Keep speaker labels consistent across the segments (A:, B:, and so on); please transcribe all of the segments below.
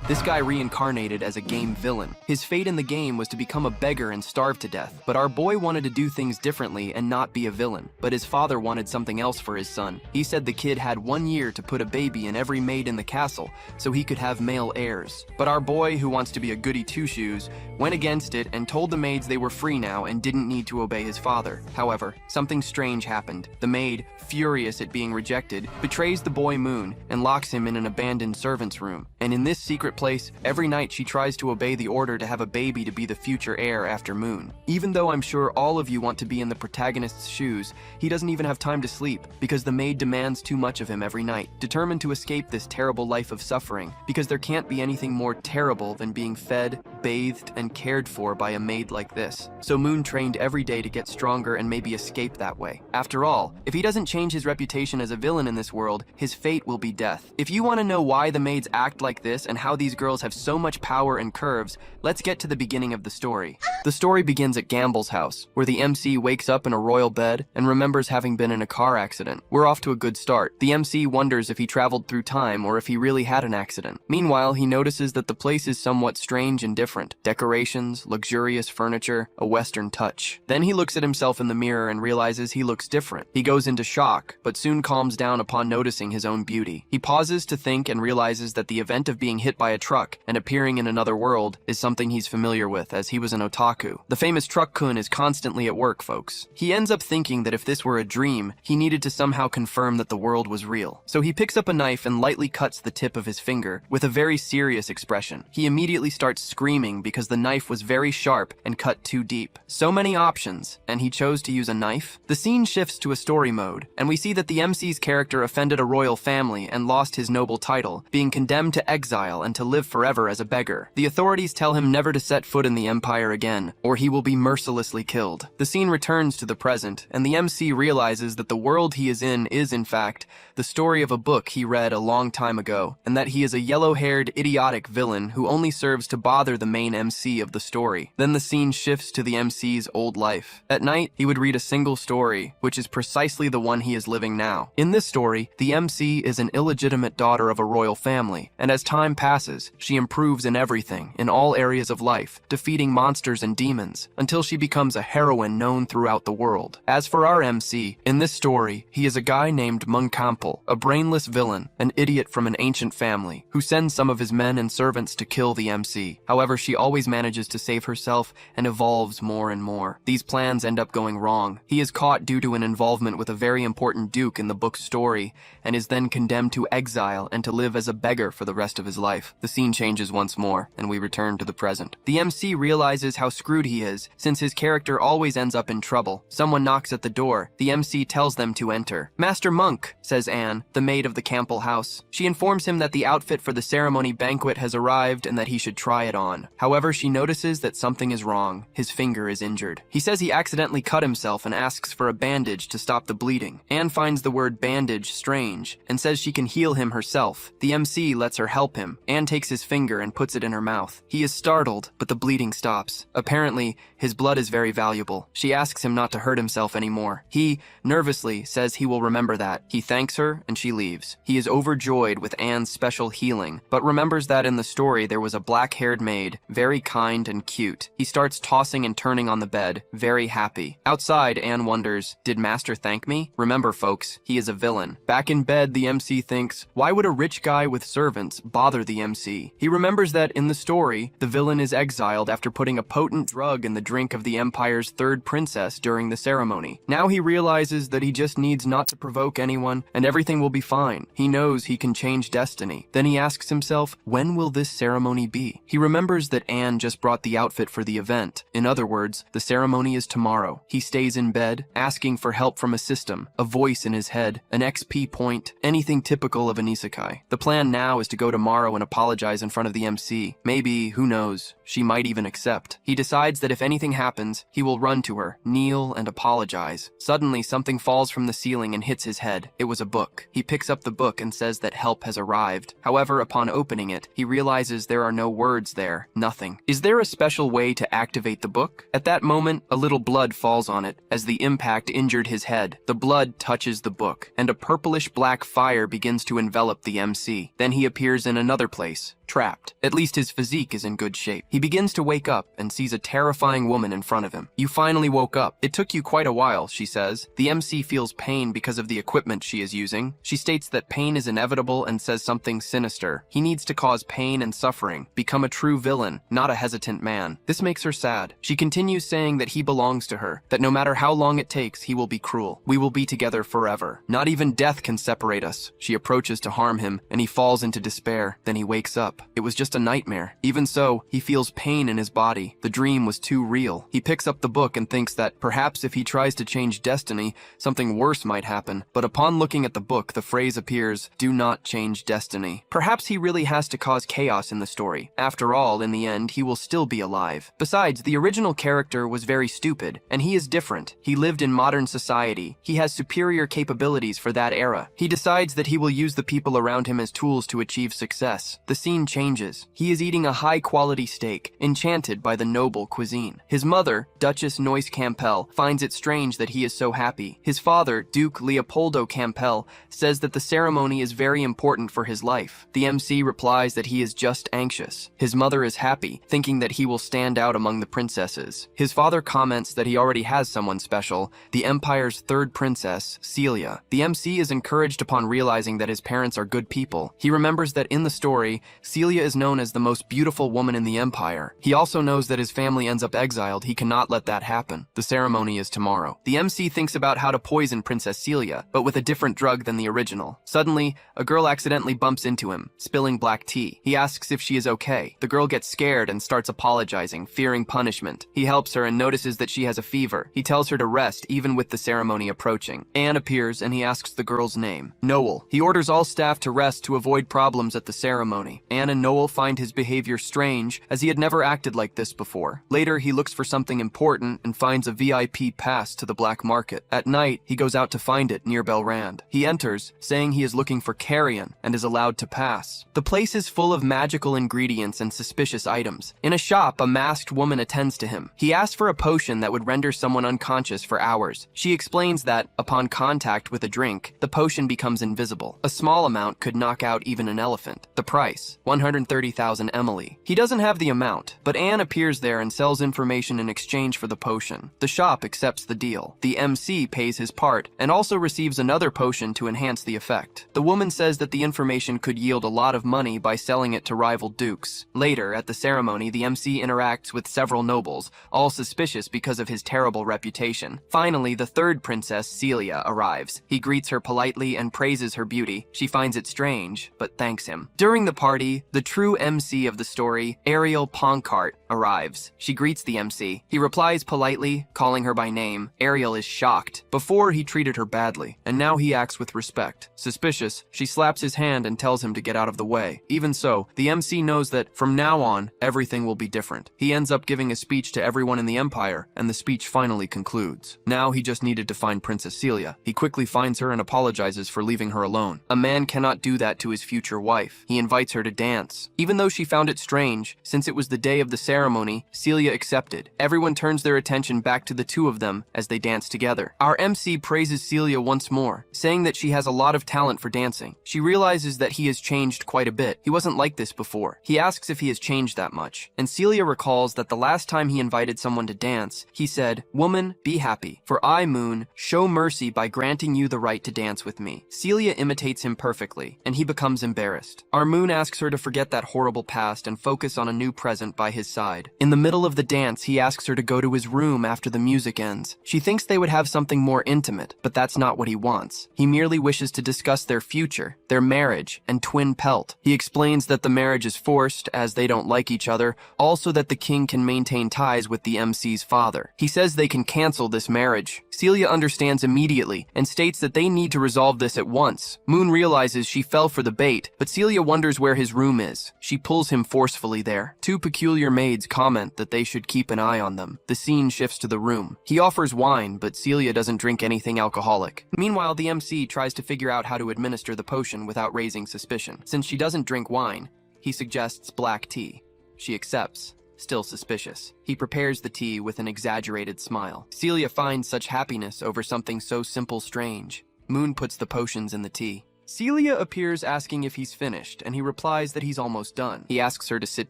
A: This guy reincarnated as a game villain. His fate in the game was to become a beggar and starve to death, but our boy wanted to do things differently and not be a villain. But his father wanted something else for his son. He said the kid had 1 year to put a baby in every maid in the castle so he could have male heirs. But our boy, who wants to be a goody two-shoes, went against it and told the maids they were free now and didn't need to obey his father. However, something strange happened. The maid, furious at being rejected, betrays the boy Moon and locks him in an abandoned servant's room. And in this secret place, every night she tries to obey the order to have a baby to be the future heir after Moon. Even though I'm sure all of you want to be in the protagonist's shoes, he doesn't even have time to sleep because the maid demands too much of him every night, determined to escape this terrible life of suffering, because there can't be anything more terrible than being fed, bathed, and cared for by a maid like this. So Moon trained every day to get stronger and maybe escape that way. After all, if he doesn't change his reputation as a villain in this world, his fate will be death. If you want to know why the maids act like this and how these girls have so much power and curves, let's get to the beginning of the story. The story begins at Gamble's house, where the MC wakes up in a royal bed and remembers having been in a car accident. We're off to a good start. The MC wonders if he traveled through time or if he really had an accident. Meanwhile, he notices that the place is somewhat strange and different. Decorations, luxurious furniture, a Western touch. Then he looks at himself in the mirror and realizes he looks different. He goes into shock, but soon calms down upon noticing his own beauty. He pauses to think and realizes that the event of being hit by a truck and appearing in another world is something he's familiar with, as he was an otaku. The famous truck-kun is constantly at work, folks. He ends up thinking that if this were a dream, he needed to somehow confirm that the world was real. So he picks up a knife and lightly cuts the tip of his finger with a very serious expression. He immediately starts screaming because the knife was very sharp and cut too deep. So many options, and he chose to use a knife? The scene shifts to a story mode, and we see that the MC's character offended a royal family and lost his noble title, being condemned to exile and to live forever as a beggar. The authorities tell him never to set foot in the empire again, or he will be mercilessly killed. The scene returns to the present, and the MC realizes that the world he is in fact, the story of a book he read a long time ago, and that he is a yellow-haired, idiotic villain who only serves to bother the main MC of the story. Then the scene shifts to the MC's old life. At night, he would read a single story, which is precisely the one he is living now. In this story, the MC is an illegitimate daughter of a royal family, and as time passes, she improves in everything, in all areas of life, defeating monsters and demons, until she becomes a heroine known throughout the world. As for our MC, in this story, he is a guy named Munkample, a brainless villain, an idiot from an ancient family, who sends some of his men and servants to kill the MC. However, she always manages to save herself and evolves more and more. These plans end up going wrong. He is caught due to an involvement with a very important duke in the book's story, and is then condemned to exile and to live as a beggar for the rest of his life. The scene changes once more, and we return to the present. The MC realizes how screwed he is, since his character always ends up in trouble. Someone knocks at the door. The MC tells them to enter. "Master Monk," says Anne, the maid of the Campbell house. She informs him that the outfit for the ceremony banquet has arrived and that he should try it on. However, she notices that something is wrong. His finger is injured. He says he accidentally cut himself and asks for a bandage to stop the bleeding. Anne finds the word bandage strange and says she can heal him herself. The MC lets her help him. Anne takes his finger and puts it in her mouth. He is startled, but the bleeding stops. Apparently, his blood is very valuable. She asks him not to hurt himself anymore. He, nervously, says he will remember that. He thanks her and she leaves. He is overjoyed with Anne's special healing, but remembers that in the story there was a black-haired maid, very kind and cute. He starts tossing and turning on the bed, very happy. Outside, Anne wonders, did Master thank me? Remember, folks, he is a villain. Back in bed, the MC thinks, why would a rich guy with servants bother the MC? He remembers that in the story, the villain is exiled after putting a potent drug in the drink of the Empire's third princess during the ceremony. Now he realizes that he just needs not to provoke anyone, and everything will be fine. He knows he can change destiny. Then he asks himself, when will this ceremony be? He remembers that Anne just brought the outfit for the event. In other words, the ceremony is tomorrow. He stays in bed, asking for help from a system, a voice in his head, an XP point, anything typical of an isekai. The plan now is to go tomorrow and apologize in front of the MC. Maybe, who knows, she might even accept. He decides that if anything happens, he will run to her, kneel, and apologize. Suddenly, something falls from the ceiling and hits his head. It was a book. He picks up the book and says that help has arrived. However, upon opening it, he realizes there are no words there, nothing. Is there a special way to activate the book? At that moment, a little blood falls on it, as the impact injured his head. The blood touches the book, and a purplish-black fire begins to envelop the MC. Then he appears in another place, place, trapped. At least his physique is in good shape. He begins to wake up and sees a terrifying woman in front of him. "You finally woke up. It took you quite a while," she says. The MC feels pain because of the equipment she is using. She states that pain is inevitable and says something sinister. He needs to cause pain and suffering, become a true villain, not a hesitant man. This makes her sad. She continues saying that he belongs to her, that no matter how long it takes, he will be cruel. "We will be together forever. Not even death can separate us." She approaches to harm him, and he falls into despair. Then he wakes up. It was just a nightmare. Even so, he feels pain in his body. The dream was too real. He picks up the book and thinks that perhaps if he tries to change destiny, something worse might happen. But upon looking at the book, the phrase appears, "Do not change destiny." Perhaps he really has to cause chaos in the story. After all, in the end, he will still be alive. Besides, the original character was very stupid, and he is different. He lived in modern society. He has superior capabilities for that era. He decides that he will use the people around him as tools to achieve success. The scene changes. He is eating a high-quality steak, enchanted by the noble cuisine. His mother, Duchess Noyce Campbell, finds it strange that he is so happy. His father, Duke Leopoldo Campbell, says that the ceremony is very important for his life. The MC replies that he is just anxious. His mother is happy, thinking that he will stand out among the princesses. His father comments that he already has someone special, the Empire's third princess, Celia. The MC is encouraged upon realizing that his parents are good people. He remembers that in the story, Celia is known as the most beautiful woman in the Empire. He also knows that his family ends up exiled. He cannot let that happen. The ceremony is tomorrow. The MC thinks about how to poison Princess Celia, but with a different drug than the original. Suddenly, a girl accidentally bumps into him, spilling black tea. He asks if she is okay. The girl gets scared and starts apologizing, fearing punishment. He helps her and notices that she has a fever. He tells her to rest, even with the ceremony approaching. Anne appears and he asks the girl's name, Noel. He orders all staff to rest to avoid problems at the ceremony. Anne and Noel find his behavior strange, as he had never acted like this before. Later, he looks for something important and finds a VIP pass to the black market. At night, he goes out to find it near Belrand. He enters, saying he is looking for carrion, and is allowed to pass. The place is full of magical ingredients and suspicious items. In a shop, a masked woman attends to him. He asks for a potion that would render someone unconscious for hours. She explains that, upon contact with a drink, the potion becomes invisible. A small amount could knock out even an elephant. The price, 130,000 Emily. He doesn't have the amount, but Anne appears there and sells information in exchange for the potion. The shop accepts the deal. The MC pays his part, and also receives another potion to enhance the effect. The woman says that the information could yield a lot of money by selling it to rival dukes. Later, at the ceremony, the MC interacts with several nobles, all suspicious because of his terrible reputation. Finally, the third princess, Celia, arrives. He greets her politely and praises her beauty. She finds it strange, but thanks him. During the party, the true MC of the story, Ariel Poncart, arrives. She greets the MC. He replies politely, calling her by name. Ariel is shocked. Before, he treated her badly, and now he acts with respect. Suspicious, she slaps his hand and tells him to get out of the way. Even so, the MC knows that from now on, everything will be different. He ends up giving a speech to everyone in the Empire, and the speech finally concludes. Now he just needed to find Princess Celia. He quickly finds her and apologizes for leaving her alone. A man cannot do that to his future wife. He invites her to dance. Even though she found it strange, since it was the day of the ceremony, Celia accepted. Everyone turns their attention back to the two of them as they dance together. Our MC praises Celia once more, saying that she has a lot of talent for dancing. She realizes that he has changed quite a bit. He wasn't like this before. He asks if he has changed that much, and Celia recalls that the last time he invited someone to dance, he said, "Woman, be happy, for I, Moon, show mercy by granting you the right to dance with me." Celia imitates him perfectly, and he becomes embarrassed. Our Moon asks her to forget that horrible past and focus on a new present by his side. In the middle of the dance, he asks her to go to his room after the music ends. She thinks they would have something more intimate, but that's not what he wants. He merely wishes to discuss their future, their marriage, and twin pelt. He explains that the marriage is forced, as they don't like each other, also that the king can maintain ties with the MC's father. He says they can cancel this marriage. Celia understands immediately, and states that they need to resolve this at once. Moon realizes she fell for the bait, but Celia wonders where his room is. She pulls him forcefully there. Two peculiar maids comment that they should keep an eye on them. The scene shifts to the room. He offers wine, but Celia doesn't drink anything alcoholic. Meanwhile, the MC tries to figure out how to administer the potion without raising suspicion. Since she doesn't drink wine, he suggests black tea. She accepts, still suspicious. He prepares the tea with an exaggerated smile. Celia finds such happiness over something so simple strange. Moon puts the potions in the tea. Celia appears asking if he's finished, and he replies that he's almost done. He asks her to sit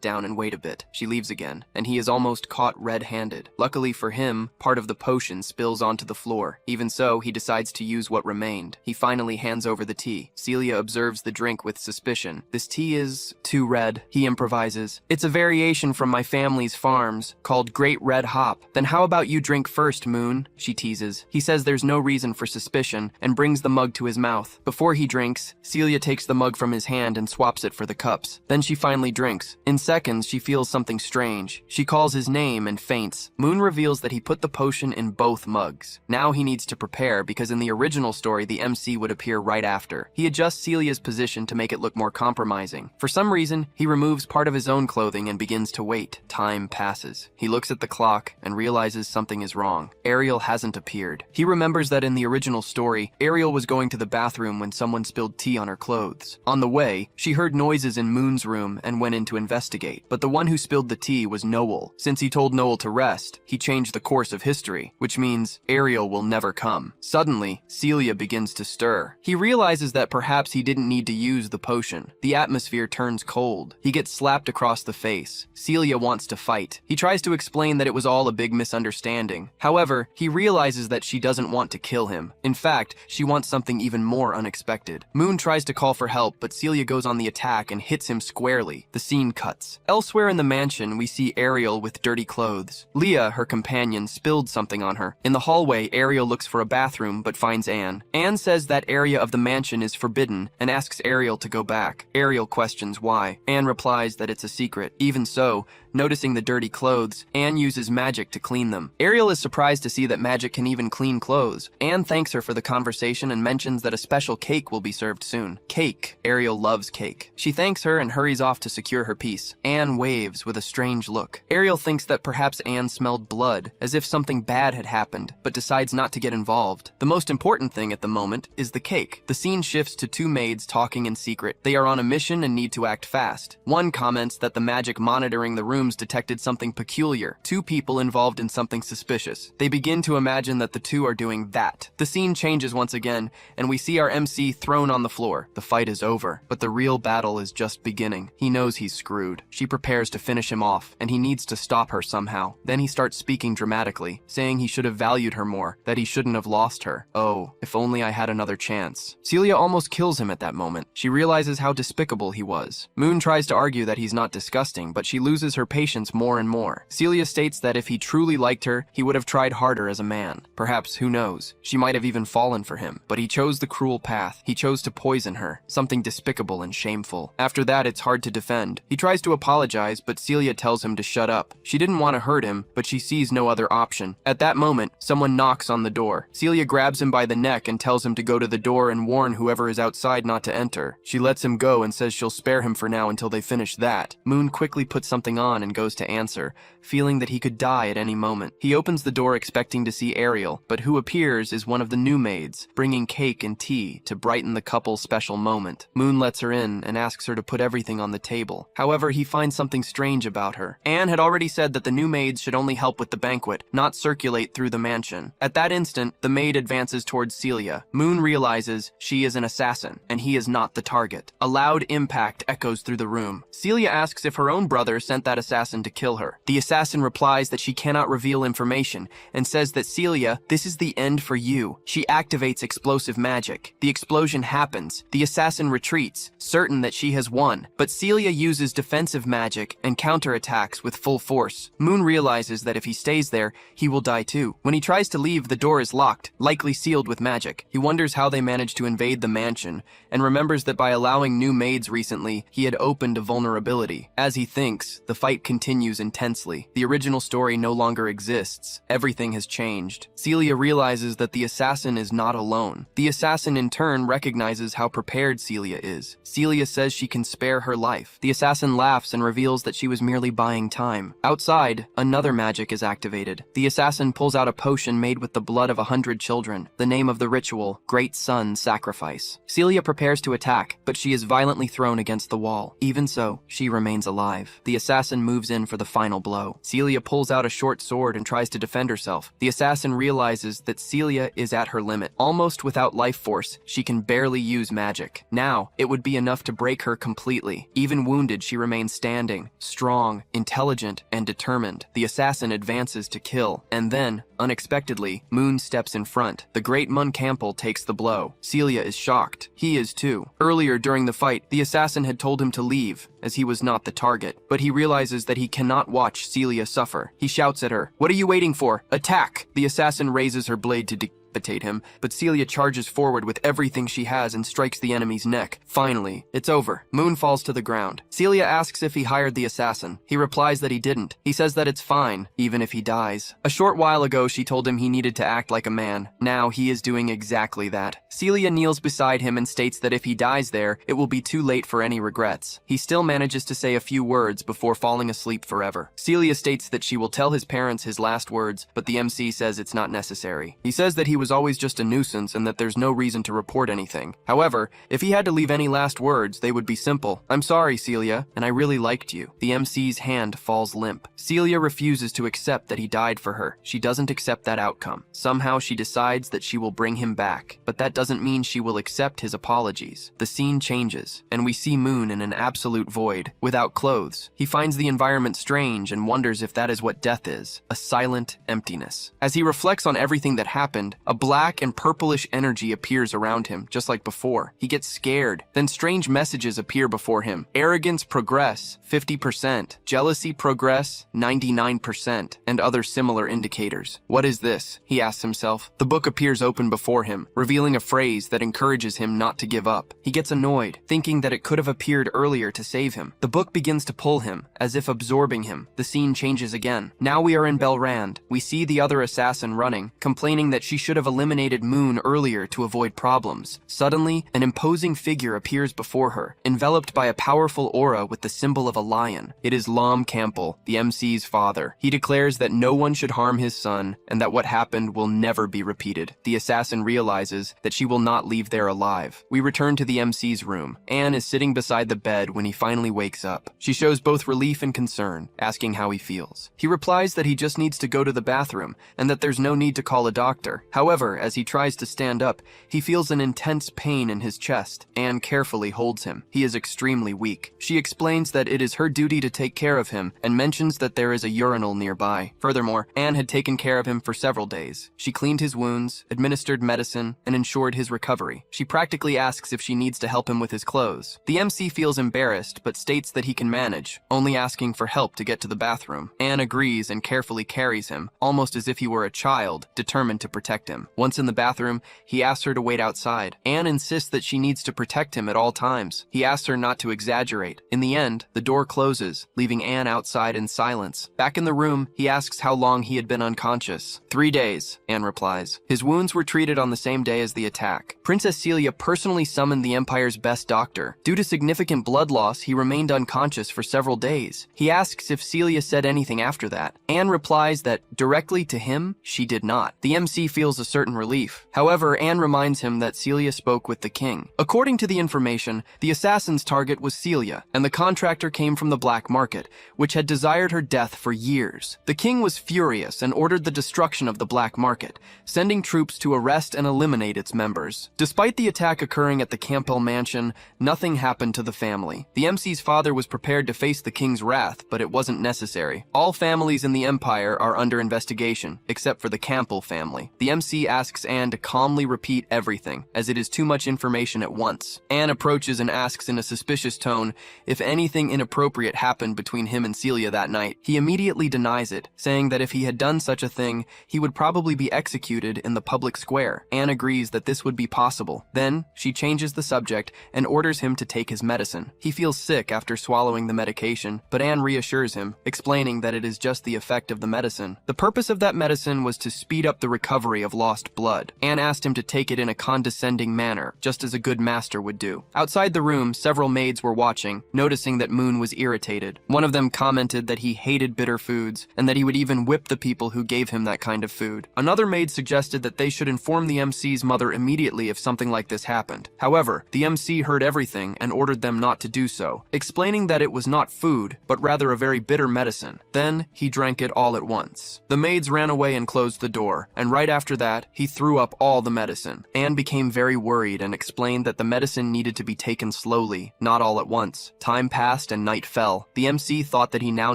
A: down and wait a bit. She leaves again, and he is almost caught red-handed. Luckily for him, part of the potion spills onto the floor. Even so, he decides to use what remained. He finally hands over the tea. Celia observes the drink with suspicion. This tea is too red, he improvises. It's a variation from my family's farms, called Great Red Hop. Then how about you drink first, Moon? She teases. He says there's no reason for suspicion, and brings the mug to his mouth. Before he drinks, Celia takes the mug from his hand and swaps it for the cups. Then she finally drinks. In seconds, she feels something strange. She calls his name and faints. Moon reveals that he put the potion in both mugs. Now he needs to prepare because in the original story, the MC would appear right after. He adjusts Celia's position to make it look more compromising. For some reason, he removes part of his own clothing and begins to wait. Time passes. He looks at the clock and realizes something is wrong. Ariel hasn't appeared. He remembers that in the original story, Ariel was going to the bathroom when someone spilled tea on her clothes. On the way, she heard noises in Moon's room and went in to investigate. But the one who spilled the tea was Noel. Since he told Noel to rest, he changed the course of history, which means Ariel will never come. Suddenly, Celia begins to stir. He realizes that perhaps he didn't need to use the potion. The atmosphere turns cold. He gets slapped across the face. Celia wants to fight. He tries to explain that it was all a big misunderstanding. However, he realizes that she doesn't want to kill him. In fact, she wants something even more unexpected. Moon tries to call for help, but Celia goes on the attack and hits him squarely. The scene cuts. Elsewhere in the mansion, we see Ariel with dirty clothes. Leah, her companion, spilled something on her. In the hallway, Ariel looks for a bathroom, but finds Anne. Anne says that area of the mansion is forbidden and asks Ariel to go back. Ariel questions why. Anne replies that it's a secret. Even so, noticing the dirty clothes, Anne uses magic to clean them. Ariel is surprised to see that magic can even clean clothes. Anne thanks her for the conversation and mentions that a special cake will be served soon. Cake. Ariel loves cake. She thanks her and hurries off to secure her peace. Anne waves with a strange look. Ariel thinks that perhaps Anne smelled blood, as if something bad had happened, but decides not to get involved. The most important thing at the moment is the cake. The scene shifts to two maids talking in secret. They are on a mission and need to act fast. One comments that the magic monitoring the rooms detected something peculiar. Two people involved in something suspicious. They begin to imagine that the two are doing that. The scene changes once again, and we see our MC thrown on the floor. The fight is over, but the real battle is just beginning. He knows he's screwed. She prepares to finish him off, and he needs to stop her somehow. Then he starts speaking dramatically, saying he should have valued her more, that he shouldn't have lost her. Oh, if only I had another chance. Celia almost kills him at that moment. She realizes how despicable he was. Moon tries to argue that he's not disgusting, but she loses her patience more and more. Celia states that if he truly liked her, he would have tried harder as a man. Perhaps, who knows, she might have even fallen for him. But he chose the cruel path. He chose to poison her, something despicable and shameful. After that, it's hard to defend. He tries to apologize, but Celia tells him to shut up. She didn't want to hurt him, but she sees no other option. At that moment, someone knocks on the door. Celia grabs him by the neck and tells him to go to the door and warn whoever is outside not to enter. She lets him go and says she'll spare him for now until they finish that. Moon quickly puts something on and goes to answer, feeling that he could die at any moment. He opens the door expecting to see Ariel, but who appears is one of the new maids, bringing cake and tea to brighten the couple's special moment. Moon lets her in and asks her to put everything on the table. However, he finds something strange about her. Anne had already said that the new maids should only help with the banquet, not circulate through the mansion. At that instant, the maid advances towards Celia. Moon realizes she is an assassin, and he is not the target. A loud impact echoes through the room. Celia asks if her own brother sent that assassin to kill her. The assassin replies that she cannot reveal information and says that Celia, this is the end for you. She activates explosive magic. The explosion happens. The assassin retreats, certain that she has won, but Celia uses defensive magic and counterattacks with full force. Moon realizes that if he stays there, he will die too. When he tries to leave, the door is locked, likely sealed with magic. He wonders how they managed to invade the mansion and remembers that by allowing new maids recently, he had opened a vulnerability. As he thinks, the fight continues intensely. The original story no longer exists. Everything has changed. Celia realizes that the assassin is not alone. The assassin in turn recognizes how prepared Celia is. Celia says she can spare her life. The assassin laughs and reveals that she was merely buying time. Outside, another magic is activated. The assassin pulls out a potion made with the blood of 100 children. The name of the ritual, Great Sun Sacrifice. Celia prepares to attack, but she is violently thrown against the wall. Even so, she remains alive. The assassin moves in for the final blow. Celia pulls out a short sword and tries to defend herself. The assassin realizes that Celia is at her limit. Almost without life force, she can barely barely use magic. Now, it would be enough to break her completely. Even wounded, she remains standing, strong, intelligent, and determined. The assassin advances to kill, and then, unexpectedly, Moon steps in front. The great Mun Campbell takes the blow. Celia is shocked. He is too. Earlier during the fight, the assassin had told him to leave, as he was not the target. But he realizes that he cannot watch Celia suffer. He shouts at her, "What are you waiting for? Attack!" The assassin raises her blade to decapitate him, but Celia charges forward with everything she has and strikes the enemy's neck. Finally, it's over. Moon falls to the ground. Celia asks if he hired the assassin. He replies that he didn't. He says that it's fine, even if he dies. A short while ago, she told him he needed to act like a man. Now he is doing exactly that. Celia kneels beside him and states that if he dies there, it will be too late for any regrets. He still manages to say a few words before falling asleep forever. Celia states that she will tell his parents his last words, but the MC says it's not necessary. He says that he was always just a nuisance and that there's no reason to report anything. However, if he had to leave any last words, they would be simple. "I'm sorry, Celia, and I really liked you." The MC's hand falls limp. Celia refuses to accept that he died for her. She doesn't accept that outcome. Somehow she decides that she will bring him back, but that doesn't mean she will accept his apologies. The scene changes, and we see Moon in an absolute void, without clothes. He finds the environment strange and wonders if that is what death is, a silent emptiness. As he reflects on everything that happened, a black and purplish energy appears around him, just like before. He gets scared. Then strange messages appear before him. Arrogance progress, 50%. Jealousy progress, 99%. And other similar indicators. What is this? He asks himself. The book appears open before him, revealing a phrase that encourages him not to give up. He gets annoyed, thinking that it could have appeared earlier to save him. The book begins to pull him, as if absorbing him. The scene changes again. Now we are in Belrand. We see the other assassin running, complaining that she should have eliminated Moon earlier to avoid problems. Suddenly, an imposing figure appears before her, enveloped by a powerful aura with the symbol of a lion. It is Lom Campbell, the MC's father. He declares that no one should harm his son, and that what happened will never be repeated. The assassin realizes that she will not leave there alive. We return to the MC's room. Anne is sitting beside the bed when he finally wakes up. She shows both relief and concern, asking how he feels. He replies that he just needs to go to the bathroom, and that there's no need to call a doctor. However, as he tries to stand up, he feels an intense pain in his chest. Anne carefully holds him. He is extremely weak. She explains that it is her duty to take care of him, and mentions that there is a urinal nearby. Furthermore, Anne had taken care of him for several days. She cleaned his wounds, administered medicine, and ensured his recovery. She practically asks if she needs to help him with his clothes. The MC feels embarrassed, but states that he can manage, only asking for help to get to the bathroom. Anne agrees and carefully carries him, almost as if he were a child, determined to protect him. Once in the bathroom, he asks her to wait outside. Anne insists that she needs to protect him at all times. He asks her not to exaggerate. In the end, the door closes, leaving Anne outside in silence. Back in the room, he asks how long he had been unconscious. 3 days, Anne replies. His wounds were treated on the same day as the attack. Princess Celia personally summoned the Empire's best doctor. Due to significant blood loss, he remained unconscious for several days. He asks if Celia said anything after that. Anne replies that, directly to him, she did not. The MC feels a certain relief. However, Anne reminds him that Celia spoke with the king. According to the information, the assassin's target was Celia, and the contractor came from the black market, which had desired her death for years. The king was furious and ordered the destruction of the black market, sending troops to arrest and eliminate its members. Despite the attack occurring at the Campbell mansion, nothing happened to the family. The MC's father was prepared to face the king's wrath, but it wasn't necessary. All families in the Empire are under investigation, except for the Campbell family. The MC asks Anne to calmly repeat everything, as it is too much information at once. Anne approaches and asks in a suspicious tone if anything inappropriate happened between him and Celia that night. He immediately denies it, saying that if he had done such a thing, he would probably be executed in the public square. Anne agrees that this would be possible. Then, she changes the subject and orders him to take his medicine. He feels sick after swallowing the medication, but Anne reassures him, explaining that it is just the effect of the medicine. The purpose of that medicine was to speed up the recovery of lost blood. Anne asked him to take it in a condescending manner, just as a good master would do. Outside the room, several maids were watching, noticing that Moon was irritated. One of them commented that he hated bitter foods, and that he would even whip the people who gave him that kind of food. Another maid suggested that they should inform the MC's mother immediately if something like this happened. However, the MC heard everything and ordered them not to do so, explaining that it was not food, but rather a very bitter medicine. Then, he drank it all at once. The maids ran away and closed the door, and right after that, that, he threw up all the medicine. Anne became very worried and explained that the medicine needed to be taken slowly, not all at once. Time passed and night fell. The MC thought that he now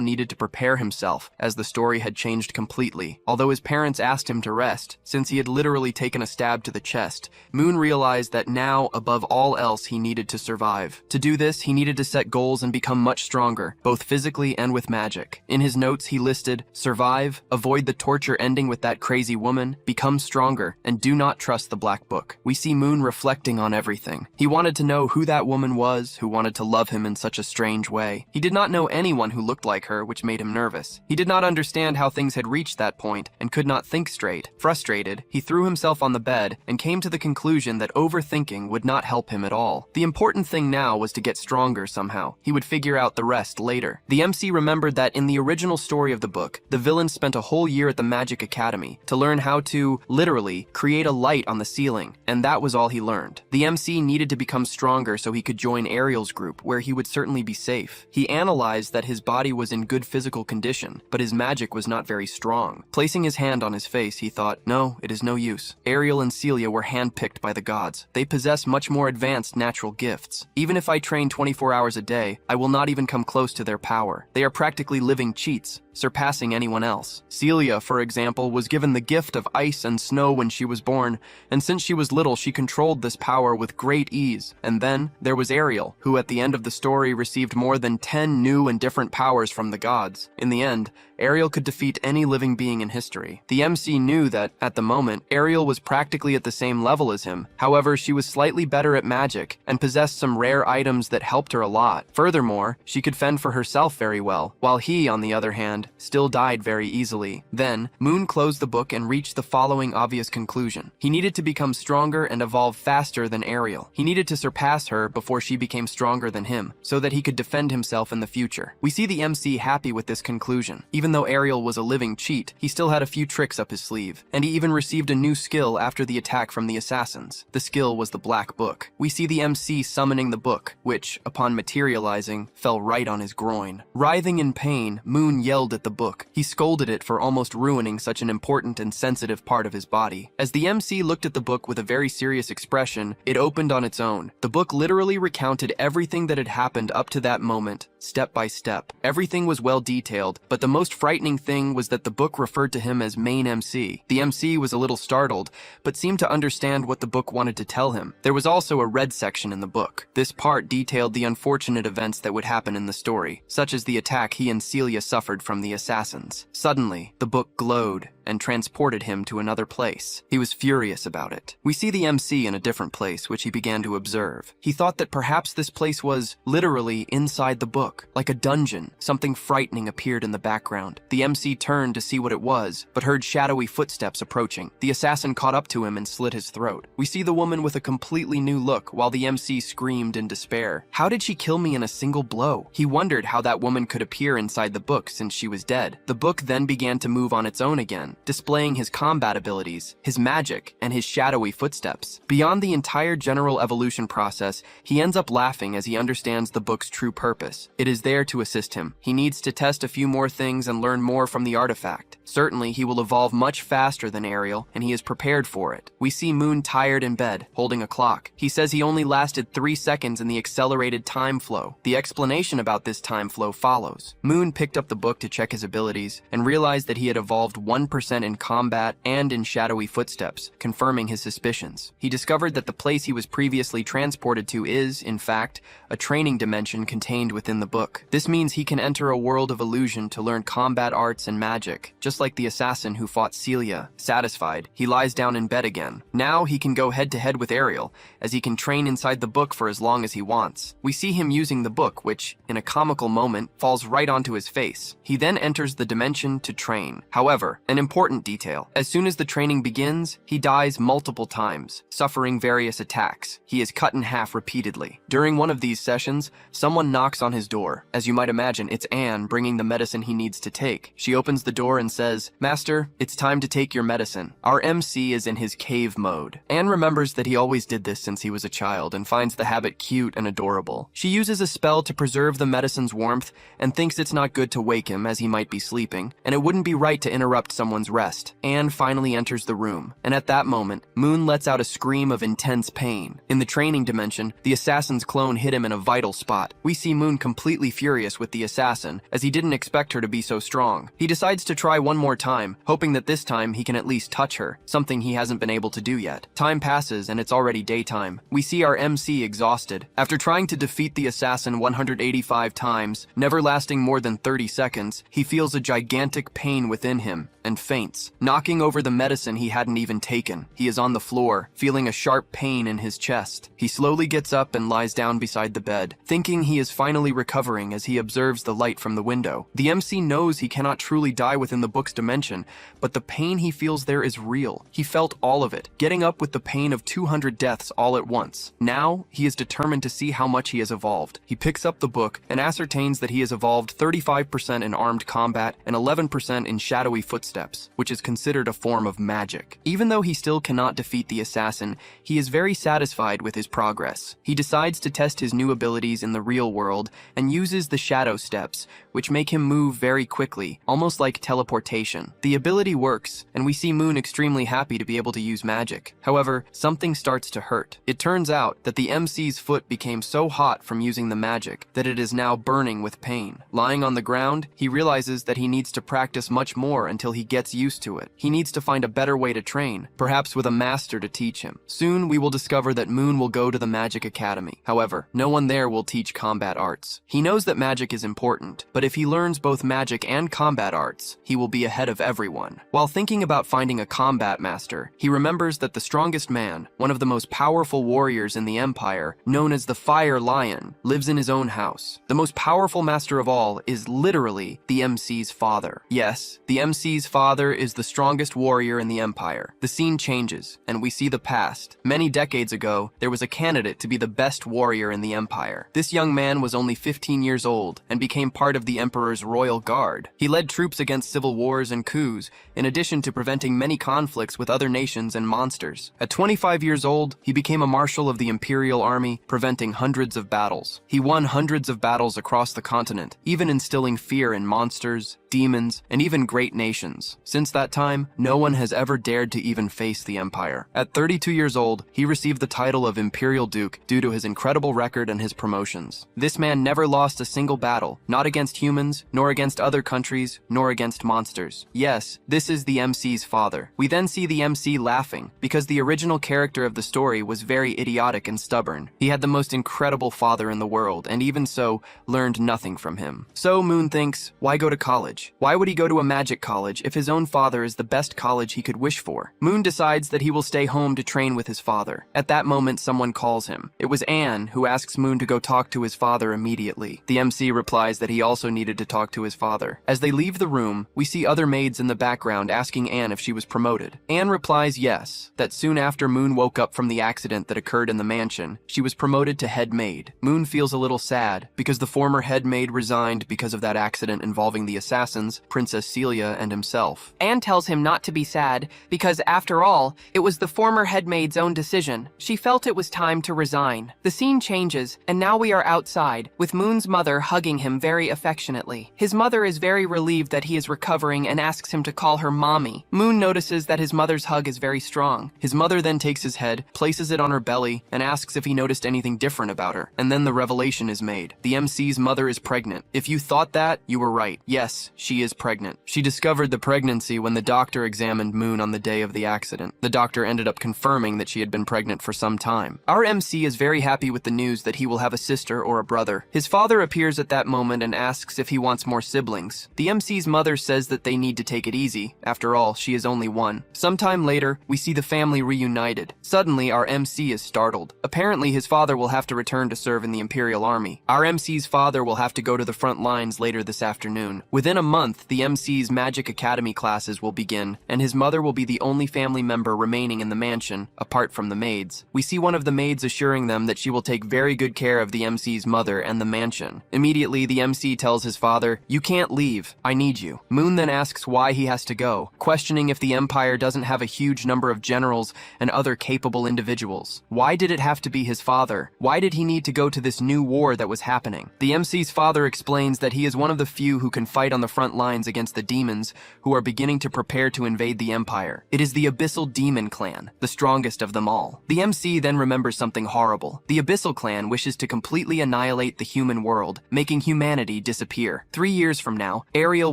A: needed to prepare himself, as the story had changed completely. Although his parents asked him to rest, since he had literally taken a stab to the chest, Moon realized that now, above all else, he needed to survive. To do this, he needed to set goals and become much stronger, both physically and with magic. In his notes, he listed, survive, avoid the torture ending with that crazy woman, become stronger, and do not trust the Black Book. We see Moon reflecting on everything. He wanted to know who that woman was, who wanted to love him in such a strange way. He did not know anyone who looked like her, which made him nervous. He did not understand how things had reached that point and could not think straight. Frustrated, he threw himself on the bed and came to the conclusion that overthinking would not help him at all. The important thing now was to get stronger somehow. He would figure out the rest later. The MC remembered that in the original story of the book, the villain spent a whole year at the Magic Academy to learn how to, literally, create a light on the ceiling, and that was all he learned. The MC needed to become stronger so he could join Ariel's group, where he would certainly be safe. He analyzed that his body was in good physical condition, but his magic was not very strong. Placing his hand on his face, he thought, no, it is no use. Ariel and Celia were handpicked by the gods. They possess much more advanced natural gifts. Even if I train 24 hours a day, I will not even come close to their power. They are practically living cheats, surpassing anyone else. Celia, for example, was given the gift of ice and snow when she was born, and since she was little, she controlled this power with great ease. And then there was Ariel, who at the end of the story received more than 10 new and different powers from the gods. In the end, Ariel could defeat any living being in history. The MC knew that, at the moment, Ariel was practically at the same level as him. However, she was slightly better at magic and possessed some rare items that helped her a lot. Furthermore, she could fend for herself very well, while he, on the other hand, still died very easily. Then, Moon closed the book and reached the following obvious conclusion. He needed to become stronger and evolve faster than Ariel. He needed to surpass her before she became stronger than him, so that he could defend himself in the future. We see the MC happy with this conclusion. Even though Ariel was a living cheat, he still had a few tricks up his sleeve, and he even received a new skill after the attack from the assassins. The skill was the Black Book. We see the MC summoning the book, which, upon materializing, fell right on his groin. Writhing in pain, Moon yelled at the book. He scolded it for almost ruining such an important and sensitive part of his body. As the MC looked at the book with a very serious expression, it opened on its own. The book literally recounted everything that had happened up to that moment, step by step. Everything was well detailed, but the most frightening thing was that the book referred to him as main MC. The MC was a little startled, but seemed to understand what the book wanted to tell him. There was also a red section in the book. This part detailed the unfortunate events that would happen in the story, such as the attack he and Celia suffered from the assassins. Suddenly, the book glowed and transported him to another place. He was furious about it. We see the MC in a different place, which he began to observe. He thought that perhaps this place was literally inside the book, like a dungeon. Something frightening appeared in the background. The MC turned to see what it was, but heard shadowy footsteps approaching. The assassin caught up to him and slit his throat. We see the woman with a completely new look, while the MC screamed in despair. How did she kill me in a single blow? He wondered how that woman could appear inside the book since she was dead. The book then began to move on its own again, displaying his combat abilities, his magic, and his shadowy footsteps. Beyond the entire general evolution process, he ends up laughing as he understands the book's true purpose. It is there to assist him. He needs to test a few more things and learn more from the artifact. Certainly, he will evolve much faster than Ariel, and he is prepared for it. We see Moon tired in bed, holding a clock. He says he only lasted 3 seconds in the accelerated time flow. The explanation about this time flow follows. Moon picked up the book to check his abilities, and realized that he had evolved 1% in combat and in shadowy footsteps, confirming his suspicions. He discovered that the place he was previously transported to is, in fact, a training dimension contained within the book. This means he can enter a world of illusion to learn combat arts and magic, just like the assassin who fought Celia. Satisfied, he lies down in bed again. Now he can go head-to-head with Ariel, as he can train inside the book for as long as he wants. We see him using the book, which, in a comical moment, falls right onto his face. He then enters the dimension to train. However, an important detail. As soon as the training begins, he dies multiple times, suffering various attacks. He is cut in half repeatedly. During one of these sessions, someone knocks on his door. As you might imagine, it's Anne bringing the medicine he needs to take. She opens the door and says, "Master, it's time to take your medicine." Our MC is in his cave mode. Anne remembers that he always did this since he was a child and finds the habit cute and adorable. She uses a spell to preserve the medicine's warmth and thinks it's not good to wake him, as he might be sleeping, and it wouldn't be right to interrupt someone's rest. Anne finally enters the room, and at that moment, Moon lets out a scream of intense pain. In the training dimension, the assassin's clone hit him in a vital spot. We see Moon completely furious with the assassin, as he didn't expect her to be so strong. He decides to try one more time, hoping that this time he can at least touch her, something he hasn't been able to do yet. Time passes, and it's already daytime. We see our MC exhausted. After trying to defeat the assassin 185 times, never lasting more than 30 seconds, he feels a gigantic pain within him and faints, knocking over the medicine he hadn't even taken. He is on the floor, feeling a sharp pain in his chest. He slowly gets up and lies down beside the bed, thinking he is finally recovering as he observes the light from the window. The MC knows he cannot truly die within the book's dimension, but the pain he feels there is real. He felt all of it, getting up with the pain of 200 deaths all at once. Now, he is determined to see how much he has evolved. He picks up the book and ascertains that he has evolved 35% in armed combat and 11% in shadowy footsteps, which is considered a form of magic. Even though he still cannot defeat the assassin, he is very satisfied with his progress. He decides to test his new abilities in the real world and uses the shadow steps, which make him move very quickly, almost like teleportation. The ability works, and we see Moon extremely happy to be able to use magic. However, something starts to hurt. It turns out that the MC's foot became so hot from using the magic that it is now burning with pain. Lying on the ground, he realizes that he needs to practice much more until he gets used to it. He needs to find a better way to train, perhaps with a master to teach him. Soon, we will discover that Moon will go to the Magic Academy. However, no one there will teach combat arts. He knows that magic is important, but if he learns both magic and combat arts, he will be ahead of everyone. While thinking about finding a combat master, he remembers that the strongest man, one of the most powerful warriors in the Empire, known as the Fire Lion, lives in his own house. The most powerful master of all is literally the MC's father. Yes, the MC's father is the strongest warrior in the Empire. The scene changes, and we see the past. Many decades ago, there was a candidate to be the best warrior in the Empire. This young man was only 15 years old and became part of the Emperor's royal guard. He led troops against civil wars and coups, in addition to preventing many conflicts with other nations and monsters. At 25 years old, he became a marshal of the Imperial Army, preventing hundreds of battles. He won hundreds of battles across the continent, even instilling fear in monsters, demons, and even great nations. Since that time, no one has ever dared to even face the Empire. At 32 years old, he received the title of Imperial Duke due to his incredible record and his promotions. This man never lost a single battle, not against humans, nor against other countries, nor against monsters. Yes, this is the MC's father. We then see the MC laughing, because the original character of the story was very idiotic and stubborn. He had the most incredible father in the world, and even so, learned nothing from him. So Moon thinks, why go to college? Why would he go to a magic college if his own father is the best college he could wish for? Moon decides that he will stay home to train with his father. At that moment, someone calls him. It was Anne, who asks Moon to go talk to his father immediately. The MC replies that he also needed to talk to his father. As they leave the room, we see other maids in the background asking Anne if she was promoted. Anne replies yes, that soon after Moon woke up from the accident that occurred in the mansion, she was promoted to head maid. Moon feels a little sad, because the former head maid resigned because of that accident involving the assassins, Princess Celia, and himself.
B: Anne tells him not to be sad, because after all, it was the former head maid's own decision. She felt it was time to resign. The scene changes, and now we are outside, with Moon's mother hugging him very affectionately. His mother is very relieved that he is recovering and asks him to call her mommy. Moon notices that his mother's hug is very strong.
A: His mother then takes his head, places it on her belly, and asks if he noticed anything different about her. And then the revelation is made. The MC's mother is pregnant. If you thought that, you were right. Yes, she is pregnant. She discovered the pregnancy when the doctor examined Moon on the day of the accident. The doctor ended up confirming that she had been pregnant for some time. Our MC is very happy with the news that he will have a sister or a brother. His father appears at that moment and asks if he wants more siblings. The MC's mother says that they need to take it easy. After all, she is only one. Sometime later, we see the family reunited. Suddenly, our MC is startled. Apparently, his father will have to return to serve in the Imperial Army. Our MC's father will have to go to the front lines later this afternoon. Within a month, the MC's Magic Academy classes will begin, and his mother will be the only family member remaining in the mansion, apart from the maids. We see one of the maids assuring them that she will take very good care of the MC's mother and the mansion. Immediately, the MC tells his father, "You can't leave. I need you." Moon then asks why he has to go, questioning if the Empire doesn't have a huge number of generals and other capable individuals. Why did it have to be his father? Why did he need to go to this new war that was happening? The MC's father explains that he is one of the few who can fight on the front lines against the demons who are beginning to prepare to invade the Empire. It is the Abyssal Demon Clan, the strongest of them all. The MC then remembers something horrible. The Abyssal Clan wishes to completely annihilate the human world, making humanity disappear. 3 years from now, Ariel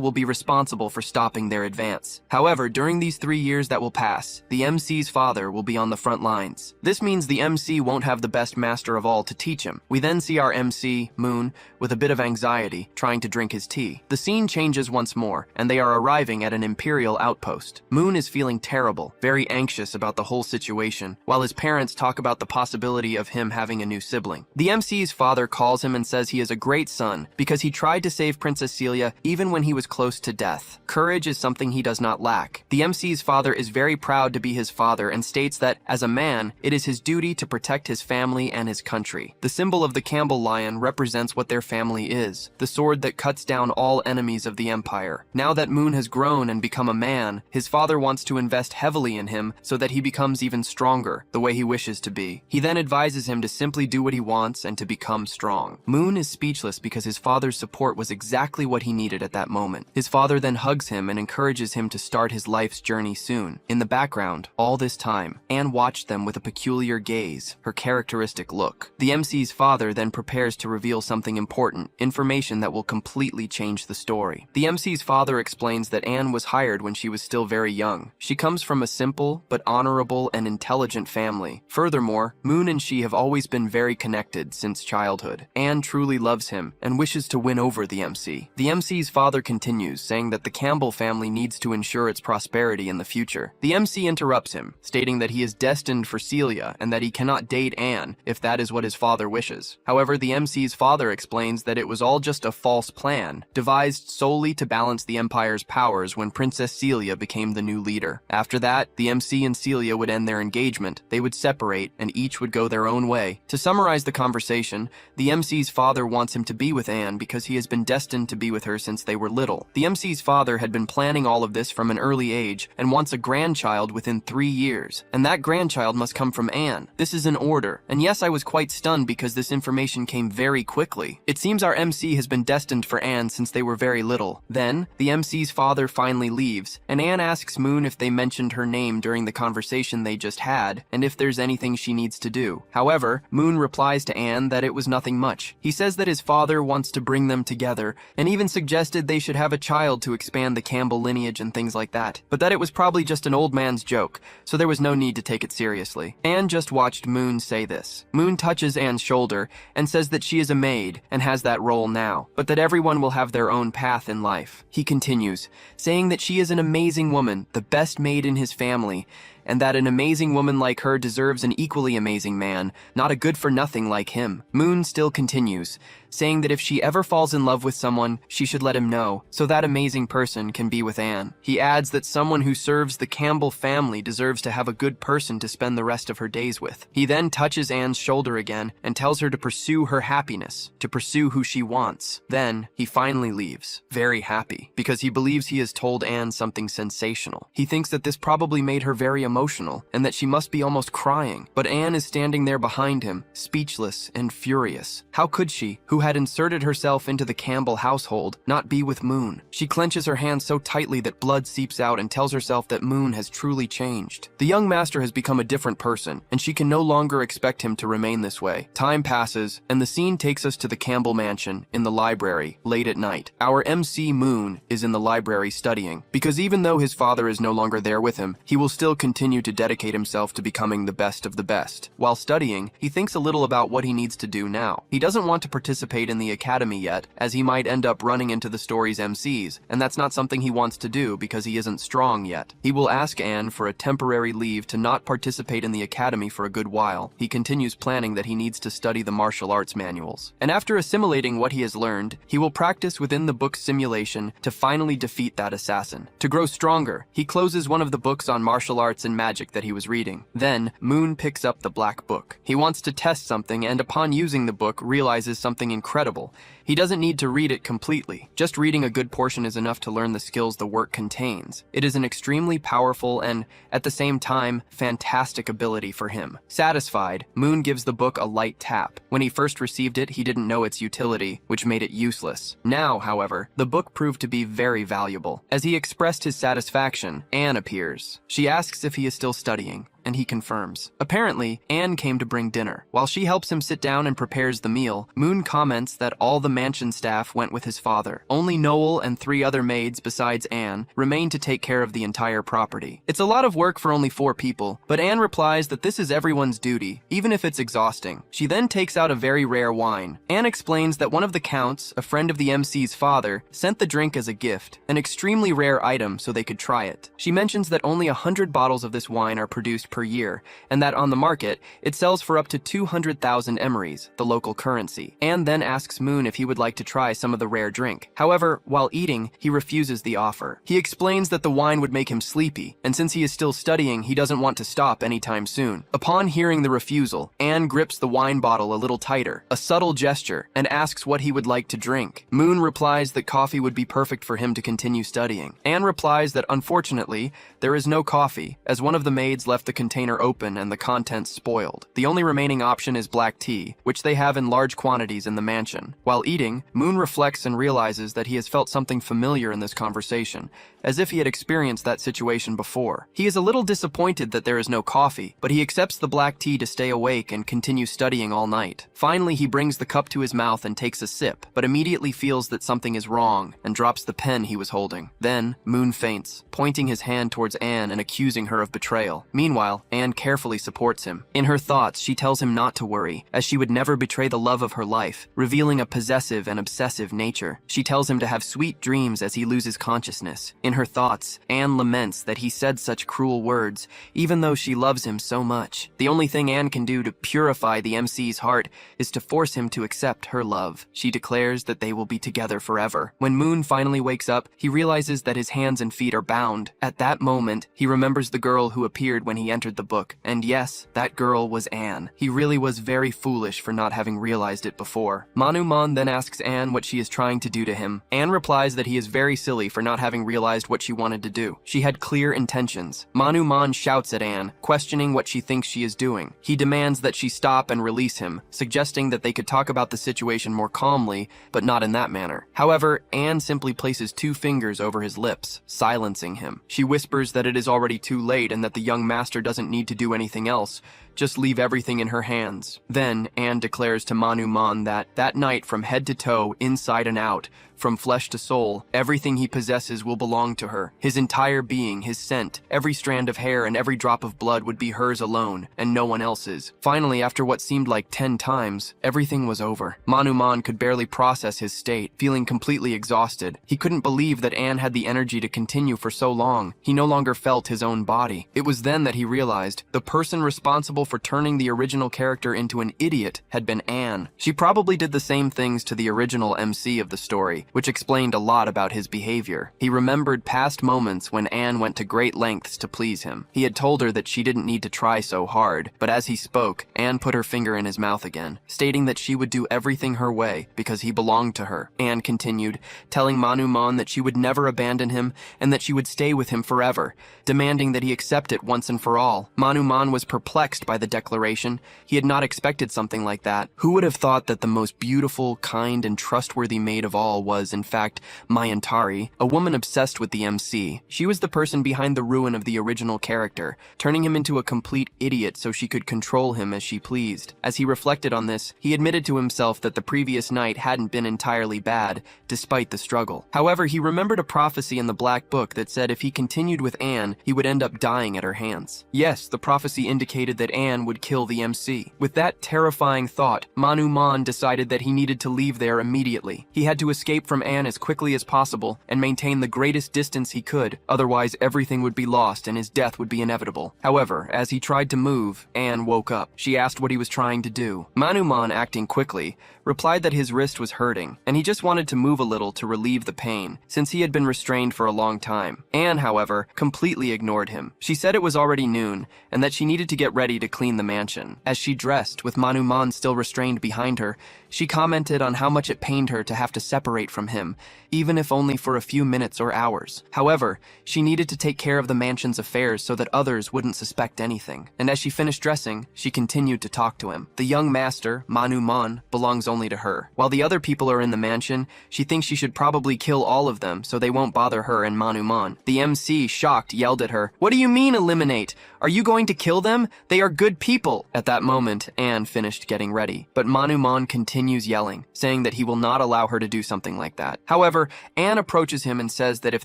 A: will be responsible for stopping their advance. However, during these 3 years that will pass, the MC's father will be on the front lines. This means the MC won't have the best master of all to teach him. We then see our MC, Moon, with a bit of anxiety, trying to drink his tea. The scene changes once more, and they are arriving at an Imperial outpost. Moon is feeling terrible, very anxious about the whole situation, while his parents talk about the possibility of him having a new sibling. The MC's father calls him and says he is a great son because he tried to save Princess Celia even when he was close to death. Courage is something he does not lack. The MC's father is very proud to be his father and states that, as a man, it is his duty to protect his family and his country. The symbol of the Campbell lion represents what their family is, the sword that cuts down all enemies of the Empire. Now that Moon has grown and become a man, his father wants to invest heavily in him so that he becomes even stronger, the way he wishes to be. He then advises him to simply do what he wants and to become strong. Moon is speechless because his father's support was exactly what he needed at that moment. His father then hugs him and encourages him to start his life's journey soon. In the background, all this time, Anne watched them with a peculiar gaze, her characteristic look. The MC's father then prepares to reveal something important, information that will completely change the story. The MC's father explains that Anne was hired when she was still very young. She comes from a simple but honorable and intelligent family. Furthermore, Moon and she have always been very connected since childhood. Anne truly loves him and wishes to win over the MC. The MC's father continues, saying that the Campbell family needs to ensure its prosperity in the future. The MC interrupts him, stating that he is destined for Celia and that he cannot date Anne if that is what his father wishes. However, the MC's father explains that it was all just a false plan, devised solely to balance the Empire's powers when Princess Celia became the new leader. After that, the MC and Celia would end their engagement, they would separate, and each would go their own way. To summarize the conversation, the MC's father wants him to be with Anne because he has been destined to be with her since they were little. The MC's father had been planning all of this from an early age and wants a grandchild within 3 years, and that grandchild must come from Anne. This is an order, and yes, I was quite stunned because this information came very quickly. It seems our MC has been destined for Anne since they were very little. Then, the MC's father finally leaves, and Anne asks Moon if they mentioned her name during the conversation they just had, and if there's anything she needs to do. However, Moon replies to Anne that it was nothing much. He says that his father wants to bring them together, and even suggested they should have a child to expand the Campbell lineage and things like that, but that it was probably just an old man's joke, so there was no need to take it seriously. Anne just watched Moon say this. Moon touches Anne's shoulder and says that she is a maid and has that role now, but that everyone will have their own path in life. He continues, saying that she is an amazing woman, the best maid in his family, and that an amazing woman like her deserves an equally amazing man, not a good-for-nothing like him. Moon still continues, saying that if she ever falls in love with someone, she should let him know, so that amazing person can be with Anne. He adds that someone who serves the Campbell family deserves to have a good person to spend the rest of her days with. He then touches Anne's shoulder again and tells her to pursue her happiness, to pursue who she wants. Then, he finally leaves, very happy, because he believes he has told Anne something sensational. He thinks that this probably made her very emotional, and that she must be almost crying. But Anne is standing there behind him, speechless and furious. How could she, who had inserted herself into the Campbell household, not be with Moon? She clenches her hands so tightly that blood seeps out and tells herself that Moon has truly changed. The young master has become a different person, and she can no longer expect him to remain this way. Time passes, and the scene takes us to the Campbell mansion, in the library, late at night. Our MC Moon is in the library studying, because even though his father is no longer there with him, he will still continue to dedicate himself to becoming the best of the best. While studying, he thinks a little about what he needs to do now. He doesn't want to participate in the academy yet, as he might end up running into the story's MCs, and that's not something he wants to do because he isn't strong yet. He will ask Anne for a temporary leave to not participate in the academy for a good while. He continues planning that he needs to study the martial arts manuals. And after assimilating what he has learned, he will practice within the book's simulation to finally defeat that assassin. To grow stronger, he closes one of the books on martial arts and in magic that he was reading. Then, Moon picks up the black book. He wants to test something and upon using the book realizes something incredible. He doesn't need to read it completely. Just reading a good portion is enough to learn the skills the work contains. It is an extremely powerful and, at the same time, fantastic ability for him. Satisfied, Moon gives the book a light tap. When he first received it, he didn't know its utility, which made it useless. Now, however, the book proved to be very valuable. As he expressed his satisfaction, Anne appears. She asks if he is still studying, and he confirms. Apparently, Anne came to bring dinner. While she helps him sit down and prepares the meal, Moon comments that all the mansion staff went with his father. Only Noel and 3 other maids besides Anne remain to take care of the entire property. It's a lot of work for only 4 people, but Anne replies that this is everyone's duty, even if it's exhausting. She then takes out a very rare wine. Anne explains that one of the counts, a friend of the MC's father, sent the drink as a gift, an extremely rare item so they could try it. She mentions that only 100 bottles of this wine are produced per year, and that on the market, it sells for up to 200,000 emeries, the local currency. Anne then asks Moon if he would like to try some of the rare drink. However, while eating, he refuses the offer. He explains that the wine would make him sleepy, and since he is still studying, he doesn't want to stop anytime soon. Upon hearing the refusal, Anne grips the wine bottle a little tighter, a subtle gesture, and asks what he would like to drink. Moon replies that coffee would be perfect for him to continue studying. Anne replies that unfortunately, there is no coffee, as one of the maids left the container open and the contents spoiled. The only remaining option is black tea, which they have in large quantities in the mansion. While eating, Moon reflects and realizes that he has felt something familiar in this conversation, as if he had experienced that situation before. He is a little disappointed that there is no coffee, but he accepts the black tea to stay awake and continue studying all night. Finally, he brings the cup to his mouth and takes a sip, but immediately feels that something is wrong and drops the pen he was holding. Then, Moon faints, pointing his hand towards Anne and accusing her of betrayal. Meanwhile, Anne carefully supports him. In her thoughts, she tells him not to worry, as she would never betray the love of her life, revealing a possessive and obsessive nature. She tells him to have sweet dreams as he loses consciousness. In her thoughts, Anne laments that he said such cruel words, even though she loves him so much. The only thing Anne can do to purify the MC's heart is to force him to accept her love. She declares that they will be together forever. When Moon finally wakes up, he realizes that his hands and feet are bound. At that moment, he remembers the girl who appeared when he entered the book, and yes, that girl was Anne. He really was very foolish for not having realized it before. Manhwa then asks Anne what she is trying to do to him. Anne replies that he is very silly for not having realized what she wanted to do. She had clear intentions. Manhwa shouts at Anne, questioning what she thinks she is doing. He demands that she stop and release him, suggesting that they could talk about the situation more calmly, but not in that manner. However, Anne simply places 2 fingers over his lips, silencing him. She whispers that it is already too late and that the young master doesn't need to do anything else, just leave everything in her hands. Then, Anne declares to Manhwa that night, from head to toe, inside and out, from flesh to soul, everything he possesses will belong to her. His entire being, his scent, every strand of hair and every drop of blood would be hers alone, and no one else's. Finally, after what seemed like 10 times, everything was over. Manhwa could barely process his state, feeling completely exhausted. He couldn't believe that Anne had the energy to continue for so long. He no longer felt his own body. It was then that he realized the person responsible for turning the original character into an idiot had been Anne. She probably did the same things to the original MC of the story, which explained a lot about his behavior. He remembered past moments when Anne went to great lengths to please him. He had told her that she didn't need to try so hard, but as he spoke, Anne put her finger in his mouth again, stating that she would do everything her way because he belonged to her. Anne continued, telling Manhwa that she would never abandon him and that she would stay with him forever, demanding that he accept it once and for all. Manhwa was perplexed by the declaration. He had not expected something like that. Who would have thought that the most beautiful, kind, and trustworthy maid of all was, in fact, Mayantari, a woman obsessed with the MC. She was the person behind the ruin of the original character, turning him into a complete idiot so she could control him as she pleased. As he reflected on this, he admitted to himself that the previous night hadn't been entirely bad, despite the struggle. However, he remembered a prophecy in the Black Book that said if he continued with Anne, he would end up dying at her hands. Yes, the prophecy indicated that Anne would kill the MC. With that terrifying thought, Manhwa decided that he needed to leave there immediately. He had to escape from Anne as quickly as possible and maintain the greatest distance he could, otherwise everything would be lost and his death would be inevitable. However, as he tried to move, Anne woke up. She asked what he was trying to do. Manhwa, acting quickly, replied that his wrist was hurting, and he just wanted to move a little to relieve the pain, since he had been restrained for a long time. Anne, however, completely ignored him. She said it was already noon, and that she needed to get ready to clean the mansion. As she dressed, with Manhwa still restrained behind her, she commented on how much it pained her to have to separate from him, even if only for a few minutes or hours. However, she needed to take care of the mansion's affairs so that others wouldn't suspect anything. And as she finished dressing, she continued to talk to him. The young master, Manhwa, belongs only to her. While the other people are in the mansion, she thinks she should probably kill all of them so they won't bother her and Manhwa. The MC, shocked, yelled at her, "What do you mean eliminate? Are you going to kill them? They are good people." At that moment, Anne finished getting ready, but Manhwa continues yelling, saying that he will not allow her to do something like that. However, Anne approaches him and says that if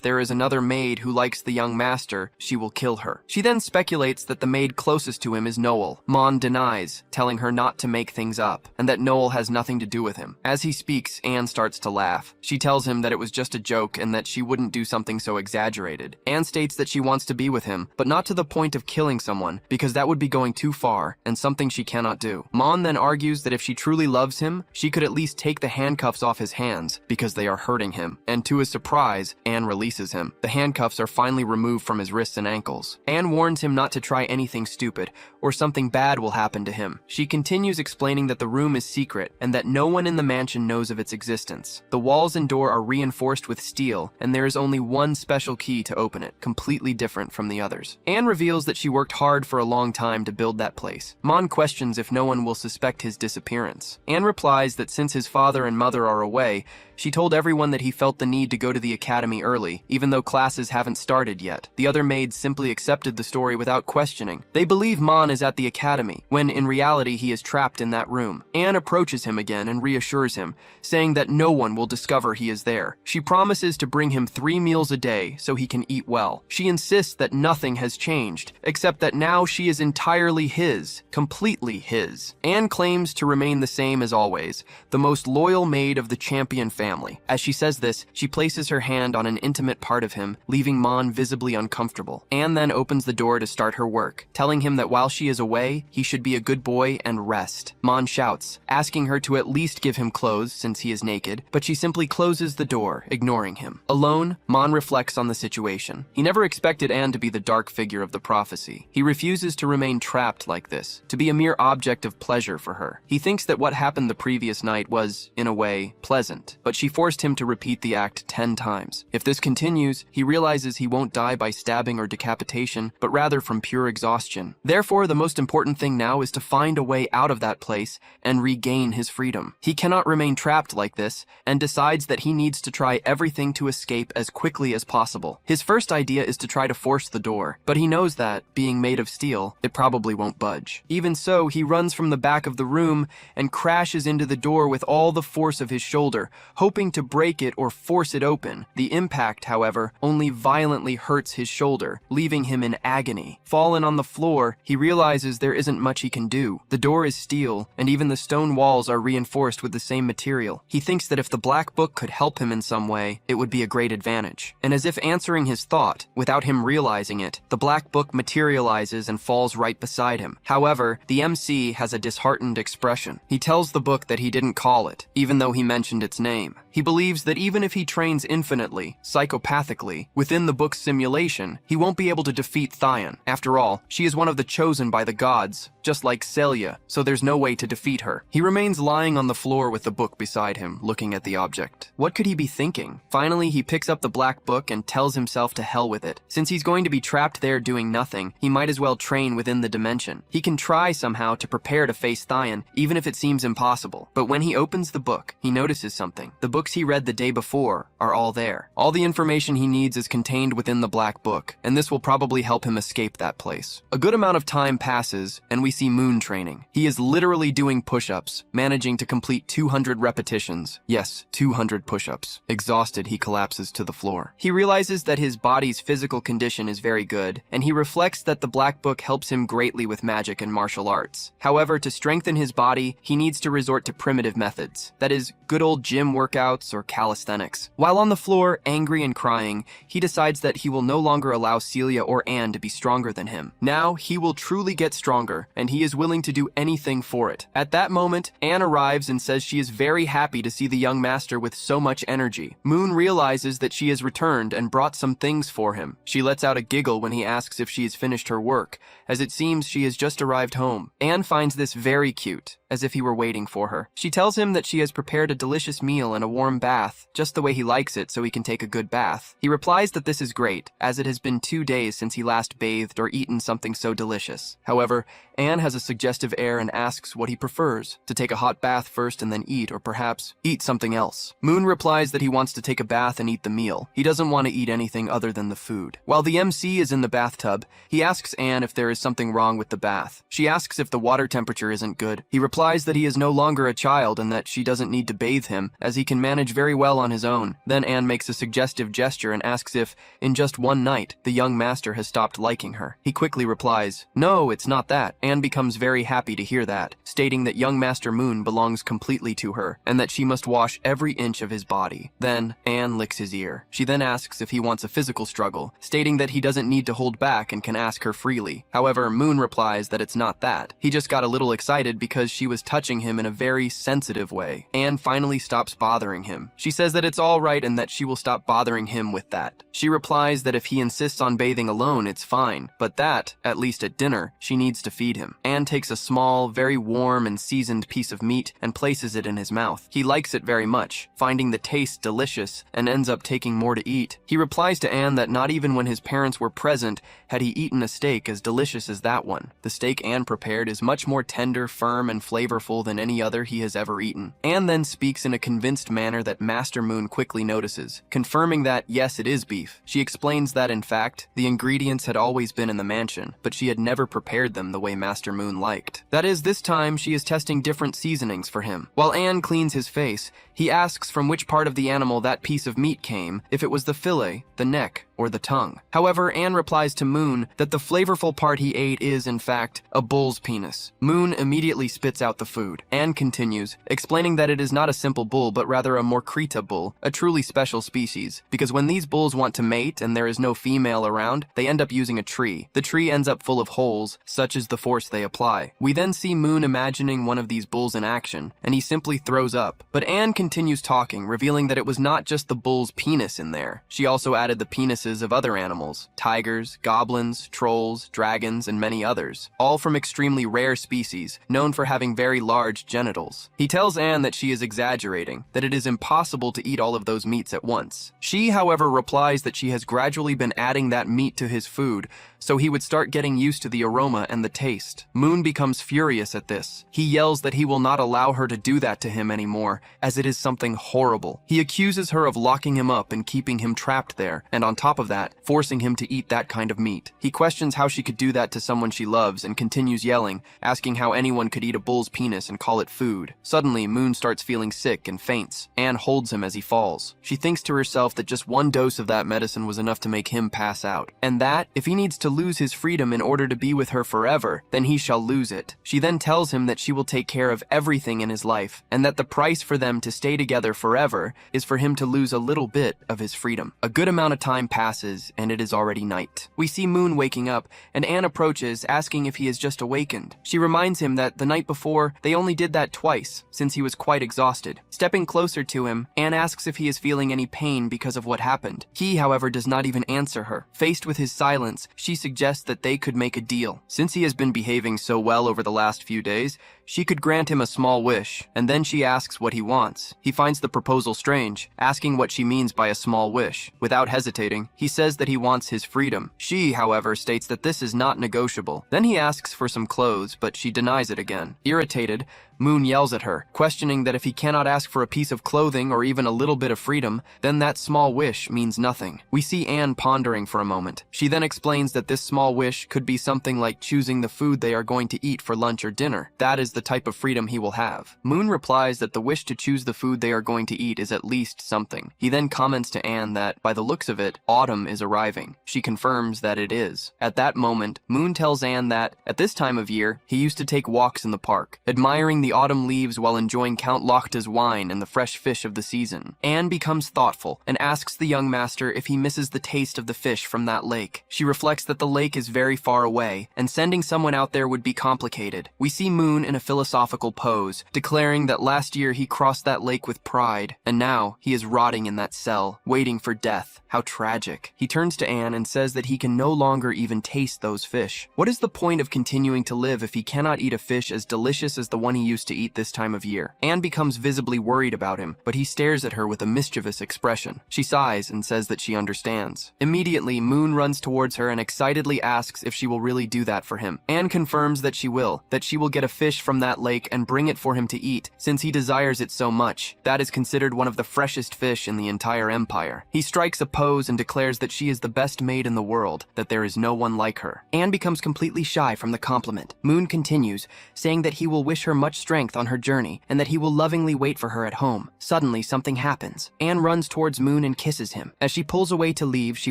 A: there is another maid who likes the young master, she will kill her. She then speculates that the maid closest to him is Noel. Mon denies, telling her not to make things up, and that Noel has nothing to do with him. As he speaks, Anne starts to laugh. She tells him that it was just a joke and that she wouldn't do something so exaggerated. Anne states that she wants to be with him, but not to the point of killing someone, because that would be going too far and something she cannot do. Mon then argues that if she truly loves him, she could at least take the handcuffs off his hands because they are hurting him. And to his surprise, Anne releases him. The handcuffs are finally removed from his wrists and ankles. Anne warns him not to try anything stupid, or something bad will happen to him. She continues explaining that the room is secret and that no one in the mansion knows of its existence. The walls and door are reinforced with steel, and there is only one special key to open it, completely different from the others. Anne reveals that she worked hard for a long time to build that place. Mon questions if no one will suspect his disappearance. Anne replies that since his father and mother are away, she told everyone that he felt the need to go to the academy early, even though classes haven't started yet. The other maids simply accepted the story without questioning. They believe Mon is at the academy, when in reality he is trapped in that room. Anne approaches him again and reassures him, saying that no one will discover he is there. She promises to bring him 3 meals a day so he can eat well. She insists that nothing has changed, except that now she is entirely his, completely his. Anne claims to remain the same as always, the most loyal maid of the champion family. As she says this, she places her hand on an intimate part of him, leaving Mon visibly uncomfortable. Anne then opens the door to start her work, telling him that while she is away, he should be a good boy and rest. Mon shouts, asking her to at least give him clothes since he is naked, but she simply closes the door, ignoring him. Alone, Mon reflects on the situation. He never expected Anne to be the dark figure of the prophecy. He refuses to remain trapped like this, to be a mere object of pleasure for her. He thinks that what happened the previous night was, in a way, pleasant, but she forced him to repeat the act 10 times. If this continues, he realizes he won't die by stabbing or decapitation, but rather from pure exhaustion. Therefore, the most important thing now is to find a way out of that place and regain his freedom. He cannot remain trapped like this, and decides that he needs to try everything to escape as quickly as possible. His first idea is to try to force the door, but he knows that, being made of steel, it probably won't budge. Even so, he runs from the back of the room and crashes into the door with all the force of his shoulder, hoping to break it or force it open. The impact, however, only violently hurts his shoulder, leaving him in agony. Fallen on the floor, he realizes there isn't much he can do. The door is steel, and even the stone walls are reinforced with the same material. He thinks that if the black book could help him in some way, it would be a great advantage. And as if answering his thought, without him realizing it, the black book materializes and falls right beside him. However, the MC has a disheartened expression. He tells the book that he didn't call it, even though he mentioned its name. He believes that even if he trains infinitely, psychopathically, within the book's simulation, he won't be able to defeat Thyan. After all, she is one of the chosen by the gods, just like Celia, so there's no way to defeat her. He remains lying on the floor with the book beside him, looking at the object. What could he be thinking? Finally, he picks up the black book and tells himself to hell with it. Since he's going to be trapped there doing nothing, he might as well train within the dimension. He can try somehow to prepare to face Thyan, even if it seems impossible. But when he opens the book, he notices something. The book books he read the day before are all there. All the information he needs is contained within the black book, and this will probably help him escape that place. A good amount of time passes, and we see Moon training. He is literally doing push-ups, managing to complete 200 repetitions. Yes, 200 push-ups. Exhausted, he collapses to the floor. He realizes that his body's physical condition is very good, and he reflects that the black book helps him greatly with magic and martial arts. However, to strengthen his body, he needs to resort to primitive methods. That is, good old gym workouts or calisthenics. While on the floor, angry and crying, he decides that he will no longer allow Celia or Anne to be stronger than him. Now, he will truly get stronger, and he is willing to do anything for it. At that moment, Anne arrives and says she is very happy to see the young master with so much energy. Moon realizes that she has returned and brought some things for him. She lets out a giggle when he asks if she has finished her work, as it seems she has just arrived home. Anne finds this very cute, as if he were waiting for her. She tells him that she has prepared a delicious meal and a warm bath, just the way he likes it so he can take a good bath. He replies that this is great, as it has been 2 days since he last bathed or eaten something so delicious. However, Anne has a suggestive air and asks what he prefers, to take a hot bath first and then eat, or perhaps eat something else. Moon replies that he wants to take a bath and eat the meal. He doesn't want to eat anything other than the food. While the MC is in the bathtub, he asks Anne if there is something wrong with the bath. She asks if the water temperature isn't good. He replies that he is no longer a child and that she doesn't need to bathe him, as he can manage very well on his own. Then Anne makes a suggestive gesture and asks if, in just one night, the young master has stopped liking her. He quickly replies, "No, it's not that." Anne becomes very happy to hear that, stating that young Master Moon belongs completely to her, and that she must wash every inch of his body. Then, Anne licks his ear. She then asks if he wants a physical struggle, stating that he doesn't need to hold back and can ask her freely. However, Moon replies that it's not that. He just got a little excited because she was touching him in a very sensitive way. Anne finally stops bothering him. She says that it's all right and that she will stop bothering him with that. She replies that if he insists on bathing alone, it's fine, but that, at least at dinner, she needs to feed him. Anne takes a small, very warm and seasoned piece of meat and places it in his mouth. He likes it very much, finding the taste delicious, and ends up taking more to eat. He replies to Anne that not even when his parents were present had he eaten a steak as delicious as that one. The steak Anne prepared is much more tender, firm, and flavorful than any other he has ever eaten. Anne then speaks in a convinced manner that Master Moon quickly notices, confirming that, yes, it is beef. She explains that, in fact, the ingredients had always been in the mansion, but she had never prepared them the way Master Moon liked. That is, this time she is testing different seasonings for him. While Anne cleans his face, he asks from which part of the animal that piece of meat came, if it was the fillet, the neck, or the tongue. However, Anne replies to Moon that the flavorful part he ate is, in fact, a bull's penis. Moon immediately spits out the food. Anne continues, explaining that it is not a simple bull, but rather a Morkrita bull, a truly special species, because when these bulls want to mate and there is no female around, they end up using a tree. The tree ends up full of holes, such is the force they apply. We then see Moon imagining one of these bulls in action, and he simply throws up. But Anne continues talking, revealing that it was not just the bull's penis in there. She also added the penises of other animals, tigers, goblins, trolls, dragons, and many others, all from extremely rare species, known for having very large genitals. He tells Anne that she is exaggerating, that it is impossible to eat all of those meats at once. She, however, replies that she has gradually been adding that meat to his food, so he would start getting used to the aroma and the taste. Moon becomes furious at this. He yells that he will not allow her to do that to him anymore, as it is something horrible. He accuses her of locking him up and keeping him trapped there, and on top of that, forcing him to eat that kind of meat. He questions how she could do that to someone she loves and continues yelling, asking how anyone could eat a bull's penis and call it food. Suddenly, Moon starts feeling sick and faints. Anne holds him as he falls. She thinks to herself that just one dose of that medicine was enough to make him pass out, and that, if he needs to lose his freedom in order to be with her forever, then he shall lose it. She then tells him that she will take care of everything in his life, and that the price for them to stay together forever is for him to lose a little bit of his freedom. A good amount of time passes, and it is already night. We see Moon waking up, and Anne approaches, asking if he has just awakened. She reminds him that the night before, they only did that twice, since he was quite exhausted. Stepping closer to him, Anne asks if he is feeling any pain because of what happened. He, however, does not even answer her. Faced with his silence, she suggests that they could make a deal. Since he has been behaving so well over the last few days, she could grant him a small wish, and then she asks what he wants. He finds the proposal strange, asking what she means by a small wish. Without hesitating, he says that he wants his freedom. She, however, states that this is not negotiable. Then he asks for some clothes, but she denies it again. Irritated, Moon yells at her, questioning that if he cannot ask for a piece of clothing or even a little bit of freedom, then that small wish means nothing. We see Anne pondering for a moment. She then explains that this small wish could be something like choosing the food they are going to eat for lunch or dinner. That is the type of freedom he will have. Moon replies that the wish to choose the food they are going to eat is at least something. He then comments to Anne that, by the looks of it, autumn is arriving. She confirms that it is. At that moment, Moon tells Anne that, at this time of year, he used to take walks in the park, admiring the autumn leaves while enjoying Count Lochta's wine and the fresh fish of the season. Anne becomes thoughtful and asks the young master if he misses the taste of the fish from that lake. She reflects that the lake is very far away, and sending someone out there would be complicated. We see Moon in a philosophical pose, declaring that last year he crossed that lake with pride, and now he is rotting in that cell, waiting for death. How tragic. He turns to Anne and says that he can no longer even taste those fish. What is the point of continuing to live if he cannot eat a fish as delicious as the one he used to eat this time of year? Anne becomes visibly worried about him, but he stares at her with a mischievous expression. She sighs and says that she understands. Immediately, Moon runs towards her and excitedly asks if she will really do that for him. Anne confirms that she will get a fish from that lake and bring it for him to eat, since he desires it so much. That is considered one of the freshest fish in the entire empire. He strikes a pose and declares that she is the best maid in the world, that there is no one like her. Anne becomes completely shy from the compliment. Moon continues, saying that he will wish her much strength on her journey and that he will lovingly wait for her at home. Suddenly, something happens. Anne runs towards Moon and kisses him. As she pulls away to leave, she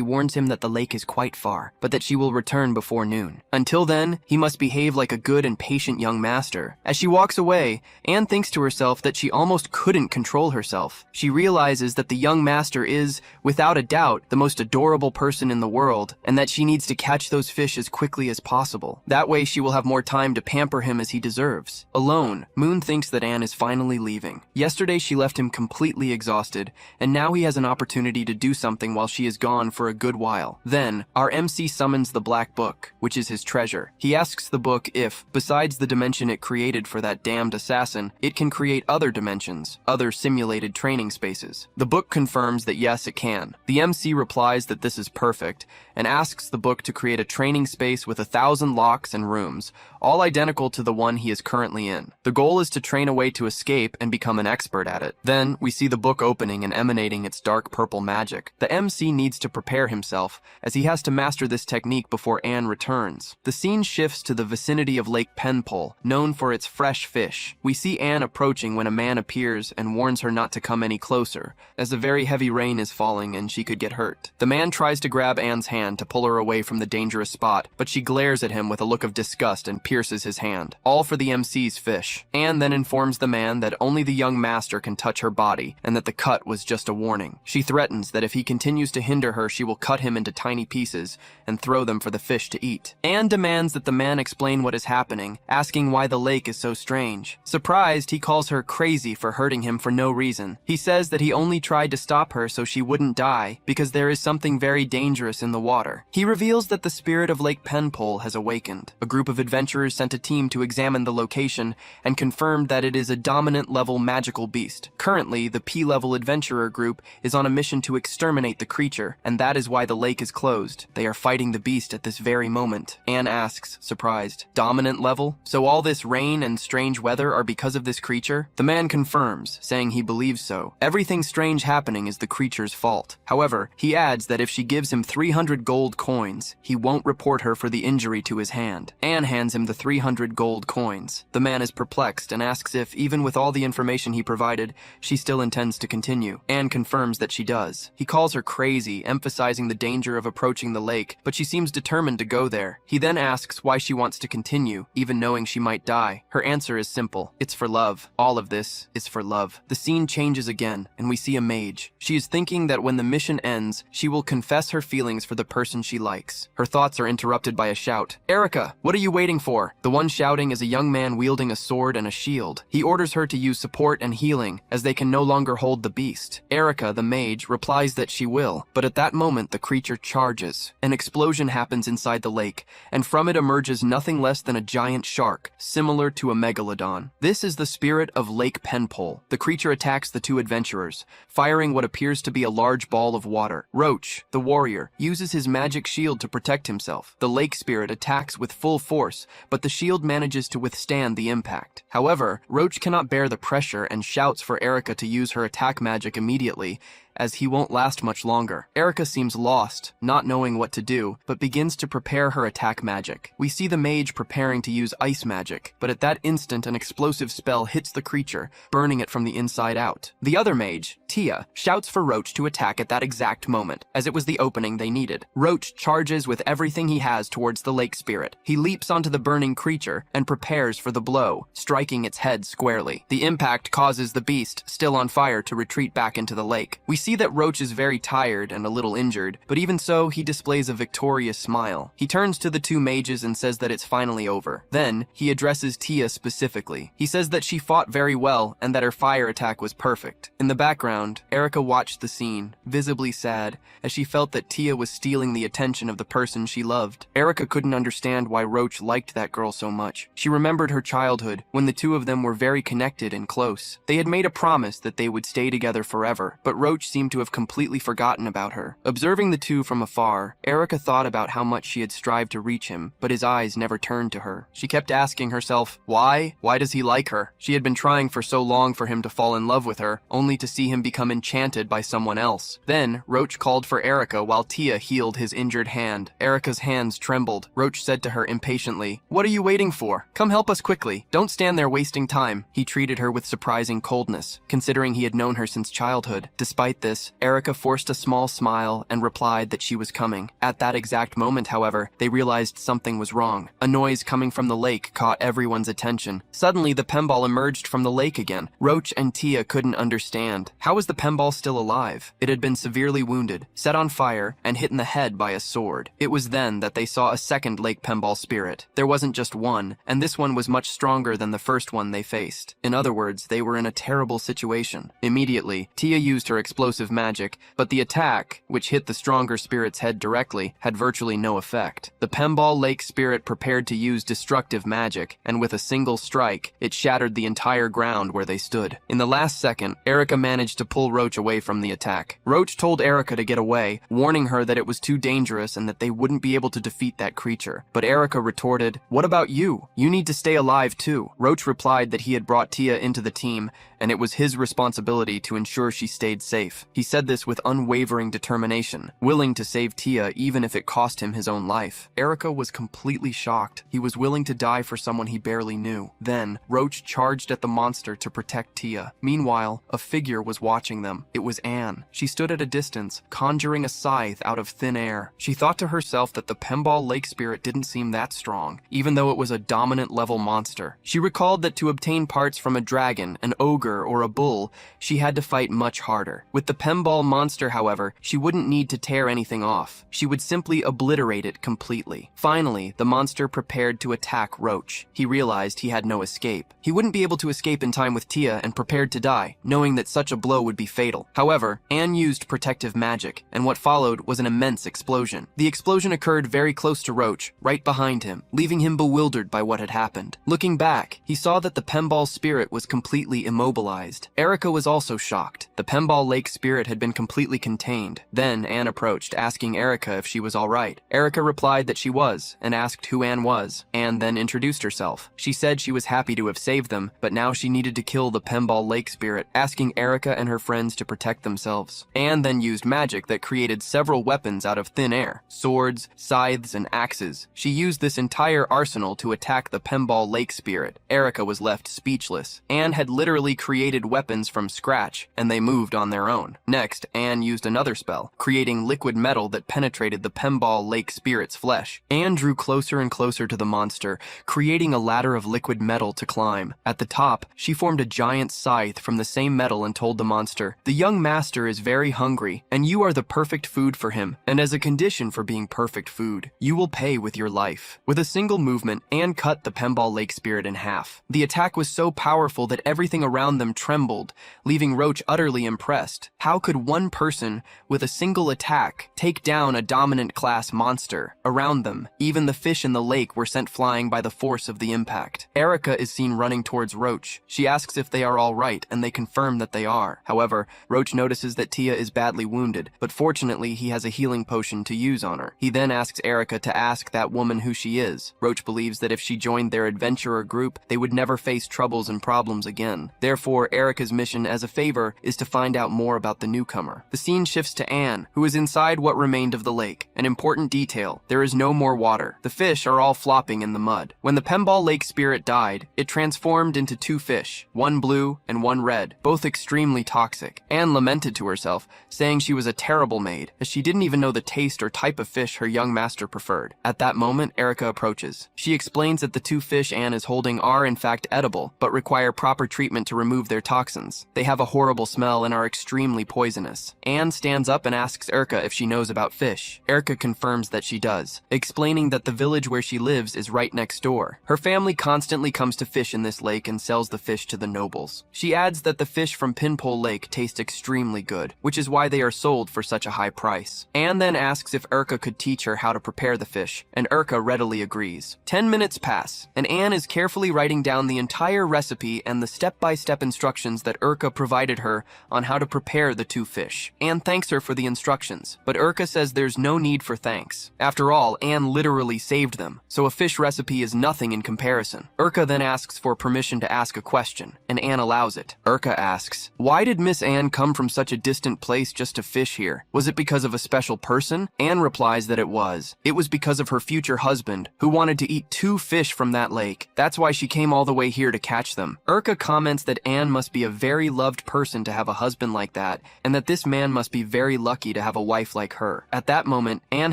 A: warns him that the lake is quite far, but that she will return before noon. Until then, he must behave like a good and patient young master. As she walks away, Anne thinks to herself that she almost couldn't control herself. She realizes that the young master is, without a doubt, the most adorable person in the world, and that she needs to catch those fish as quickly as possible. That way she will have more time to pamper him as he deserves. Alone, Moon thinks that Anne is finally leaving. Yesterday she left him completely exhausted, and now he has an opportunity to do something while she is gone for a good while. Then, our MC summons the Black Book, which is his treasure. He asks the book if, besides the dimension it created for that damned assassin, it can create other dimensions, other simulated training spaces. The book confirms that yes, it can. The MC replies that this is perfect, and asks the book to create a training space with 1,000 locks and rooms, all identical to the one he is currently in. The goal is to train a way to escape and become an expert at it. Then, we see the book opening and emanating its dark purple magic. The MC needs to prepare himself, as he has to master this technique before Anne returns. The scene shifts to the vicinity of Lake Penpole, known for its fresh fish. We see Anne approaching when a man appears and warns her not to come any closer, as a very heavy rain is falling and she could get hurt. The man tries to grab Anne's hand to pull her away from the dangerous spot, but she glares at him with a look of disgust and pierces his hand, all for the MC's fish. Anne then informs the man that only the young master can touch her body, and that the cut was just a warning. She threatens that if he continues to hinder her, she will cut him into tiny pieces and throw them for the fish to eat. Anne demands that the man explain what is happening, asking why the lake is so strange. Surprised, he calls her crazy for hurting him for no reason. He says that he only tried to stop her so she wouldn't die, because there is something very dangerous in the water. He reveals that the spirit of Lake Penpole has awakened. A group of adventurers sent a team to examine the location and confirmed that it is a dominant level magical beast. Currently, the P-level adventurer group is on a mission to exterminate the creature, and that is why the lake is closed. They are fighting the beast at this very moment. Anne asks, surprised, dominant level? So all this rain and strange weather are because of this creature? The man confirms, saying he believes so. Everything strange happening is the creature's fault. However, he adds that if she gives him 300 gold coins, he won't report her for the injury to his hand. Anne hands him the 300 gold coins. The man is perplexed and asks if, even with all the information he provided, she still intends to continue. Anne confirms that she does. He calls her crazy, emphasizing the danger of approaching the lake, but she seems determined to go there. He then asks why she wants to continue, even knowing she might die. Her answer is simple. It's for love. All of this is for love. The scene changes again, and we see a mage. She is thinking that when the mission ends, she will confess her feelings for the person she likes. Her thoughts are interrupted by a shout. Erica, what are you waiting for? The one shouting is a young man wielding a sword and a shield. He orders her to use support and healing, as they can no longer hold the beast. Erica, the mage, replies that she will, but at that moment the creature charges. An explosion happens inside the lake, and from it emerges nothing less than a giant shark, similar to a megalodon. This is the spirit of Lake Penpole. The creature attacks the two adventurers, firing what appears to be a large ball of water. Roach, the warrior, uses his magic shield to protect himself. The lake spirit attacks with full force, but the shield manages to withstand the impact. impact. However, Roach cannot bear the pressure and shouts for Erica to use her attack magic immediately, as he won't last much longer. Erica seems lost, not knowing what to do, but begins to prepare her attack magic. We see the mage preparing to use ice magic, but at that instant an explosive spell hits the creature, burning it from the inside out. The other mage, Tia, shouts for Roach to attack at that exact moment, as it was the opening they needed. Roach charges with everything he has towards the lake spirit. He leaps onto the burning creature and prepares for the blow, striking its head squarely. The impact causes the beast, still on fire, to retreat back into the lake. We see that Roach is very tired and a little injured, but even so, he displays a victorious smile. He turns to the two mages and says that it's finally over. Then, he addresses Tia specifically. He says that she fought very well and that her fire attack was perfect. In the background, Erica watched the scene, visibly sad, as she felt that Tia was stealing the attention of the person she loved. Erica couldn't understand why Roach liked that girl so much. She remembered her childhood, when the two of them were very connected and close. They had made a promise that they would stay together forever, but Roach seemed to have completely forgotten about her. Observing the two from afar, Erica thought about how much she had strived to reach him, but his eyes never turned to her. She kept asking herself, why? Why does he like her? She had been trying for so long for him to fall in love with her, only to see him become enchanted by someone else. Then, Roach called for Erica while Tia healed his injured hand. Erica's hands trembled. Roach said to her impatiently, "What are you waiting for? Come help us quickly. Don't stand there wasting time." He treated her with surprising coldness, considering he had known her since childhood. Despite this, Erica forced a small smile and replied that she was coming. At that exact moment, however, they realized something was wrong. A noise coming from the lake caught everyone's attention. Suddenly, the pemball emerged from the lake again. Roach and Tia couldn't understand. How was the pemball still alive? It had been severely wounded, set on fire, and hit in the head by a sword. It was then that they saw a second lake pemball spirit. There wasn't just one, and this one was much stronger than the first one they faced. In other words, they were in a terrible situation. Immediately, Tia used her explosive magic, but the attack, which hit the stronger spirit's head directly, had virtually no effect. The pemball lake spirit prepared to use destructive magic, and with a single strike, it shattered the entire ground where they stood. In the last second, Erica managed to pull Roach away from the attack. Roach told Erica to get away, warning her that it was too dangerous and that they wouldn't be able to defeat that creature. But Erica retorted, "What about you? You need to stay alive too." Roach replied that he had brought Tia into the team, and it was his responsibility to ensure she stayed safe. He said this with unwavering determination, willing to save Tia even if it cost him his own life. Erica was completely shocked. He was willing to die for someone he barely knew. Then, Roach charged at the monster to protect Tia. Meanwhile, a figure was watching them. It was Anne. She stood at a distance, conjuring a scythe out of thin air. She thought to herself that the pemball lake spirit didn't seem that strong, even though it was a dominant level monster. She recalled that to obtain parts from a dragon, an ogre, or a bull, she had to fight much harder. With the pemball monster, however, she wouldn't need to tear anything off. She would simply obliterate it completely. Finally, the monster prepared to attack Roach. He realized he had no escape. He wouldn't be able to escape in time with Tia and prepared to die, knowing that such a blow would be fatal. However, Anne used protective magic, and what followed was an immense explosion. The explosion occurred very close to Roach, right behind him, leaving him bewildered by what had happened. Looking back, he saw that the pemball spirit was completely immobilized. Erica was also shocked. The pemball lake spirit had been completely contained. Then Anne approached, asking Erica if she was all right. Erica replied that she was, and asked who Anne was. Anne then introduced herself. She said she was happy to have saved them, but now she needed to kill the pemball lake spirit, asking Erica and her friends to protect themselves. Anne then used magic that created several weapons out of thin air: swords, scythes, and axes. She used this entire arsenal to attack the pemball lake spirit. Erica was left speechless. Anne had literally created weapons from scratch, and they moved on their own. Next, Anne used another spell, creating liquid metal that penetrated the pemball lake spirit's flesh. Anne drew closer and closer to the monster, creating a ladder of liquid metal to climb. At the top, she formed a giant scythe from the same metal and told the monster, "The young master is very hungry, and you are the perfect food for him. And as a condition for being perfect food, you will pay with your life." With a single movement, Anne cut the pemball lake spirit in half. The attack was so powerful that everything around around them trembled, leaving Roach utterly impressed. How could one person, with a single attack, take down a dominant class monster? Around them, even the fish in the lake were sent flying by the force of the impact. Erica is seen running towards Roach. She asks if they are all right, and they confirm that they are. However, Roach notices that Tia is badly wounded, but fortunately he has a healing potion to use on her. He then asks Erica to ask that woman who she is. Roach believes that if she joined their adventurer group, they would never face troubles and problems again. Therefore, Erica's mission as a favor is to find out more about the newcomer. The scene shifts to Anne, who is inside what remained of the lake. An important detail: there is no more water. The fish are all flopping in the mud. When the Pemball Lake spirit died, it transformed into two fish, one blue and one red, both extremely toxic. Anne lamented to herself, saying she was a terrible maid, as she didn't even know the taste or type of fish her young master preferred. At that moment, Erica approaches. She explains that the two fish Anne is holding are in fact edible, but require proper treatment to remove their toxins. They have a horrible smell and are extremely poisonous. Anne stands up and asks Erica if she knows about fish. Erica confirms that she does, explaining that the village where she lives is right next door. Her family constantly comes to fish in this lake and sells the fish to the nobles. She adds that the fish from Pinpole Lake taste extremely good, which is why they are sold for such a high price. Anne then asks if Erica could teach her how to prepare the fish, and Erica readily agrees. 10 minutes pass, and Anne is carefully writing down the entire recipe and the step-by-step instructions that Erica provided her on how to prepare the two fish. Anne thanks her for the instructions, but Erica says there's no need for thanks. After all, Anne literally saved them, so a fish recipe is nothing in comparison. Erica then asks for permission to ask a question, and Anne allows it. Erica asks, "Why did Miss Anne come from such a distant place just to fish here? Was it because of a special person?" Anne replies that it was. It was because of her future husband, who wanted to eat two fish from that lake. That's why she came all the way here to catch them. Erica comments that Anne must be a very loved person to have a husband like that, and that this man must be very lucky to have a wife like her. At that moment, Anne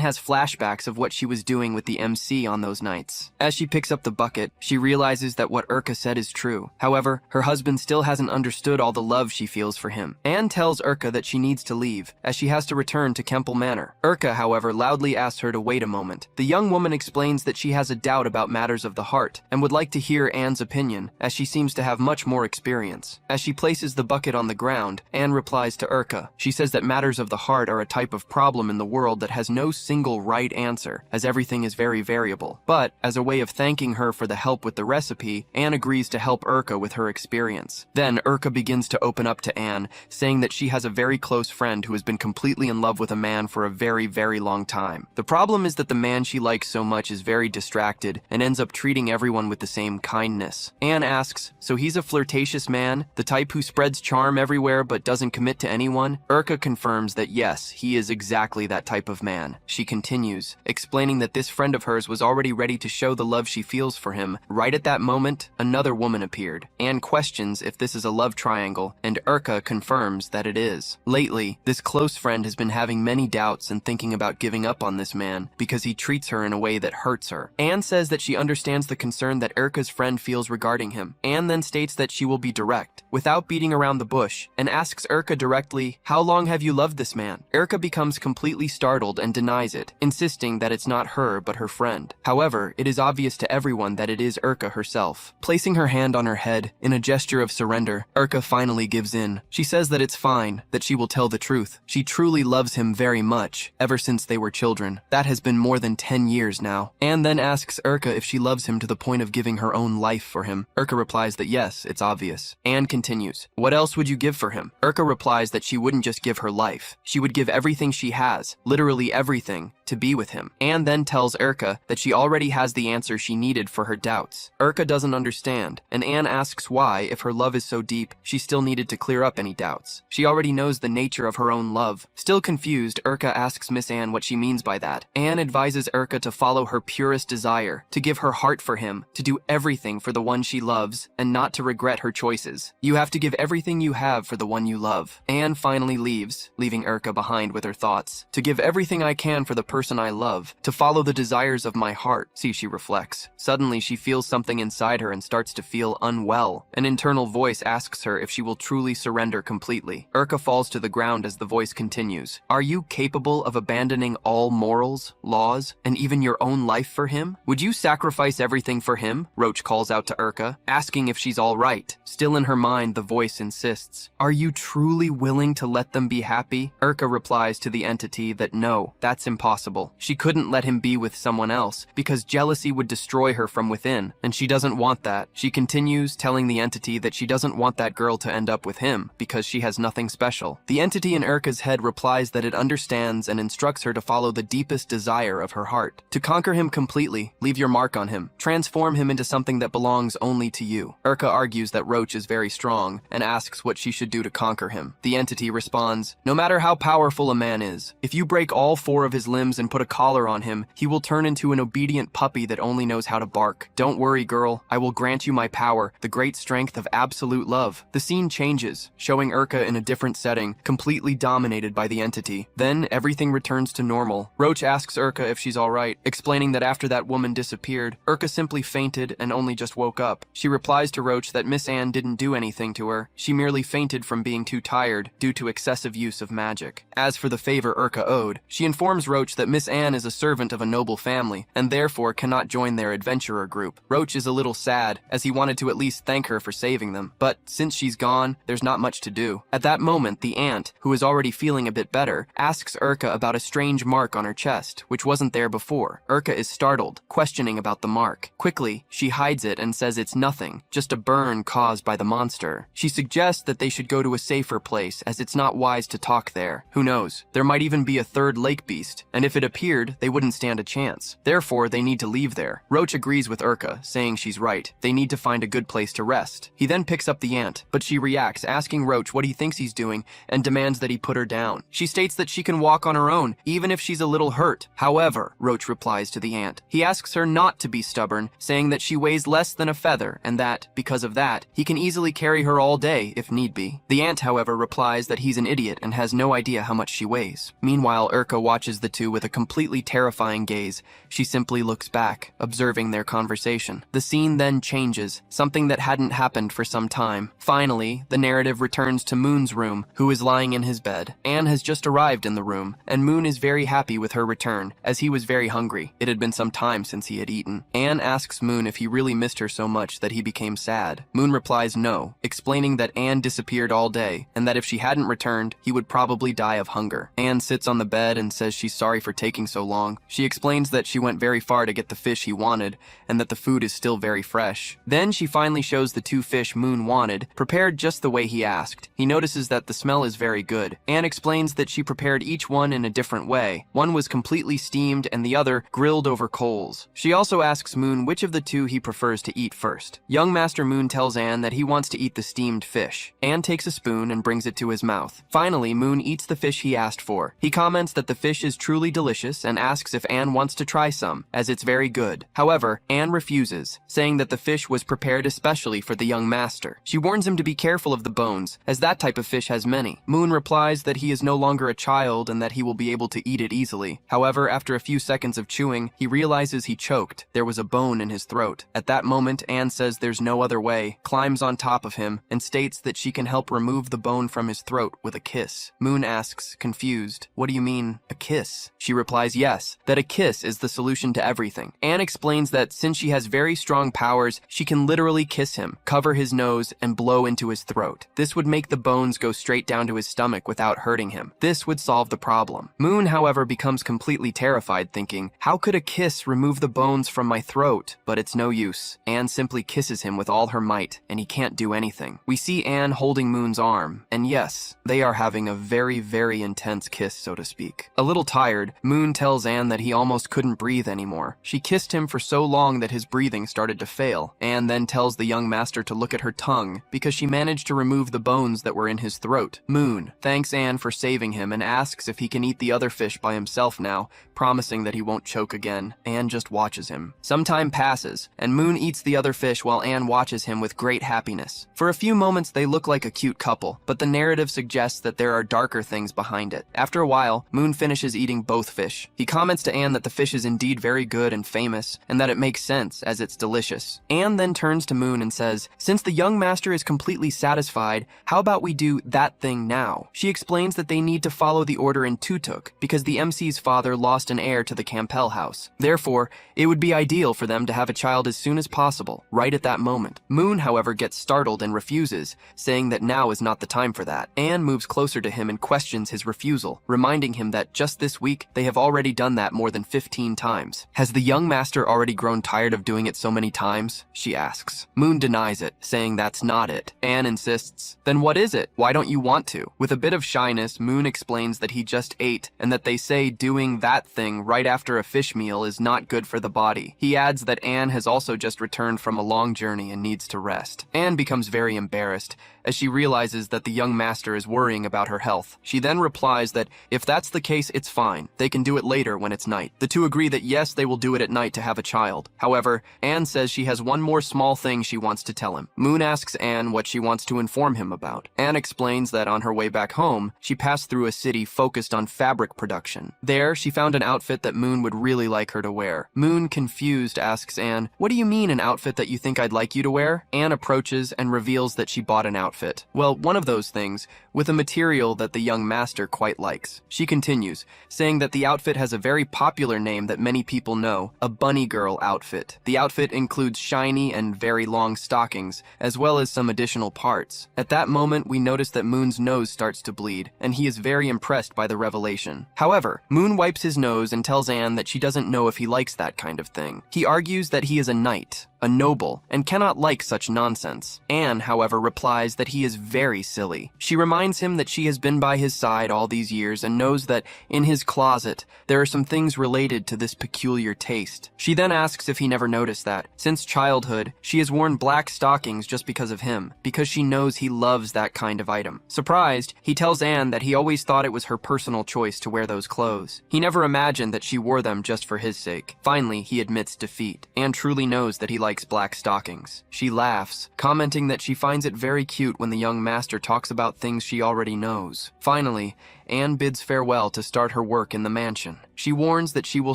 A: has flashbacks of what she was doing with the MC on those nights. As she picks up the bucket, she realizes that what Erica said is true. However, her husband still hasn't understood all the love she feels for him. Anne tells Erica that she needs to leave, as she has to return to Kemple Manor. Erica, however, loudly asks her to wait a moment. The young woman explains that she has a doubt about matters of the heart, and would like to hear Anne's opinion, as she seems to have much more experience. As she places the bucket on the ground, Anne replies to Erica. She says that matters of the heart are a type of problem in the world that has no single right answer, as everything is very variable. But, as a way of thanking her for the help with the recipe, Anne agrees to help Erica with her experience. Then, Erica begins to open up to Anne, saying that she has a very close friend who has been completely in love with a man for a very, very long time. The problem is that the man she likes so much is very distracted and ends up treating everyone with the same kindness. Anne asks, "So he's a flirtatious man, the type who spreads charm everywhere but doesn't commit to anyone?" Erica confirms that yes, he is exactly that type of man. She continues, explaining that this friend of hers was already ready to show the love she feels for him. Right at that moment, another woman appeared. Anne questions if this is a love triangle, and Erica confirms that it is. Lately, this close friend has been having many doubts and thinking about giving up on this man because he treats her in a way that hurts her. Anne says that she understands the concern that Erica's friend feels regarding him. Anne then states that she will be direct, without beating around the bush, and asks Erica directly, "How long have you loved this man?" Erica becomes completely startled and denies it, insisting that it's not her but her friend. However, it is obvious to everyone that it is Erica herself. Placing her hand on her head, in a gesture of surrender, Erica finally gives in. She says that it's fine, that she will tell the truth. She truly loves him very much, ever since they were children. That has been more than 10 years now. Anne then asks Erica if she loves him to the point of giving her own life for him. Erica replies that yes, it's obvious. Anne continues, "What else would you give for him?" Erica replies that she wouldn't just give her life. She would give everything she has, literally everything, to be with him. Anne then tells Erica that she already has the answer she needed for her doubts. Erica doesn't understand, and Anne asks why, if her love is so deep, she still needed to clear up any doubts. She already knows the nature of her own love. Still confused, Erica asks Miss Anne what she means by that. Anne advises Erica to follow her purest desire, to give her heart for him, to do everything for the one she loves, and not to regret her choices. You have to give everything you have for the one you love. Anne finally leaves, leaving Erica behind with her thoughts. To give everything I can for the person I love, to follow the desires of my heart. See, she reflects. Suddenly, she feels something inside her and starts to feel unwell. An internal voice asks her if she will truly surrender completely. Urka falls to the ground as the voice continues. Are you capable of abandoning all morals, laws, and even your own life for him? Would you sacrifice everything for him? Roach calls out to Urka, asking if she's all right. Still in her mind, the voice insists. Are you truly willing to let them be happy? Urka replies to the entity that no, that's impossible. She couldn't let him be with someone else because jealousy would destroy her from within, and she doesn't want that. She continues telling the entity that she doesn't want that girl to end up with him because she has nothing special. The entity in Urka's head replies that it understands and instructs her to follow the deepest desire of her heart. To conquer him completely, leave your mark on him. Transform him into something that belongs only to you. Urka argues that Roach is very strong and asks what she should do to conquer him. The entity responds, no matter how powerful a man is, if you break all 4 of his limbs and put a collar on him, he will turn into an obedient puppy that only knows how to bark. Don't worry, girl. I will grant you my power, the great strength of absolute love. The scene changes, showing Urka in a different setting, completely dominated by the entity. Then everything returns to normal. Roach asks Urka if she's alright, explaining that after that woman disappeared, Urka simply fainted and only just woke up. She replies to Roach that Miss Anne didn't do anything to her. She merely fainted from being too tired due to excessive use of magic. As for the favor Urka owed, she informs Roach that Miss Anne is a servant of a noble family and therefore cannot join their adventurer group. Roach is a little sad, as he wanted to at least thank her for saving them, but since she's gone, there's not much to do. At that moment, the aunt, who is already feeling a bit better, asks Urka about a strange mark on her chest, which wasn't there before. Urka is startled, questioning about the mark. Quickly, she hides it and says it's nothing, just a burn caused by the monster. She suggests that they should go to a safer place, as it's not wise to talk there. Who knows? There might even be a third lake beast, and if it appeared, they wouldn't stand a chance. Therefore, they need to leave there. Roach agrees with Urka, saying she's right. They need to find a good place to rest. He then picks up the ant, but she reacts, asking Roach what he thinks he's doing, and demands that he put her down. She states that she can walk on her own, even if she's a little hurt. However, Roach replies to the ant. He asks her not to be stubborn, saying that she weighs less than a feather, and that, because of that, he can easily carry her all day, if need be. The ant, however, replies that he's an idiot and has no idea how much she weighs. Meanwhile, Urka watches the two with a completely terrifying gaze. She simply looks back, observing their conversation. The scene then changes, something that hadn't happened for some time. Finally, the narrative returns to Moon's room, who is lying in his bed. Anne has just arrived in the room, and Moon is very happy with her return, as he was very hungry. It had been some time since he had eaten. Anne asks Moon if he really missed her so much that he became sad. Moon replies no, explaining that Anne disappeared all day, and that if she hadn't returned, he would probably die of hunger. Anne sits on the bed and says she's sorry for taking so long. She explains that she went very far to get the fish he wanted, and that the food is still very fresh. Then she finally shows the 2 fish Moon wanted, prepared just the way he asked. He notices that the smell is very good. Anne explains that she prepared each one in a different way. One was completely steamed and the other grilled over coals. She also asks Moon which of the 2 he prefers to eat first. Young Master Moon tells Anne that he wants to eat the steamed fish. Anne takes a spoon and brings it to his mouth. Finally, Moon eats the fish he asked for. He comments that the fish is truly delicious and asks if Anne wants to try some, as it's very good. However, Anne refuses, saying that the fish was prepared especially for the young master. She warns him to be careful of the bones, as that type of fish has many. Moon replies that he is no longer a child and that he will be able to eat it easily. However, after a few seconds of chewing, he realizes he choked. There was a bone in his throat. At that moment, Anne says there's no other way, climbs on top of him, and states that she can help remove the bone from his throat with a kiss. Moon asks, confused, what do you mean, a kiss? She replies yes, that a kiss is the solution to everything. Anne explains that since she has very strong powers, she can literally kiss him, cover his nose, and blow into his throat. This would make the bones go straight down to his stomach without hurting him. This would solve the problem. Moon, however, becomes completely terrified, thinking, how could a kiss remove the bones from my throat? But it's no use. Anne simply kisses him with all her might, and he can't do anything. We see Anne holding Moon's arm, and yes, they are having a very, very intense kiss, so to speak. A little tired, Moon tells Anne that he almost couldn't breathe anymore. She kissed him for so long that his breathing started to fail. Anne then tells the young master to look at her tongue, because she managed to remove the bones that were in his throat. Moon thanks Anne for saving him and asks if he can eat the other fish by himself now, promising that he won't choke again. Anne just watches him. Some time passes, and Moon eats the other fish while Anne watches him with great happiness. For a few moments they look like a cute couple, but the narrative suggests that there are darker things behind it. After a while, Moon finishes eating both both fish. He comments to Anne that the fish is indeed very good and famous, and that it makes sense as it's delicious. Anne then turns to Moon and says, "Since the young master is completely satisfied, how about we do that thing now?" She explains that they need to follow the order in Tutuk because the MC's father lost an heir to the Campbell house. Therefore, it would be ideal for them to have a child as soon as possible, right at that moment. Moon, however, gets startled and refuses, saying that now is not the time for that. Anne moves closer to him and questions his refusal, reminding him that just this week they have already done that more than 15 times. Has the young master already grown tired of doing it so many times? She asks. Moon denies it, saying that's not it. Anne insists, "Then what is it? Why don't you want to?" With a bit of shyness, Moon explains that he just ate and that they say doing that thing right after a fish meal is not good for the body. He adds that Anne has also just returned from a long journey and needs to rest. Anne becomes very embarrassed as she realizes that the young master is worrying about her health. She then replies that if that's the case, it's fine. They can do it later when it's night. The two agree that yes, they will do it at night to have a child. However, Anne says she has one more small thing she wants to tell him. Moon asks Anne what she wants to inform him about. Anne explains that on her way back home, she passed through a city focused on fabric production. There, she found an outfit that Moon would really like her to wear. Moon, confused, asks Anne, "What do you mean an outfit that you think I'd like you to wear?" Anne approaches and reveals that she bought an outfit. Well, one of those things, with a material that the young master quite likes. She continues, saying that the outfit has a very popular name that many people know, a bunny girl outfit. The outfit includes shiny and very long stockings, as well as some additional parts. At that moment, we notice that Moon's nose starts to bleed, and he is very impressed by the revelation. However, Moon wipes his nose and tells Anne that she doesn't know if he likes that kind of thing. He argues that he is a knight, a noble, and cannot like such nonsense. Anne, however, replies that he is very silly. She reminds him that she has been by his side all these years and knows that in his closet there are some things related to this peculiar taste. She then asks if he never noticed that, since childhood, she has worn black stockings just because of him, because she knows he loves that kind of item. Surprised, he tells Anne that he always thought it was her personal choice to wear those clothes. He never imagined that she wore them just for his sake. Finally, he admits defeat. Anne truly knows that he likes black stockings. She laughs, commenting that she finds it very cute when the young master talks about things she already knows. Finally, Anne bids farewell to start her work in the mansion. She warns that she will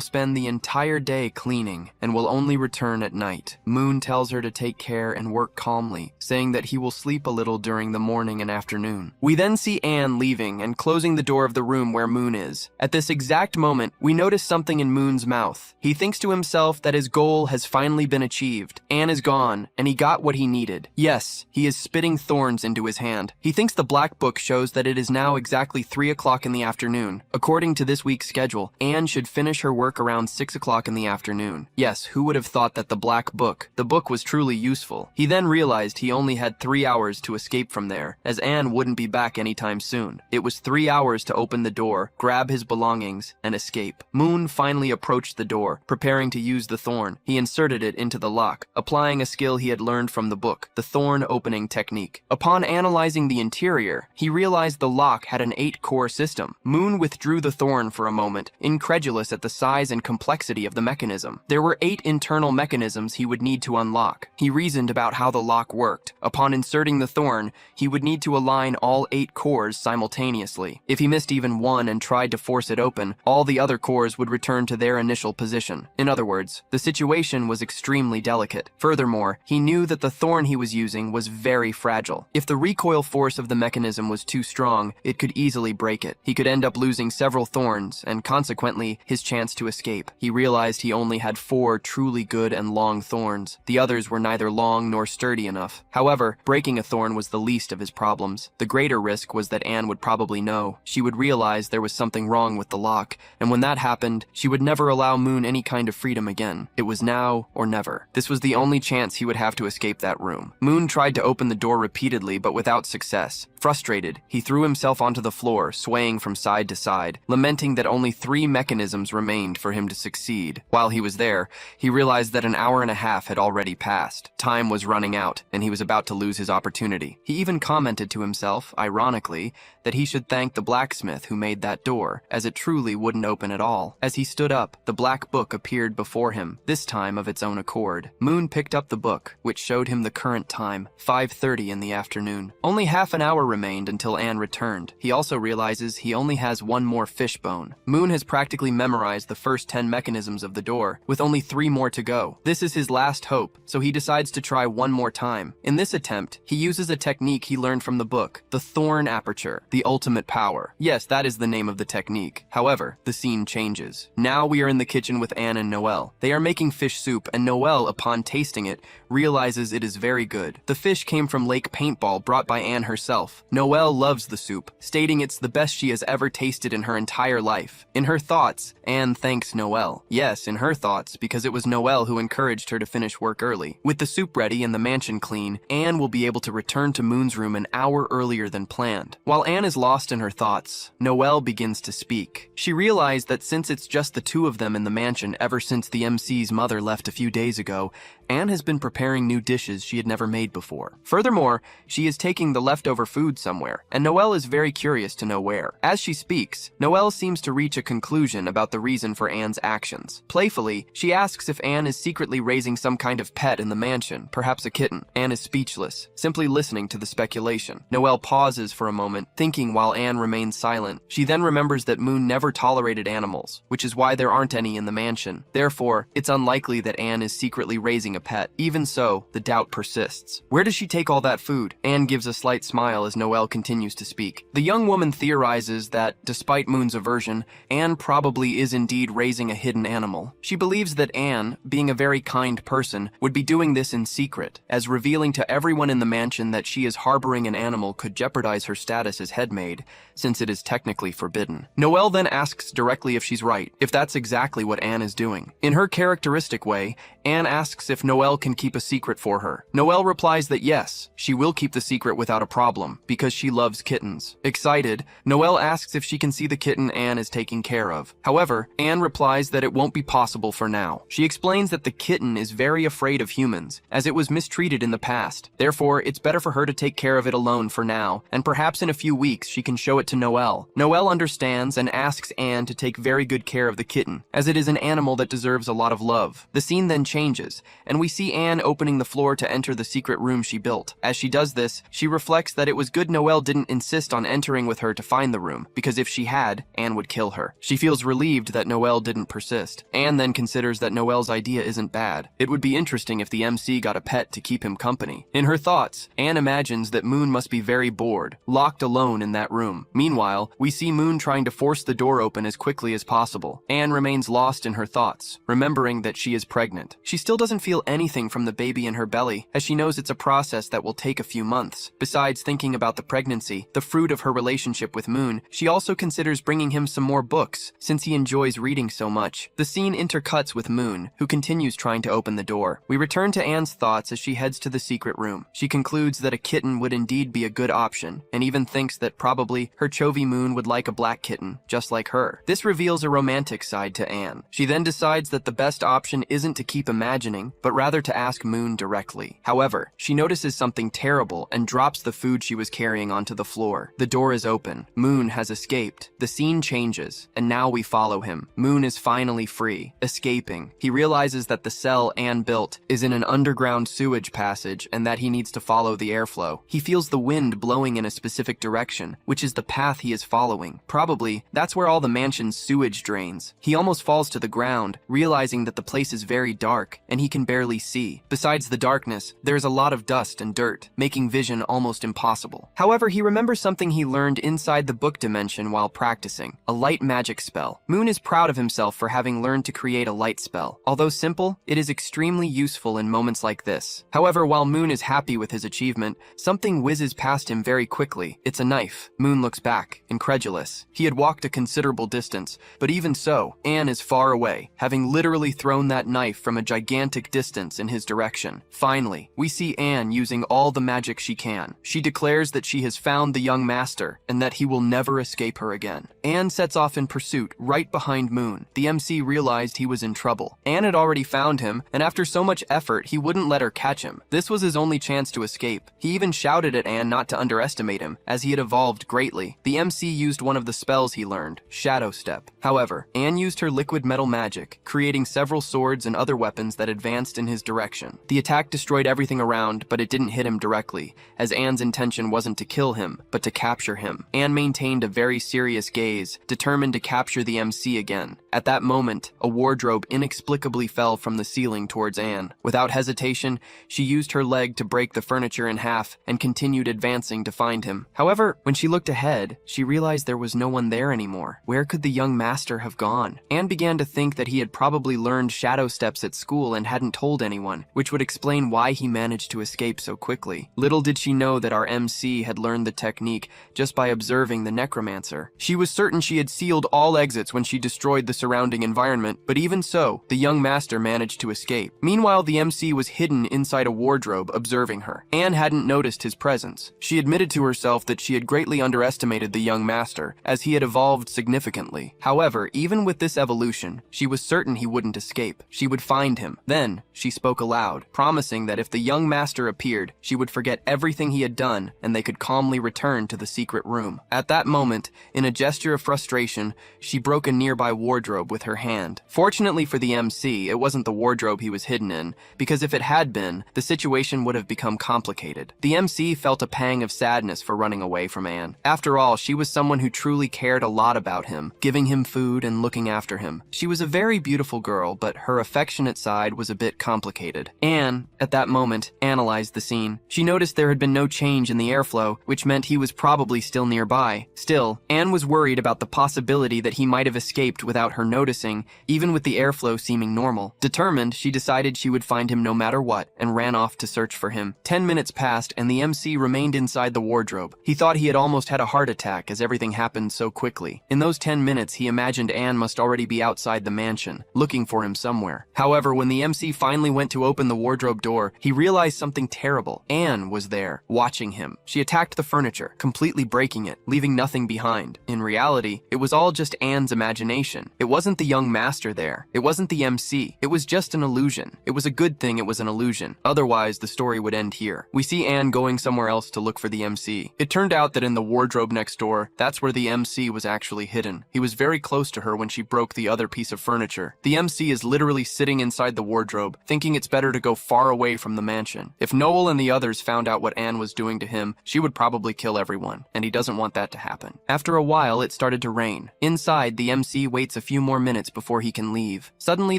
A: spend the entire day cleaning and will only return at night. Moon tells her to take care and work calmly, saying that he will sleep a little during the morning and afternoon. We then see Anne leaving and closing the door of the room where Moon is. At this exact moment, we notice something in Moon's mouth. He thinks to himself that his goal has finally been achieved. Anne is gone, and he got what he needed. Yes, he is spitting thorns into his hand. He thinks the black book shows that it is now exactly 3 o'clock in the afternoon. According to this week's schedule, Anne should finish her work around 6 o'clock in the afternoon. Yes, who would have thought that the book was truly useful. He then realized he only had 3 hours to escape from there, as Anne wouldn't be back anytime soon. It was 3 hours to open the door, grab his belongings, and escape. Moon finally approached the door, preparing to use the thorn. He inserted it into the lock, applying a skill he had learned from the book, the thorn opening technique. Upon analyzing the interior, he realized the lock had an 8-core system. Moon withdrew the thorn for a moment, incredulous at the size and complexity of the mechanism. There were 8 internal mechanisms he would need to unlock. He reasoned about how the lock worked. Upon inserting the thorn, he would need to align all 8 cores simultaneously. If he missed even one and tried to force it open, all the other cores would return to their initial position. In other words, the situation was extremely delicate. Furthermore, he knew that the thorn he was using was very fragile. If the recoil force of the mechanism was too strong, it could easily break it. He could end up losing several thorns, and consequently, his chance to escape. He realized he only had 4 truly good and long thorns. The others were neither long nor sturdy enough. However, breaking a thorn was the least of his problems. The greater risk was that Anne would probably know. She would realize there was something wrong with the lock, and when that happened, she would never allow Moon any kind of freedom again. It was now or never. This was the only chance he would have to escape that room. Moon tried to open the door repeatedly, but without success. Frustrated, he threw himself onto the floor, swaying from side to side, lamenting that only 3 mechanisms remained for him to succeed. While he was there, he realized that an hour and a half had already passed. Time was running out, and he was about to lose his opportunity. He even commented to himself, ironically, that he should thank the blacksmith who made that door, as it truly wouldn't open at all. As he stood up, the black book appeared before him, this time of its own accord. Moon picked up the book, which showed him the current time, 5:30 in the afternoon. Only half an hour remained until Anne returned. He also realizes realizes he only has one more fishbone. Moon has practically memorized the first 10 mechanisms of the door, with only 3 more to go. This is his last hope, so he decides to try one more time. In this attempt, he uses a technique he learned from the book, the Thorn Aperture, the ultimate power. Yes, that is the name of the technique. However, the scene changes. Now we are in the kitchen with Anne and Noelle. They are making fish soup, and Noelle, upon tasting it, realizes it is very good. The fish came from Lake Paintball brought by Anne herself. Noelle loves the soup, stating it's the best she has ever tasted in her entire life. In her thoughts, Anne thanks Noelle. Yes, in her thoughts, because it was Noelle who encouraged her to finish work early. With the soup ready and the mansion clean, Anne will be able to return to Moon's room an hour earlier than planned. While Anne is lost in her thoughts, Noelle begins to speak. She realized that since it's just the two of them in the mansion ever since the MC's mother left a few days ago, Anne has been preparing new dishes she had never made before. Furthermore, she is taking the leftover food somewhere, and Noelle is very curious to know where. As she speaks, Noelle seems to reach a conclusion about the reason for Anne's actions. Playfully, she asks if Anne is secretly raising some kind of pet in the mansion, perhaps a kitten. Anne is speechless, simply listening to the speculation. Noelle pauses for a moment, thinking while Anne remains silent. She then remembers that Moon never tolerated animals, which is why there aren't any in the mansion. Therefore, it's unlikely that Anne is secretly raising a pet. Even so, the doubt persists. Where does she take all that food? Anne gives a slight smile as Noelle continues to speak. The young woman theorizes that, despite Moon's aversion, Anne probably is indeed raising a hidden animal. She believes that Anne, being a very kind person, would be doing this in secret, as revealing to everyone in the mansion that she is harboring an animal could jeopardize her status as headmaid, since it is technically forbidden. Noelle then asks directly if she's right, if that's exactly what Anne is doing. In her characteristic way, Anne asks if Noelle can keep a secret for her. Noelle replies that yes, she will keep the secret without a problem, because she loves kittens. Excited, Noelle asks if she can see the kitten Anne is taking care of. However, Anne replies that it won't be possible for now. She explains that the kitten is very afraid of humans, as it was mistreated in the past. Therefore, it's better for her to take care of it alone for now, and perhaps in a few weeks she can show it to Noelle. Noelle understands and asks Anne to take very good care of the kitten, as it is an animal that deserves a lot of love. The scene then changes, and we see Anne opening the floor to enter the secret room she built. As she does this, she reflects that it was good Noelle didn't insist on entering with her to find the room, because if she had, Anne would kill her. She feels relieved that Noelle didn't persist. Anne then considers that Noelle's idea isn't bad. It would be interesting if the MC got a pet to keep him company. In her thoughts, Anne imagines that Moon must be very bored, locked alone in that room. Meanwhile, we see Moon trying to force the door open as quickly as possible. Anne remains lost in her thoughts, remembering that she is pregnant. She still doesn't feel anything from the baby in her belly, as she knows it's a process that will take a few months. Besides thinking about the pregnancy, the fruit of her relationship with Moon, she also considers bringing him some more books, since he enjoys reading so much. The scene intercuts with Moon, who continues trying to open the door. We return to Anne's thoughts as she heads to the secret room. She concludes that a kitten would indeed be a good option, and even thinks that probably her Chovy Moon would like a black kitten, just like her. This reveals a romantic side to Anne. She then decides that the best option isn't to keep imagining, but rather to ask Moon directly. However, she notices something terrible and drops the food she was carrying onto the floor. The door is open. Moon has escaped. The scene changes, and now we follow him. Moon is finally free, escaping. He realizes that the cell Anne built is in an underground sewage passage and that he needs to follow the airflow. He feels the wind blowing in a specific direction, which is the path he is following. Probably, that's where all the mansion's sewage drains. He almost falls to the ground, realizing that the place is very dark and he can barely see. Besides the darkness, there's a lot of dust and dirt, making vision almost impossible. However, he remembers something he learned inside the book dimension while practicing, a light magic spell. Moon is proud of himself for having learned to create a light spell. Although simple, it is extremely useful in moments like this. However, while Moon is happy with his achievement, something whizzes past him very quickly. It's a knife. Moon looks back, incredulous. He had walked a considerable distance, but even so, Anne is far away, having literally thrown that knife from a gigantic distance in his direction. Finally, we see Anne using all the magic she can. She declares that she has found the young master and that he will never escape her again. Anne sets off in pursuit right behind Moon. The MC realized he was in trouble. Anne had already found him, and after so much effort, he wouldn't let her catch him. This was his only chance to escape. He even shouted at Anne not to underestimate him, as he had evolved greatly. The MC used one of the spells he learned, Shadow Step. However, Anne used her liquid metal magic, creating several swords and other weapons weapons that advanced in his direction. The attack destroyed everything around, but it didn't hit him directly, as Anne's intention wasn't to kill him, but to capture him. Anne maintained a very serious gaze, determined to capture the MC again. At that moment, a wardrobe inexplicably fell from the ceiling towards Anne. Without hesitation, she used her leg to break the furniture in half and continued advancing to find him. However, when she looked ahead, she realized there was no one there anymore. Where could the young master have gone? Anne began to think that he had probably learned shadow steps at school and hadn't told anyone, which would explain why he managed to escape so quickly. Little did she know that our MC had learned the technique just by observing the necromancer. She was certain she had sealed all exits when she destroyed the surrounding environment, but even so, the young master managed to escape. Meanwhile, the MC was hidden inside a wardrobe, observing her. Anne hadn't noticed his presence. She admitted to herself that she had greatly underestimated the young master, as he had evolved significantly. However, even with this evolution, she was certain he wouldn't escape. She would find him. Then, she spoke aloud, promising that if the young master appeared, she would forget everything he had done, and they could calmly return to the secret room. At that moment, in a gesture of frustration, she broke a nearby wardrobe with her hand. Fortunately for the MC, it wasn't the wardrobe he was hidden in, because if it had been, the situation would have become complicated. The MC felt a pang of sadness for running away from Anne. After all, she was someone who truly cared a lot about him, giving him food and looking after him. She was a very beautiful girl, but her affectionate side was a bit complicated. Anne, at that moment, analyzed the scene. She noticed there had been no change in the airflow, which meant he was probably still nearby. Still, Anne was worried about the possibility that he might have escaped without her noticing, even with the airflow seeming normal. Determined, she decided she would find him no matter what, and ran off to search for him. 10 minutes passed, and the MC remained inside the wardrobe. He thought he had almost had a heart attack as everything happened so quickly. In those 10 minutes, he imagined Anne must already be outside the mansion, looking for him somewhere. However, when the MC finally went to open the wardrobe door, he realized something terrible. Anne was there, watching him. She attacked the furniture, completely breaking it, leaving nothing behind. In reality, it was all just Anne's imagination. It wasn't the young master there. It wasn't the MC. It was just an illusion. It was a good thing it was an illusion. Otherwise, the story would end here. We see Anne going somewhere else to look for the MC. It turned out that in the wardrobe next door, that's where the MC was actually hidden. He was very close to her when she broke the other piece of furniture. The MC is literally sitting inside the wardrobe, thinking it's better to go far away from the mansion. If Noel and the others found out what Anne was doing to him, she would probably kill everyone, and he doesn't want that to happen. After a while, it started to rain. Inside, the MC waits a few more minutes before he can leave. Suddenly,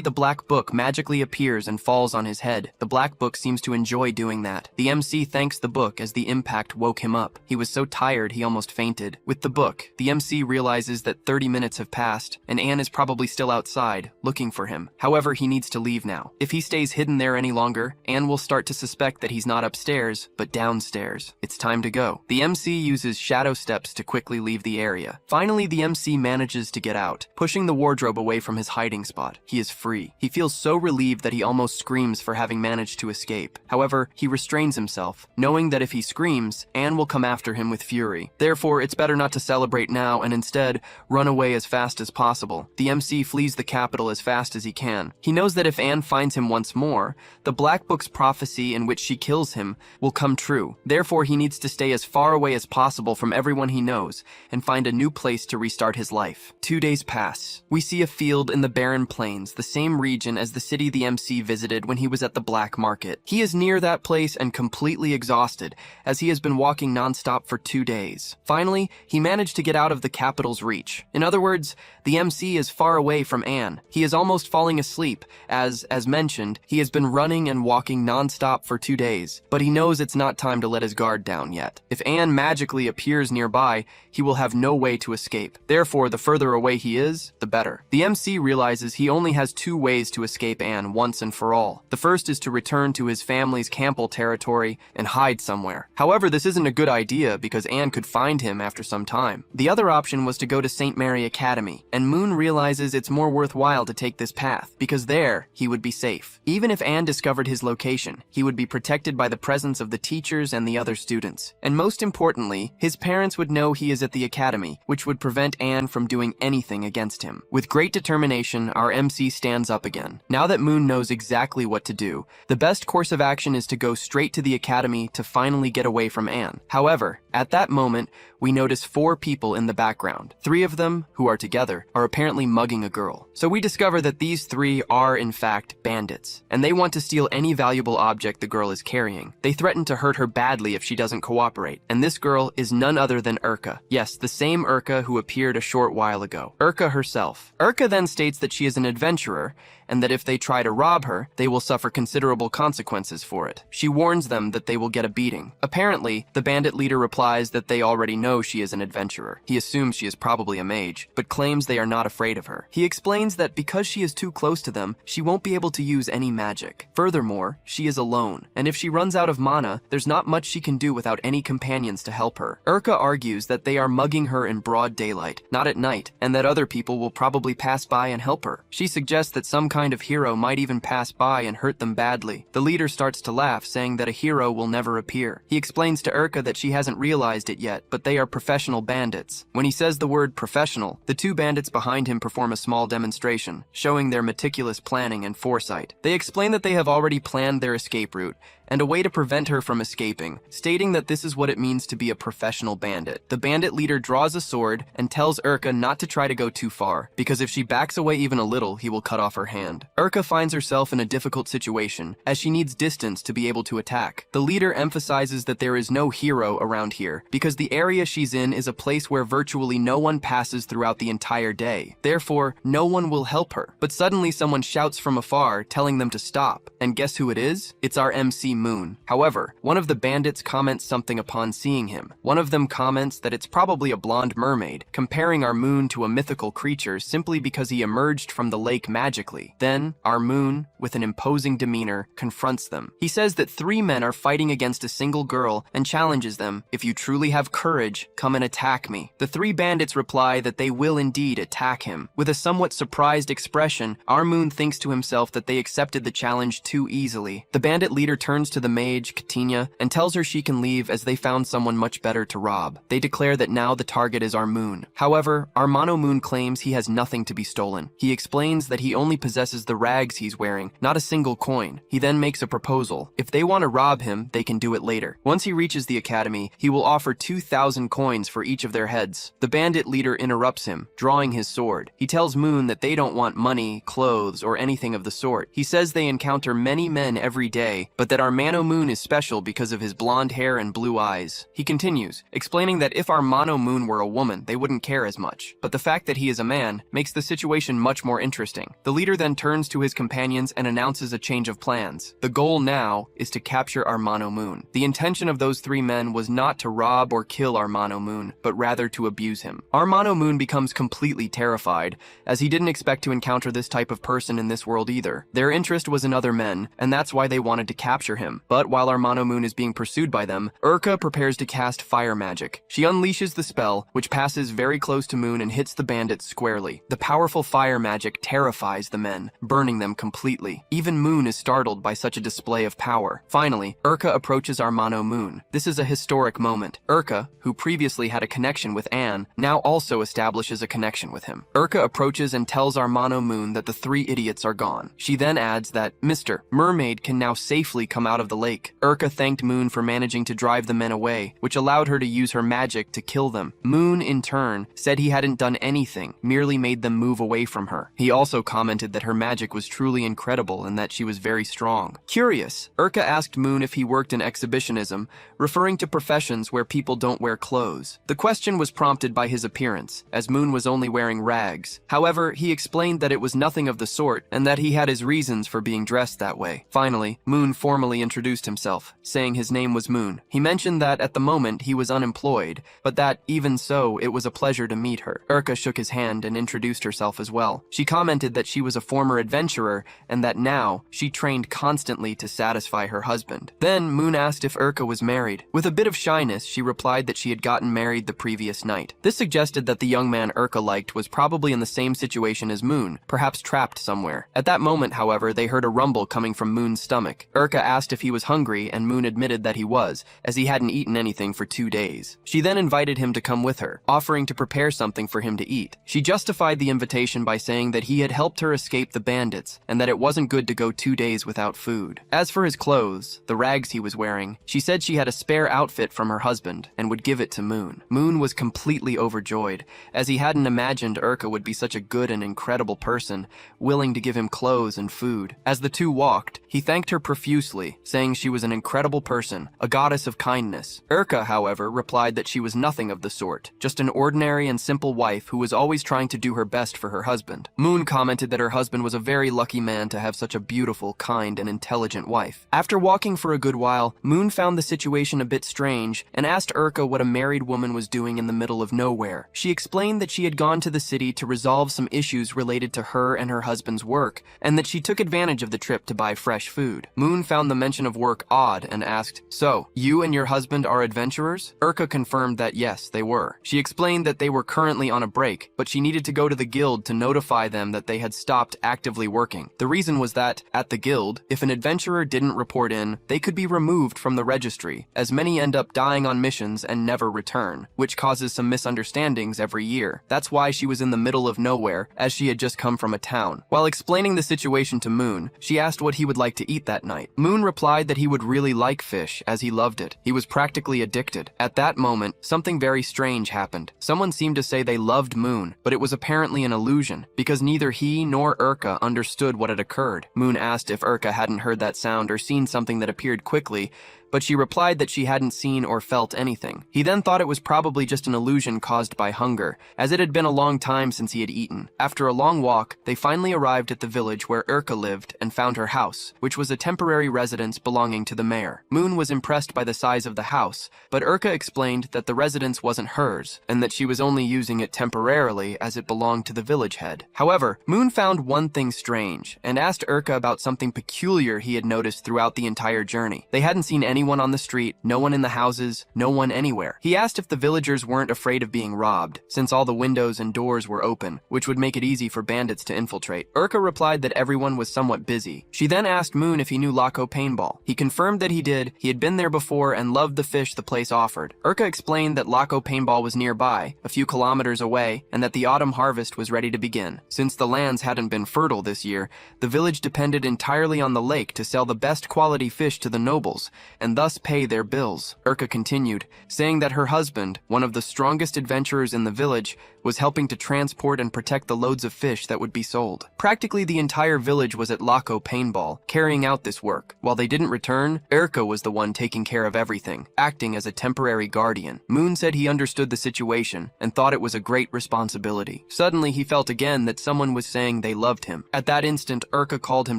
A: the black book magically appears and falls on his head. The black book seems to enjoy doing that. The MC thanks the book as the impact woke him up. He was so tired he almost fainted. With the book, the MC realizes that 30 minutes have passed, and Anne is probably still outside, looking for him. However, he needs to leave now. If he stays hidden there any longer, Anne will start to suspect that he's not upstairs, but downstairs. It's time to go. The MC uses shadow steps to quickly leave the area. Finally, the MC manages to get out, pushing the wardrobe away from his hiding spot. He is free. He feels so relieved that he almost screams for having managed to escape. However, he restrains himself, knowing that if he screams, Anne will come after him with fury. Therefore, it's better not to celebrate now and instead run away as fast as possible. The MC flees the capital as fast as he can. He knows that if Anne finds him once more, the Black Book's prophecy in which she kills him will come true. Therefore, he needs to stay as far away as possible from everyone he knows and find a new place to restart his life. 2 days pass. We see a field in the barren plains, the same region as the city the MC visited when he was at the black market. He is near that place and completely exhausted, as he has been walking nonstop for 2 days. Finally, he managed to get out of the capital's reach. In other words, the MC is far away from Anne. He is almost falling asleep, as mentioned, he has been running and walking nonstop for 2 days, but he knows it's not time to let his guard down yet. If Anne magically appears nearby, he will have no way to escape. Therefore, the further away he is, the better. The MC realizes he only has 2 ways to escape Anne once and for all. The first is to return to his family's Campbell territory and hide somewhere. However, this isn't a good idea because Anne could find him after some time. The other option was to go to St. Mary Academy, and Moon realizes it's more worthwhile to take this path because there he would be safe. Even if Anne discovered his location, he would be protected by the presence of the teachers and the other students. And most importantly, his parents would know he is at the academy, which would prevent Anne from doing anything against him. With great determination, our MC stands up again. Now that Moon knows exactly what to do, the best course of action is to go straight to the academy to finally get away from Anne. However, at that moment, we notice 4 people in the background. 3 of them, who are together, are apparently mugging a girl. So we discover that these 3 are, in fact, fact, bandits. And they want to steal any valuable object the girl is carrying. They threaten to hurt her badly if she doesn't cooperate. And this girl is none other than Urka. Yes, the same Urka who appeared a short while ago. Urka herself. Urka then states that she is an adventurer, and that if they try to rob her, they will suffer considerable consequences for it. She warns them that they will get a beating. Apparently, the bandit leader replies that they already know she is an adventurer. He assumes she is probably a mage, but claims they are not afraid of her. He explains that because she is too close to them, she won't be able to use any magic. Furthermore, she is alone, and if she runs out of mana, there's not much she can do without any companions to help her. Urka argues that they are mugging her in broad daylight, not at night, and that other people will probably pass by and help her. She suggests that some kind of hero might even pass by and hurt them badly. The leader starts to laugh, saying that a hero will never appear. He explains to Urka that she hasn't realized it yet, but they are professional bandits. When he says the word professional, the two bandits behind him perform a small demonstration, showing their meticulous planning and foresight. They explain that they have already planned their escape route, and a way to prevent her from escaping, stating that this is what it means to be a professional bandit. The bandit leader draws a sword and tells Urka not to try to go too far, because if she backs away even a little, he will cut off her hand. Urka finds herself in a difficult situation, as she needs distance to be able to attack. The leader emphasizes that there is no hero around here, because the area she's in is a place where virtually no one passes throughout the entire day. Therefore, no one will help her. But suddenly someone shouts from afar, telling them to stop. And guess who it is? It's our MC Moon. However, one of the bandits comments something upon seeing him. One of them comments that it's probably a blonde mermaid, comparing our Moon to a mythical creature simply because he emerged from the lake magically. Then, our Moon, with an imposing demeanor, confronts them. He says that 3 men are fighting against a single girl and challenges them, "If you truly have courage, come and attack me." The 3 bandits reply that they will indeed attack him. With a somewhat surprised expression, our Moon thinks to himself that they accepted the challenge too easily. The bandit leader turns to the mage, Katina, and tells her she can leave as they found someone much better to rob. They declare that now the target is our Moon. However, our Mono Moon claims he has nothing to be stolen. He explains that he only possesses the rags he's wearing, not a single coin. He then makes a proposal. If they want to rob him, they can do it later. Once he reaches the academy, he will offer 2,000 coins for each of their heads. The bandit leader interrupts him, drawing his sword. He tells Moon that they don't want money, clothes, or anything of the sort. He says they encounter many men every day, but that our Mono Moon is special because of his blonde hair and blue eyes. He continues, explaining that if our Mono Moon were a woman, they wouldn't care as much. But the fact that he is a man makes the situation much more interesting. The leader then turns to his companions and announces a change of plans. The goal now is to capture our Mono Moon. The intention of those 3 men was not to rob or kill our Mono Moon, but rather to abuse him. Our Mono Moon becomes completely terrified, as he didn't expect to encounter this type of person in this world either. Their interest was in other men, and that's why they wanted to capture him. But while our Mono Moon is being pursued by them, Urka prepares to cast fire magic. She unleashes the spell, which passes very close to Moon and hits the bandits squarely. The powerful fire magic terrifies the men, burning them completely. Even Moon is startled by such a display of power. Finally, Urka approaches our Mono Moon. This is a historic moment. Urka, who previously had a connection with Anne, now also establishes a connection with him. Urka approaches and tells our Mono Moon that the 3 idiots are gone. She then adds that Mr. Mermaid can now safely come out of the lake. Urka thanked Moon for managing to drive the men away, which allowed her to use her magic to kill them. Moon, in turn, said he hadn't done anything, merely made them move away from her. He also commented that her magic was truly incredible and that she was very strong. Curious, Urka asked Moon if he worked in exhibitionism, referring to professions where people don't wear clothes. The question was prompted by his appearance, as Moon was only wearing rags. However, he explained that it was nothing of the sort, and that he had his reasons for being dressed that way. Finally, Moon formally introduced himself, saying his name was Moon. He mentioned that at the moment he was unemployed, but that, even so, it was a pleasure to meet her. Urka shook his hand and introduced herself as well. She commented that she was a former adventurer, and that now, she trained constantly to satisfy her husband. Then, Moon asked if Urka was married. With a bit of shyness, she replied that she had gotten married the previous night. This suggested that the young man Urka liked was probably in the same situation as Moon, perhaps trapped somewhere. At that moment, however, they heard a rumble coming from Moon's stomach. Urka asked if he was hungry, and Moon admitted that he was, as he hadn't eaten anything for 2 days. She then invited him to come with her, offering to prepare something for him to eat. She justified the invitation by saying that he had helped her escape the bandits, and that it wasn't good to go 2 days without food. As for his clothes, the rags he was wearing, she said she had a spare outfit from her husband, and would give it to Moon. Moon was completely overjoyed, as he hadn't imagined Urka would be such a good and incredible person, willing to give him clothes and food. As the two walked, he thanked her profusely, saying she was an incredible person, a goddess of kindness. Urka, however, replied that she was nothing of the sort, just an ordinary and simple wife who was always trying to do her best for her husband. Moon commented that her husband was a very lucky man to have such a beautiful, kind, and intelligent wife. After walking for a good while, Moon found the situation a bit strange and asked Urka what a married woman was doing in the middle of nowhere. She explained that she had gone to the city to resolve some issues related to her and her husband's work, and that she took advantage of the trip to buy fresh food. Moon found the mention of work odd and asked, "So, you and your husband are adventurers?" Urka confirmed that yes, they were. She explained that they were currently on a break, but she needed to go to the guild to notify them that they had stopped actively working. The reason was that, at the guild, if an adventurer didn't report in, they could be removed from the registry, as many end up dying on missions and never return, which causes some misunderstandings every year. That's why she was in the middle of nowhere, as she had just come from a town. While explaining the situation to Moon, she asked what he would like to eat that night. Moon replied that he would really like fish, as he loved it. He was practically addicted. At that moment, something very strange happened. Someone seemed to say they loved Moon, but it was apparently an illusion, because neither he nor Urka understood what had occurred. Moon asked if Urka hadn't heard that sound or seen something that appeared quickly, but she replied that she hadn't seen or felt anything. He then thought it was probably just an illusion caused by hunger, as it had been a long time since he had eaten. After a long walk, they finally arrived at the village where Urka lived and found her house, which was a temporary residence belonging to the mayor. Moon was impressed by the size of the house, but Urka explained that the residence wasn't hers, and that she was only using it temporarily as it belonged to the village head. However, Moon found one thing strange, and asked Urka about something peculiar he had noticed throughout the entire journey. They hadn't seen anyone on the street, no one in the houses, no one anywhere. He asked if the villagers weren't afraid of being robbed, since all the windows and doors were open, which would make it easy for bandits to infiltrate. Urka replied that everyone was somewhat busy. She then asked Moon if he knew Laco Paintball. He confirmed that he did, he had been there before and loved the fish the place offered. Urka explained that Laco Paintball was nearby, a few kilometers away, and that the autumn harvest was ready to begin. Since the lands hadn't been fertile this year, the village depended entirely on the lake to sell the best quality fish to the nobles, and thus pay their bills. Urka continued, saying that her husband, one of the strongest adventurers in the village, was helping to transport and protect the loads of fish that would be sold. Practically the entire village was at Laco Paintball, carrying out this work. While they didn't return, Urka was the one taking care of everything, acting as a temporary guardian. Moon said he understood the situation and thought it was a great responsibility. Suddenly he felt again that someone was saying they loved him. At that instant, Urka called him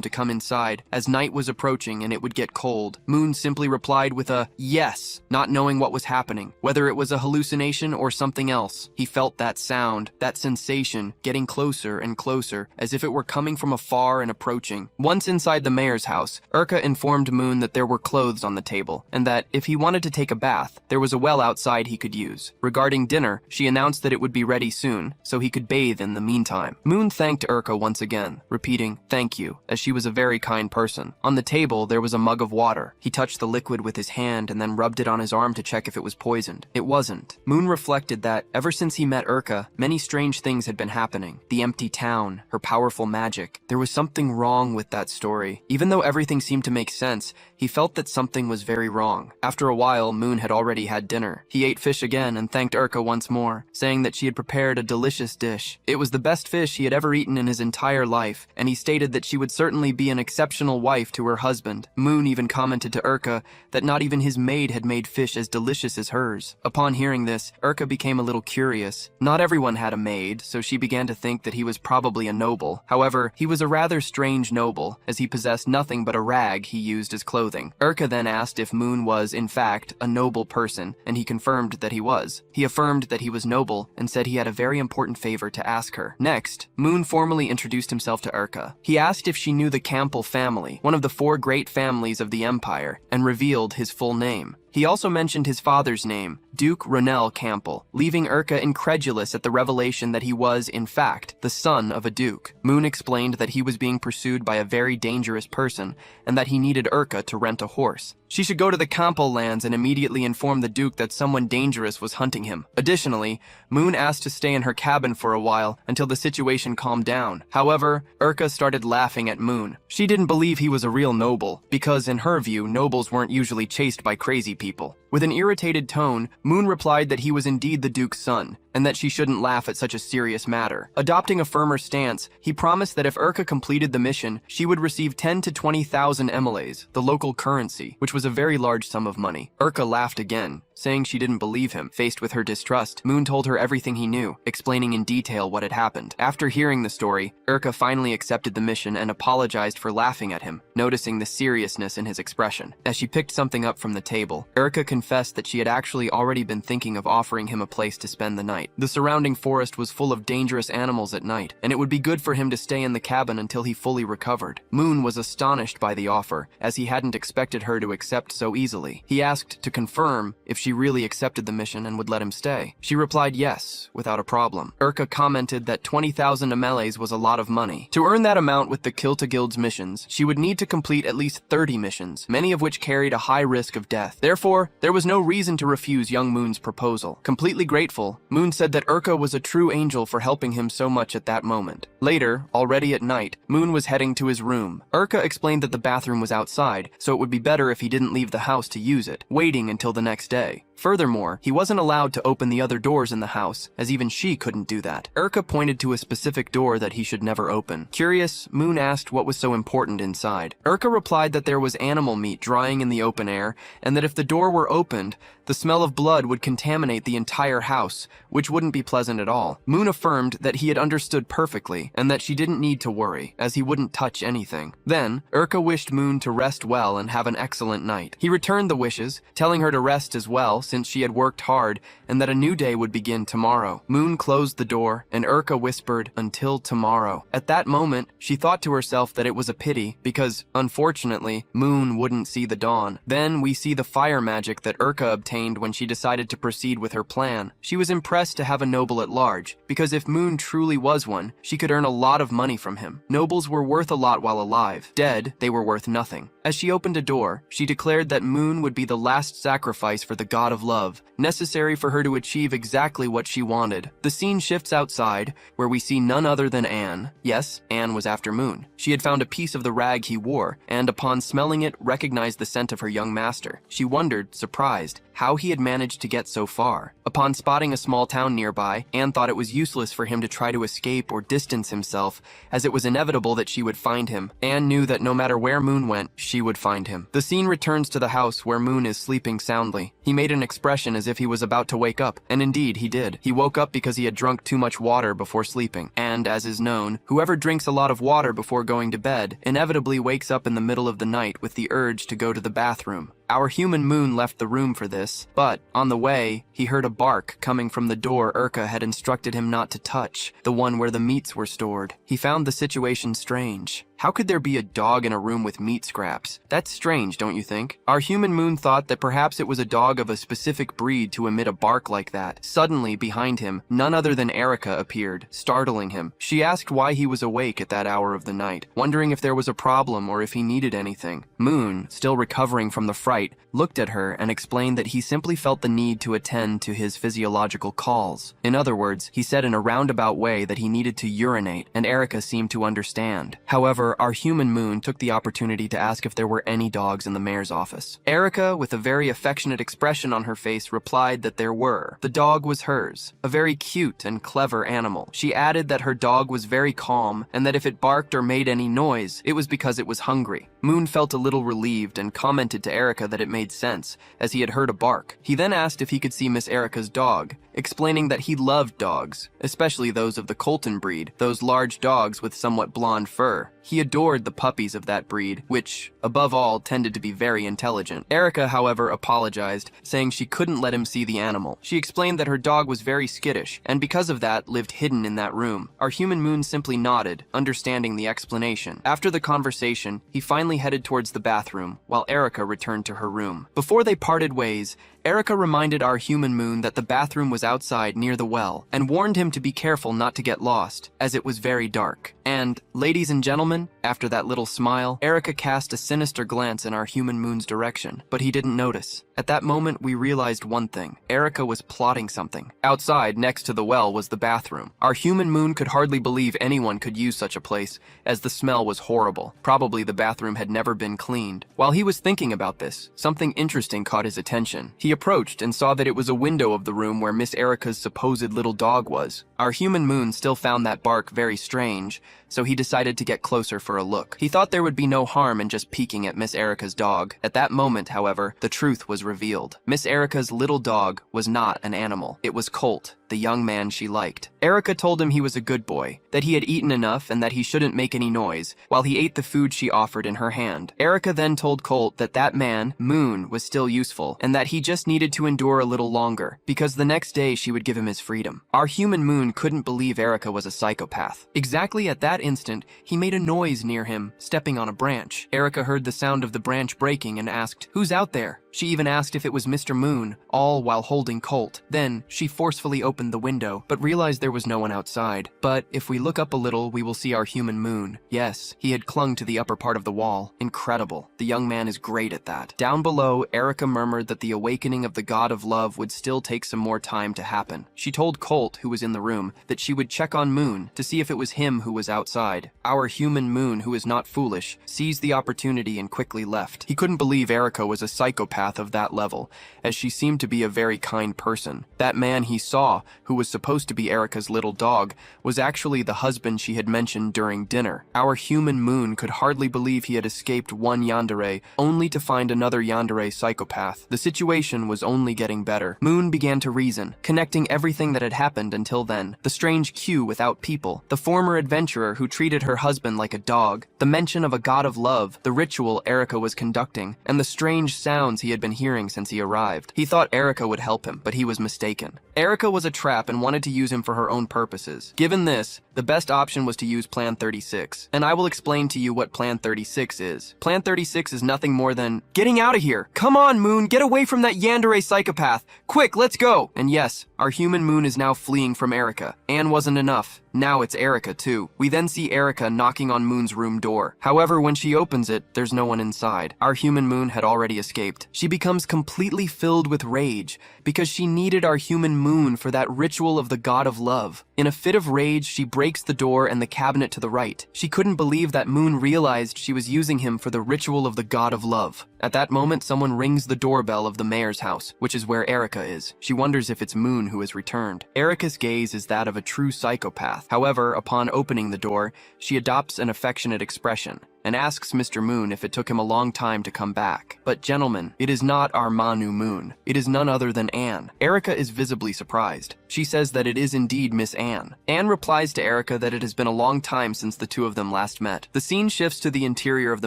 A: to come inside, as night was approaching and it would get cold. Moon simply replied with a yes, not knowing what was happening, whether it was a hallucination or something else. He felt that sound, that sensation, getting closer and closer, as if it were coming from afar and approaching. Once inside the mayor's house, Urka informed Moon that there were clothes on the table, and that if he wanted to take a bath, there was a well outside he could use. Regarding dinner, she announced that it would be ready soon, so he could bathe in the meantime. Moon thanked Urka once again, repeating, "Thank you," as she was a very kind person. On the table, there was a mug of water. He touched the liquid with his hand and then rubbed it on his arm to check if it was poisoned. It wasn't. Moon reflected that, ever since he met Urka, many strange things had been happening. The empty town, her powerful magic. There was something wrong with that story. Even though everything seemed to make sense, he felt that something was very wrong. After a while, Moon had already had dinner. He ate fish again and thanked Urka once more, saying that she had prepared a delicious dish. It was the best fish he had ever eaten in his entire life, and he stated that she would certainly be an exceptional wife to her husband. Moon even commented to Urka that not even his maid had made fish as delicious as hers. Upon hearing this, Urka became a little curious. Not everyone had a maid, so she began to think that he was probably a noble. However, he was a rather strange noble, as he possessed nothing but a rag he used as clothing. Urka then asked if Moon was, in fact, a noble person, and he confirmed that he was. He affirmed that he was noble, and said he had a very important favor to ask her. Next, Moon formally introduced himself to Urka. He asked if she knew the Campbell family, one of the 4 great families of the empire, and revealed his full name. He also mentioned his father's name, Duke Ronell Campbell, leaving Urka incredulous at the revelation that he was, in fact, the son of a duke. Moon explained that he was being pursued by a very dangerous person and that he needed Urka to rent a horse. She should go to the Campbell lands and immediately inform the Duke that someone dangerous was hunting him. Additionally, Moon asked to stay in her cabin for a while until the situation calmed down. However, Urka started laughing at Moon. She didn't believe he was a real noble, because in her view, nobles weren't usually chased by crazy people. With an irritated tone, Moon replied that he was indeed the Duke's son, and that she shouldn't laugh at such a serious matter. Adopting a firmer stance, he promised that if Urka completed the mission, she would receive 10 to 20,000 emelees, the local currency, which was a very large sum of money. Urka laughed again, saying she didn't believe him. Faced with her distrust, Moon told her everything he knew, explaining in detail what had happened. After hearing the story, Urka finally accepted the mission and apologized for laughing at him, noticing the seriousness in his expression. As she picked something up from the table, Urka confessed that she had actually already been thinking of offering him a place to spend the night. The surrounding forest was full of dangerous animals at night, and it would be good for him to stay in the cabin until he fully recovered. Moon was astonished by the offer, as he hadn't expected her to accept so easily. He asked to confirm if she really accepted the mission and would let him stay. She replied yes, without a problem. Urka commented that 20,000 emelees was a lot of money. To earn that amount with the Kilta Guild's missions, she would need to complete at least 30 missions, many of which carried a high risk of death. Therefore, there was no reason to refuse young Moon's proposal. Completely grateful, Moon said that Urka was a true angel for helping him so much at that moment. Later, already at night, Moon was heading to his room. Urka explained that the bathroom was outside, so it would be better if he didn't leave the house to use it, waiting until the next day. Furthermore, he wasn't allowed to open the other doors in the house, as even she couldn't do that. Urka pointed to a specific door that he should never open. Curious, Moon asked what was so important inside. Urka replied that there was animal meat drying in the open air, and that if the door were opened, the smell of blood would contaminate the entire house, which wouldn't be pleasant at all. Moon affirmed that he had understood perfectly, and that she didn't need to worry, as he wouldn't touch anything. Then, Urka wished Moon to rest well and have an excellent night. He returned the wishes, telling her to rest as well, since she had worked hard, and that a new day would begin tomorrow. Moon closed the door, and Urka whispered, "Until tomorrow." At that moment, she thought to herself that it was a pity, because, unfortunately, Moon wouldn't see the dawn. Then we see the fire magic that Urka obtained when she decided to proceed with her plan. She was impressed to have a noble at large, because if Moon truly was one, she could earn a lot of money from him. Nobles were worth a lot while alive. Dead, they were worth nothing. As she opened a door, she declared that Moon would be the last sacrifice for the god of love, necessary for her to achieve exactly what she wanted. The scene shifts outside, where we see none other than Anne. Yes, Anne was after Moon. She had found a piece of the rag he wore, and upon smelling it, recognized the scent of her young master. She wondered, surprised, how he had managed to get so far. Upon spotting a small town nearby, Anne thought it was useless for him to try to escape or distance himself, as it was inevitable that she would find him. Anne knew that no matter where Moon went, she would find him. The scene returns to the house where Moon is sleeping soundly. He made an expression as if he was about to wake up, and indeed he did. He woke up because he had drunk too much water before sleeping. And, as is known, whoever drinks a lot of water before going to bed inevitably wakes up in the middle of the night with the urge to go to the bathroom. Our human Moon left the room for this, but, on the way, he heard a bark coming from the door Urka had instructed him not to touch, the one where the meats were stored. He found the situation strange. How could there be a dog in a room with meat scraps? That's strange, don't you think? Our human Moon thought that perhaps it was a dog of a specific breed to emit a bark like that. Suddenly, behind him, none other than Erica appeared, startling him. She asked why he was awake at that hour of the night, wondering if there was a problem or if he needed anything. Moon, still recovering from the fright, looked at her and explained that he simply felt the need to attend to his physiological calls. In other words, he said in a roundabout way that he needed to urinate, and Erica seemed to understand. However, our human Moon took the opportunity to ask if there were any dogs in the mayor's office. Erica, with a very affectionate expression on her face, replied that there were. The dog was hers, a very cute and clever animal. She added that her dog was very calm, and that if it barked or made any noise, it was because it was hungry. Moon felt a little relieved and commented to Erica that it made sense, as he had heard a bark. He then asked if he could see Miss Erica's dog, explaining that he loved dogs, especially those of the Colton breed, those large dogs with somewhat blonde fur. He He adored the puppies of that breed, which, above all, tended to be very intelligent. Erica, however, apologized, saying she couldn't let him see the animal. She explained that her dog was very skittish, and because of that, lived hidden in that room. Our human Moon simply nodded, understanding the explanation. After the conversation, he finally headed towards the bathroom, while Erica returned to her room. Before they parted ways, Erica reminded our human Moon that the bathroom was outside near the well, and warned him to be careful not to get lost, as it was very dark. And, ladies and gentlemen, after that little smile, Erica cast a sinister glance in our human Moon's direction, but he didn't notice. At that moment, we realized one thing. Erica was plotting something. Outside, next to the well, was the bathroom. Our human Moon could hardly believe anyone could use such a place, as the smell was horrible. Probably the bathroom had never been cleaned. While he was thinking about this, something interesting caught his attention. He approached and saw that it was a window of the room where Miss Erica's supposed little dog was. Our human Moon still found that bark very strange, so he decided to get closer for a look. He thought there would be no harm in just peeking at Miss Erica's dog. At that moment, however, the truth was revealed. Miss Erica's little dog was not an animal. It was Colt, the young man she liked. Erica told him he was a good boy, that he had eaten enough and that he shouldn't make any noise, while he ate the food she offered in her hand. Erica then told Colt that that man, Moon, was still useful, and that he just needed to endure a little longer, because the next day she would give him his freedom. Our human Moon couldn't believe Erica was a psychopath. Exactly at that instant, he made a noise near him, stepping on a branch. Erica heard the sound of the branch breaking and asked, "Who's out there?" She even asked if it was Mr. Moon, all while holding Colt. Then, she forcefully opened the window, but realized there was no one outside. But if we look up a little, we will see our human Moon. Yes, he had clung to the upper part of the wall. Incredible. The young man is great at that. Down below, Erica murmured that the awakening of the god of love would still take some more time to happen. She told Colt, who was in the room, that she would check on Moon to see if it was him who was outside. Our human Moon, who is not foolish, seized the opportunity and quickly left. He couldn't believe Erica was a psychopath of that level, as she seemed to be a very kind person. That man he saw, who was supposed to be Erica's little dog, was actually the husband she had mentioned during dinner. Our human Moon could hardly believe he had escaped one yandere, only to find another yandere psychopath. The situation was only getting better. Moon began to reason, connecting everything that had happened until then. The strange queue without people, the former adventurer who treated her husband like a dog, the mention of a god of love, the ritual Erica was conducting, and the strange sounds he had been hearing since he arrived. He thought Erica would help him, but he was mistaken. Erica was a trap and wanted to use him for her own purposes. Given this, the best option was to use Plan 36, and I will explain to you what Plan 36 is. Plan 36 is nothing more than, "Getting out of here! Come on, Moon, get away from that yandere psychopath! Quick, let's go!" And yes, our human Moon is now fleeing from Erica. Anne wasn't enough. Now it's Erica too. We then see Erica knocking on Moon's room door. However, when she opens it, there's no one inside. Our human Moon had already escaped. She becomes completely filled with rage because she needed our human Moon for that ritual of the god of love. In a fit of rage, she breaks the door and the cabinet to the right. She couldn't believe that Moon realized she was using him for the ritual of the god of love. At that moment, someone rings the doorbell of the mayor's house, which is where Erica is. She wonders if it's Moon who has returned. Erica's gaze is that of a true psychopath. However, upon opening the door, she adopts an affectionate expression and asks Mr. Moon if it took him a long time to come back. But gentlemen, it is not our Manu Moon. It is none other than Anne. Erica is visibly surprised. She says that it is indeed Miss Anne. Anne replies to Erica that it has been a long time since the two of them last met. The scene shifts to the interior of the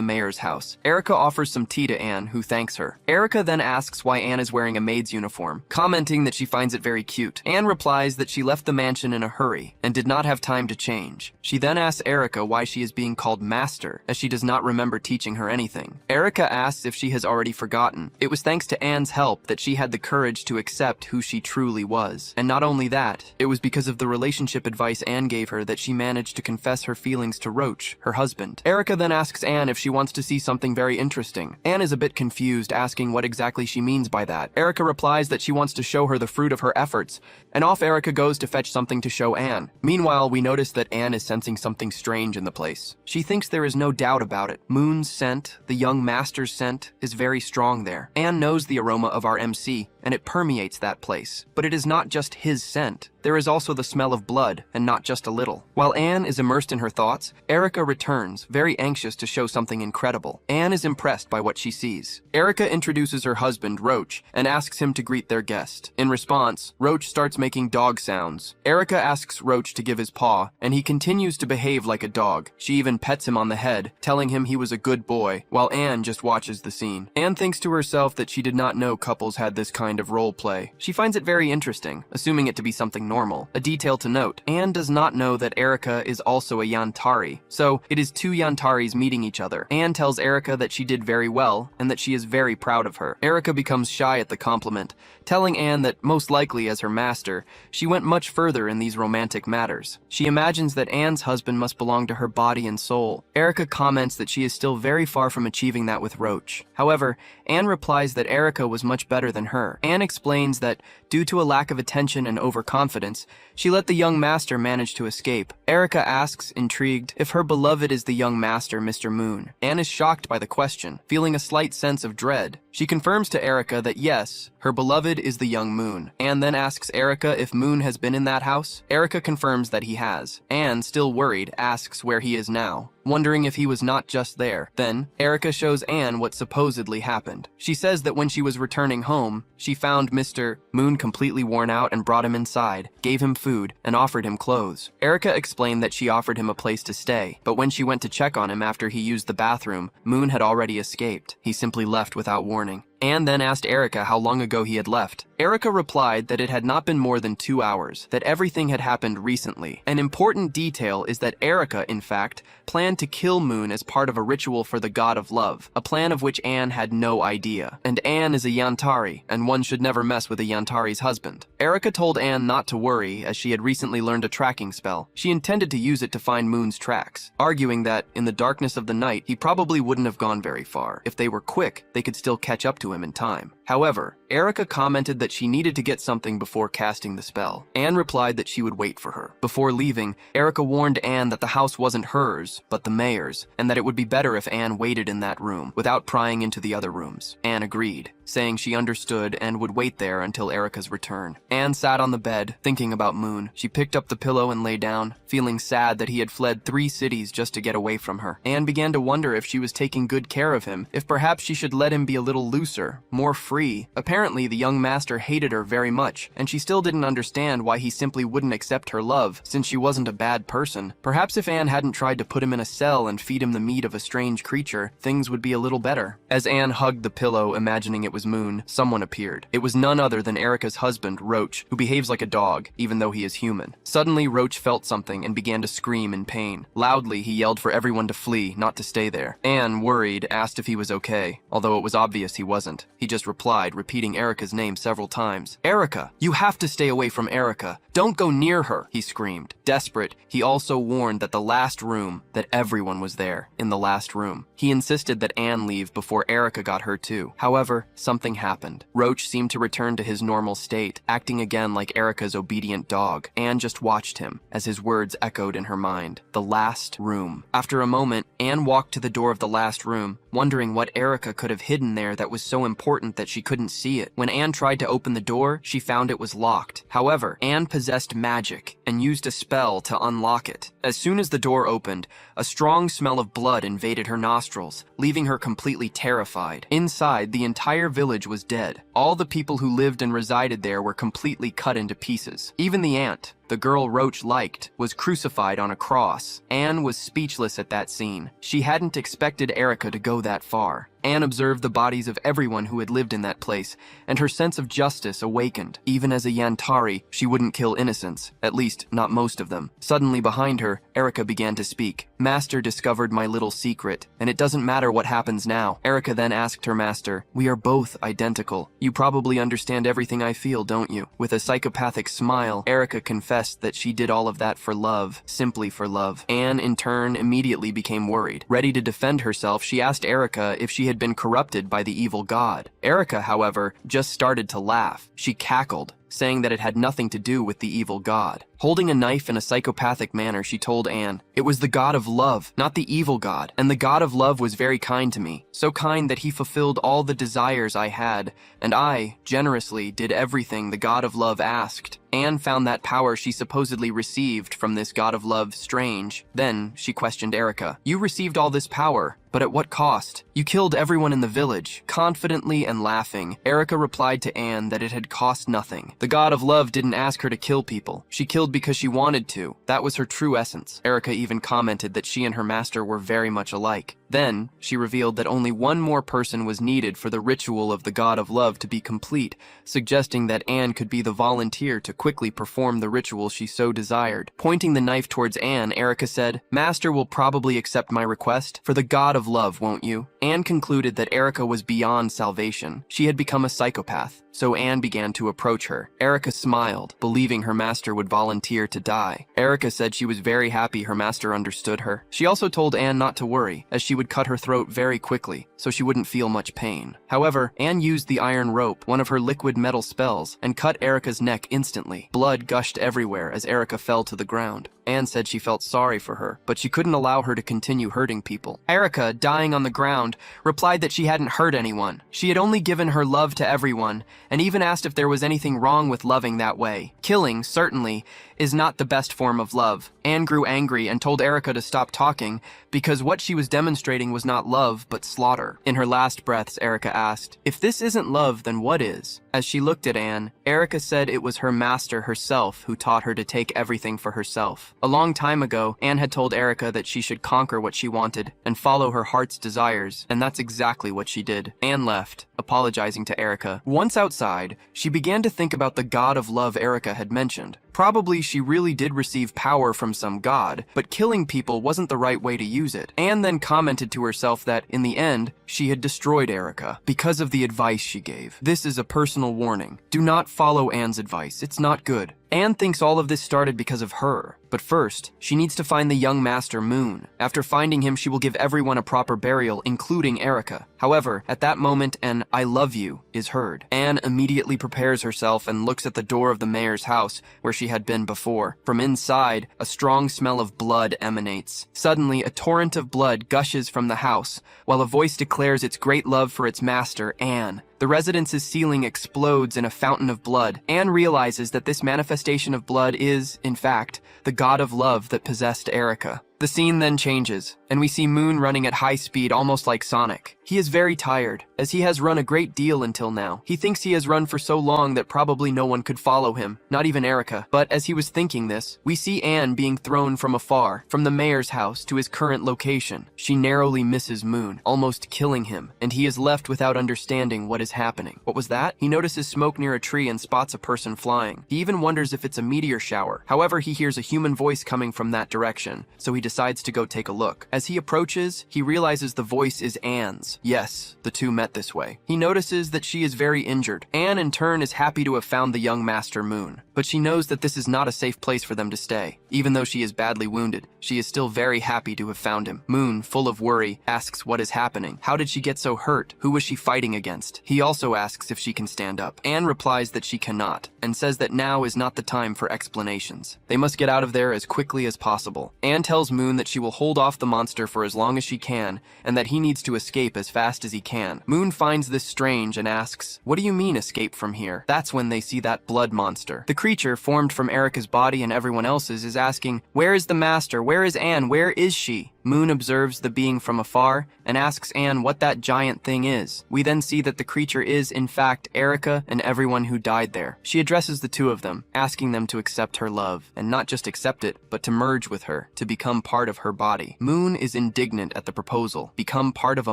A: mayor's house. Erica offers some tea to Anne, who thanks her. Erica then asks why Anne is wearing a maid's uniform, commenting that she finds it very cute. Anne replies that she left the mansion in a hurry and did not have time to change. She then asks Erica why she is being called Master, as she does not remember teaching her anything. Erica asks if she has already forgotten. It was thanks to Anne's help that she had the courage to accept who she truly was. And not only that, it was because of the relationship advice Anne gave her that she managed to confess her feelings to Roach, her husband. Erica then asks Anne if she wants to see something very interesting. Anne is a bit confused, asking what exactly she means by that. Erica replies that she wants to show her the fruit of her efforts, and off Erica goes to fetch something to show Anne. Meanwhile, we notice that Anne is sensing something strange in the place. She thinks there is no doubt about it. Moon's scent, the young master's scent, is very strong there. Anne knows the aroma of our MC, and it permeates that place. But it is not just his scent. there is also the smell of blood, and not just a little. While Anne is immersed in her thoughts, Erica returns, very anxious to show something incredible. Anne is impressed by what she sees. Erica introduces her husband, Roach, and asks him to greet their guest. In response, Roach starts making dog sounds. Erica asks Roach to give his paw, and he continues to behave like a dog. She even pets him on the head, telling him he was a good boy, while Anne just watches the scene. Anne thinks to herself that she did not know couples had this kind of role play. She finds it very interesting, assuming it to be something normal. A detail to note, Anne does not know that Erica is also a Yantari, so it is two Yantaris meeting each other. Anne tells Erica that she did very well, and that she is very proud of her. Erica becomes shy at the compliment, telling Anne that most likely as her master, she went much further in these romantic matters. She imagines that Anne's husband must belong to her body and soul. Erica comments that she is still very far from achieving that with Roach. However, Anne replies that Erica was much better than her. Anne explains that, due to a lack of attention and overconfidence, she let the young master manage to escape. Erica asks, intrigued, if her beloved is the young master, Mr. Moon. Anne is shocked by the question, feeling a slight sense of dread. She confirms to Erica that yes, her beloved is the young Moon. Anne then asks Erica if Moon has been in that house. Erica confirms that he has. Anne, still worried, asks where he is now, wondering if he was not just there. Then, Erica shows Anne what supposedly happened. She says that when she was returning home, she found Mr. Moon completely worn out and brought him inside, gave him food, and offered him clothes. Erica explained that she offered him a place to stay, but when she went to check on him after he used the bathroom, Moon had already escaped. He simply left without warning. Anne then asked Erica how long ago he had left. Erica replied that it had not been more than 2 hours, that everything had happened recently. An important detail is that Erica, in fact, planned to kill Moon as part of a ritual for the god of love, a plan of which Anne had no idea. And Anne is a Yantari, and one should never mess with a Yantari's husband. Erica told Anne not to worry, as she had recently learned a tracking spell. She intended to use it to find Moon's tracks, arguing that, in the darkness of the night, he probably wouldn't have gone very far. If they were quick, they could still catch up to him in time. However, Erica commented that she needed to get something before casting the spell. Anne replied that she would wait for her. Before leaving, Erica warned Anne that the house wasn't hers, but the mayor's, and that it would be better if Anne waited in that room, without prying into the other rooms. Anne agreed, saying she understood and would wait there until Erica's return. Anne sat on the bed, thinking about Moon. She picked up the pillow and lay down, feeling sad that he had fled 3 cities just to get away from her. Anne began to wonder if she was taking good care of him, if perhaps she should let him be a little looser, more free. Apparently, the young master hated her very much, and she still didn't understand why he simply wouldn't accept her love, since she wasn't a bad person. Perhaps if Anne hadn't tried to put him in a cell and feed him the meat of a strange creature, things would be a little better. As Anne hugged the pillow, imagining it was Moon, someone appeared. It was none other than Erica's husband, Roach, who behaves like a dog, even though he is human. Suddenly, Roach felt something and began to scream in pain. Loudly, he yelled for everyone to flee, not to stay there. Anne, worried, asked if he was okay, although it was obvious he wasn't. He just replied, repeating Erica's name several times. "Erica! You have to stay away from Erica! Don't go near her!" he screamed. Desperate, he also warned that that everyone was there, in the last room. He insisted that Anne leave before Erica got hurt too. However, something happened. Roach seemed to return to his normal state, acting again like Erica's obedient dog. Anne just watched him, as his words echoed in her mind. The last room. After a moment, Anne walked to the door of the last room, wondering what Erica could have hidden there that was so important that she couldn't see it. When Anne tried to open the door, she found it was locked. However, Anne possessed magic and used a spell to unlock it. As soon as the door opened, a strong smell of blood invaded her nostrils, leaving her completely terrified. Inside, the entire village was dead. All the people who lived and resided there were completely cut into pieces. Even the aunt, the girl Roach liked, was crucified on a cross. Anne was speechless at that scene. She hadn't expected Erica to go that far. Anne observed the bodies of everyone who had lived in that place, and her sense of justice awakened. Even as a Yantari, she wouldn't kill innocents, at least not most of them. Suddenly behind her, Erica began to speak. "Master discovered my little secret, and it doesn't matter what happens now." Erica then asked her master, "We are both identical. You probably understand everything I feel, don't you?" With a psychopathic smile, Erica confessed that she did all of that for love, simply for love. Anne, in turn, immediately became worried. Ready to defend herself, she asked Erica if she had been corrupted by the evil god. Erica, however, just started to laugh. She cackled, saying that it had nothing to do with the evil god. Holding a knife in a psychopathic manner, she told Anne, "It was the god of love, not the evil god, and the god of love was very kind to me, so kind that he fulfilled all the desires I had, and I, generously, did everything the god of love asked." Anne found that power she supposedly received from this god of love strange. Then she questioned Erica. "You received all this power, but at what cost? You killed everyone in the village." Confidently and laughing, Erica replied to Anne that it had cost nothing. The god of love didn't ask her to kill people. She killed because she wanted to. That was her true essence. Erica even commented that she and her master were very much alike. Then, she revealed that only one more person was needed for the ritual of the god of love to be complete, suggesting that Anne could be the volunteer to quickly perform the ritual she so desired. Pointing the knife towards Anne, Erica said, "Master will probably accept my request. For the god of love, won't you?" Anne concluded that Erica was beyond salvation. She had become a psychopath, so Anne began to approach her. Erica smiled, believing her master would volunteer to die. Erica said she was very happy her master understood her. She also told Anne not to worry, as she would cut her throat very quickly, so she wouldn't feel much pain. However, Anne used the iron rope, one of her liquid metal spells, and cut Erica's neck instantly. Blood gushed everywhere as Erica fell to the ground. Anne said she felt sorry for her, but she couldn't allow her to continue hurting people. Erica, dying on the ground, replied that she hadn't hurt anyone. She had only given her love to everyone, and even asked if there was anything wrong with loving that way. Killing, certainly, is not the best form of love. Anne grew angry and told Erica to stop talking because what she was demonstrating was not love, but slaughter. In her last breaths, Erica asked, "If this isn't love, then what is?" As she looked at Anne, Erica said it was her master herself who taught her to take everything for herself. A long time ago, Anne had told Erica that she should conquer what she wanted and follow her heart's desires, and that's exactly what she did. Anne left, apologizing to Erica. Once outside, she began to think about the god of love Erica had mentioned. Probably she really did receive power from some god, but killing people wasn't the right way to use it. Anne then commented to herself that, in the end, she had destroyed Erica because of the advice she gave. This is a personal warning. Do not follow Anne's advice. It's not good. Anne thinks all of this started because of her. But first, she needs to find the young master Moon. After finding him, she will give everyone a proper burial, including Erica. However, at that moment, an "I love you" is heard. Anne immediately prepares herself and looks at the door of the mayor's house, where she had been before. From inside, a strong smell of blood emanates. Suddenly, a torrent of blood gushes from the house, while a voice declares its great love for its master, Anne. The residence's ceiling explodes in a fountain of blood. Anne realizes that this manifestation of blood is, in fact, the god of love that possessed Erica. The scene then changes, and we see Moon running at high speed, almost like Sonic. He is very tired, as he has run a great deal until now. He thinks he has run for so long that probably no one could follow him, not even Erica. But as he was thinking this, we see Anne being thrown from afar, from the mayor's house to his current location. She narrowly misses Moon, almost killing him, and he is left without understanding what is happening. What was that? He notices smoke near a tree and spots a person flying. He even wonders if it's a meteor shower. However, he hears a human voice coming from that direction, so he decides to go take a look. As he approaches, he realizes the voice is Anne's. Yes, the two met this way. He notices that she is very injured. Anne, in turn, is happy to have found the young master Moon, but she knows that this is not a safe place for them to stay. Even though she is badly wounded, she is still very happy to have found him. Moon, full of worry, asks what is happening. How did she get so hurt? Who was she fighting against? He also asks if she can stand up. Anne replies that she cannot, and says that now is not the time for explanations. They must get out of there as quickly as possible. Anne tells Moon that she will hold off the monster for as long as she can, and that he needs to escape as fast as he can. Moon finds this strange and asks, "What do you mean escape from here?" That's when they see that blood monster. The creature, formed from Erica's body and everyone else's, is asking, "Where is the master? Where is Anne? Where is she?" Moon observes the being from afar and asks Anne what that giant thing is. We then see that the creature is, in fact, Erica and everyone who died there. She addresses the two of them, asking them to accept her love, and not just accept it, but to merge with her, to become part of her body. Moon is indignant at the proposal. Become part of a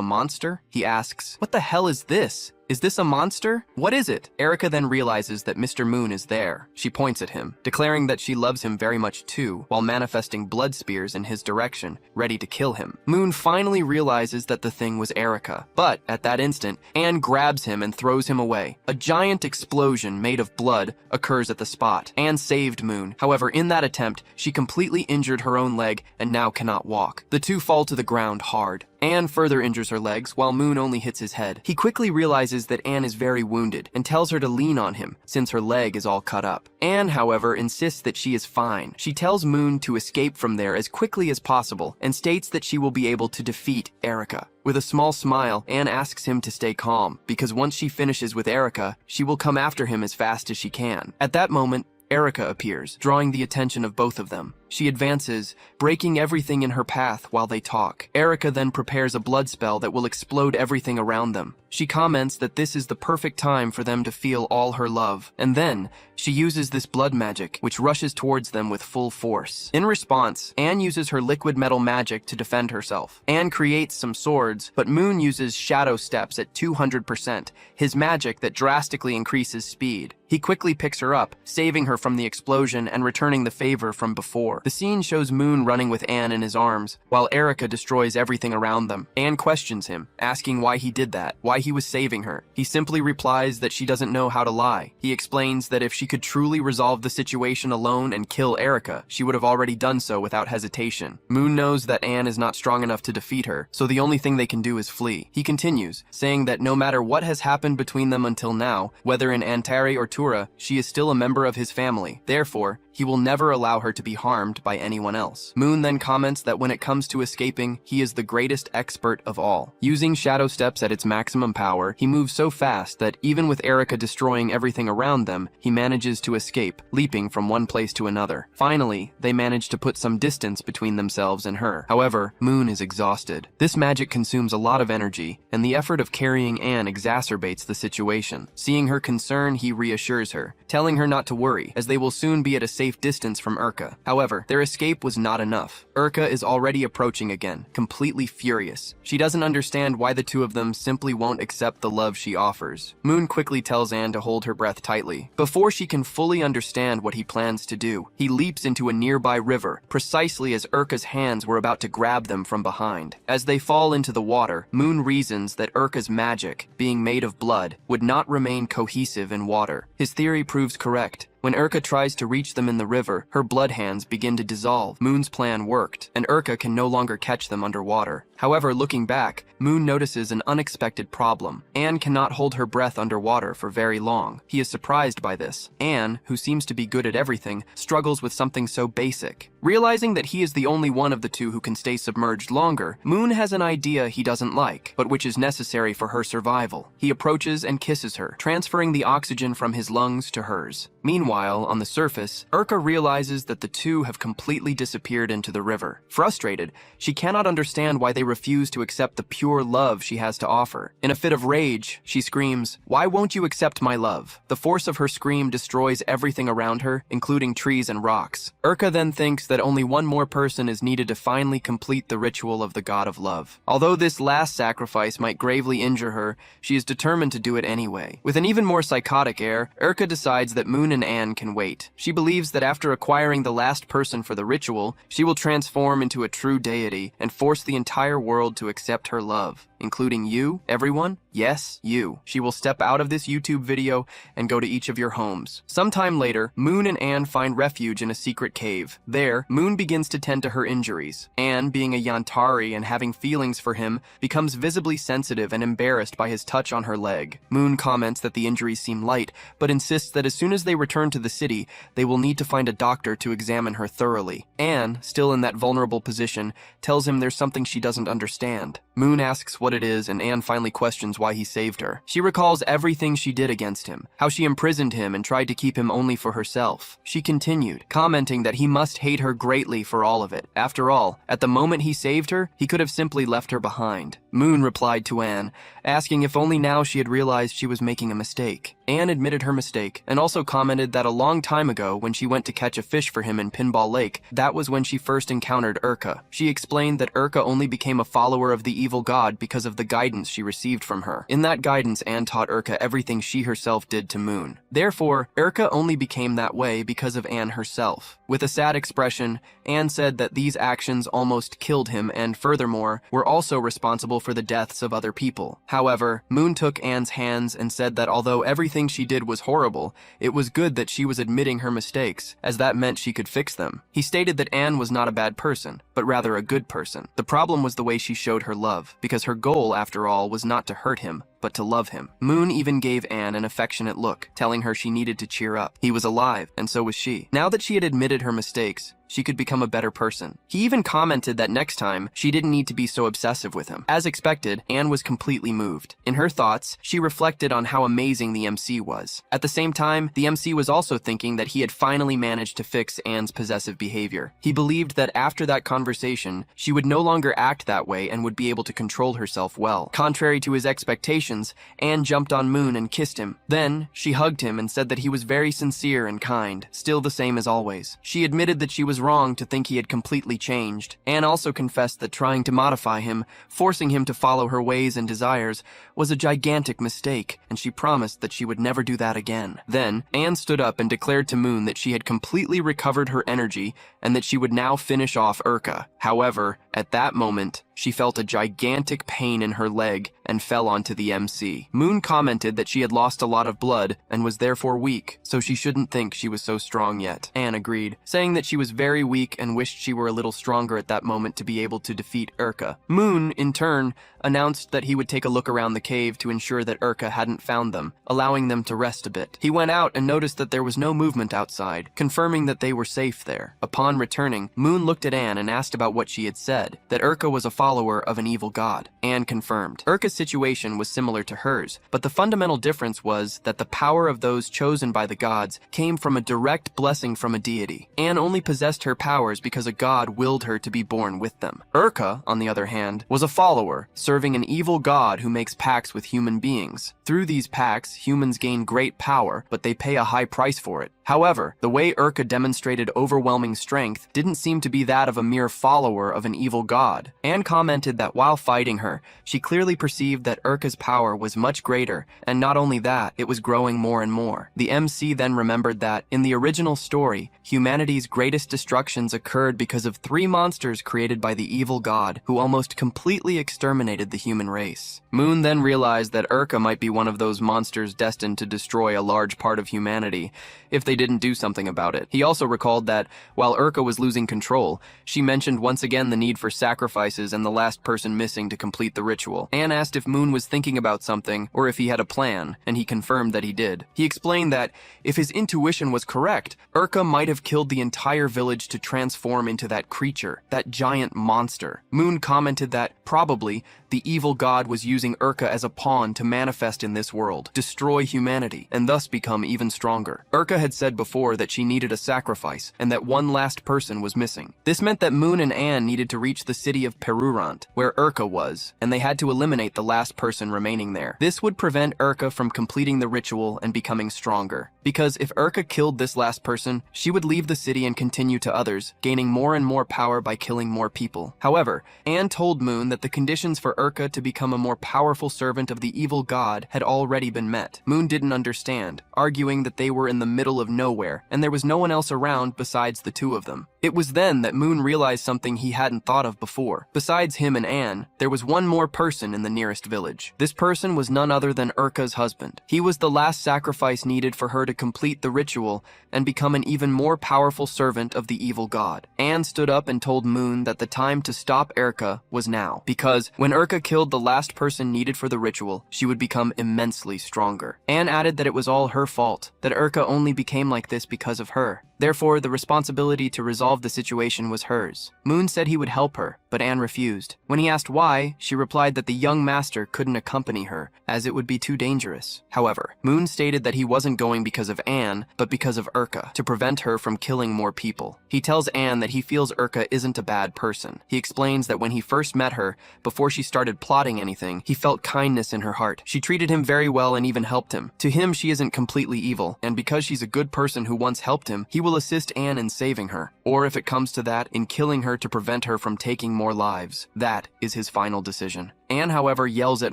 A: monster? He asks, "What the hell is this? Is this a monster? What is it?" Erica then realizes that Mr. Moon is there. She points at him, declaring that she loves him very much too, while manifesting blood spears in his direction, ready to kill him. Moon finally realizes that the thing was Erica, but at that instant, Anne grabs him and throws him away. A giant explosion made of blood occurs at the spot. Anne saved Moon. However, in that attempt, she completely injured her own leg and now cannot walk. The two fall to the ground hard. Anne further injures her legs, while Moon only hits his head. He quickly realizes that Anne is very wounded and tells her to lean on him, since her leg is all cut up. Anne, however, insists that she is fine. She tells Moon to escape from there as quickly as possible and states that she will be able to defeat Erica. With a small smile, Anne asks him to stay calm, because once she finishes with Erica, she will come after him as fast as she can. At that moment, Erica appears, drawing the attention of both of them. She advances, breaking everything in her path while they talk. Erica then prepares a blood spell that will explode everything around them. She comments that this is the perfect time for them to feel all her love, and then she uses this blood magic, which rushes towards them with full force. In response, Anne uses her liquid metal magic to defend herself. Anne creates some swords, but Moon uses shadow steps at 200%, his magic that drastically increases speed. He quickly picks her up, saving her from the explosion and returning the favor from before. The scene shows Moon running with Anne in his arms, while Erica destroys everything around them. Anne questions him, asking why he did that, why he was saving her. He simply replies that she doesn't know how to lie. He explains that if she could truly resolve the situation alone and kill Erica, she would have already done so without hesitation. Moon knows that Anne is not strong enough to defeat her, so the only thing they can do is flee. He continues, saying that no matter what has happened between them until now, whether in Antari or Tura, she is still a member of his family. Therefore, he will never allow her to be harmed by anyone else. Moon then comments that when it comes to escaping, he is the greatest expert of all. Using shadow steps at its maximum power, he moves so fast that even with Erica destroying everything around them, he manages to escape, leaping from one place to another. Finally, they manage to put some distance between themselves and her. However, Moon is exhausted. This magic consumes a lot of energy, and the effort of carrying Anne exacerbates the situation. Seeing her concern, he reassures her, telling her not to worry, as they will soon be at a safe distance from Urka. However, their escape was not enough. Urka is already approaching again, completely furious. She doesn't understand why the two of them simply won't accept the love she offers. Moon quickly tells Anne to hold her breath tightly. Before she can fully understand what he plans to do, he leaps into a nearby river, precisely as Urka's hands were about to grab them from behind. As they fall into the water, Moon reasons that Urka's magic, being made of blood, would not remain cohesive in water. His theory proves correct. When Urka tries to reach them in the river, her blood hands begin to dissolve. Moon's plan worked, and Urka can no longer catch them underwater. However, looking back, Moon notices an unexpected problem. Anne cannot hold her breath underwater for very long. He is surprised by this. Anne, who seems to be good at everything, struggles with something so basic. Realizing that he is the only one of the two who can stay submerged longer, Moon has an idea he doesn't like, but which is necessary for her survival. He approaches and kisses her, transferring the oxygen from his lungs to hers. Meanwhile, on the surface, Urka realizes that the two have completely disappeared into the river. Frustrated, she cannot understand why they refuse to accept the pure love she has to offer. In a fit of rage, she screams, "Why won't you accept my love?" The force of her scream destroys everything around her, including trees and rocks. Urka then thinks that only one more person is needed to finally complete the ritual of the god of love. Although this last sacrifice might gravely injure her, she is determined to do it anyway. With an even more psychotic air, Urka decides that Moon and Anne can wait. She believes that after acquiring the last person for the ritual, she will transform into a true deity and force the entire world to accept her love. Including you, everyone? Yes, you. She will step out of this YouTube video and go to each of your homes. Sometime later, Moon and Anne find refuge in a secret cave. There, Moon begins to tend to her injuries. Anne, being a Yantari and having feelings for him, becomes visibly sensitive and embarrassed by his touch on her leg. Moon comments that the injuries seem light, but insists that as soon as they return to the city, they will need to find a doctor to examine her thoroughly. Anne, still in that vulnerable position, tells him there's something she doesn't understand. Moon asks what it is, and Anne finally questions why he saved her. She recalls everything she did against him, how she imprisoned him and tried to keep him only for herself. She continued, commenting that he must hate her greatly for all of it. After all, at the moment he saved her, he could have simply left her behind. Moon replied to Anne, asking if only now she had realized she was making a mistake. Anne admitted her mistake, and also commented that a long time ago, when she went to catch a fish for him in Pinball Lake, that was when she first encountered Urka. She explained that Urka only became a follower of the evil god because of the guidance she received from her. In that guidance, Anne taught Urka everything she herself did to Moon. Therefore, Urka only became that way because of Anne herself. With a sad expression, Anne said that these actions almost killed him and, furthermore, were also responsible for the deaths of other people. However, Moon took Anne's hands and said that although everything she did was horrible, it was good that she was admitting her mistakes, as that meant she could fix them. He stated that Anne was not a bad person, but rather a good person. The problem was the way she showed her love, because her goal, after all, was not to hurt him, but to love him. Moon even gave Anne an affectionate look, telling her she needed to cheer up. He was alive, and so was she. Now that she had admitted her mistakes, she could become a better person. He even commented that next time, she didn't need to be so obsessive with him. As expected, Anne was completely moved. In her thoughts, she reflected on how amazing the MC was. At the same time, the MC was also thinking that he had finally managed to fix Anne's possessive behavior. He believed that after that conversation, she would no longer act that way and would be able to control herself well. Contrary to his expectations, Anne jumped on Moon and kissed him. Then, she hugged him and said that he was very sincere and kind, still the same as always. She admitted that she was wrong to think he had completely changed. Anne also confessed that trying to modify him, forcing him to follow her ways and desires, was a gigantic mistake, and she promised that she would never do that again. Then, Anne stood up and declared to Moon that she had completely recovered her energy and that she would now finish off Urka. However, at that moment, she felt a gigantic pain in her leg and fell onto the MC. Moon commented that she had lost a lot of blood and was therefore weak, so she shouldn't think she was so strong yet. Anne agreed, saying that she was very weak and wished she were a little stronger at that moment to be able to defeat Urka. Moon, in turn, announced that he would take a look around the cave to ensure that Urka hadn't found them, allowing them to rest a bit. He went out and noticed that there was no movement outside, confirming that they were safe there. Upon returning, Moon looked at Anne and asked about what she had said, that Urka was a follower of an evil god. Anne confirmed. Urka's situation was similar to hers, but the fundamental difference was that the power of those chosen by the gods came from a direct blessing from a deity. Anne only possessed her powers because a god willed her to be born with them. Urka, on the other hand, was a follower, serving an evil god who makes pacts with human beings. Through these pacts, humans gain great power, but they pay a high price for it. However, the way Urka demonstrated overwhelming strength didn't seem to be that of a mere follower of an evil god. Anne commented that while fighting her, she clearly perceived that Urka's power was much greater, and not only that, it was growing more and more. The MC then remembered that, in the original story, humanity's greatest destructions occurred because of 3 monsters created by the evil god, who almost completely exterminated the human race. Moon then realized that Urka might be one of those monsters destined to destroy a large part of humanity, if they didn't do something about it. He also recalled that, while Urka was losing control, she mentioned once again the need for sacrifices and the last person missing to complete the ritual. Anne asked if Moon was thinking about something, or if he had a plan, and he confirmed that he did. He explained that, if his intuition was correct, Urka might have killed the entire village to transform into that creature, that giant monster. Moon commented that, probably, the evil god was using Urka as a pawn to manifest in this world, destroy humanity, and thus become even stronger. Urka had said before that she needed a sacrifice, and that one last person was missing. This meant that Moon and Anne needed to reach the city of Perurant, where Urka was, and they had to eliminate the last person remaining there. This would prevent Urka from completing the ritual and becoming stronger, because if Urka killed this last person, she would leave the city and continue to others, gaining more and more power by killing more people. However, Anne told Moon that the conditions for Urka to become a more powerful servant of the evil god had already been met. Moon didn't understand, arguing that they were in the middle of nowhere, and there was no one else around besides the two of them. It was then that Moon realized something he hadn't thought of before. Besides him and Anne, there was one more person in the nearest village. This person was none other than Urka's husband. He was the last sacrifice needed for her to complete the ritual and become an even more powerful servant of the evil god. Anne stood up and told Moon that the time to stop Urka was now, because when Urka killed the last person needed for the ritual, she would become immensely stronger. Anne added that it was all her fault, that Urka only became like this because of her. Therefore, the responsibility to resolve the situation was hers. Moon said he would help her, but Anne refused. When he asked why, she replied that the young master couldn't accompany her, as it would be too dangerous. However, Moon stated that he wasn't going because of Anne, but because of Urka, to prevent her from killing more people. He tells Anne that he feels Urka isn't a bad person. He explains that when he first met her, before she started plotting anything, he felt kindness in her heart. She treated him very well and even helped him. To him, she isn't completely evil, and because she's a good person who once helped him, he will assist Anne in saving her, or if it comes to that, in killing her to prevent her from taking more lives. That is his final decision. Anne, however, yells at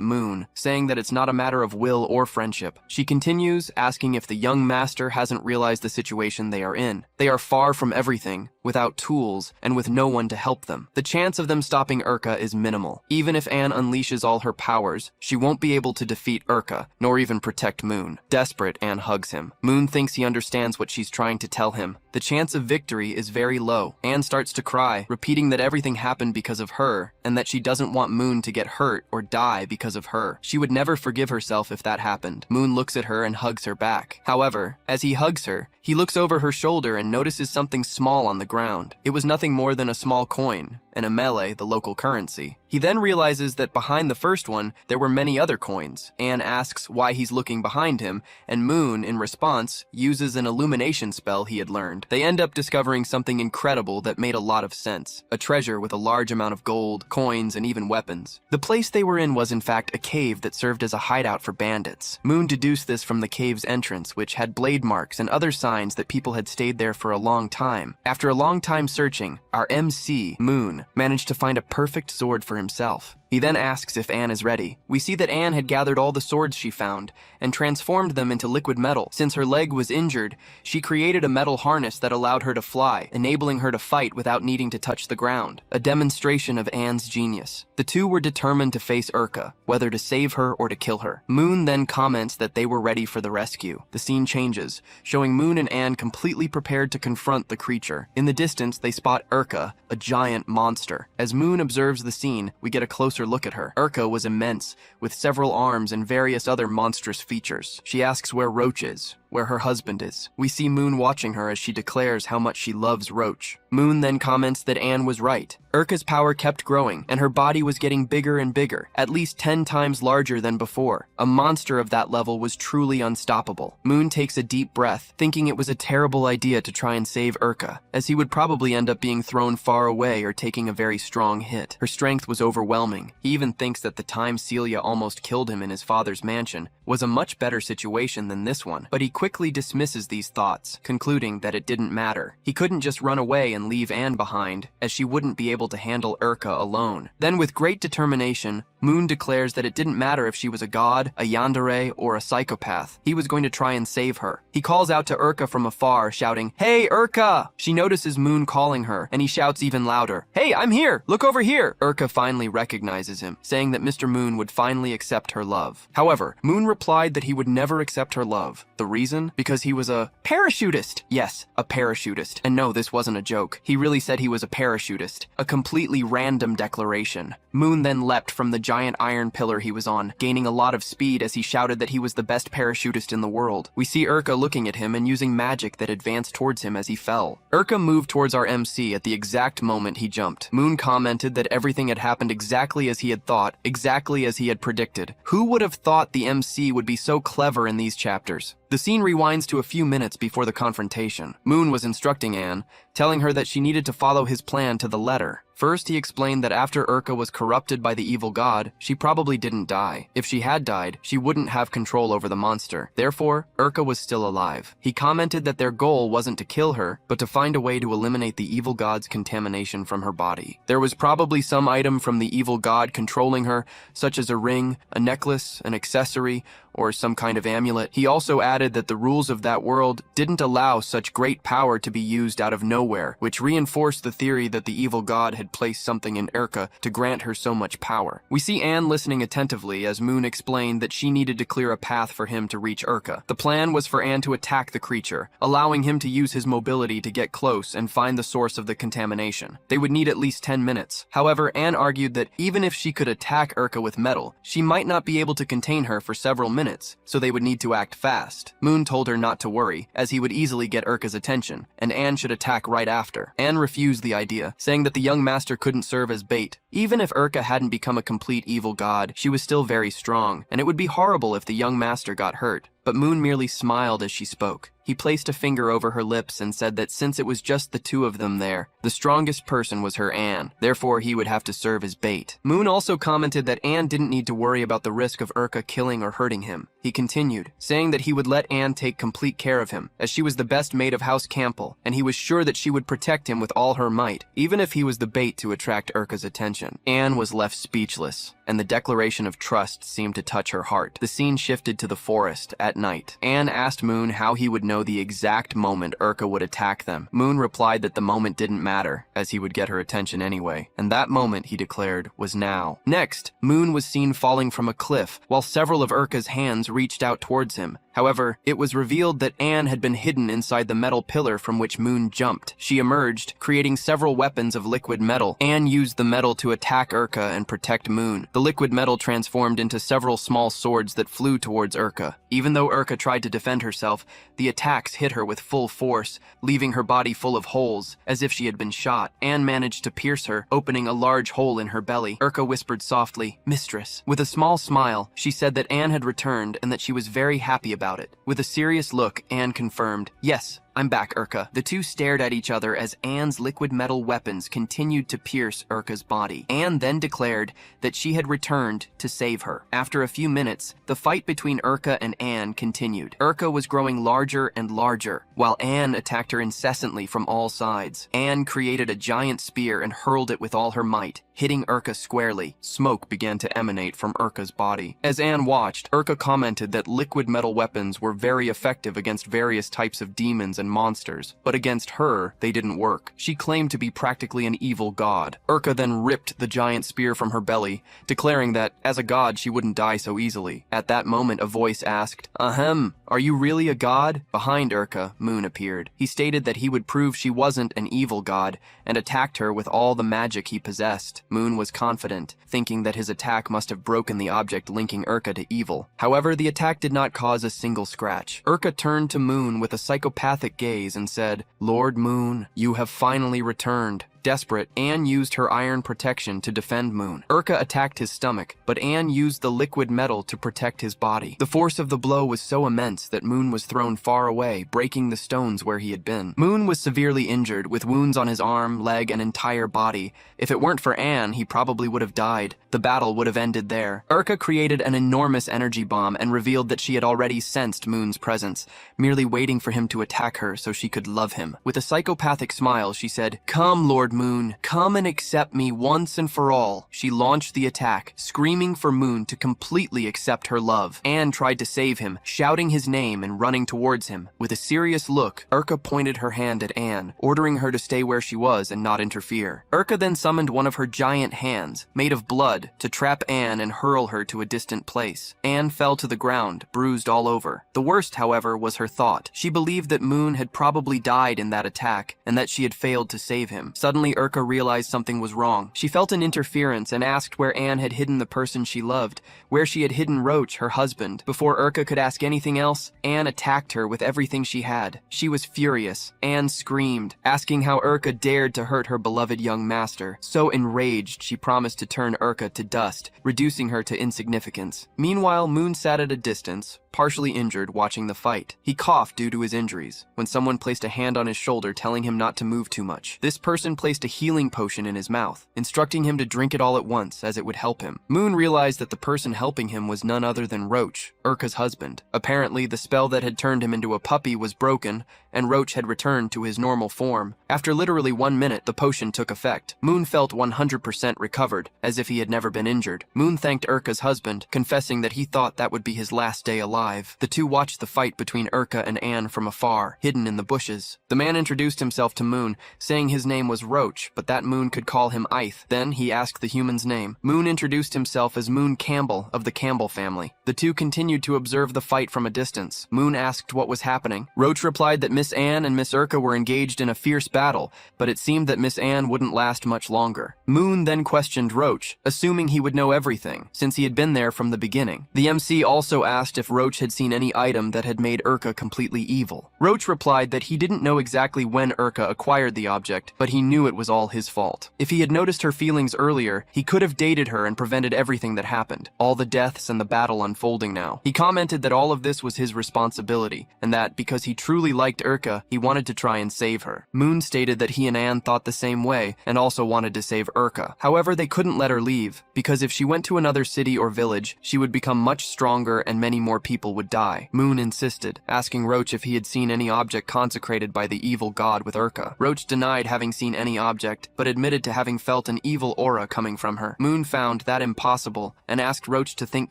A: Moon, saying that it's not a matter of will or friendship. She continues, asking if the young master hasn't realized the situation they are in. They are far from everything, without tools, and with no one to help them. The chance of them stopping Urka is minimal. Even if Anne unleashes all her powers, she won't be able to defeat Urka, nor even protect Moon. Desperate, Anne hugs him. Moon thinks he understands what she's trying to tell him, the chance of victory is very low. Anne starts to cry, repeating that everything happened because of her, and that she doesn't want Moon to get hurt or die because of her. She would never forgive herself if that happened. Moon looks at her and hugs her back. However, as he hugs her, he looks over her shoulder and notices something small on the ground. It was nothing more than a small coin, and a melee, the local currency. He then realizes that behind the first one, there were many other coins. Anne asks why he's looking behind him, and Moon, in response, uses an illumination spell he had learned. They end up discovering something incredible that made a lot of sense. A treasure with a large amount of gold, coins, and even weapons. The place they were in was in fact a cave that served as a hideout for bandits. Moon deduced this from the cave's entrance, which had blade marks and other signs that people had stayed there for a long time. After a long time searching, our MC, Moon, managed to find a perfect sword for himself. He then asks if Anne is ready. We see that Anne had gathered all the swords she found and transformed them into liquid metal. Since her leg was injured, she created a metal harness that allowed her to fly, enabling her to fight without needing to touch the ground. A demonstration of Anne's genius. The two were determined to face Urka, whether to save her or to kill her. Moon then comments that they were ready for the rescue. The scene changes, showing Moon and Anne completely prepared to confront the creature. In the distance, they spot Urka, a giant monster. As Moon observes the scene, we get a closer look at her. Urka was immense, with several arms and various other monstrous features. She asks where Roach is, where her husband is. We see Moon watching her as she declares how much she loves Roach. Moon then comments that Anne was right. Urka's power kept growing, and her body was getting bigger and bigger, at least 10 times larger than before. A monster of that level was truly unstoppable. Moon takes a deep breath, thinking it was a terrible idea to try and save Urka, as he would probably end up being thrown far away or taking a very strong hit. Her strength was overwhelming. He even thinks that the time Celia almost killed him in his father's mansion was a much better situation than this one, but he quickly dismisses these thoughts, concluding that it didn't matter. He couldn't just run away and leave Anne behind, as she wouldn't be able to handle Urka alone. Then with great determination, Moon declares that it didn't matter if she was a god, a yandere, or a psychopath. He was going to try and save her. He calls out to Urka from afar, shouting, "Hey, Urka!" She notices Moon calling her, and he shouts even louder, "Hey, I'm here! Look over here!" Urka finally recognizes him, saying that Mr. Moon would finally accept her love. However, Moon replied that he would never accept her love. The reason? Because he was a parachutist. Yes, a parachutist. And no, this wasn't a joke. He really said he was a parachutist. A completely random declaration. Moon then leapt from the giant iron pillar he was on, gaining a lot of speed as he shouted that he was the best parachutist in the world. We see Urka looking at him and using magic that advanced towards him as he fell. Urka moved towards our MC at the exact moment he jumped. Moon commented that everything had happened exactly as he had thought, exactly as he had predicted. Who would have thought the MC would be so clever in these chapters? The scene rewinds to a few minutes before the confrontation. Moon was instructing Anne, telling her that she needed to follow his plan to the letter. First, he explained that after Urka was corrupted by the evil god, she probably didn't die. If she had died, she wouldn't have control over the monster. Therefore, Urka was still alive. He commented that their goal wasn't to kill her, but to find a way to eliminate the evil god's contamination from her body. There was probably some item from the evil god controlling her, such as a ring, a necklace, an accessory, or some kind of amulet. He also added that the rules of that world didn't allow such great power to be used out of nowhere, which reinforced the theory that the evil god had placed something in Urka to grant her so much power. We see Anne listening attentively as Moon explained that she needed to clear a path for him to reach Urka. The plan was for Anne to attack the creature, allowing him to use his mobility to get close and find the source of the contamination. They would need at least 10 minutes. However, Anne argued that even if she could attack Urka with metal, she might not be able to contain her for several minutes, so they would need to act fast. Moon told her not to worry, as he would easily get Urka's attention, and Anne should attack right after. Anne refused the idea, saying that the young master couldn't serve as bait. Even if Urka hadn't become a complete evil god, she was still very strong, and it would be horrible if the young master got hurt. But Moon merely smiled as she spoke. He placed a finger over her lips and said that since it was just the two of them there, the strongest person was her Anne. Therefore, he would have to serve as bait. Moon also commented that Anne didn't need to worry about the risk of Urka killing or hurting him. He continued, saying that he would let Anne take complete care of him, as she was the best maid of House Campbell, and he was sure that she would protect him with all her might, even if he was the bait to attract Urka's attention. Anne was left speechless, and the declaration of trust seemed to touch her heart. The scene shifted to the forest at night. Anne asked Moon how he would know the exact moment Urka would attack them. Moon replied that the moment didn't matter, as he would get her attention anyway. And that moment, he declared, was now. Next, Moon was seen falling from a cliff, while several of Urka's hands reached out towards him, However, it was revealed that Anne had been hidden inside the metal pillar from which Moon jumped. She emerged, creating several weapons of liquid metal. Anne used the metal to attack Urka and protect Moon. The liquid metal transformed into several small swords that flew towards Urka. Even though Urka tried to defend herself, the attacks hit her with full force, leaving her body full of holes, as if she had been shot. Anne managed to pierce her, opening a large hole in her belly. Urka whispered softly, "Mistress." With a small smile, she said that Anne had returned and that she was very happy about it. With a serious look, Anne confirmed, "Yes, I'm back, Urka." The two stared at each other as Anne's liquid metal weapons continued to pierce Urka's body. Anne then declared that she had returned to save her. After a few minutes, the fight between Urka and Anne continued. Urka was growing larger and larger, while Anne attacked her incessantly from all sides. Anne created a giant spear and hurled it with all her might, hitting Urka squarely. Smoke began to emanate from Urka's body. As Anne watched, Urka commented that liquid metal weapons were very effective against various types of demons and monsters, but against her, they didn't work. She claimed to be practically an evil god. Urka then ripped the giant spear from her belly, declaring that, as a god, she wouldn't die so easily. At that moment, a voice asked, "Ahem, are you really a god?" Behind Urka, Moon appeared. He stated that he would prove she wasn't an evil god, and attacked her with all the magic he possessed. Moon was confident, thinking that his attack must have broken the object linking Urka to evil. However, the attack did not cause a single scratch. Urka turned to Moon with a psychopathic gaze and said, "Lord Moon, you have finally returned." Desperate, Anne used her iron protection to defend Moon. Urka attacked his stomach, but Anne used the liquid metal to protect his body. The force of the blow was so immense that Moon was thrown far away, breaking the stones where he had been. Moon was severely injured, with wounds on his arm, leg, and entire body. If it weren't for Anne, he probably would have died. The battle would have ended there. Urka created an enormous energy bomb and revealed that she had already sensed Moon's presence, merely waiting for him to attack her so she could love him. With a psychopathic smile, she said, "Come, Lord Moon, come and accept me once and for all." She launched the attack, screaming for Moon to completely accept her love. Anne tried to save him, shouting his name and running towards him. With a serious look, Urka pointed her hand at Anne, ordering her to stay where she was and not interfere. Urka then summoned one of her giant hands, made of blood, to trap Anne and hurl her to a distant place. Anne fell to the ground, bruised all over. The worst, however, was her thought. She believed that Moon had probably died in that attack, and that she had failed to save him. Suddenly, Urka realized something was wrong. She felt an interference and asked where Anne had hidden the person she loved, where she had hidden Roach, her husband. Before Urka could ask anything else, Anne attacked her with everything she had. She was furious. Anne screamed, asking how Urka dared to hurt her beloved young master. So enraged, she promised to turn Urka to dust, reducing her to insignificance. Meanwhile, Moon sat at a distance, partially injured, watching the fight. He coughed due to his injuries, when someone placed a hand on his shoulder telling him not to move too much. This person placed a healing potion in his mouth, instructing him to drink it all at once as it would help him. Moon realized that the person helping him was none other than Roach, Urka's husband. Apparently, the spell that had turned him into a puppy was broken, and Roach had returned to his normal form. After literally 1 minute, the potion took effect. Moon felt 100% recovered, as if he had never been injured. Moon thanked Urka's husband, confessing that he thought that would be his last day alive. The two watched the fight between Urka and Anne from afar, hidden in the bushes. The man introduced himself to Moon, saying his name was Roach, but that Moon could call him Ith. Then he asked the human's name. Moon introduced himself as Moon Campbell of the Campbell family. The two continued to observe the fight from a distance. Moon asked what was happening. Roach replied that Miss Anne and Miss Urka were engaged in a fierce battle, but it seemed that Miss Anne wouldn't last much longer. Moon then questioned Roach, assuming he would know everything, since he had been there from the beginning. The MC also asked if Roach had seen any item that had made Urka completely evil. Roach replied that he didn't know exactly when Urka acquired the object, but he knew it was all his fault. If he had noticed her feelings earlier, he could have dated her and prevented everything that happened, all the deaths and the battle unfolding now. He commented that all of this was his responsibility, and that, because he truly liked Urka, he wanted to try and save her. Moon stated that he and Anne thought the same way, and also wanted to save Urka. However, they couldn't let her leave, because if she went to another city or village, she would become much stronger and many more people would die. Moon insisted, asking Roach if he had seen any object consecrated by the evil god with Urka. Roach denied having seen any any object, but admitted to having felt an evil aura coming from her. Moon found that impossible and asked Roach to think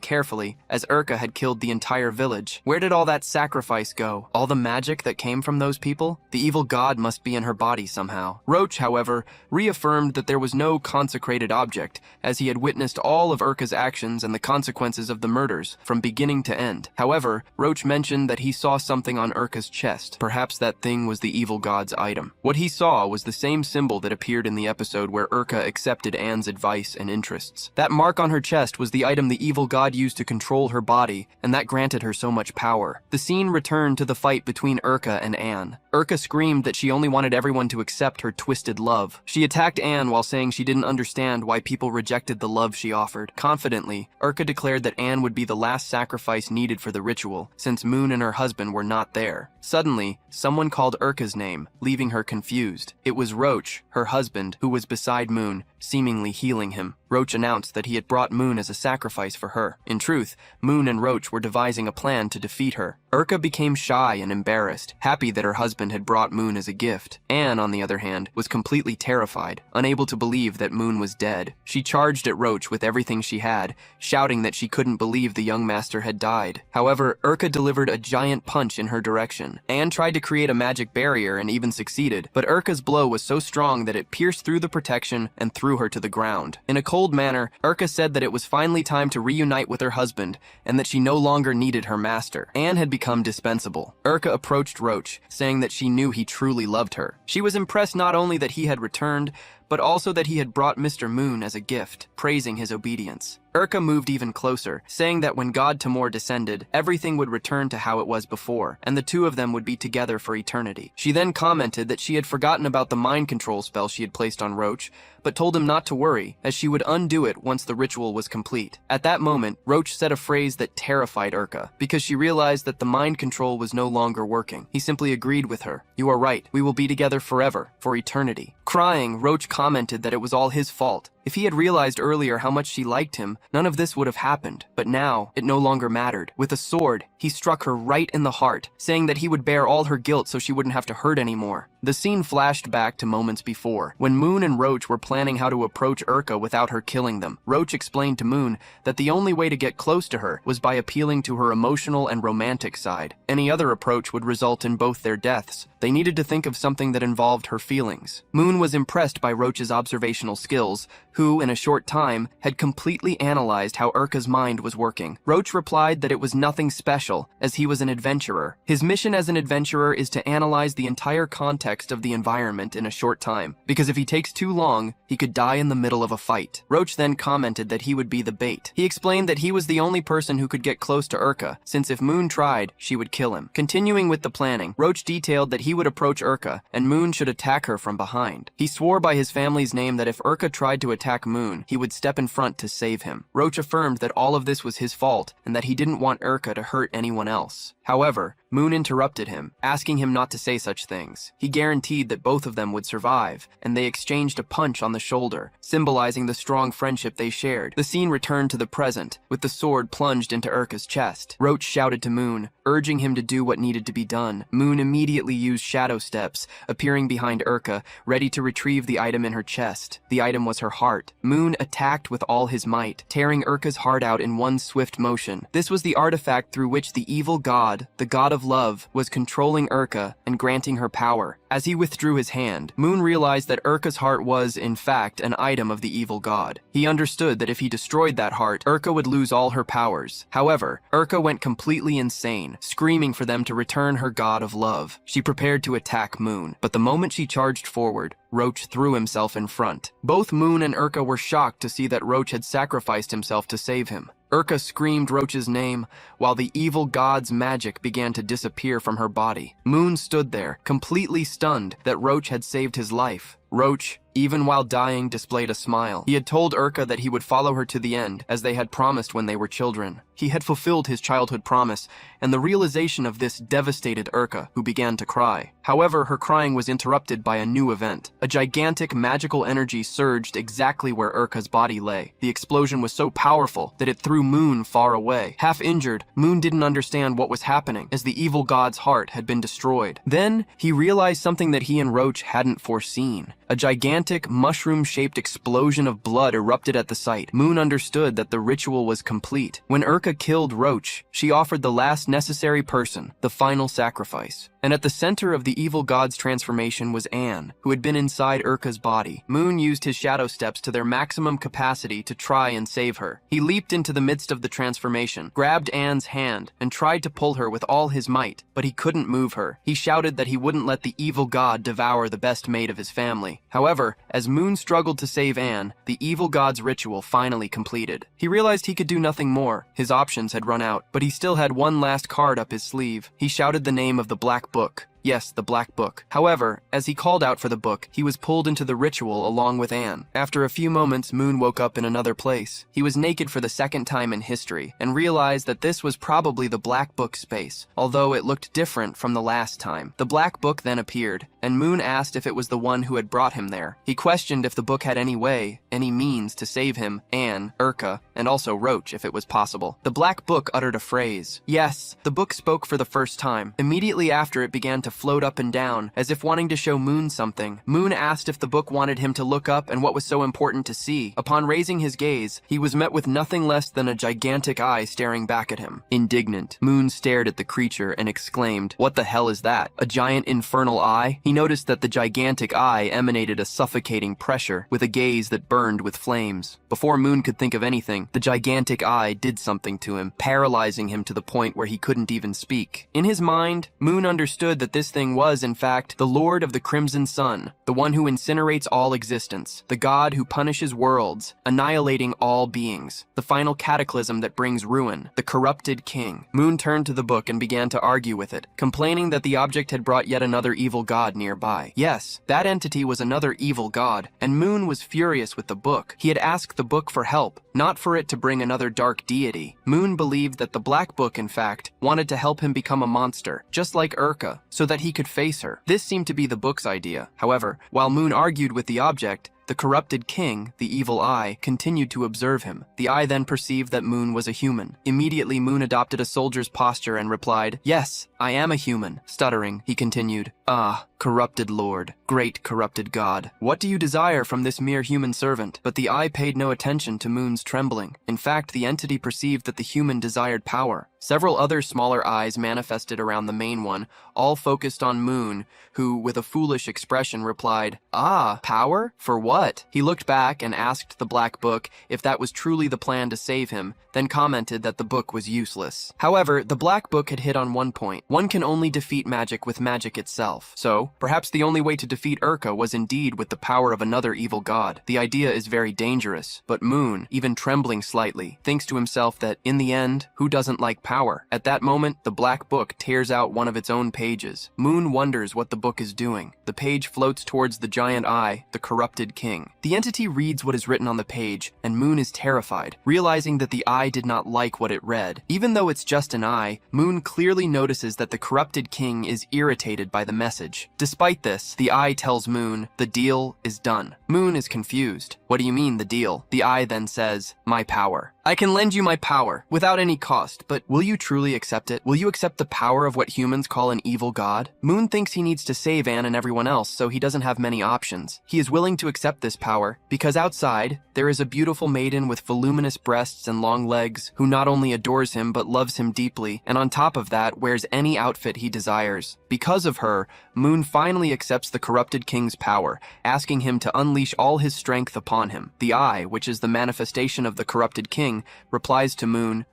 A: carefully, as Urka had killed the entire village. Where did all that sacrifice go? All the magic that came from those people? The evil god must be in her body somehow. Roach, however, reaffirmed that there was no consecrated object, as he had witnessed all of Urka's actions and the consequences of the murders, from beginning to end. However, Roach mentioned that he saw something on Urka's chest. Perhaps that thing was the evil god's item. What he saw was the same symbol that appeared in the episode where Urka accepted Anne's advice and interests. That mark on her chest was the item the evil god used to control her body, and that granted her so much power. The scene returned to the fight between Urka and Anne. Urka screamed that she only wanted everyone to accept her twisted love. She attacked Anne while saying she didn't understand why people rejected the love she offered. Confidently, Urka declared that Anne would be the last sacrifice needed for the ritual, since Moon and her husband were not there. Suddenly, someone called Urka's name, leaving her confused. It was Roach, her husband, who was beside Moon, seemingly healing him. Roach announced that he had brought Moon as a sacrifice for her. In truth, Moon and Roach were devising a plan to defeat her. Urka became shy and embarrassed, happy that her husband had brought Moon as a gift. Anne, on the other hand, was completely terrified, unable to believe that Moon was dead. She charged at Roach with everything she had, shouting that she couldn't believe the young master had died. However, Urka delivered a giant punch in her direction. Anne tried to create a magic barrier and even succeeded, but Urka's blow was so strong that it pierced through the protection and threw her to the ground. In a cold manner, Urka said that it was finally time to reunite with her husband and that she no longer needed her master. Anne had become dispensable. Urka approached Roach, saying that she knew he truly loved her. She was impressed not only that he had returned, but also that he had brought Mr. Moon as a gift, praising his obedience. Urka moved even closer, saying that when God Tamor descended, everything would return to how it was before, and the two of them would be together for eternity. She then commented that she had forgotten about the mind control spell she had placed on Roach, but told him not to worry, as she would undo it once the ritual was complete. At that moment, Roach said a phrase that terrified Urka, because she realized that the mind control was no longer working. He simply agreed with her. "You are right. We will be together forever, for eternity." Crying, Roach commented that it was all his fault. If he had realized earlier how much she liked him, none of this would have happened. But now, it no longer mattered. With a sword, he struck her right in the heart, saying that he would bear all her guilt so she wouldn't have to hurt anymore. The scene flashed back to moments before, when Moon and Roach were planning how to approach Urka without her killing them. Roach explained to Moon that the only way to get close to her was by appealing to her emotional and romantic side. Any other approach would result in both their deaths. They needed to think of something that involved her feelings. Moon was impressed by Roach's observational skills, who, in a short time, had completely analyzed how Urka's mind was working. Roach replied that it was nothing special, as he was an adventurer. His mission as an adventurer is to analyze the entire context of the environment in a short time, because if he takes too long, he could die in the middle of a fight. Roach then commented that he would be the bait. He explained that he was the only person who could get close to Urka, since if Moon tried, she would kill him. Continuing with the planning, Roach detailed that he would approach Urka, and Moon should attack her from behind. He swore by his family's name that if Urka tried to attack Moon, he would step in front to save him. Roach affirmed that all of this was his fault, and that he didn't want Urka to hurt anyone else. However, Moon interrupted him, asking him not to say such things. He guaranteed that both of them would survive, and they exchanged a punch on the shoulder, symbolizing the strong friendship they shared. The scene returned to the present, with the sword plunged into Urka's chest. Roach shouted to Moon, urging him to do what needed to be done. Moon immediately used shadow steps, appearing behind Urka, ready to retrieve the item in her chest. The item was her heart. Moon attacked with all his might, tearing Urka's heart out in one swift motion. This was the artifact through which the evil god, the god of love, was controlling Urka and granting her power. As he withdrew his hand, Moon realized that Urka's heart was, in fact, an item of the evil god. He understood that if he destroyed that heart, Urka would lose all her powers. However, Urka went completely insane, screaming for them to return her god of love. She prepared to attack Moon, but the moment she charged forward, Roach threw himself in front. Both Moon and Urka were shocked to see that Roach had sacrificed himself to save him. Urka screamed Roach's name, while the evil god's magic began to disappear from her body. Moon stood there, completely stunned that Roach had saved his life. Roach, even while dying, displayed a smile. He had told Urka that he would follow her to the end, as they had promised when they were children. He had fulfilled his childhood promise, and the realization of this devastated Urka, who began to cry. However, her crying was interrupted by a new event. A gigantic magical energy surged exactly where Urka's body lay. The explosion was so powerful that it threw Moon far away. Half injured, Moon didn't understand what was happening, as the evil god's heart had been destroyed. Then, he realized something that he and Roach hadn't foreseen. A gigantic, mushroom-shaped explosion of blood erupted at the sight. Moon understood that the ritual was complete. When Urka killed Roach, she offered the last necessary person, the final sacrifice. And at the center of the evil god's transformation was Anne, who had been inside Urka's body. Moon used his shadow steps to their maximum capacity to try and save her. He leaped into the midst of the transformation, grabbed Anne's hand, and tried to pull her with all his might, but he couldn't move her. He shouted that he wouldn't let the evil god devour the best mate of his family. However, as Moon struggled to save Anne, the evil god's ritual finally completed. He realized he could do nothing more. His options had run out, but he still had one last card up his sleeve. He shouted the name of the Black Book. Yes, the Black Book. However, as he called out for the book, he was pulled into the ritual along with Anne. After a few moments, Moon woke up in another place. He was naked for the second time in history, and realized that this was probably the Black Book space, although it looked different from the last time. The Black Book then appeared, and Moon asked if it was the one who had brought him there. He questioned if the book had any way, any means to save him, Anne, Urka, and also Roach if it was possible. The Black Book uttered a phrase. Yes, the book spoke for the first time. Immediately after, it began to float up and down, as if wanting to show Moon something. Moon asked if the book wanted him to look up and what was so important to see. Upon raising his gaze, he was met with nothing less than a gigantic eye staring back at him. Indignant, Moon stared at the creature and exclaimed, "What the hell is that? A giant infernal eye?" He noticed that the gigantic eye emanated a suffocating pressure, with a gaze that burned with flames. Before Moon could think of anything, the gigantic eye did something to him, paralyzing him to the point where he couldn't even speak. In his mind, Moon understood that this thing was, in fact, the Lord of the Crimson Sun, the one who incinerates all existence, the god who punishes worlds, annihilating all beings, the final cataclysm that brings ruin, the corrupted king. Moon turned to the book and began to argue with it, complaining that the object had brought yet another evil god nearby. Yes, that entity was another evil god, and Moon was furious with the book. He had asked the book for help, not for it to bring another dark deity. Moon believed that the Black Book, in fact, wanted to help him become a monster, just like Urka, so that he could face her. This seemed to be the book's idea. However, while Moon argued with the object, the corrupted king, the evil eye, continued to observe him. The eye then perceived that Moon was a human. Immediately, Moon adopted a soldier's posture and replied, "Yes, I am a human." Stuttering, he continued, "Ah, corrupted lord, great corrupted god, what do you desire from this mere human servant?" But the eye paid no attention to Moon's trembling. In fact, the entity perceived that the human desired power. Several other smaller eyes manifested around the main one, all focused on Moon, who, with a foolish expression, replied, "Ah, power? For what?" He looked back and asked the Black Book if that was truly the plan to save him, then commented that the book was useless. However, the Black Book had hit on one point. One can only defeat magic with magic itself. So, perhaps the only way to defeat Urka was indeed with the power of another evil god. The idea is very dangerous, but Moon, even trembling slightly, thinks to himself that, in the end, who doesn't like power? At that moment, the Black Book tears out one of its own pages. Moon wonders what the book is doing. The page floats towards the giant eye, the corrupted king. The entity reads what is written on the page, and Moon is terrified, realizing that the eye did not like what it read. Even though it's just an eye, Moon clearly notices that the corrupted king is irritated by the message. Despite this, the eye tells Moon, "The deal is done." Moon is confused. "What do you mean, the deal?" The eye then says, "My power. I can lend you my power, without any cost, but will you truly accept it? Will you accept the power of what humans call an evil god?" Moon thinks he needs to save Anne and everyone else, so he doesn't have many options. He is willing to accept this power, because outside, there is a beautiful maiden with voluminous breasts and long legs, who not only adores him but loves him deeply, and on top of that, wears any outfit he desires. Because of her, Moon finally accepts the corrupted king's power, asking him to unleash all his strength upon him. The eye, which is the manifestation of the corrupted king, replies to Moon,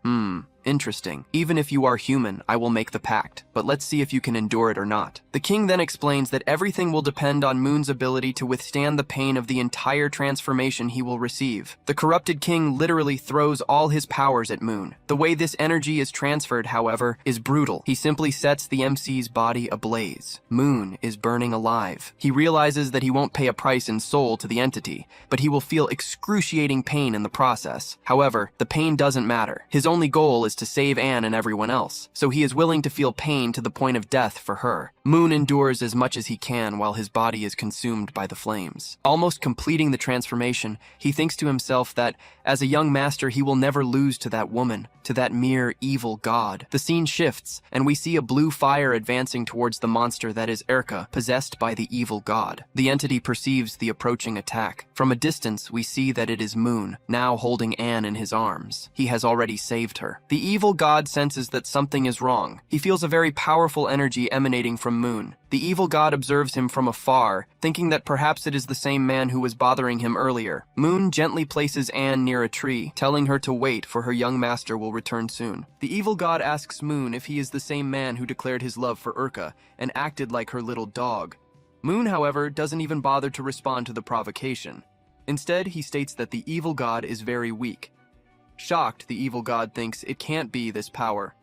A: Interesting. Even if you are human, I will make the pact, but let's see if you can endure it or not. The king then explains that everything will depend on Moon's ability to withstand the pain of the entire transformation he will receive. The corrupted king literally throws all his powers at Moon. The way this energy is transferred, however, is brutal. He simply sets the MC's body ablaze. Moon is burning alive. He realizes that he won't pay a price in soul to the entity, but he will feel excruciating pain in the process. However, the pain doesn't matter. His only goal is was to save Anne and everyone else, so he is willing to feel pain to the point of death for her. Moon endures as much as he can while his body is consumed by the flames. Almost completing the transformation, he thinks to himself that, as a young master, he will never lose to that woman, to that mere evil god. The scene shifts, and we see a blue fire advancing towards the monster that is Erka, possessed by the evil god. The entity perceives the approaching attack. From a distance, we see that it is Moon, now holding Anne in his arms. He has already saved her. The evil god senses that something is wrong. He feels a very powerful energy emanating from Moon. The evil god observes him from afar, thinking that perhaps it is the same man who was bothering him earlier. Moon gently places Anne near a tree, telling her to wait, for her young master will return soon. The evil god asks Moon if he is the same man who declared his love for Erka and acted like her little dog. Moon, however, doesn't even bother to respond to the provocation. Instead, he states that the evil god is very weak. Shocked, the evil god thinks it can't be this power.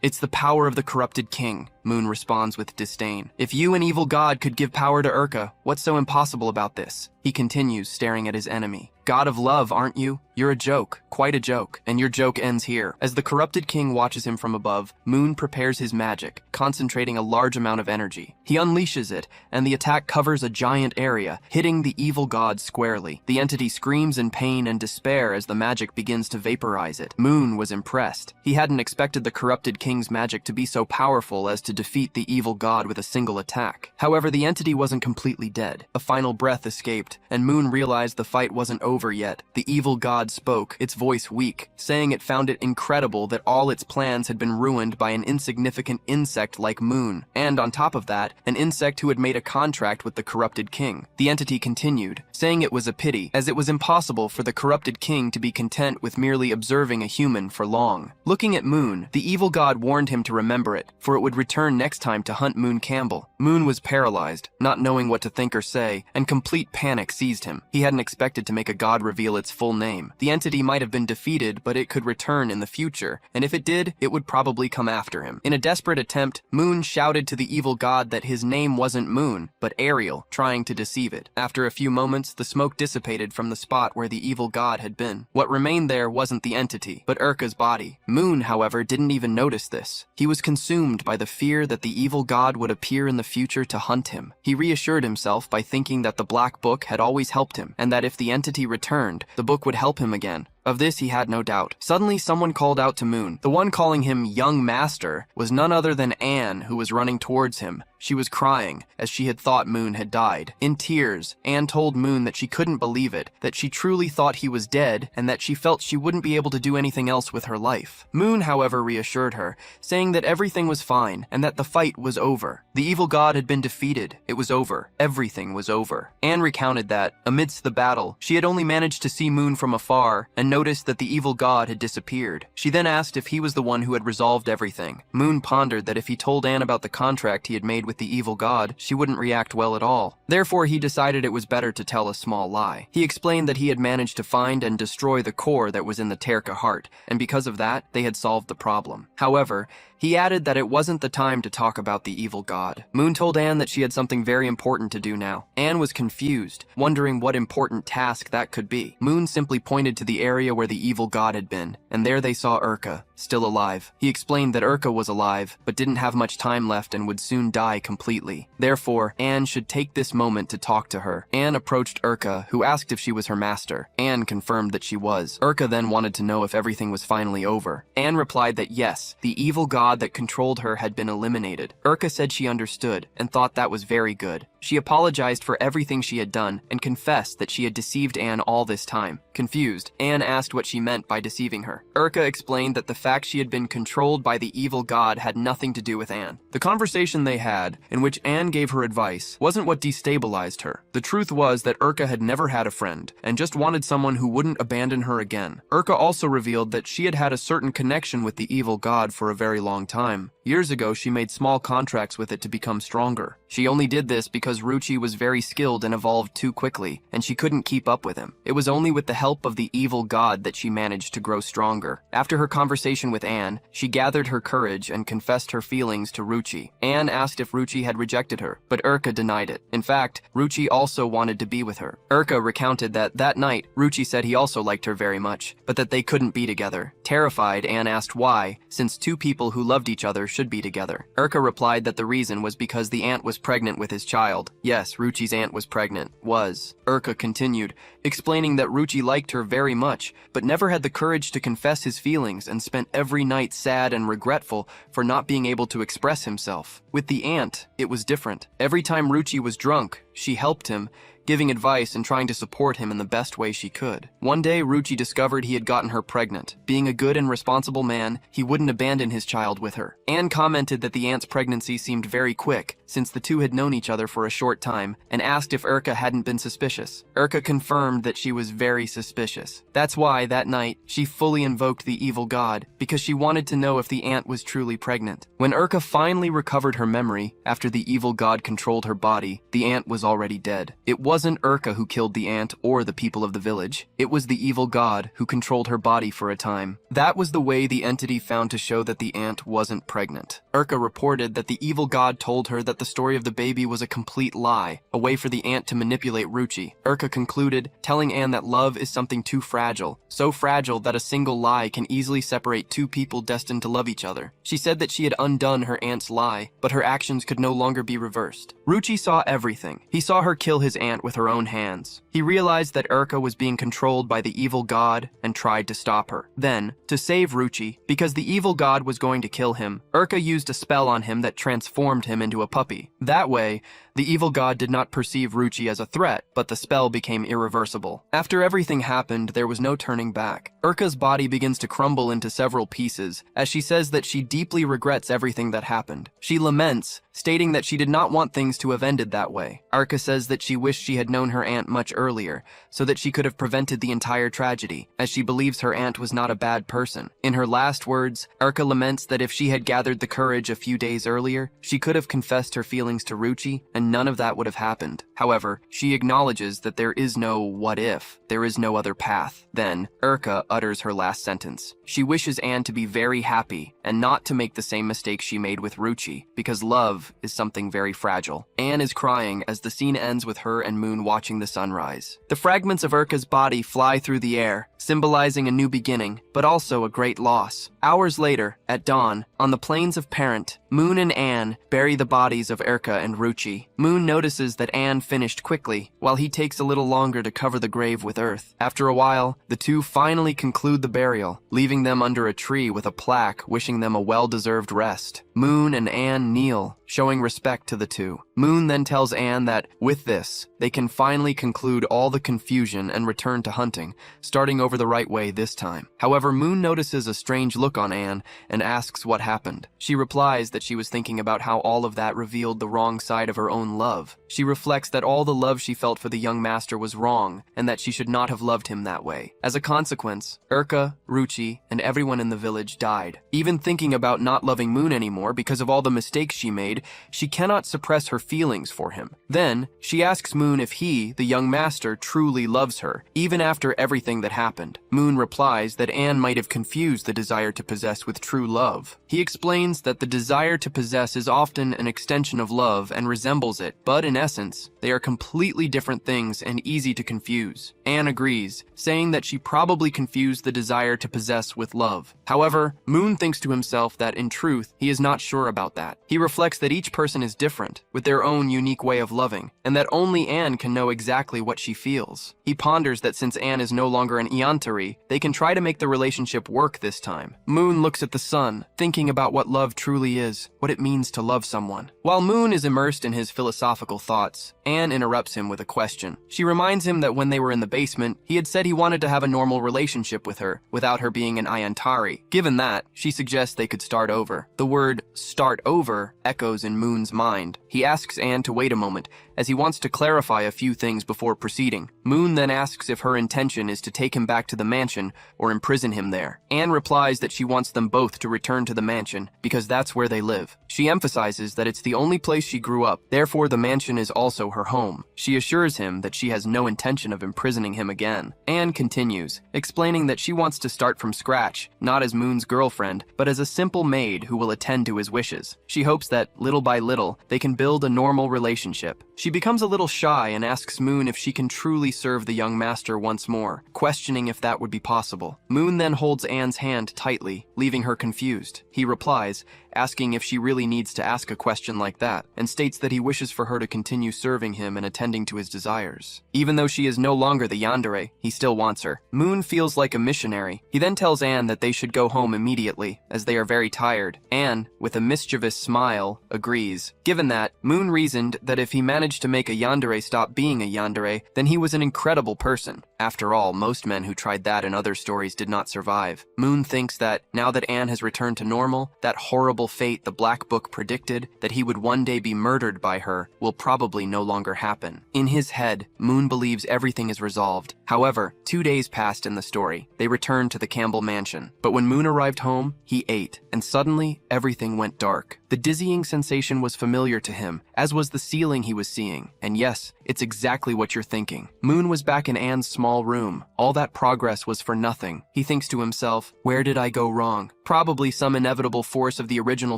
A: "It's the power of the corrupted king," Moon responds with disdain. "If you, an evil god, could give power to Erka, what's so impossible about this?" He continues, staring at his enemy. "God of love, aren't you? You're a joke, quite a joke, and your joke ends here." As the corrupted king watches him from above, Moon prepares his magic, concentrating a large amount of energy. He unleashes it, and the attack covers a giant area, hitting the evil god squarely. The entity screams in pain and despair as the magic begins to vaporize it. Moon was impressed. He hadn't expected the corrupted king's magic to be so powerful as to defeat the evil god with a single attack. However, the entity wasn't completely dead. A final breath escaped, and Moon realized the fight wasn't over yet. The evil god spoke, its voice weak, saying it found it incredible that all its plans had been ruined by an insignificant insect like Moon, and on top of that, an insect who had made a contract with the corrupted king. The entity continued, saying it was a pity, as it was impossible for the corrupted king to be content with merely observing a human for long. Looking at Moon, the evil god warned him to remember it, for it would return next time to hunt Moon Campbell. Moon was paralyzed, not knowing what to think or say, and complete panic seized him. He hadn't expected to make a god reveal its full name. The entity might have been defeated, but it could return in the future, and if it did, it would probably come after him. In a desperate attempt, Moon shouted to the evil god that his name wasn't Moon, but Ariel, trying to deceive it. After a few moments, the smoke dissipated from the spot where the evil god had been. What remained there wasn't the entity, but Erka's body. Moon, however, didn't even notice this. He was consumed by the fear that the evil god would appear in the future to hunt him. He reassured himself by thinking that the black book had always helped him, and that if the entity returned, the book would help him again. Of this he had no doubt. Suddenly someone called out to Moon. The one calling him young master was none other than Anne, who was running towards him. She was crying, as she had thought Moon had died. In tears, Anne told Moon that she couldn't believe it, that she truly thought he was dead, and that she felt she wouldn't be able to do anything else with her life. Moon, however, reassured her, saying that everything was fine, and that the fight was over. The evil god had been defeated. It was over. Everything was over. Anne recounted that, amidst the battle, she had only managed to see Moon from afar, and noticed that the evil god had disappeared. She then asked if he was the one who had resolved everything. Moon pondered that if he told Anne about the contract he had made with the evil god, she wouldn't react well at all. Therefore, he decided it was better to tell a small lie. He explained that he had managed to find and destroy the core that was in the Terka heart, and because of that, they had solved the problem. However, he added that it wasn't the time to talk about the evil god. Moon told Anne that she had something very important to do now. Anne was confused, wondering what important task that could be. Moon simply pointed to the area where the evil god had been, and there they saw Erka, still alive. He explained that Erka was alive, but didn't have much time left and would soon die completely. Therefore, Anne should take this moment to talk to her. Anne approached Erka, who asked if she was her master. Anne confirmed that she was. Erka then wanted to know if everything was finally over. Anne replied that yes, the evil god that controlled her had been eliminated. Erka said she understood, and thought that was very good. She apologized for everything she had done, and confessed that she had deceived Anne all this time. Confused, Anne asked what she meant by deceiving her. Erka explained that the fact she had been controlled by the evil god had nothing to do with Anne. The conversation they had, in which Anne gave her advice, wasn't what destabilized her. The truth was that Erka had never had a friend, and just wanted someone who wouldn't abandon her again. Erka also revealed that she had had a certain connection with the evil god for a very long time. Years ago, she made small contracts with it to become stronger. She only did this because because Ruchi was very skilled and evolved too quickly, and she couldn't keep up with him. It was only with the help of the evil god that she managed to grow stronger. After her conversation with Anne, she gathered her courage and confessed her feelings to Ruchi. Anne asked if Ruchi had rejected her, but Urka denied it. In fact, Ruchi also wanted to be with her. Urka recounted that night, Ruchi said he also liked her very much, but that they couldn't be together. Terrified, Anne asked why, since two people who loved each other should be together. Urka replied that the reason was because the aunt was pregnant with his child. Yes, Ruchi's aunt was pregnant. Urka continued, explaining that Ruchi liked her very much, but never had the courage to confess his feelings and spent every night sad and regretful for not being able to express himself. With the aunt, it was different. Every time Ruchi was drunk, she helped him, giving advice and trying to support him in the best way she could. One day, Ruchi discovered he had gotten her pregnant. Being a good and responsible man, he wouldn't abandon his child with her. Anne commented that the aunt's pregnancy seemed very quick, since the two had known each other for a short time, and asked if Urka hadn't been suspicious. Urka confirmed that she was very suspicious. That's why, that night, she fully invoked the evil god, because she wanted to know if the aunt was truly pregnant. When Urka finally recovered her memory, after the evil god controlled her body, the aunt was already dead. It wasn't Urka who killed the aunt or the people of the village. It was the evil god who controlled her body for a time. That was the way the entity found to show that the aunt wasn't pregnant. Urka reported that the evil god told her that the story of the baby was a complete lie, a way for the aunt to manipulate Ruchi. Urka concluded, telling Anne that love is something too fragile, so fragile that a single lie can easily separate two people destined to love each other. She said that she had undone her aunt's lie, but her actions could no longer be reversed. Ruchi saw everything. He saw her kill his aunt with her own hands. He realized that Urka was being controlled by the evil god and tried to stop her. Then, to save Ruchi, because the evil god was going to kill him, Urka used a spell on him that transformed him into a puppy. That way, the evil god did not perceive Ruchi as a threat, but the spell became irreversible. After everything happened, there was no turning back. Urka's body begins to crumble into several pieces, as she says that she deeply regrets everything that happened. She laments, stating that she did not want things to have ended that way. Urka says that she wished she had known her aunt much earlier, so that she could have prevented the entire tragedy, as she believes her aunt was not a bad person. In her last words, Urka laments that if she had gathered the courage a few days earlier, she could have confessed her feelings to Ruchi, and none of that would have happened. However, she acknowledges that there is no what if, there is no other path. Then, Urka utters her last sentence. She wishes Anne to be very happy, and not to make the same mistake she made with Ruchi, because love is something very fragile. Anne is crying as the scene ends with her and Moon watching the sunrise. The fragments of Urka's body fly through the air, symbolizing a new beginning, but also a great loss. Hours later, at dawn, on the plains of Parent, Moon and Anne bury the bodies of Urka and Ruchi. Moon notices that Anne finished quickly, while he takes a little longer to cover the grave with earth. After a while, the two finally conclude the burial, leaving them under a tree with a plaque wishing them a well-deserved rest. Moon and Anne kneel, showing respect to the two. Moon then tells Anne that, with this, they can finally conclude all the confusion and return to hunting, starting over the right way this time. However, Moon notices a strange look on Anne and asks what happened. She replies that she was thinking about how all of that revealed the wrong side of her own love. She reflects that all the love she felt for the young master was wrong, and that she should not have loved him that way. As a consequence, Urka, Ruchi, and everyone in the village died. Even thinking about not loving Moon anymore because of all the mistakes she made, she cannot suppress her feelings for him. Then, she asks Moon if he, the young master, truly loves her, even after everything that happened. Moon replies that Anne might have confused the desire to possess with true love. He explains that the desire to possess is often an extension of love and resembles it, but in essence, they are completely different things and easy to confuse. Anne agrees, saying that she probably confused the desire to possess with love. However, Moon thinks to himself that in truth, he is not sure about that. He reflects that each person is different, with their own unique way of loving, and that only Anne can know exactly what she feels. He ponders that since Anne is no longer an Iantari, they can try to make the relationship work this time. Moon looks at the sun, thinking about what love truly is, what it means to love someone. While Moon is immersed in his philosophical thoughts, Anne interrupts him with a question. She reminds him that when they were in the basement, he had said he wanted to have a normal relationship with her, without her being an Iantari. Given that, she suggests they could start over. The word start over echoes in Moon's mind. He asks asks Anne to wait a moment, as he wants to clarify a few things before proceeding. Moon then asks if her intention is to take him back to the mansion or imprison him there. Anne replies that she wants them both to return to the mansion because that's where they live. She emphasizes that it's the only place she grew up, therefore the mansion is also her home. She assures him that she has no intention of imprisoning him again. Anne continues, explaining that she wants to start from scratch, not as Moon's girlfriend, but as a simple maid who will attend to his wishes. She hopes that, little by little, they can build a normal relationship. She becomes a little shy and asks Moon if she can truly serve the young master once more, questioning if that would be possible. Moon then holds Anne's hand tightly, leaving her confused. He replies, asking if she really needs to ask a question like that, and states that he wishes for her to continue serving him and attending to his desires. Even though she is no longer the yandere, he still wants her. Moon feels like a missionary. He then tells Anne that they should go home immediately, as they are very tired. Anne, with a mischievous smile, agrees. Given that, Moon reasoned that if he managed to make a yandere stop being a yandere, then he was an incredible person. After all, most men who tried that in other stories did not survive. Moon thinks that, now that Anne has returned to normal, that horrible fate the Black Book predicted, that he would one day be murdered by her, will probably no longer happen. In his head, Moon believes everything is resolved. However, 2 days passed in the story. They returned to the Campbell mansion. But when Moon arrived home, he ate, and suddenly, everything went dark. The dizzying sensation was familiar to him, as was the ceiling he was seeing. And yes, it's exactly what you're thinking. Moon was back in Anne's small room. All that progress was for nothing. He thinks to himself, where did I go wrong? Probably some inevitable force of the original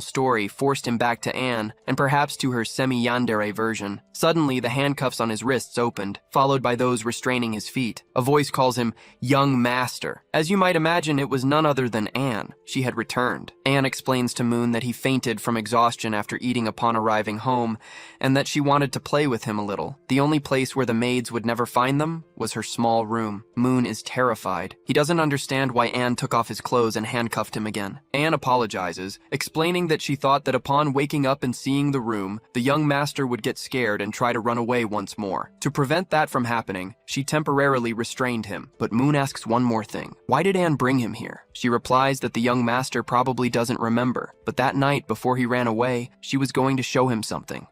A: story forced him back to Anne, and perhaps to her semi-yandere version. Suddenly, the handcuffs on his wrists opened, followed by those restraining his feet. A voice calls him, "Young Master." As you might imagine, it was none other than Anne. She had returned. Anne explains to Moon that he fainted from exhaustion after eating upon arriving home, and that she wanted to play with him a little. The only place where the maids would never find them was her small room. Moon is terrified. He doesn't understand why Anne took off his clothes and handcuffed him again. Anne apologizes, explaining that she thought that upon waking up and seeing the room, the young master would get scared and try to run away once more. To prevent that from happening, she temporarily restrained him. But Moon asks one more thing. Why did Anne bring him here? She replies that the young master probably doesn't remember, but that night before he ran away, she was going to show him something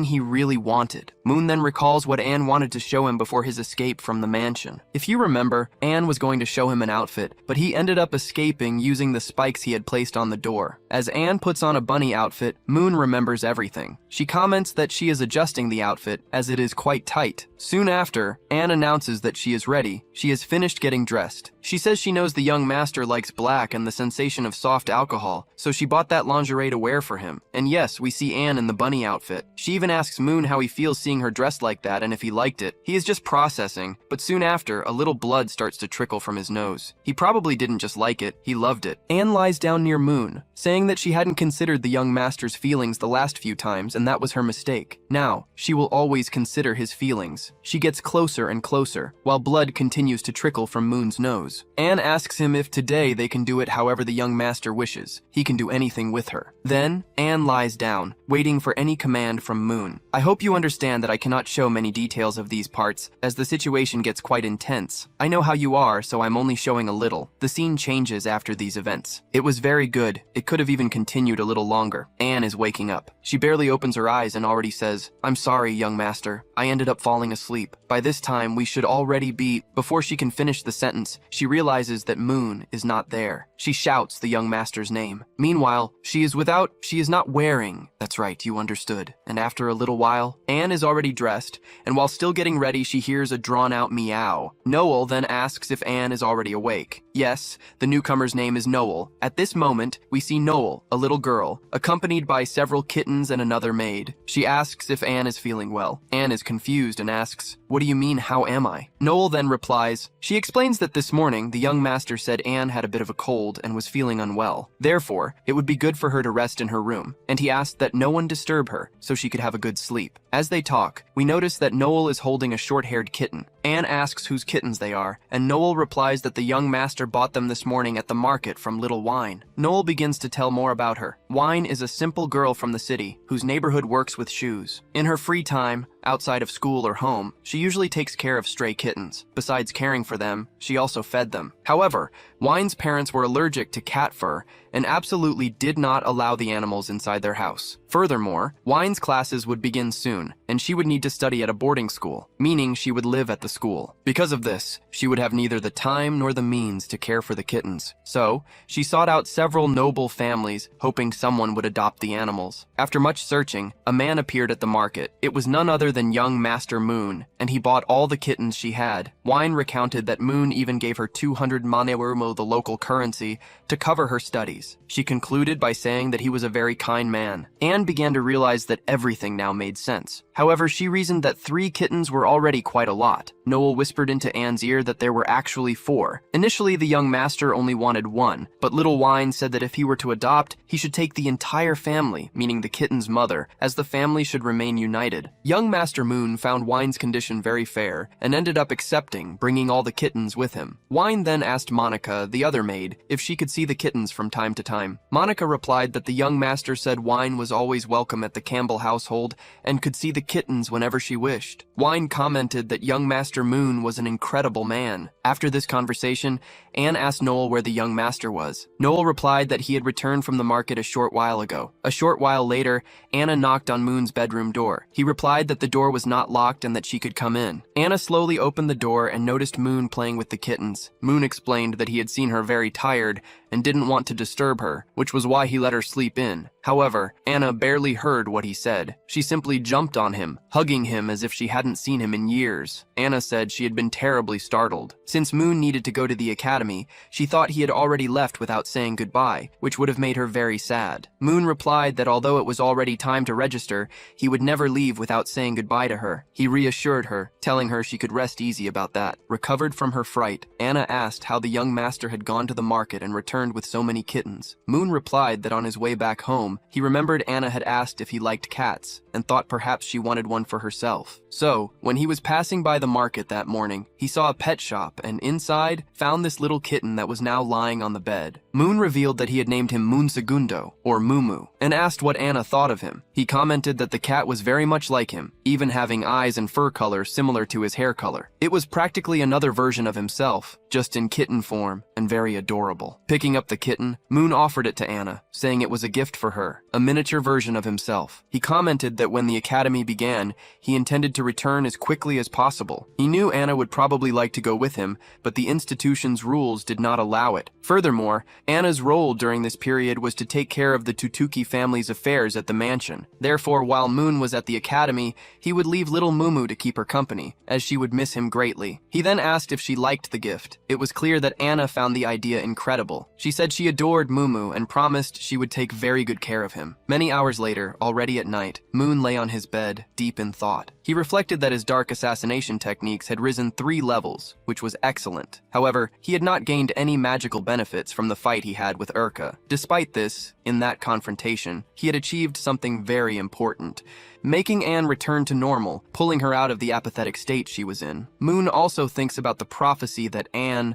A: he really wanted. Moon then recalls what Anne wanted to show him before his escape from the mansion. If you remember, Anne was going to show him an outfit, but he ended up escaping using the spikes he had placed on the door. As Anne puts on a bunny outfit, Moon remembers everything. She comments that she is adjusting the outfit, as it is quite tight. Soon after, Anne announces that she is ready. She has finished getting dressed. She says she knows the young master likes black and the sensation of soft alcohol, so she bought that lingerie to wear for him. And yes, we see Anne in the bunny outfit. She even asks Moon how he feels seeing her dressed like that and if he liked it. He is just processing, but soon after, a little blood starts to trickle from his nose. He probably didn't just like it, he loved it. Anne lies down near Moon, saying that she hadn't considered the young master's feelings the last few times and that was her mistake. Now, she will always consider his feelings. She gets closer and closer, while blood continues to trickle from Moon's nose. Anne asks him if today they can do it however the young master wishes. He can do anything with her. Then, Anne lies down, waiting for any command from Moon. I hope you understand that I cannot show many details of these parts, as the situation gets quite intense. I know how you are, so I'm only showing a little. The scene changes after these events. It was very good. It could have even continued a little longer. Anne is waking up. She barely opens her eyes and already says, "I'm sorry, young master. I ended up falling asleep. By this time, we should already be..." Before she can finish the sentence, she realizes that Moon is not there. She shouts the young master's name. Meanwhile, she is not wearing. That's right, you understood. And after a little while, Anne is already dressed, and while still getting ready, she hears a drawn-out meow. Noel then asks if Anne is already awake. Yes, the newcomer's name is Noel. At this moment, we see Noel, a little girl, accompanied by several kittens and another maid. She asks if Anne is feeling well. Anne is confused and asks, "What do you mean, how am I?" Noel then replies, she explains that this morning, the young master said Anne had a bit of a cold and was feeling unwell. Therefore, it would be good for her to rest in her room, and he asked that no one disturb her so she could have a good sleep. As they talk, we notice that Noel is holding a short-haired kitten. Anne asks whose kittens they are, and Noel replies that the young master bought them this morning at the market from Little Wine. Noel begins to tell more about her. Wine is a simple girl from the city whose neighborhood works with shoes. In her free time, outside of school or home, she usually takes care of stray kittens. Besides caring for them, she also fed them. However, Wine's parents were allergic to cat fur and absolutely did not allow the animals inside their house. Furthermore, Wine's classes would begin soon, and she would need to study at a boarding school, meaning she would live at the school. Because of this, she would have neither the time nor the means to care for the kittens. So, she sought out several noble families, hoping someone would adopt the animals. After much searching, a man appeared at the market. It was none other than young Master Moon, and he bought all the kittens she had. Wine recounted that Moon even gave her 200 Manhwa, the local currency, to cover her studies. She concluded by saying that he was a very kind man. Anne began to realize that everything now made sense. However, she reasoned that 3 kittens were already quite a lot. Noel whispered into Anne's ear that there were actually 4. Initially, the young master only wanted 1, but little Wine said that if he were to adopt, he should take the entire family, meaning the kitten's mother, as the family should remain united. Young Master Moon found Wine's condition very fair and ended up accepting, bringing all the kittens with him. Wine then asked Monica, the other maid, if she could see the kittens from time to time. Monica replied that the young master said Wine was always welcome at the Campbell household and could see the kittens whenever she wished. Wine commented that young Master Moon was an incredible man. After this conversation, Anne asked Noel where the young master was. Noel replied that he had returned from the market a short while ago. A short while later, Anna knocked on Moon's bedroom door. He replied that the door was not locked and that she could come in. Anna slowly opened the door and noticed Moon playing with the kittens. Moon explained that he had seen her very tired and didn't want to disturb her, which was why he let her sleep in. However, Anna barely heard what he said. She simply jumped on him, hugging him as if she hadn't seen him in years. Anna said she had been terribly startled. Since Moon needed to go to the academy, she thought he had already left without saying goodbye, which would have made her very sad. Moon replied that although it was already time to register, he would never leave without saying goodbye to her. He reassured her, telling her she could rest easy about that. Recovered from her fright, Anna asked how the young master had gone to the market and returned with so many kittens. Moon replied that on his way back home, he remembered Anna had asked if he liked cats and thought perhaps she wanted one for herself. So, when he was passing by the market that morning, he saw a pet shop and inside found this little kitten that was now lying on the bed. Moon revealed that he had named him Moon Segundo, or Mumu, and asked what Anna thought of him. He commented that the cat was very much like him, even having eyes and fur color similar to his hair color. It was practically another version of himself, just in kitten form, and very adorable. Picking up the kitten, Moon offered it to Anna, saying it was a gift for her, a miniature version of himself. He commented that when the academy began, he intended to return as quickly as possible. He knew Anna would probably like to go with him, but the institution's rules did not allow it. Furthermore, Anna's role during this period was to take care of the Tutuki family's affairs at the mansion. Therefore, while Moon was at the academy, he would leave little Mumu to keep her company, as she would miss him greatly. He then asked if she liked the gift. It was clear that Anna found the idea incredible. She said she adored Mumu and promised she would take very good care of him. Many hours later, already at night, Moon lay on his bed, deep in thought. He reflected that his dark assassination techniques had risen 3 levels, which was excellent. However, he had not gained any magical benefits from the fight he had with Urka. Despite this, in that confrontation, he had achieved something very important, making Anne return to normal, pulling her out of the apathetic state she was in. Moon also thinks about the prophecy that Anne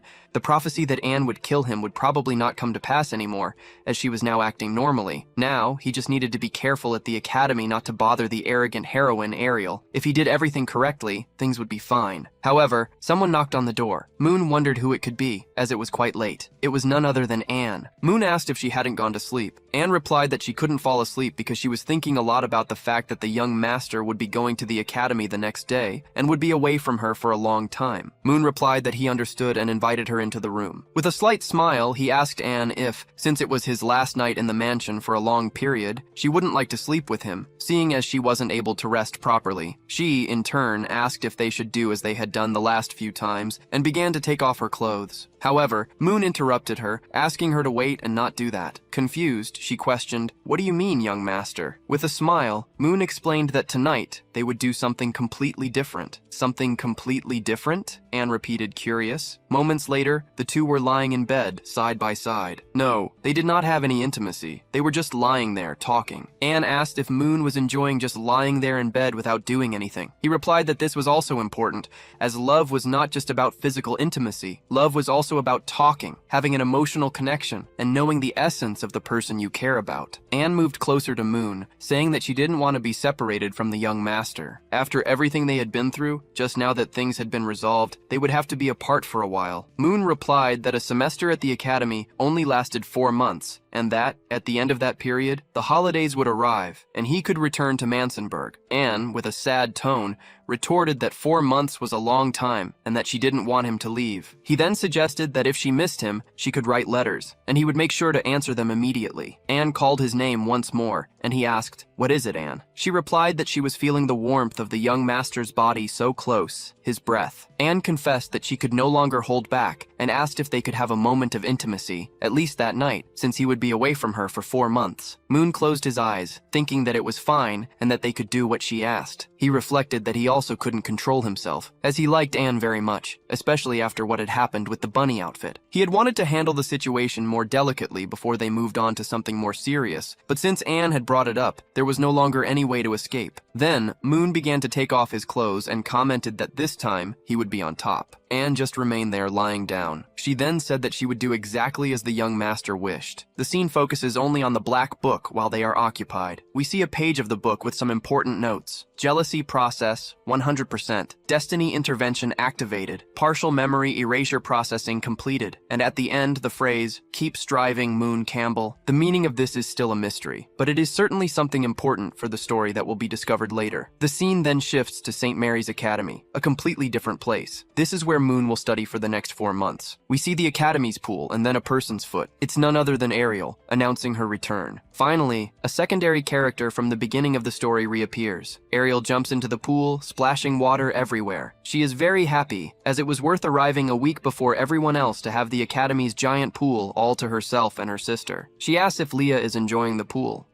A: would kill him would probably not come to pass anymore, as she was now acting normally. Now, he just needed to be careful at the academy not to bother the arrogant heroine Ariel. If he did everything correctly, things would be fine. However, someone knocked on the door. Moon wondered who it could be, as it was quite late. It was none other than Anne. Moon asked if she hadn't gone to sleep. Anne replied that she couldn't fall asleep because she was thinking a lot about the fact that the young master would be going to the academy the next day and would be away from her for a long time. Moon replied that he understood and invited her into the room. With a slight smile, he asked Anne if, since it was his last night in the mansion for a long period, she wouldn't like to sleep with him, seeing as she wasn't able to rest properly. She, in turn, asked if they should do as they had done the last few times and began to take off her clothes. However, Moon interrupted her, asking her to wait and not do that. Confused, she questioned, "What do you mean, young master?" With a smile, Moon explained that tonight they would do something completely different. Something completely different? Anne repeated, curious. Moments later, the two were lying in bed, side by side. No, they did not have any intimacy. They were just lying there, talking. Anne asked if Moon was enjoying just lying there in bed without doing anything. He replied that this was also important, as love was not just about physical intimacy. Love was also also about talking, having an emotional connection, and knowing the essence of the person you care about. Anne moved closer to Moon, saying that she didn't want to be separated from the young master. After everything they had been through, just now that things had been resolved, they would have to be apart for a while. Moon replied that a semester at the academy only lasted 4 months, and that, at the end of that period, the holidays would arrive, and he could return to Mansenberg. Anne, with a sad tone, retorted that 4 months was a long time, and that she didn't want him to leave. He then suggested that if she missed him, she could write letters, and he would make sure to answer them immediately. Anne called his name once more, and he asked, "What is it, Anne?" She replied that she was feeling the warmth of the young master's body so close, his breath. Anne confessed that she could no longer hold back, and asked if they could have a moment of intimacy, at least that night, since he would be away from her for 4 months. Moon closed his eyes, thinking that it was fine and that they could do what she asked. He reflected that he also couldn't control himself, as he liked Anne very much, especially after what had happened with the bunny outfit. He had wanted to handle the situation more delicately before they moved on to something more serious, but since Anne had brought it up, there was no longer any way to escape. Then, Moon began to take off his clothes and commented that this time he would be on top. Anne just remained there lying down. She then said that she would do exactly as the young master wished. The scene focuses only on the black book while they are occupied. We see a page of the book with some important notes. Jealousy process, 100%. Destiny intervention activated. Partial memory erasure processing completed. And at the end, the phrase, "Keep striving, Moon Campbell." The meaning of this is still a mystery, but it is certainly something important for the story that will be discovered later. The scene then shifts to St. Mary's Academy, a completely different place. This is where Moon will study for the next 4 months. We see the academy's pool and then a person's foot. It's none other than Ariel, announcing her return. Finally, a secondary character from the beginning of the story reappears. Ariel jumps into the pool, splashing water everywhere. She is very happy, as it was worth arriving a week before everyone else to have the academy's giant pool all to herself and her sister. She asks if Leah is enjoying the pool.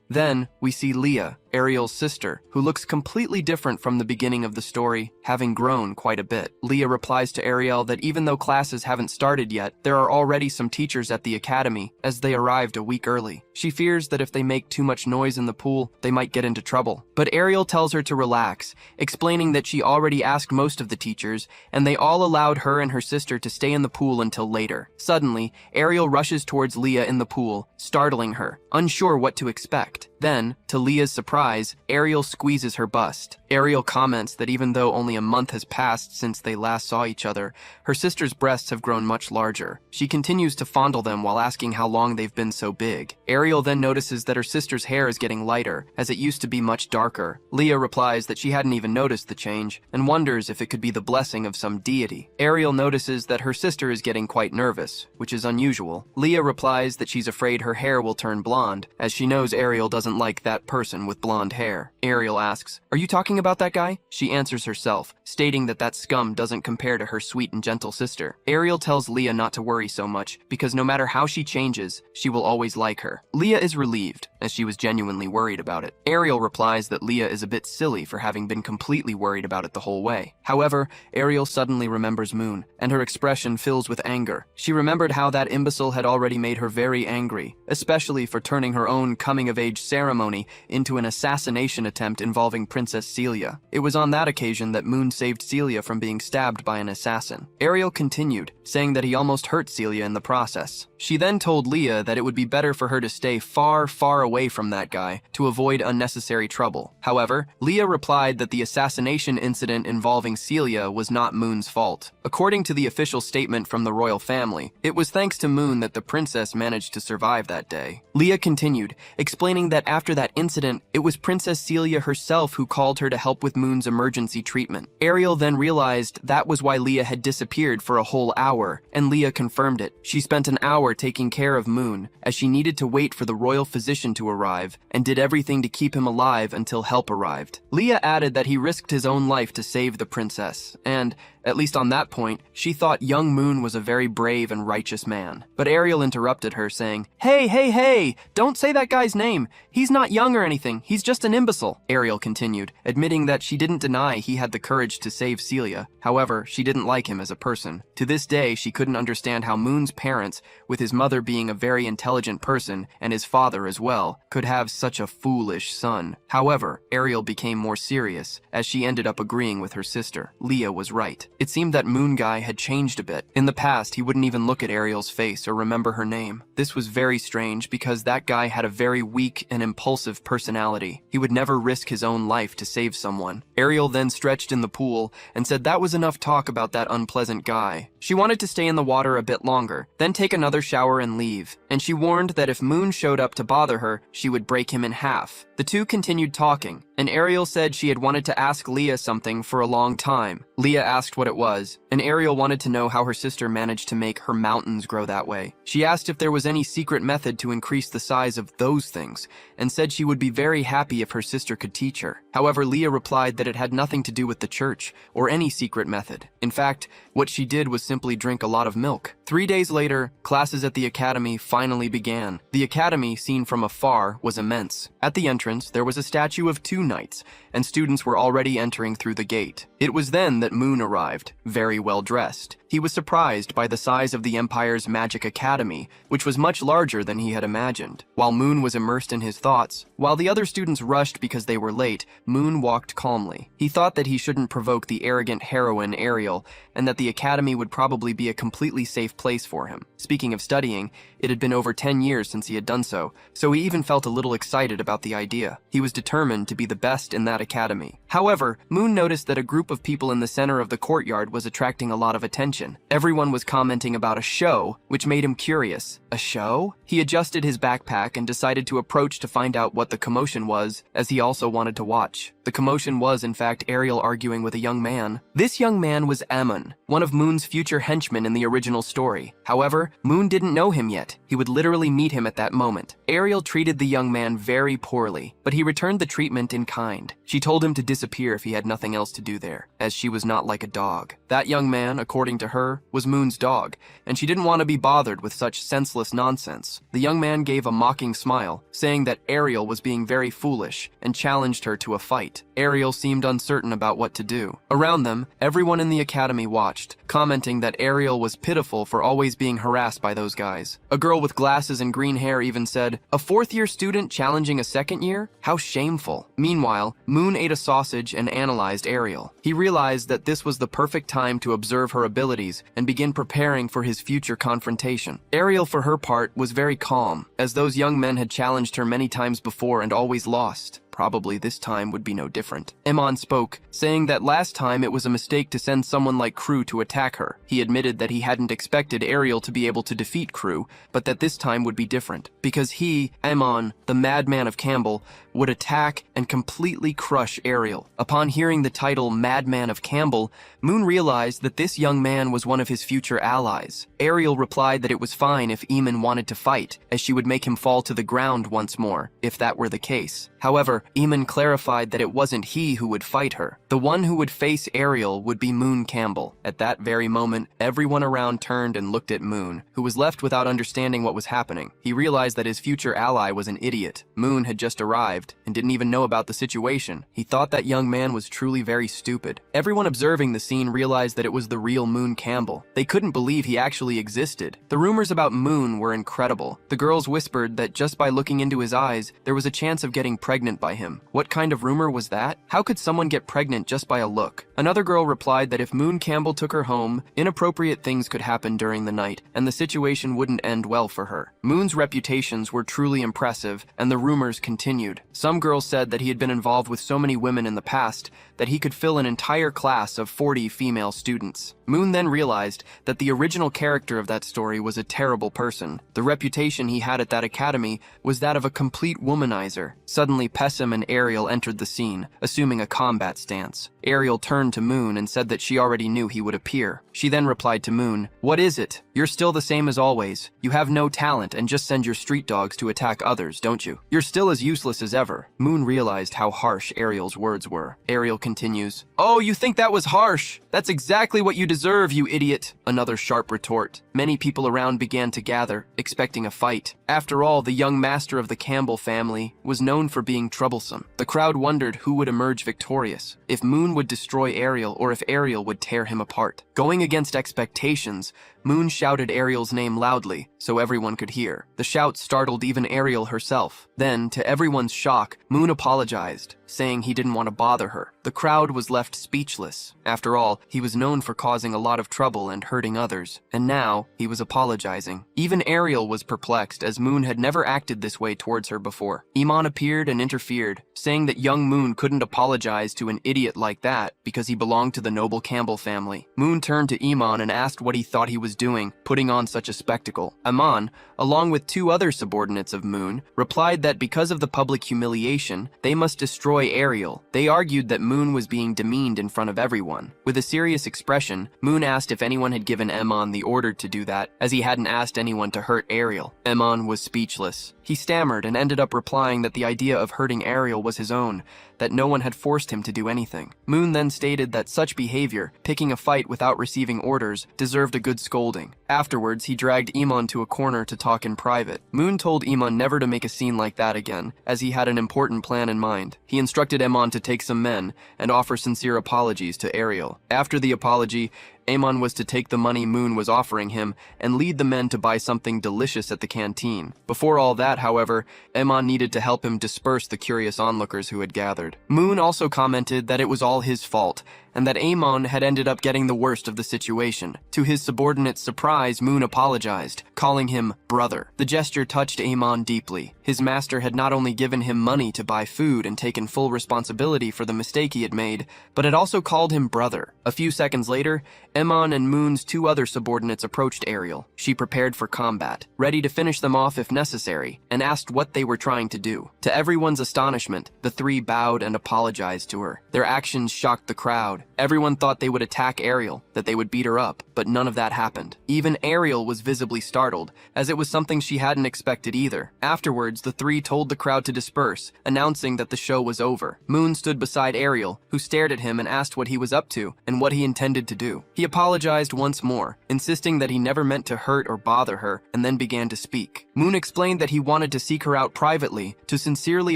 A: Then, we see Leah, Ariel's sister, who looks completely different from the beginning of the story, having grown quite a bit. Leah replies to Ariel that even though classes haven't started yet, there are already some teachers at the academy, as they arrived a week early. She fears that if they make too much noise in the pool, they might get into trouble. But Ariel tells her to relax, explaining that she already asked most of the teachers, and they all allowed her and her sister to stay in the pool until later. Suddenly, Ariel rushes towards Leah in the pool, startling her, unsure what to expect. Then, to Leah's surprise, Ariel squeezes her bust. Ariel comments that even though only a month has passed since they last saw each other, her sister's breasts have grown much larger. She continues to fondle them while asking how long they've been so big. Ariel then notices that her sister's hair is getting lighter, as it used to be much darker. Leah replies that she hadn't even noticed the change, and wonders if it could be the blessing of some deity. Ariel notices that her sister is getting quite nervous, which is unusual. Leah replies that she's afraid her hair will turn blonde, as she knows Ariel doesn't like that person with blonde hair. Ariel asks, "Are you talking about that guy?" She answers herself, stating that that scum doesn't compare to her sweet and gentle sister. Ariel tells Leah not to worry so much, because no matter how she changes, she will always like her. Leah is relieved, as she was genuinely worried about it. Ariel replies that Leah is a bit silly for having been completely worried about it the whole way. However, Ariel suddenly remembers Moon, and her expression fills with anger. She remembered how that imbecile had already made her very angry, especially for turning her own coming-of-age ceremony into an assassination attempt involving Princess Celia. It was on that occasion that Moon saved Celia from being stabbed by an assassin. Ariel continued, saying that he almost hurt Celia in the process. She then told Leah that it would be better for her to stay far, far away from that guy to avoid unnecessary trouble. However, Leah replied that the assassination incident involving Celia was not Moon's fault. According to the official statement from the royal family, it was thanks to Moon that the princess managed to survive that day. Leah continued, explaining that after that incident, it was Princess Celia herself who called her to help with Moon's emergency treatment. Ariel then realized that was why Leah had disappeared for a whole hour, and Leah confirmed it. She spent an hour taking care of Moon, as she needed to wait for the royal physician to arrive, and did everything to keep him alive until help arrived. Leah added that he risked his own life to save the princess, and, at least on that point, she thought young Moon was a very brave and righteous man. But Ariel interrupted her, saying, Hey, don't say that guy's name. He's not young or anything, he's just an imbecile." Ariel continued, admitting that she didn't deny he had the courage to save Celia. However, she didn't like him as a person. To this day, she couldn't understand how Moon's parents, with his mother being a very intelligent person, and his father as well, could have such a foolish son. However, Ariel became more serious, as she ended up agreeing with her sister. Leah was right. It seemed that Moon Guy had changed a bit. In the past, he wouldn't even look at Ariel's face or remember her name. This was very strange because that guy had a very weak and impulsive personality. He would never risk his own life to save someone. Ariel then stretched in the pool and said that was enough talk about that unpleasant guy. She wanted to stay in the water a bit longer, then take another shower and leave, and she warned that if Moon showed up to bother her, she would break him in half. The two continued talking, and Ariel said she had wanted to ask Leah something for a long time. Leah asked what it was, and Ariel wanted to know how her sister managed to make her mountains grow that way. She asked if there was any secret method to increase the size of those things, and said she would be very happy if her sister could teach her. However, Leah replied that it had nothing to do with the church or any secret method. In fact, what she did was simply drink a lot of milk. 3 days later, classes at the academy finally began. The academy, seen from afar, was immense. At the entrance, there was a statue of 2 knights, and students were already entering through the gate. It was then that Moon arrived, very well dressed. He was surprised by the size of the Empire's Magic Academy, which was much larger than he had imagined. While Moon was immersed in his thoughts, while the other students rushed because they were late, Moon walked calmly. He thought that he shouldn't provoke the arrogant heroine Ariel, and that the academy would probably be a completely safe place for him. Speaking of studying, it had been over 10 years since he had done so he even felt a little excited about the idea. He was determined to be the best in that academy. However, Moon noticed that a group of people in the center of the courtyard was attracting a lot of attention. Everyone was commenting about a show, which made him curious. A show? He adjusted his backpack and decided to approach to find out what the commotion was, as he also wanted to watch. The commotion was, in fact, Ariel arguing with a young man. This young man was Ammon, one of Moon's future henchmen in the original story. However, Moon didn't know him yet. He would literally meet him at that moment. Ariel treated the young man very poorly, but he returned the treatment in kind. She told him to disappear if he had nothing else to do there, as she was not like a dog. That young man, according to her, was Moon's dog, and she didn't want to be bothered with such senseless nonsense. The young man gave a mocking smile, saying that Ariel was being very foolish, and challenged her to a fight. Ariel seemed uncertain about what to do. Around them, everyone in the academy watched, commenting that Ariel was pitiful for always being harassed by those guys. A girl with glasses and green hair even said, "A fourth-year student challenging a second year? How shameful." Meanwhile, Moon ate a sausage and analyzed Ariel. He realized that this was the perfect time to observe her abilities and begin preparing for his future confrontation. Ariel, for her part, was very calm, as those young men had challenged her many times before and always lost. Probably this time would be no different. Emon spoke, saying that last time it was a mistake to send someone like Crew to attack her. He admitted that he hadn't expected Ariel to be able to defeat Crew, but that this time would be different, because he, Emon, the madman of Campbell, would attack and completely crush Ariel. Upon hearing the title Madman of Campbell, Moon realized that this young man was one of his future allies. Ariel replied that it was fine if Eamon wanted to fight, as she would make him fall to the ground once more, if that were the case. However, Eamon clarified that it wasn't he who would fight her. The one who would face Ariel would be Moon Campbell. At that very moment, everyone around turned and looked at Moon, who was left without understanding what was happening. He realized that his future ally was an idiot. Moon had just arrived and didn't even know about the situation. He thought that young man was truly very stupid. Everyone observing the scene realized that it was the real Moon Campbell. They couldn't believe he actually existed. The rumors about Moon were incredible. The girls whispered that just by looking into his eyes, there was a chance of getting pregnant by him. What kind of rumor was that? How could someone get pregnant just by a look? Another girl replied that if Moon Campbell took her home, inappropriate things could happen during the night, and the situation wouldn't end well for her. Moon's reputations were truly impressive, and the rumors continued. Some girls said that he had been involved with so many women in the past that he could fill an entire class of 40 female students. Moon then realized that the original character of that story was a terrible person. The reputation he had at that academy was that of a complete womanizer. Suddenly, Pessim and Ariel entered the scene, assuming a combat stance. Ariel turned to Moon and said that she already knew he would appear. She then replied to Moon, "What is it? You're still the same as always. You have no talent and just send your street dogs to attack others, don't you? You're still as useless as ever." Moon realized how harsh Ariel's words were. Ariel continues, "Oh, you think that was harsh? That's exactly what you deserve, you idiot." Another sharp retort. Many people around began to gather, expecting a fight. After all, the young master of the Campbell family was known for being troublesome. The crowd wondered who would emerge victorious, if Moon would destroy Ariel or if Ariel would tear him apart. Going against expectations, Moon shouted Ariel's name loudly, so everyone could hear. The shout startled even Ariel herself. Then, to everyone's shock, Moon apologized, saying he didn't want to bother her. The crowd was left speechless. After all, he was known for causing a lot of trouble and hurting others, and now he was apologizing. Even Ariel was perplexed, as Moon had never acted this way towards her before. Iman appeared and interfered, saying that young Moon couldn't apologize to an idiot like that because he belonged to the noble Campbell family. Moon turned to Iman and asked what he thought he was doing, putting on such a spectacle. Iman, along with two other subordinates of Moon, replied that because of the public humiliation, they must destroy Ariel. They argued that Moon was being demeaned in front of everyone. With a serious expression, Moon asked if anyone had given Iman the order to do that, as he hadn't asked anyone to hurt Ariel. Iman was speechless. He stammered and ended up replying that the idea of hurting Ariel was his own, that no one had forced him to do anything. Moon then stated that such behavior, picking a fight without receiving orders, deserved a good scolding. Afterwards, he dragged Iman to a corner to talk in private. Moon told Iman never to make a scene like that again, as he had an important plan in mind. He instructed Iman to take some men and offer sincere apologies to Ariel. After the apology, Amon was to take the money Moon was offering him and lead the men to buy something delicious at the canteen. Before all that, however, Amon needed to help him disperse the curious onlookers who had gathered. Moon also commented that it was all his fault, and that Amon had ended up getting the worst of the situation. To his subordinate's surprise, Moon apologized, calling him brother. The gesture touched Amon deeply. His master had not only given him money to buy food and taken full responsibility for the mistake he had made, but had also called him brother. A few seconds later, Amon and Moon's two other subordinates approached Ariel. She prepared for combat, ready to finish them off if necessary, and asked what they were trying to do. To everyone's astonishment, the three bowed and apologized to her. Their actions shocked the crowd. Everyone thought they would attack Ariel, that they would beat her up, but none of that happened. Even Ariel was visibly startled, as it was something she hadn't expected either. Afterwards, the three told the crowd to disperse, announcing that the show was over. Moon stood beside Ariel, who stared at him and asked what he was up to and what he intended to do. He apologized once more, insisting that he never meant to hurt or bother her, and then began to speak. Moon explained that he wanted to seek her out privately, to sincerely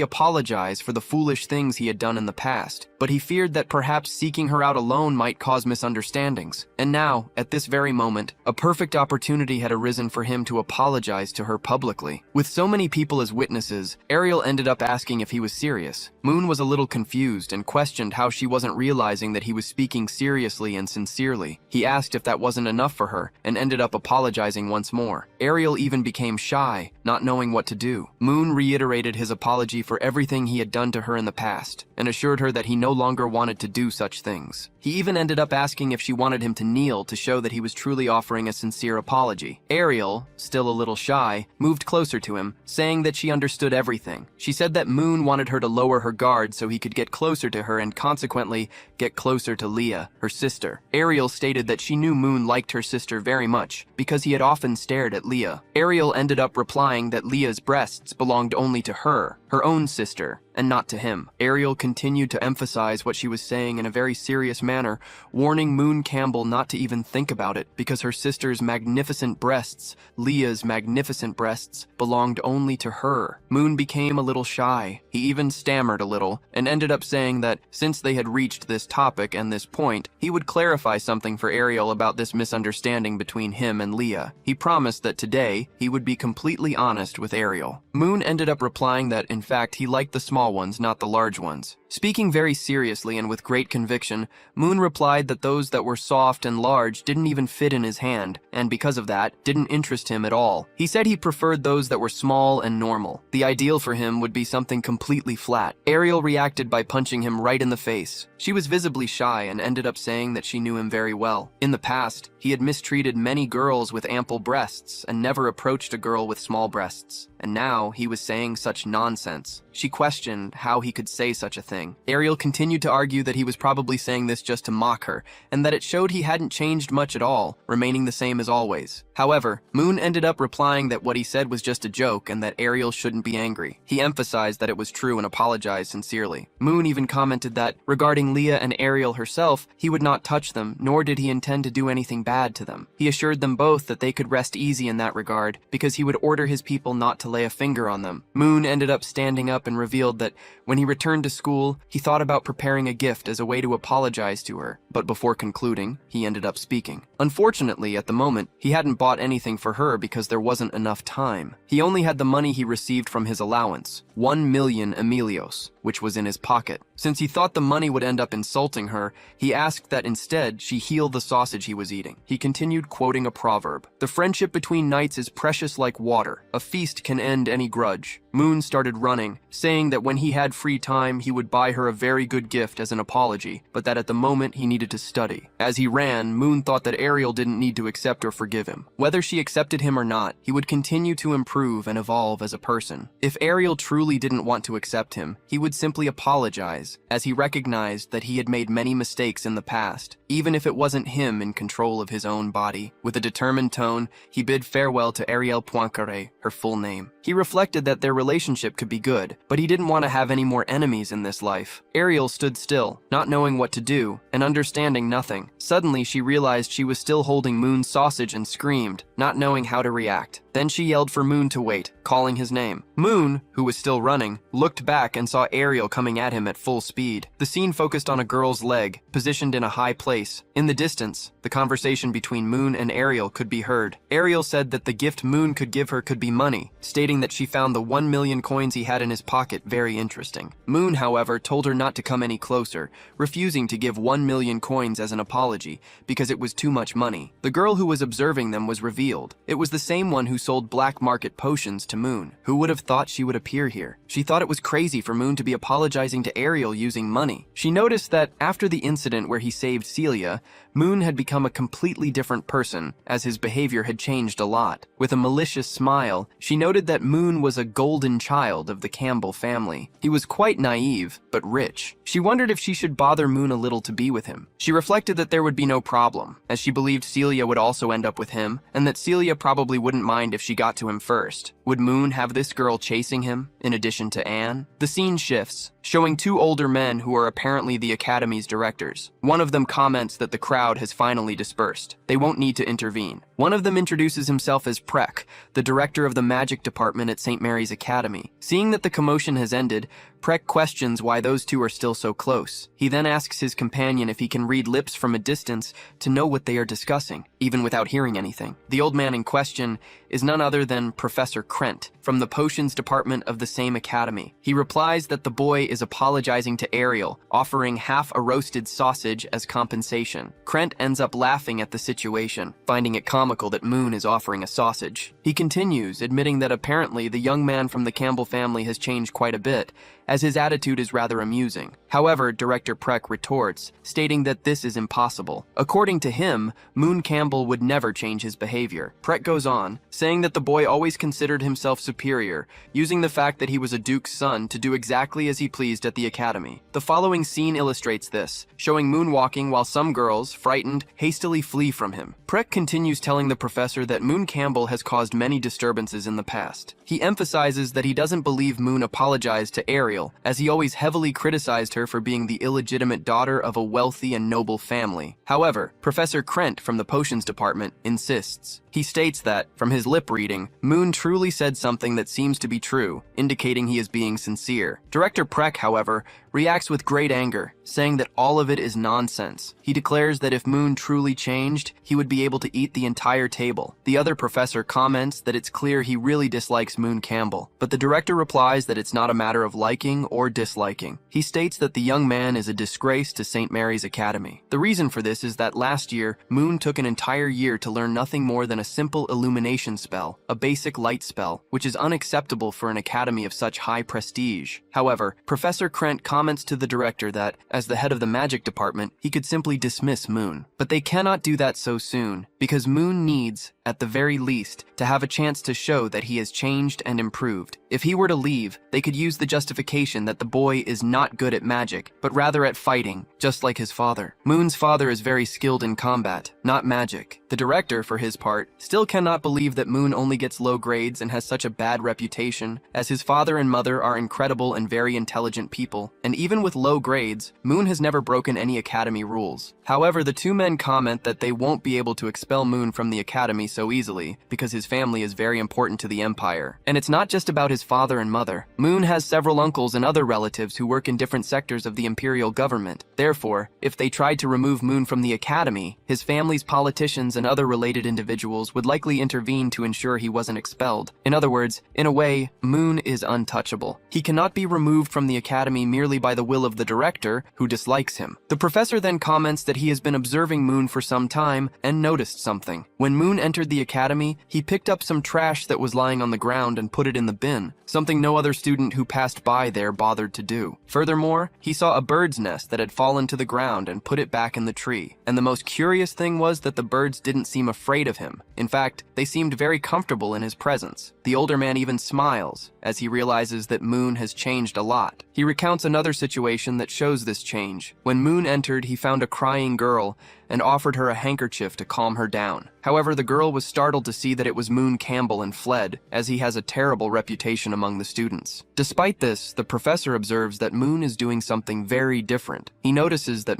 A: apologize for the foolish things he had done in the past, but he feared that perhaps seeking her out alone might cause misunderstandings. And now, at this very moment, a perfect opportunity had arisen for him to apologize to her publicly. With so many people as witnesses, Ariel ended up asking if he was serious. Moon was a little confused and questioned how she wasn't realizing that he was speaking seriously and sincerely. He asked if that wasn't enough for her and ended up apologizing once more. Ariel even became shy, not knowing what to do. Moon reiterated his apology for everything he had done to her in the past and assured her that he no longer wanted to do such things. He even ended up asking if she wanted him to kneel to show that he was truly offering a sincere apology. Ariel, still a little shy, moved closer to him, saying that she understood everything. She said that Moon wanted her to lower her guard so he could get closer to her and consequently get closer to Leah, her sister. Ariel stated that she knew Moon liked her sister very much because he had often stared at Leah. Ariel ended up replying that Leah's breasts belonged only to her own sister, and not to him. Ariel continued to emphasize what she was saying in a very serious manner, warning Moon Campbell not to even think about it because her sister's magnificent breasts, Leah's magnificent breasts, belonged only to her. Moon became a little shy. He even stammered a little and ended up saying that since they had reached this topic and this point, he would clarify something for Ariel about this misunderstanding between him and Leah. He promised that today he would be completely honest with Ariel. Moon ended up replying that in fact he liked the small ones, not the large ones. Speaking very seriously and with great conviction, Moon replied that those that were soft and large didn't even fit in his hand, and because of that, didn't interest him at all. He said he preferred those that were small and normal. The ideal for him would be something completely flat. Ariel reacted by punching him right in the face. She was visibly shy and ended up saying that she knew him very well. In the past, he had mistreated many girls with ample breasts and never approached a girl with small breasts. And now he was saying such nonsense. She questioned how he could say such a thing. Ariel continued to argue that he was probably saying this just to mock her, and that it showed he hadn't changed much at all, remaining the same as always. However, Moon ended up replying that what he said was just a joke and that Ariel shouldn't be angry. He emphasized that it was true and apologized sincerely. Moon even commented that, regarding Leah and Ariel herself, he would not touch them, nor did he intend to do anything bad to them. He assured them both that they could rest easy in that regard, because he would order his people not to lay a finger on them. Moon ended up standing up and revealed that when he returned to school, school, he thought about preparing a gift as a way to apologize to her, but before concluding, he ended up speaking. Unfortunately, at the moment, he hadn't bought anything for her because there wasn't enough time. He only had the money he received from his allowance, 1 million Emilios, which was in his pocket. Since he thought the money would end up insulting her, he asked that instead she heal the sausage he was eating. He continued quoting a proverb. "The friendship between knights is precious like water. A feast can end any grudge." Moon started running, saying that when he had free time, he would buy her a very good gift as an apology, but that at the moment he needed to study. As he ran, Moon thought that Ariel didn't need to accept or forgive him. Whether she accepted him or not, he would continue to improve and evolve as a person. If Ariel truly didn't want to accept him, he would simply apologize, as he recognized that he had made many mistakes in the past, even if it wasn't him in control of his own body. With a determined tone, he bid farewell to Ariel Poincaré, her full name. He reflected that their relationship could be good, but he didn't want to have any more enemies in this life. Ariel stood still, not knowing what to do, and understanding nothing. Suddenly, she realized she was still holding Moon's sausage and screamed, not knowing how to react. Then she yelled for Moon to wait, calling his name. Moon, who was still running, looked back and saw Ariel coming at him at full speed. The scene focused on a girl's leg, positioned in a high place. In the distance, the conversation between Moon and Ariel could be heard. Ariel said that the gift Moon could give her could be money, stating that she found the 1 million coins he had in his pocket very interesting. Moon, however, told her not to come any closer, refusing to give 1 million coins as an apology because it was too much money. The girl who was observing them was revealed. It was the same one who sold black market potions to Moon. Who would have thought she would appear here? She thought it was crazy for Moon to be apologizing to Ariel using money. She noticed that after the incident where he saved Celia, Moon had become a completely different person, as his behavior had changed a lot. With a malicious smile, she noted that Moon was a golden child of the Campbell family. He was quite naive, but rich. She wondered if she should bother Moon a little to be with him. She reflected that there would be no problem, as she believed Celia would also end up with him, and that Celia probably wouldn't mind if she got to him first. Would Moon have this girl chasing him, in addition to Anne? The scene shifts, showing two older men who are apparently the Academy's directors. One of them comments that the crowd has finally dispersed. They won't need to intervene. One of them introduces himself as Prek, the director of the magic department at St. Mary's Academy. Seeing that the commotion has ended, Prek questions why those two are still so close. He then asks his companion if he can read lips from a distance to know what they are discussing, even without hearing anything. The old man in question is none other than Professor Krent, from the potions department of the same academy. He replies that the boy is apologizing to Ariel, offering half a roasted sausage as compensation. Krent ends up laughing at the situation, finding it comical that Moon is offering a sausage. He continues, admitting that apparently the young man from the Campbell family has changed quite a bit, as his attitude is rather amusing. However, Director Prek retorts, stating that this is impossible. According to him, Moon Campbell would never change his behavior. Prek goes on, saying that the boy always considered himself superior, using the fact that he was a duke's son to do exactly as he pleased at the academy. The following scene illustrates this, showing Moon walking while some girls, frightened, hastily flee from him. Prek continues telling the professor that Moon Campbell has caused many disturbances in the past. He emphasizes that he doesn't believe Moon apologized to Ariel, as he always heavily criticized her for being the illegitimate daughter of a wealthy and noble family. However, Professor Krent from the potions department insists. He states that, from his lip reading, Moon truly said something that seems to be true, indicating he is being sincere. Director Prek, however, reacts with great anger, saying that all of it is nonsense. He declares that if Moon truly changed, he would be able to eat the entire table. The other professor comments that it's clear he really dislikes Moon Campbell, but the director replies that it's not a matter of liking or disliking. He states that the young man is a disgrace to St. Mary's Academy. The reason for this is that last year, Moon took an entire year to learn nothing more than a simple illumination spell, a basic light spell, which is unacceptable for an academy of such high prestige. However, Professor Krent comments to the director that, as the head of the magic department, he could simply dismiss Moon. But they cannot do that so soon, because Moon needs, at the very least, to have a chance to show that he has changed and improved. If he were to leave, they could use the justification that the boy is not good at magic, but rather at fighting, just like his father. Moon's father is very skilled in combat, not magic. The director, for his part, still cannot believe that Moon only gets low grades and has such a bad reputation, as his father and mother are incredible and very intelligent people, and even with low grades, Moon has never broken any academy rules. However, the two men comment that they won't be able to expel Moon from the academy so easily, because his family is very important to the empire. And it's not just about his his father and mother. Moon has several uncles and other relatives who work in different sectors of the imperial government. Therefore, if they tried to remove Moon from the academy, his family's politicians and other related individuals would likely intervene to ensure he wasn't expelled. In other words, in a way, Moon is untouchable. He cannot be removed from the academy merely by the will of the director, who dislikes him. The professor then comments that he has been observing Moon for some time and noticed something. When Moon entered the academy, he picked up some trash that was lying on the ground and put it in the bin, something no other student who passed by there bothered to do. Furthermore, he saw a bird's nest that had fallen to the ground and put it back in the tree. And the most curious thing was that the birds didn't seem afraid of him. In fact, they seemed very comfortable in his presence. The older man even smiles as he realizes that Moon has changed a lot. He recounts another situation that shows this change. When Moon entered, he found a crying girl and offered her a handkerchief to calm her down. However, the girl was startled to see that it was Moon Campbell and fled, as he has a terrible reputation among the students. Despite this, the professor observes that Moon is doing something very different. He notices that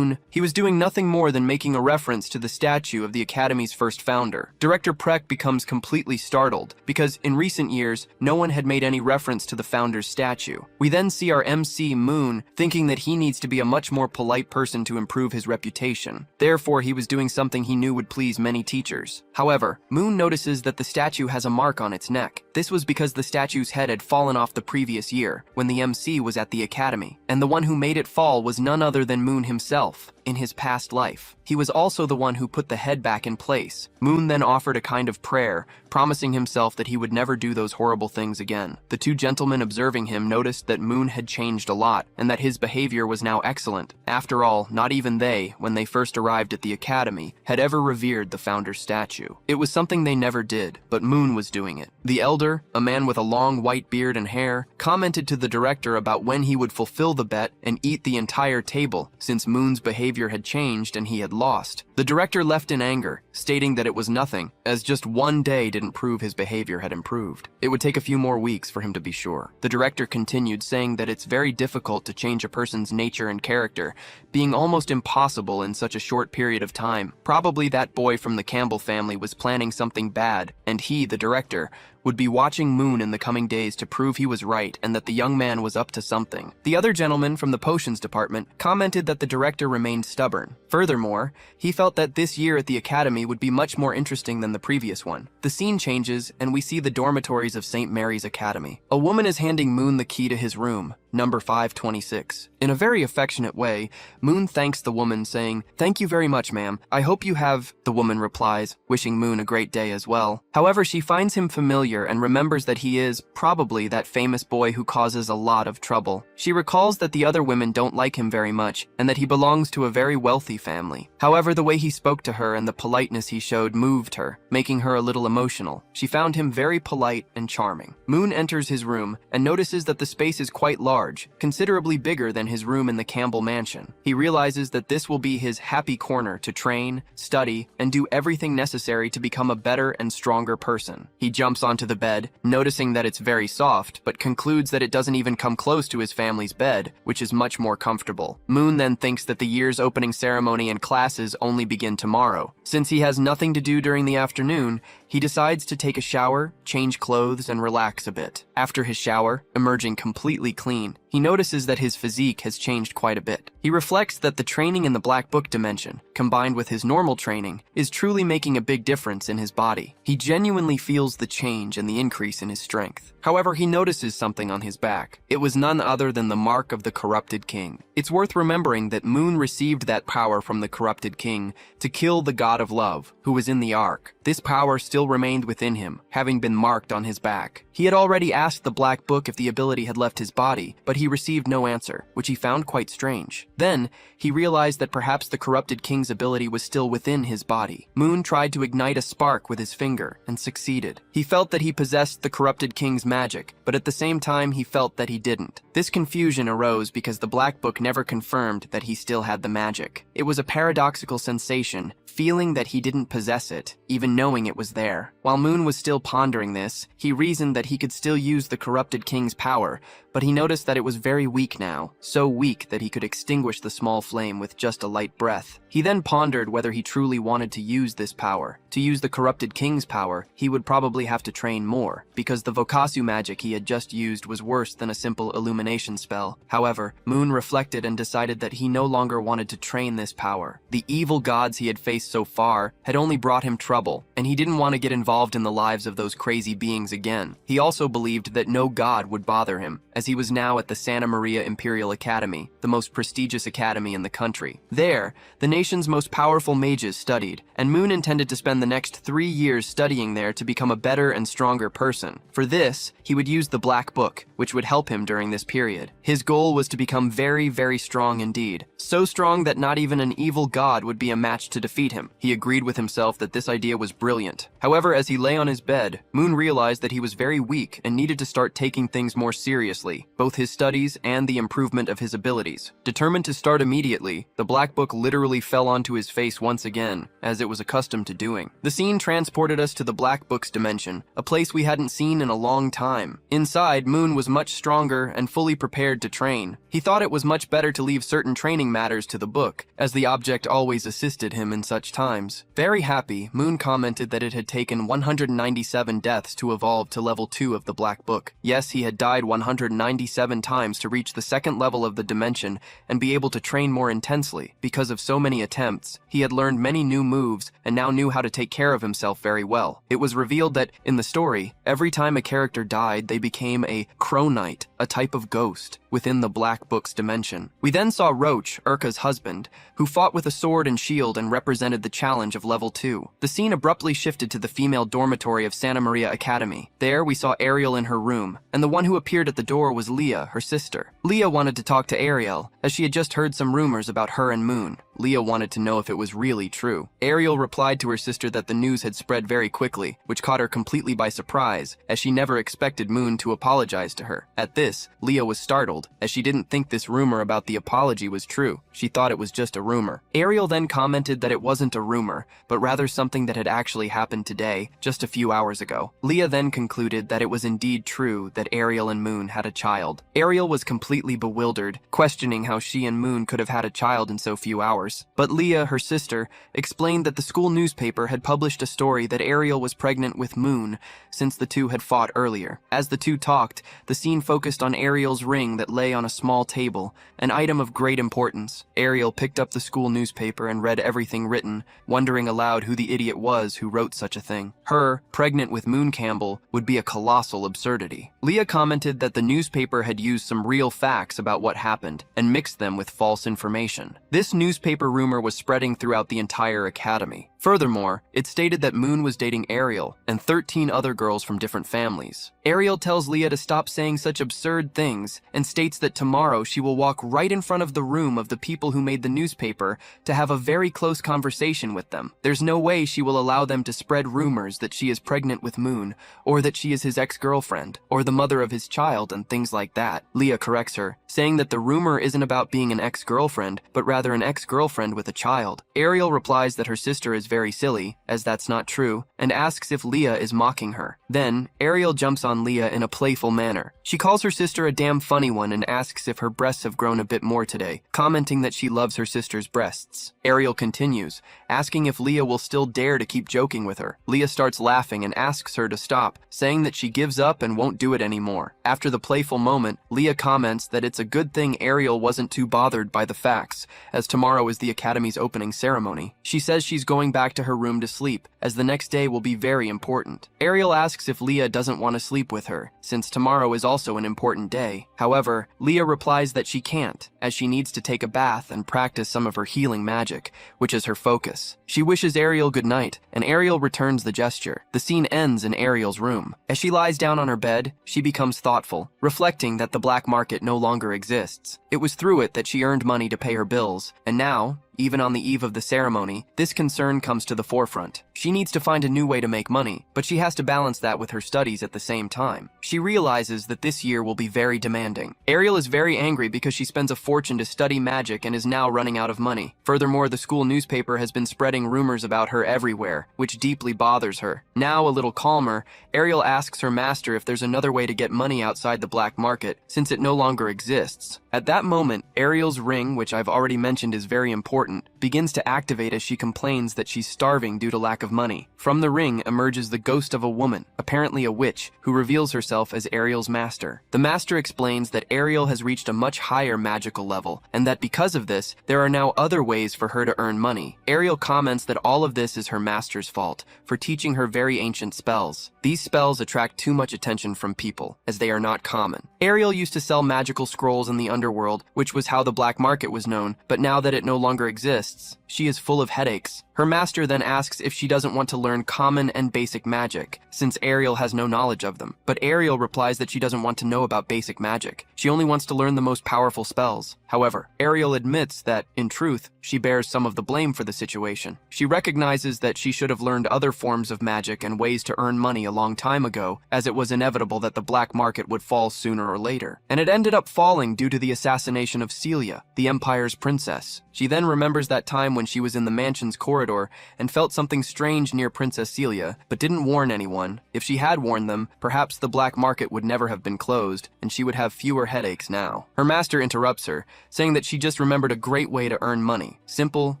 A: he was doing nothing more than making a reference to the statue of the Academy's first founder. Director Preck becomes completely startled, because in recent years, no one had made any reference to the founder's statue. We then see our MC Moon thinking that he needs to be a much more polite person to improve his reputation. Therefore, he was doing something he knew would please many teachers. However, Moon notices that the statue has a mark on its neck. This was because the statue's head had fallen off the previous year, when the MC was at the academy, and the one who made it fall was none other than Moon himself. In his past life, he was also the one who put the head back in place. Moon then offered a kind of prayer, promising himself that he would never do those horrible things again. The two gentlemen observing him noticed that Moon had changed a lot, and that his behavior was now excellent. After all, not even they, when they first arrived at the academy, had ever revered the founder's statue. It was something they never did, but Moon was doing it. The elder, a man with a long white beard and hair, commented to the director about when he would fulfill the bet and eat the entire table, since Moon's behavior had changed and he had lost. The director left in anger, stating that it was nothing, as just one day didn't prove his behavior had improved. It would take a few more weeks for him to be sure. The director continued, saying that it's very difficult to change a person's nature and character, being almost impossible in such a short period of time. Probably that boy from the Campbell family was planning something bad, and he, the director, would be watching Moon in the coming days to prove he was right and that the young man was up to something. The other gentleman from the potions department commented that the director remained stubborn. Furthermore, he felt that this year at the academy would be much more interesting than the previous one. The scene changes and we see the dormitories of St. Mary's Academy. A woman is handing Moon the key to his room, number 526. In a very affectionate way, Moon thanks the woman, saying, "Thank you very much, ma'am. I hope you have," the woman replies, wishing Moon a great day as well. However, she finds him familiar and remembers that he is probably that famous boy who causes a lot of trouble. She recalls that the other women don't like him very much and that he belongs to a very wealthy family. However, the way he spoke to her and the politeness he showed moved her, making her a little emotional. She found him very polite and charming. Moon enters his room and notices that the space is quite large, considerably bigger than his room in the Campbell mansion. He realizes that this will be his happy corner to train, study, and do everything necessary to become a better and stronger person. He jumps onto the bed, noticing that it's very soft, but concludes that it doesn't even come close to his family's bed, which is much more comfortable. Moon then thinks that the year's opening ceremony and classes only begin tomorrow. Since he has nothing to do during the afternoon, he decides to take a shower, change clothes, and relax a bit. After his shower, emerging completely clean, he notices that his physique has changed quite a bit. He reflects that the training in the Black Book dimension, combined with his normal training, is truly making a big difference in his body. He genuinely feels the change and the increase in his strength. However, he notices something on his back. It was none other than the mark of the corrupted king. It's worth remembering that Moon received that power from the corrupted king to kill the god of love, who was in the Ark. This power still remained within him, having been marked on his back. He had already asked the Black Book if the ability had left his body, but he received no answer, which he found quite strange. Then, he realized that perhaps the corrupted king's ability was still within his body. Moon tried to ignite a spark with his finger, and succeeded. He felt that he possessed the corrupted king's magic, but at the same time he felt that he didn't. This confusion arose because the Black Book never confirmed that he still had the magic. It was a paradoxical sensation, feeling that he didn't possess it,
B: even knowing it was there. While Moon was still pondering this, he reasoned that he could still use the corrupted king's power, but he noticed that it was very weak now, so weak that he could extinguish the small flame with just a light breath. He then pondered whether he truly wanted to use this power. To use the corrupted king's power, he would probably have to train more, because the Vokasu magic he had just used was worse than a simple illumination spell. However, Moon reflected and decided that he no longer wanted to train this power. The evil gods he had faced so far had only brought him trouble, and he didn't want to get involved in the lives of those crazy beings again. He also believed that no god would bother him, as he was now at the Santa Maria Imperial Academy, the most prestigious academy in the country. There, the nation's most powerful mages studied, and Moon intended to spend the next 3 years studying there to become a better and stronger person. For this, he would use the Black Book, which would help him during this period. His goal was to become very, very strong indeed. So strong that not even an evil god would be a match to defeat him. He agreed with himself that this idea was brilliant. However, as he lay on his bed, Moon realized that he was very weak and needed to start taking things more seriously, both his studies and the improvement of his abilities. Determined to start immediately, the Black Book literally fell onto his face once again, as it was accustomed to doing. The scene transported us to the Black Book's dimension, a place we hadn't seen in a long time. Inside, Moon was much stronger and fully prepared to train. He thought it was much better to leave certain training matters to the book, as the object always assisted him in such times. Very happy, Moon commented that it had taken 197 deaths to evolve to level 2 of the Black Book. Yes, he had died 197 times to reach the second level of the dimension and be able to train more intensely. Because of so many attempts, he had learned many new moves and now knew how to take care of himself very well. It was revealed that, in the story, every time a character died, they became a Crow Knight, a type of ghost, within the Black Book's dimension. We then saw Roach, Urka's husband, who fought with a sword and shield and represented the challenge of level 2. The scene abruptly shifted to the female dormitory of Santa Maria Academy. There, we saw Ariel in her room, and the one who appeared at the door was Leah, her sister. Leah wanted to talk to Ariel, as she had just heard some rumors about her and Moon. Leah wanted to know if it was really true. Ariel replied to her sister that the news had spread very quickly, which caught her completely by surprise, as she never expected Moon to apologize to her. At this, Leah was startled, as she didn't think this rumor about the apology was true. She thought it was just a rumor. Ariel then commented that it wasn't a rumor, but rather something that had actually happened today, just a few hours ago. Leah then concluded that it was indeed true that Ariel and Moon had a child. Ariel was completely bewildered, questioning how she and Moon could have had a child in so few hours. But Leah, her sister, explained that the school newspaper had published a story that Ariel was pregnant with Moon, since the two had fought earlier. As the two talked, the scene focused on Ariel's ring that lay on a small table, an item of great importance. Ariel picked up the school newspaper and read everything written, wondering aloud who the idiot was who wrote such a thing. Her, pregnant with Moon Campbell, would be a colossal absurdity. Leah commented that the newspaper had used some real facts about what happened and mixed them with false information. This newspaper rumor was spreading throughout the entire academy. Furthermore, it stated that Moon was dating Ariel and 13 other girls from different families. Ariel tells Leah to stop saying such absurd things and states that tomorrow she will walk right in front of the room of the people who made the newspaper to have a very close conversation with them. There's no way she will allow them to spread rumors that she is pregnant with Moon, or that she is his ex-girlfriend, or the mother of his child, and things like that. Leah corrects her, saying that the rumor isn't about being an ex-girlfriend, but rather an ex-girlfriend with a child. Ariel replies that her sister is very silly, as that's not true, and asks if Leah is mocking her. Then, Ariel jumps on Leah in a playful manner. She calls her sister a damn funny one and asks if her breasts have grown a bit more today, commenting that she loves her sister's breasts. Ariel continues, asking if Leah will still dare to keep joking with her. Leah starts laughing and asks her to stop, saying that she gives up and won't do it anymore. After the playful moment, Leah comments that it's a good thing Ariel wasn't too bothered by the facts, as tomorrow is the Academy's opening ceremony. She says she's going back to her room to sleep, as the next day will be very important. Ariel asks if Leah doesn't want to sleep with her, since tomorrow is also an important day. However, Leah replies that she can't, as she needs to take a bath and practice some of her healing magic, which is her focus. She wishes Ariel good night, and Ariel returns the gesture. The scene ends in Ariel's room. As she lies down on her bed, she becomes thoughtful, reflecting that the black market no longer exists. It was through it that she earned money to pay her bills, and now,
A: Even on the eve of the ceremony, this concern comes to the forefront. She needs to find a new way to make money, but she has to balance that with her studies at the same time. She realizes that this year will be very demanding. Ariel is very angry because she spends a fortune to study magic and is now running out of money. Furthermore, the school newspaper has been spreading rumors about her everywhere, which deeply bothers her. Now, a little calmer, Ariel asks her master if there's another way to get money outside the black market, since it no longer exists. At that moment, Ariel's ring, which I've already mentioned is very important, begins to activate as she complains that she's starving due to lack of money. From the ring emerges the ghost of a woman, apparently a witch, who reveals herself as Ariel's master. The master explains that Ariel has reached a much higher magical level, and that because of this, there are now other ways for her to earn money. Ariel comments that all of this is her master's fault, for teaching her very ancient spells. These spells attract too much attention from people, as they are not common. Ariel used to sell magical scrolls in the underworld, which was how the black market was known, but now that it no longer exists, she is full of headaches. Her master then asks if she doesn't want to learn common and basic magic, since Ariel has no knowledge of them. But Ariel replies that she doesn't want to know about basic magic. She only wants to learn the most powerful spells. However, Ariel admits that, in truth, she bears some of the blame for the situation. She recognizes that she should have learned other forms of magic and ways to earn money a long time ago, as it was inevitable that the black market would fall sooner or later. And it ended up falling due to the assassination of Celia, the Empire's princess. She then remembers that time when she was in the mansion's corridor and felt something strange near Princess Celia, but didn't warn anyone. If she had warned them, perhaps the black market would never have been closed, and she would have fewer headaches now. Her master interrupts her, saying that she just remembered a great way to earn money. Simple,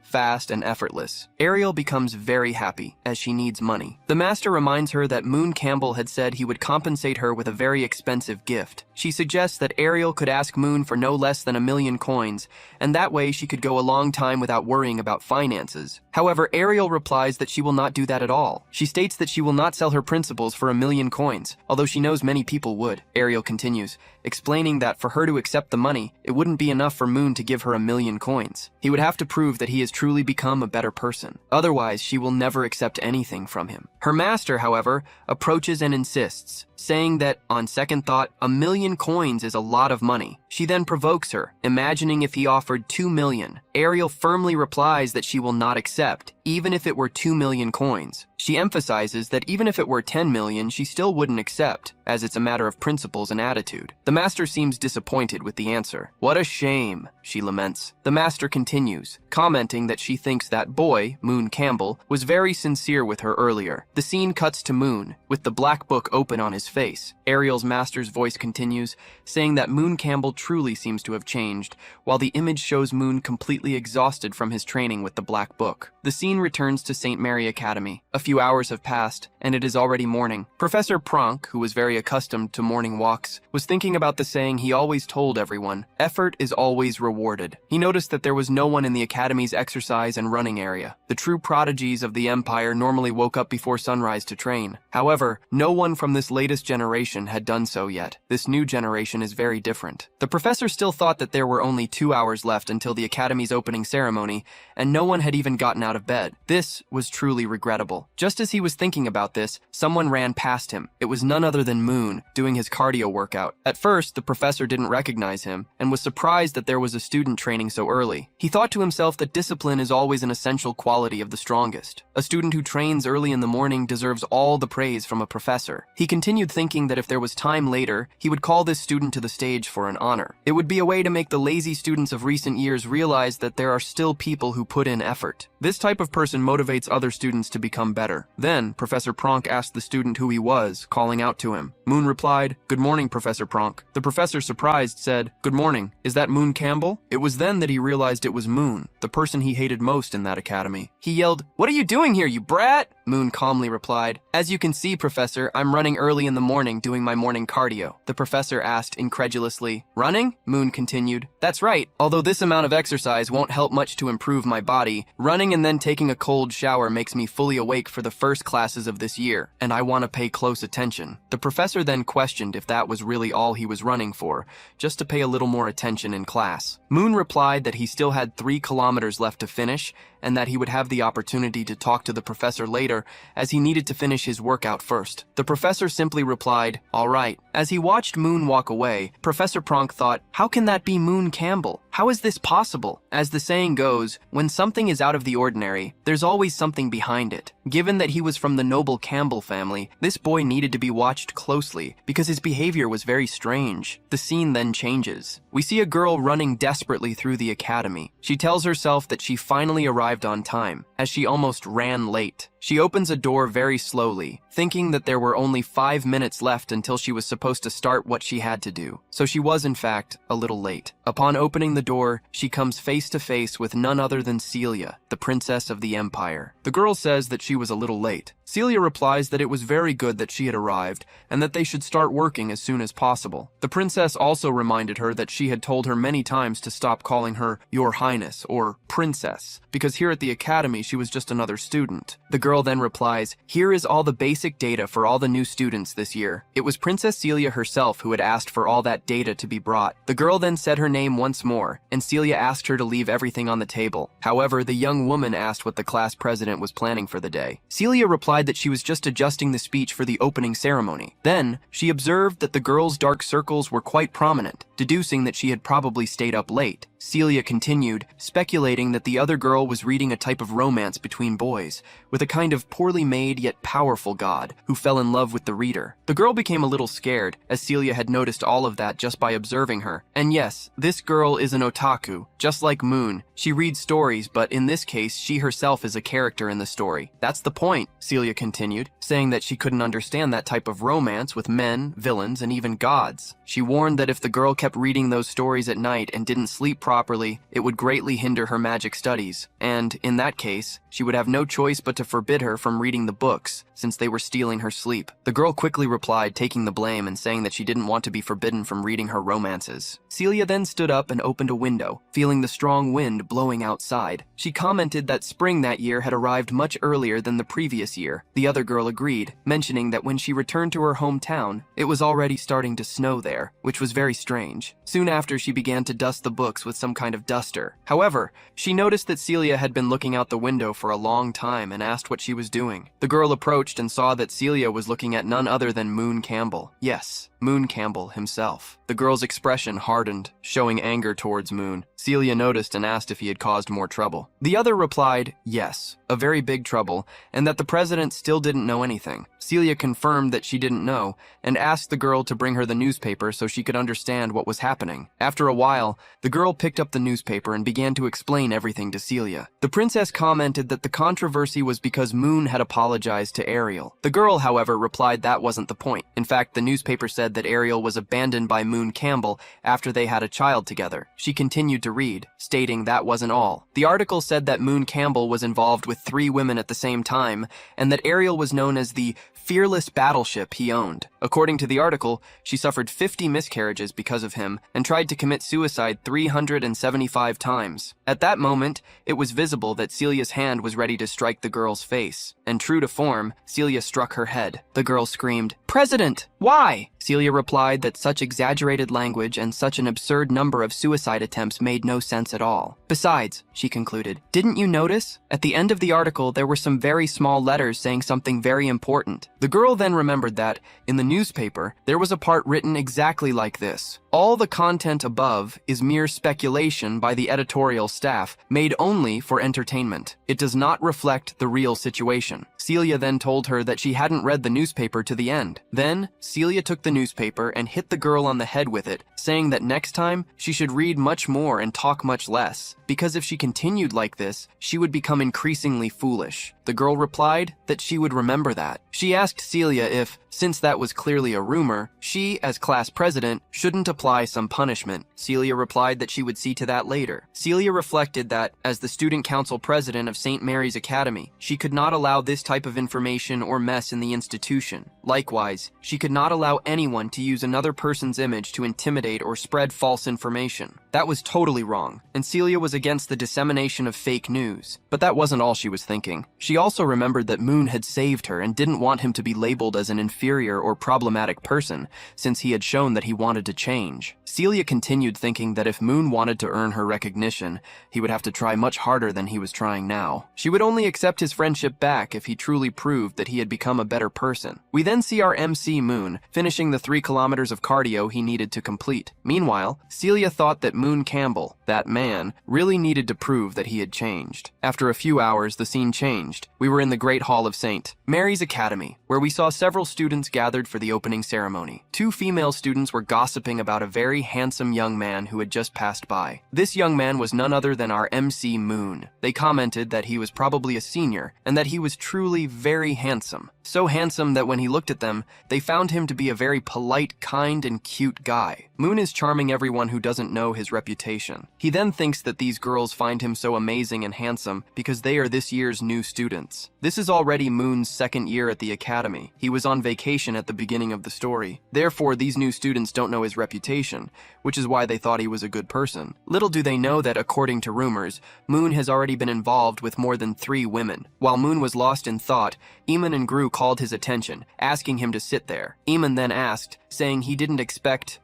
A: fast, and effortless. Ariel becomes very happy, as she needs money. The master reminds her that Moon Campbell had said he would compensate her with a very expensive gift. She suggests that Ariel could ask Moon for no less than 1,000,000 coins, and that way she could go a long time without worrying about finances. However, Ariel replies that she will not do that at all. She states that she will not sell her principles for 1,000,000 coins, although she knows many people would. Ariel continues, explaining that for her to accept the money, it wouldn't be enough for Moon to give her 1,000,000 coins. He would have to prove that he has truly become a better person. Otherwise, she will never accept anything from him. Her master, however, approaches and insists, saying that, on second thought, 1,000,000 coins is a lot of money. She then provokes her, imagining if he offered 2,000,000. Ariel firmly replies that she will not accept, even if it were 2,000,000 coins. She emphasizes that even if it were 10,000,000, she still wouldn't accept, as it's a matter of principles and attitude. The master seems disappointed with the answer. "What a shame," she laments. The master continues, commenting that she thinks that boy, Moon Campbell, was very sincere with her earlier. The scene cuts to Moon, with the black book open on his face. Ariel's master's voice continues, saying that Moon Campbell truly seems to have changed, while the image shows Moon completely exhausted from his training with the black book. The scene returns to St. Mary Academy. A few hours have passed, and it is already morning. Professor Pronk, who was very accustomed to morning walks, was thinking about the saying he always told everyone, effort is always rewarded. He noticed that there was no one in the Academy's exercise and running area. The true prodigies of the Empire normally woke up before sunrise to train. However, no one from this latest generation had done so yet. This new generation is very different. The professor still thought that there were only 2 hours left until the Academy's opening ceremony, and no one had even gotten out of bed. This was truly regrettable. Just as he was thinking about this, someone ran past him. It was none other than Moon, doing his cardio workout. At first, the professor didn't recognize him, and was surprised that there was a student training so early. He thought to himself that discipline is always an essential quality of the strongest. A student who trains early in the morning deserves all the praise from a professor. He continued thinking that if there was time later, he would call this student to the stage for an honor. It would be a way to make the lazy students of recent years realize that there are still people who put in effort. This type of person motivates other students to become better. Then, Professor Pronk asked the student who he was, calling out to him. Moon replied, "Good morning, Professor Pronk." The professor, surprised, said, "Good morning. Is that Moon Campbell?" It was then that he realized it was Moon, the person he hated most in that academy. He yelled, "What are you doing here, you brat?" Moon calmly replied, "As you can see, Professor, I'm running early in the morning doing my morning cardio." The professor asked incredulously, "Running?" Moon continued, "That's right. Although this amount of exercise won't help much to improve my body, running and then taking a cold shower makes me fully awake for the first classes of this year, and I want to pay close attention." The professor then questioned if that was really all he was running for, just to pay a little more attention in class. Moon replied that he still had 3 kilometers left to finish, and that he would have the opportunity to talk to the professor later, as he needed to finish his workout first. The professor simply replied, "All right." As he watched Moon walk away, Professor Pronk thought, how can that be Moon Campbell? How is this possible? As the saying goes, when something is out of the ordinary, there's always something behind it. Given that he was from the noble Campbell family, this boy needed to be watched closely because his behavior was very strange. The scene then changes. We see a girl running desperately through the academy. She tells herself that she finally arrived on time, as she almost ran late. She opens a door very slowly, thinking that there were only 5 minutes left until she was supposed to start what she had to do. So she was, in fact, a little late. Upon opening the door, she comes face to face with none other than Celia, the princess of the empire. The girl says that she was a little late. Celia replies that it was very good that she had arrived and that they should start working as soon as possible. The princess also reminded her that she had told her many times to stop calling her Your Highness or Princess, because here at the academy she was just another student. The girl then replies, "Here is all the basic data for all the new students this year." It was Princess Celia herself who had asked for all that data to be brought. The girl then said her name once more, and Celia asked her to leave everything on the table. However, the young woman asked what the class president was planning for the day. Celia replied that she was just adjusting the speech for the opening ceremony. Then, she observed that the girl's dark circles were quite prominent, deducing that she had probably stayed up late. Celia continued, speculating that the other girl was reading a type of romance between boys, with a kind of poorly made yet powerful god, who fell in love with the reader. The girl became a little scared, as Celia had noticed all of that just by observing her. And yes, this girl is an otaku, just like Moon. She reads stories, but in this case, she herself is a character in the story. That's the point, Celia continued, saying that she couldn't understand that type of romance with men, villains, and even gods. She warned that if the girl kept reading those stories at night and didn't sleep properly, it would greatly hinder her magic studies, and, in that case, she would have no choice but to forbid her from reading the books, since they were stealing her sleep. The girl quickly replied, taking the blame and saying that she didn't want to be forbidden from reading her romances. Celia then stood up and opened a window, feeling the strong wind blowing outside. She commented that spring that year had arrived much earlier than the previous year. The other girl agreed, mentioning that when she returned to her hometown, it was already starting to snow there, which was very strange. Soon after, she began to dust the books with some kind of duster. However, she noticed that Celia had been looking out the window for a long time and asked what she was doing. The girl approached and saw that Celia was looking at none other than Moon Campbell. Yes, Moon Campbell himself. The girl's expression hardened, showing anger towards Moon. Celia noticed and asked if he had caused more trouble. The other replied, yes, a very big trouble, and that the president still didn't know anything. Celia confirmed that she didn't know, and asked the girl to bring her the newspaper so she could understand what was happening. After a while, the girl picked up the newspaper and began to explain everything to Celia. The princess commented that the controversy was because Moon had apologized to Ariel. The girl, however, replied that wasn't the point. In fact, the newspaper said that Ariel was abandoned by Moon Campbell after they had a child together. She continued to read, stating that wasn't all. The article said that Moon Campbell was involved with 3 women at the same time, and that Ariel was known as the fearless battleship he owned. According to the article, she suffered 50 miscarriages because of him and tried to commit suicide 375 times. At that moment, it was visible that Celia's hand was ready to strike the girl's face, and true to form, Celia struck her head. The girl screamed, "President! Why?" Celia replied that such exaggerated language and such an absurd number of suicide attempts made no sense at all. Besides, she concluded, didn't you notice? At the end of the article, there were some very small letters saying something very important. The girl then remembered that, in the newspaper, there was a part written exactly like this. All the content above is mere speculation by the editorial staff, made only for entertainment. It does not reflect the real situation. Celia then told her that she hadn't read the newspaper to the end. Then, Celia took the newspaper and hit the girl on the head with it, saying that next time, she should read much more and talk much less, because if she continued like this, she would become increasingly foolish. The girl replied that she would remember that. She asked Celia if, since that was clearly a rumor, she, as class president, shouldn't apply some punishment. Celia replied that she would see to that later. Celia reflected that, as the student council president of St. Mary's Academy, she could not allow this type of information or mess in the institution. Likewise, she could not allow anyone to use another person's image to intimidate or spread false information. That was totally wrong, and Celia was against the dissemination of fake news. But that wasn't all she was thinking. She also remembered that Moon had saved her and didn't want him to be labeled as an inferior or problematic person, since he had shown that he wanted to change. Celia continued thinking that if Moon wanted to earn her recognition, he would have to try much harder than he was trying now. She would only accept his friendship back if he truly proved that he had become a better person. We then see our MC Moon finishing the 3 kilometers of cardio he needed to complete. Meanwhile, Celia thought that Moon Campbell, that man, really needed to prove that he had changed. After a few hours, the scene changed. We were in the Great Hall of St. Mary's Academy, where we saw several students gathered for the opening ceremony. 2 female students were gossiping about a very handsome young man who had just passed by. This young man was none other than our MC Moon. They commented that he was probably a senior and that he was truly very handsome. So handsome that when he looked at them, they found him to be a very polite, kind, and cute guy. Moon is charming everyone who doesn't know his reputation. He then thinks that these girls find him so amazing and handsome because they are this year's new students. This is already Moon's 2nd year at the academy. He was on vacation at the beginning of the story. Therefore, these new students don't know his reputation, which is why they thought he was a good person. Little do they know that, according to rumors, Moon has already been involved with more than 3 women. While Moon was lost in thought, Eamon and Gru called his attention, asking him to sit there. Eamon then asked, saying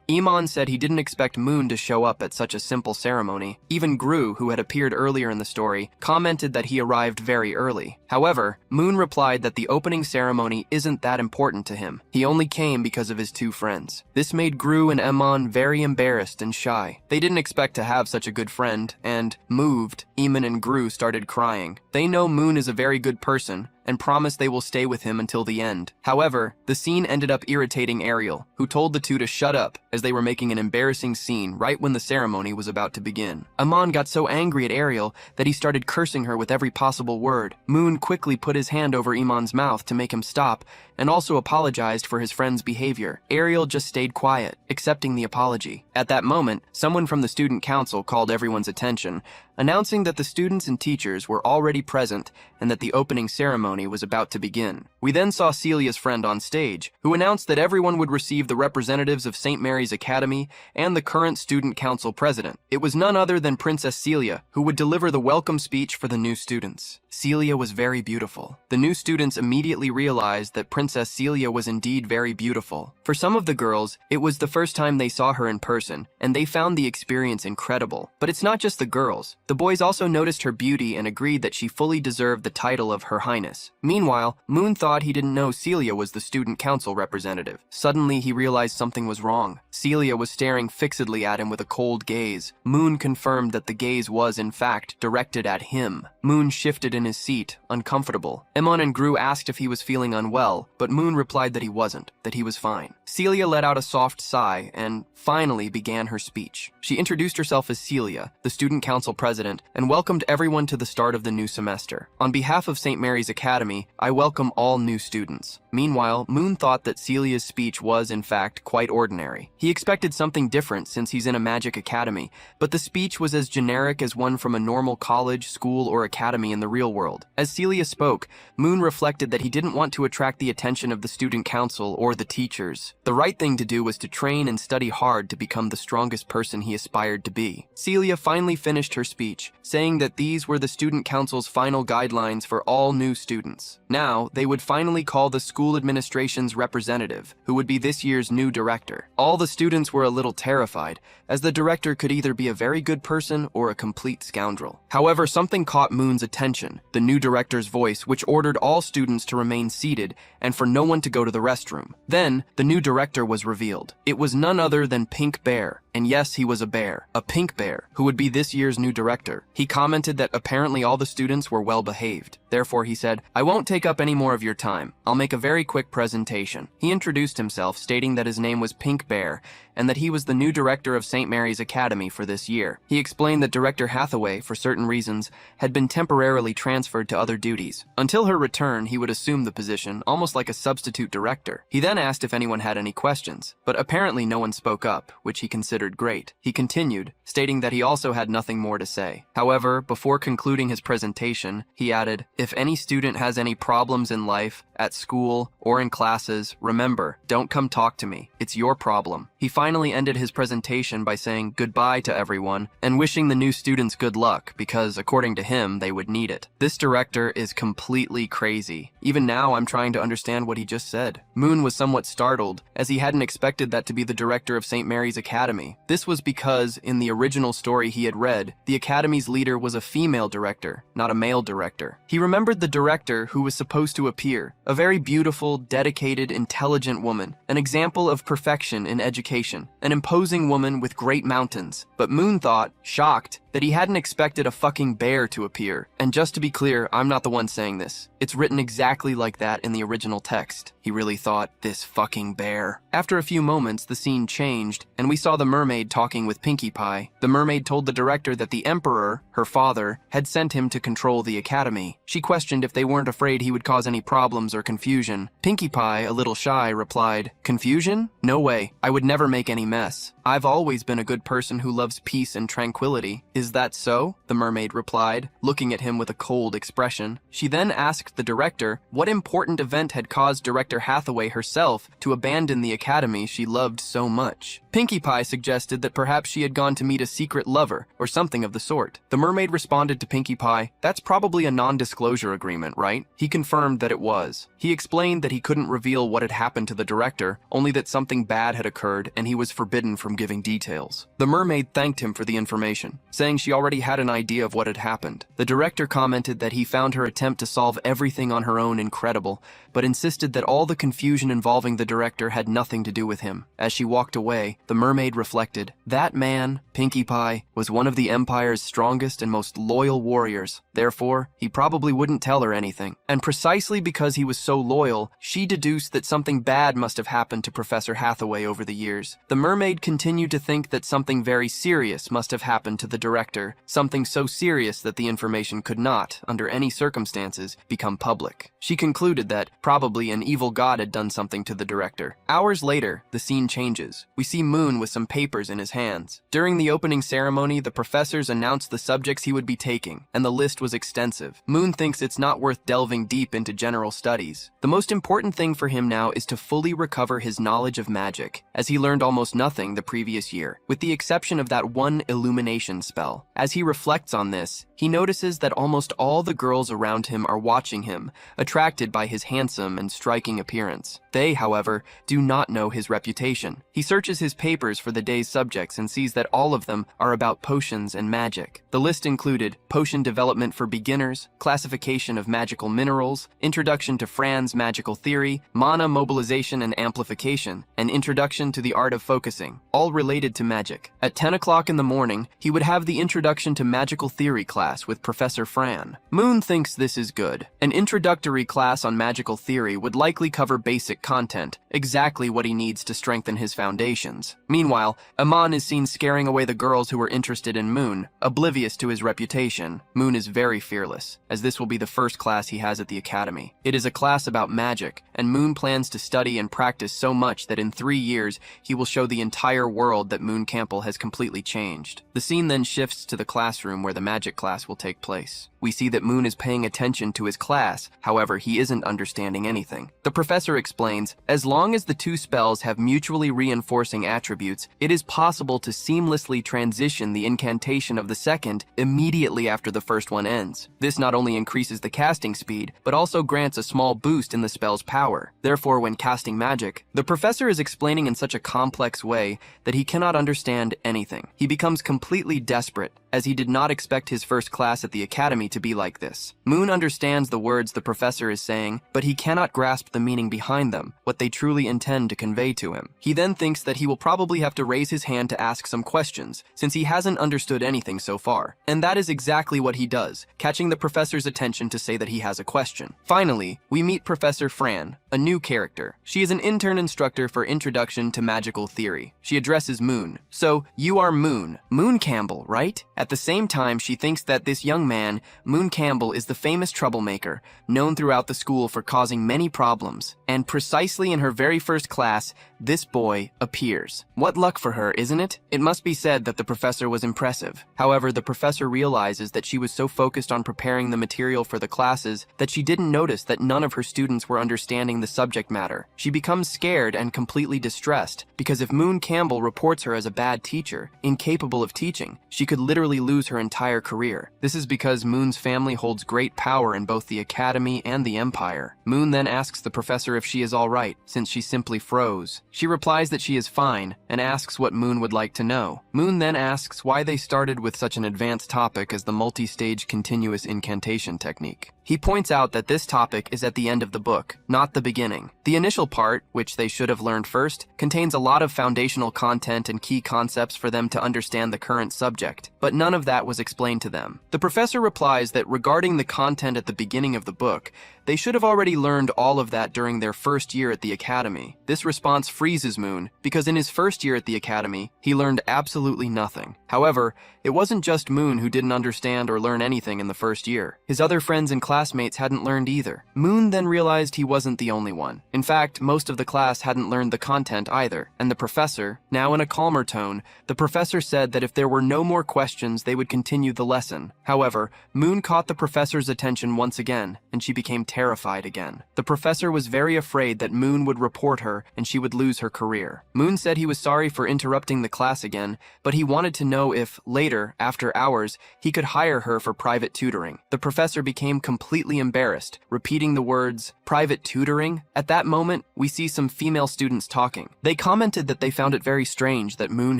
A: Iman said he didn't expect Moon to show up at such a simple ceremony. Even Gru, who had appeared earlier in the story, commented that he arrived very early. However, Moon replied that the opening ceremony isn't that important to him. He only came because of his 2 friends. This made Gru and Iman very embarrassed and shy. They didn't expect to have such a good friend, and, moved, Eamon and Gru started crying. They know Moon is a very good person, and promise they will stay with him until the end. However, the scene ended up irritating Ariel, who told the 2 to shut up as they were making an embarrassing scene right when the ceremony was about to begin. Amon got so angry at Ariel that he started cursing her with every possible word. Moon quickly put his hand over Iman's mouth to make him stop and also apologized for his friend's behavior. Ariel just stayed quiet, accepting the apology. At that moment, someone from the student council called everyone's attention, announcing that the students and teachers were already present and that the opening ceremony was about to begin. We then saw Celia's friend on stage, who announced that everyone would receive the representatives of St. Mary's Academy and the current student council president. It was none other than Princess Celia, who would deliver the welcome speech for the new students. Celia was very beautiful. The new students immediately realized that Princess Celia was indeed very beautiful. For some of the girls, it was the first time they saw her in person, and they found the experience incredible. But it's not just the girls. The boys also noticed her beauty and agreed that she fully deserved the title of Her Highness. Meanwhile, Moon thought he didn't know Celia was the student council representative. Suddenly, he realized something was wrong. Celia was staring fixedly at him with a cold gaze. Moon confirmed that the gaze was, in fact, directed at him. Moon shifted in his seat, uncomfortable. Emon and Gru asked if he was feeling unwell, but Moon replied that he wasn't, that he was fine. Celia let out a soft sigh and finally began her speech. She introduced herself as Celia, the student council president, and welcomed everyone to the start of the new semester. On behalf of St. Mary's Academy, I welcome all new students. Meanwhile, Moon thought that Celia's speech was, in fact, quite ordinary. He expected something different since he's in a magic academy, but the speech was as generic as one from a normal college, school, or academy in the real world. As Celia spoke, Moon reflected that he didn't want to attract the attention of the student council or the teachers. The right thing to do was to train and study hard to become the strongest person he aspired to be. Celia finally finished her speech, saying that these were the student council's final guidelines for all new students. Now, they would finally call the school administration's representative, who would be this year's new director. All the students were a little terrified, as the director could either be a very good person or a complete scoundrel. However, something caught Moon's attention, the new director's voice, which ordered all students to remain seated and for no one to go to the restroom. Then, the new director was revealed. It was none other than Pink Bear. And yes, he was a bear, a pink bear, who would be this year's new director. He commented that apparently all the students were well behaved. Therefore, he said, "I won't take up any more of your time. I'll make a very quick presentation." He introduced himself, stating that his name was Pink Bear, and that he was the new director of St. Mary's Academy for this year. He explained that Director Hathaway, for certain reasons, had been temporarily transferred to other duties. Until her return, he would assume the position, almost like a substitute director. He then asked if anyone had any questions, but apparently no one spoke up, which he considered considered great. He continued, stating that he also had nothing more to say. However, before concluding his presentation, he added, "If any student has any problems in life, at school, or in classes, remember, don't come talk to me. It's your problem." He finally ended his presentation by saying goodbye to everyone and wishing the new students good luck because, according to him, they would need it. This director is completely crazy. Even now, I'm trying to understand what he just said. Moon was somewhat startled, as he hadn't expected that to be the director of St. Mary's Academy. This was because, in the original story he had read, the Academy's leader was a female director, not a male director. He remembered the director who was supposed to appear, a very beautiful, dedicated, intelligent woman, an example of perfection in education, an imposing woman with great mountains. But Moon thought, shocked, that he hadn't expected a fucking bear to appear. And just to be clear, I'm not the one saying this. It's written exactly like that in the original text. He really thought, this fucking bear. After a few moments, the scene changed, and we saw the mermaid talking with Pinkie Pie. The mermaid told the director that the Emperor, her father, had sent him to control the Academy. She questioned if they weren't afraid he would cause any problems or confusion. Pinkie Pie, a little shy, replied, "Confusion? No way. I would never make any mess. I've always been a good person who loves peace and tranquility." "Is that so?" the mermaid replied, looking at him with a cold expression. She then asked the director what important event had caused Director Hathaway herself to abandon the Academy she loved so much. Pinkie Pie suggested that perhaps she had gone to meet a secret lover or something of the sort. The mermaid responded to Pinkie Pie, "That's probably a non-disclosure agreement, right?" He confirmed that it was. He explained that he couldn't reveal what had happened to the director, only that something bad had occurred and he was forbidden from giving details. The mermaid thanked him for the information, saying she already had an idea of what had happened. The director commented that he found her attempt to solve everything on her own incredible, but insisted that all the confusion involving the director had nothing to do with him. As she walked away, the mermaid reflected, "That man, Pinkie Pie, was one of the Empire's strongest and most loyal warriors. Therefore, he probably wouldn't tell her anything." And precisely because he was so loyal, she deduced that something bad must have happened to Professor Hathaway over the years. The mermaid continued to think that something very serious must have happened to the director, something so serious that the information could not, under any circumstances, become public. She concluded that probably an evil god had done something to the director. Hours later, the scene changes. We see Moon with some papers in his hands. During the opening ceremony, the professors announced the subjects he would be taking, and the list was extensive. Moon thinks it's not worth delving deep into general studies. The most important thing for him now is to fully recover his knowledge of magic, as he learned almost nothing the previous year, with the exception of that one illumination spell. As he reflects on this, he notices that almost all the girls around him are watching him, attracted by his handsome and striking appearance. They, however, do not know his reputation. He searches his papers for the day's subjects and sees that all of them are about potions and magic. The list included potion development for beginners, classification of magical minerals, introduction to Fran's magical theory, mana mobilization and amplification, and introduction to the art of focusing, all related to magic. At 10 o'clock in the morning, he would have the introduction to magical theory class with Professor Fran. Moon thinks this is good. An introductory class on magical theory would likely cover basic content, exactly what he needs to strengthen his foundations. Meanwhile, Amon is seen scaring away the girls who were interested in Moon, oblivious to his reputation. Moon is very fearless, as this will be the first class he has at the Academy. It is a class about magic, and Moon plans to study and practice so much that in 3 years, he will show the entire world that Moon Campbell has completely changed. The scene then shifts to the classroom where the magic class will take place. We see that Moon is paying attention to his class, however, he isn't understanding anything. The professor explains, as long as the two spells have mutually reinforcing attributes, it is possible to seamlessly transition the incantation of the second immediately after the first one ends. This not only increases the casting speed, but also grants a small boost in the spell's power. Therefore, when casting magic, the professor is explaining in such a complex way that he cannot understand anything. He becomes completely desperate, as he did not expect his first class at the Academy to be like this. Moon understands the words the professor is saying, but he cannot grasp the meaning behind them, what they truly intend to convey to him. He then thinks that he will probably have to raise his hand to ask some questions, since he hasn't understood anything so far. And that is exactly what he does, catching the professor's attention to say that he has a question. Finally, we meet Professor Fran, a new character. She is an intern instructor for Introduction to Magical Theory. She addresses Moon. "So, you are Moon Campbell, right?" At the same time, she thinks that this young man, Moon Campbell, is the famous troublemaker, known throughout the school for causing many problems. And precisely in her very first class, this boy appears. What luck for her, isn't it? It must be said that the professor was impressive. However, the professor realizes that she was so focused on preparing the material for the classes that she didn't notice that none of her students were understanding the subject matter. She becomes scared and completely distressed because if Moon Campbell reports her as a bad teacher, incapable of teaching, she could literally lose her entire career. This is because Moon's family holds great power in both the academy and the empire. Moon then asks the professor if she is all right, since she simply froze. She replies that she is fine and asks what Moon would like to know. Moon then asks why they started with such an advanced topic as the multi-stage continuous incantation technique. He points out that this topic is at the end of the book, not the beginning. The initial part, which they should have learned first, contains a lot of foundational content and key concepts for them to understand the current subject, but none of that was explained to them. The professor replies that regarding the content at the beginning of the book, they should have already learned all of that during their first year at the academy. This response freezes Moon, because in his first year at the academy, he learned absolutely nothing. However, it wasn't just Moon who didn't understand or learn anything in the first year. His other friends and classmates hadn't learned either. Moon then realized he wasn't the only one. In fact, most of the class hadn't learned the content either, and the professor, now in a calmer tone, the professor said that if there were no more questions, they would continue the lesson. However, Moon caught the professor's attention once again, and she became terrified again. The professor was very afraid that Moon would report her and she would lose her career. Moon said he was sorry for interrupting the class again, but he wanted to know if, later, after hours, he could hire her for private tutoring. The professor became completely embarrassed, repeating the words, "private tutoring?" At that moment, we see some female students talking. They commented that they found it very strange that Moon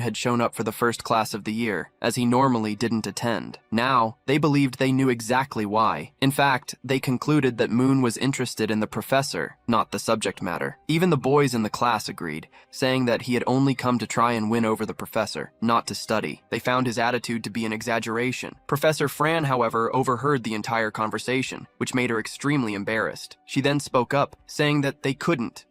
A: had shown up for the first class of the year, as he normally didn't attend. Now, they believed they knew exactly why. In fact, they concluded that Moon was interested in the professor, not the subject matter. Even the boys in the class agreed, saying that he had only come to try and win over the professor, not to study. They found his attitude to be an exaggeration. Professor Fran, however, overheard the entire conversation, which made her extremely embarrassed. She then spoke up, saying that they couldn't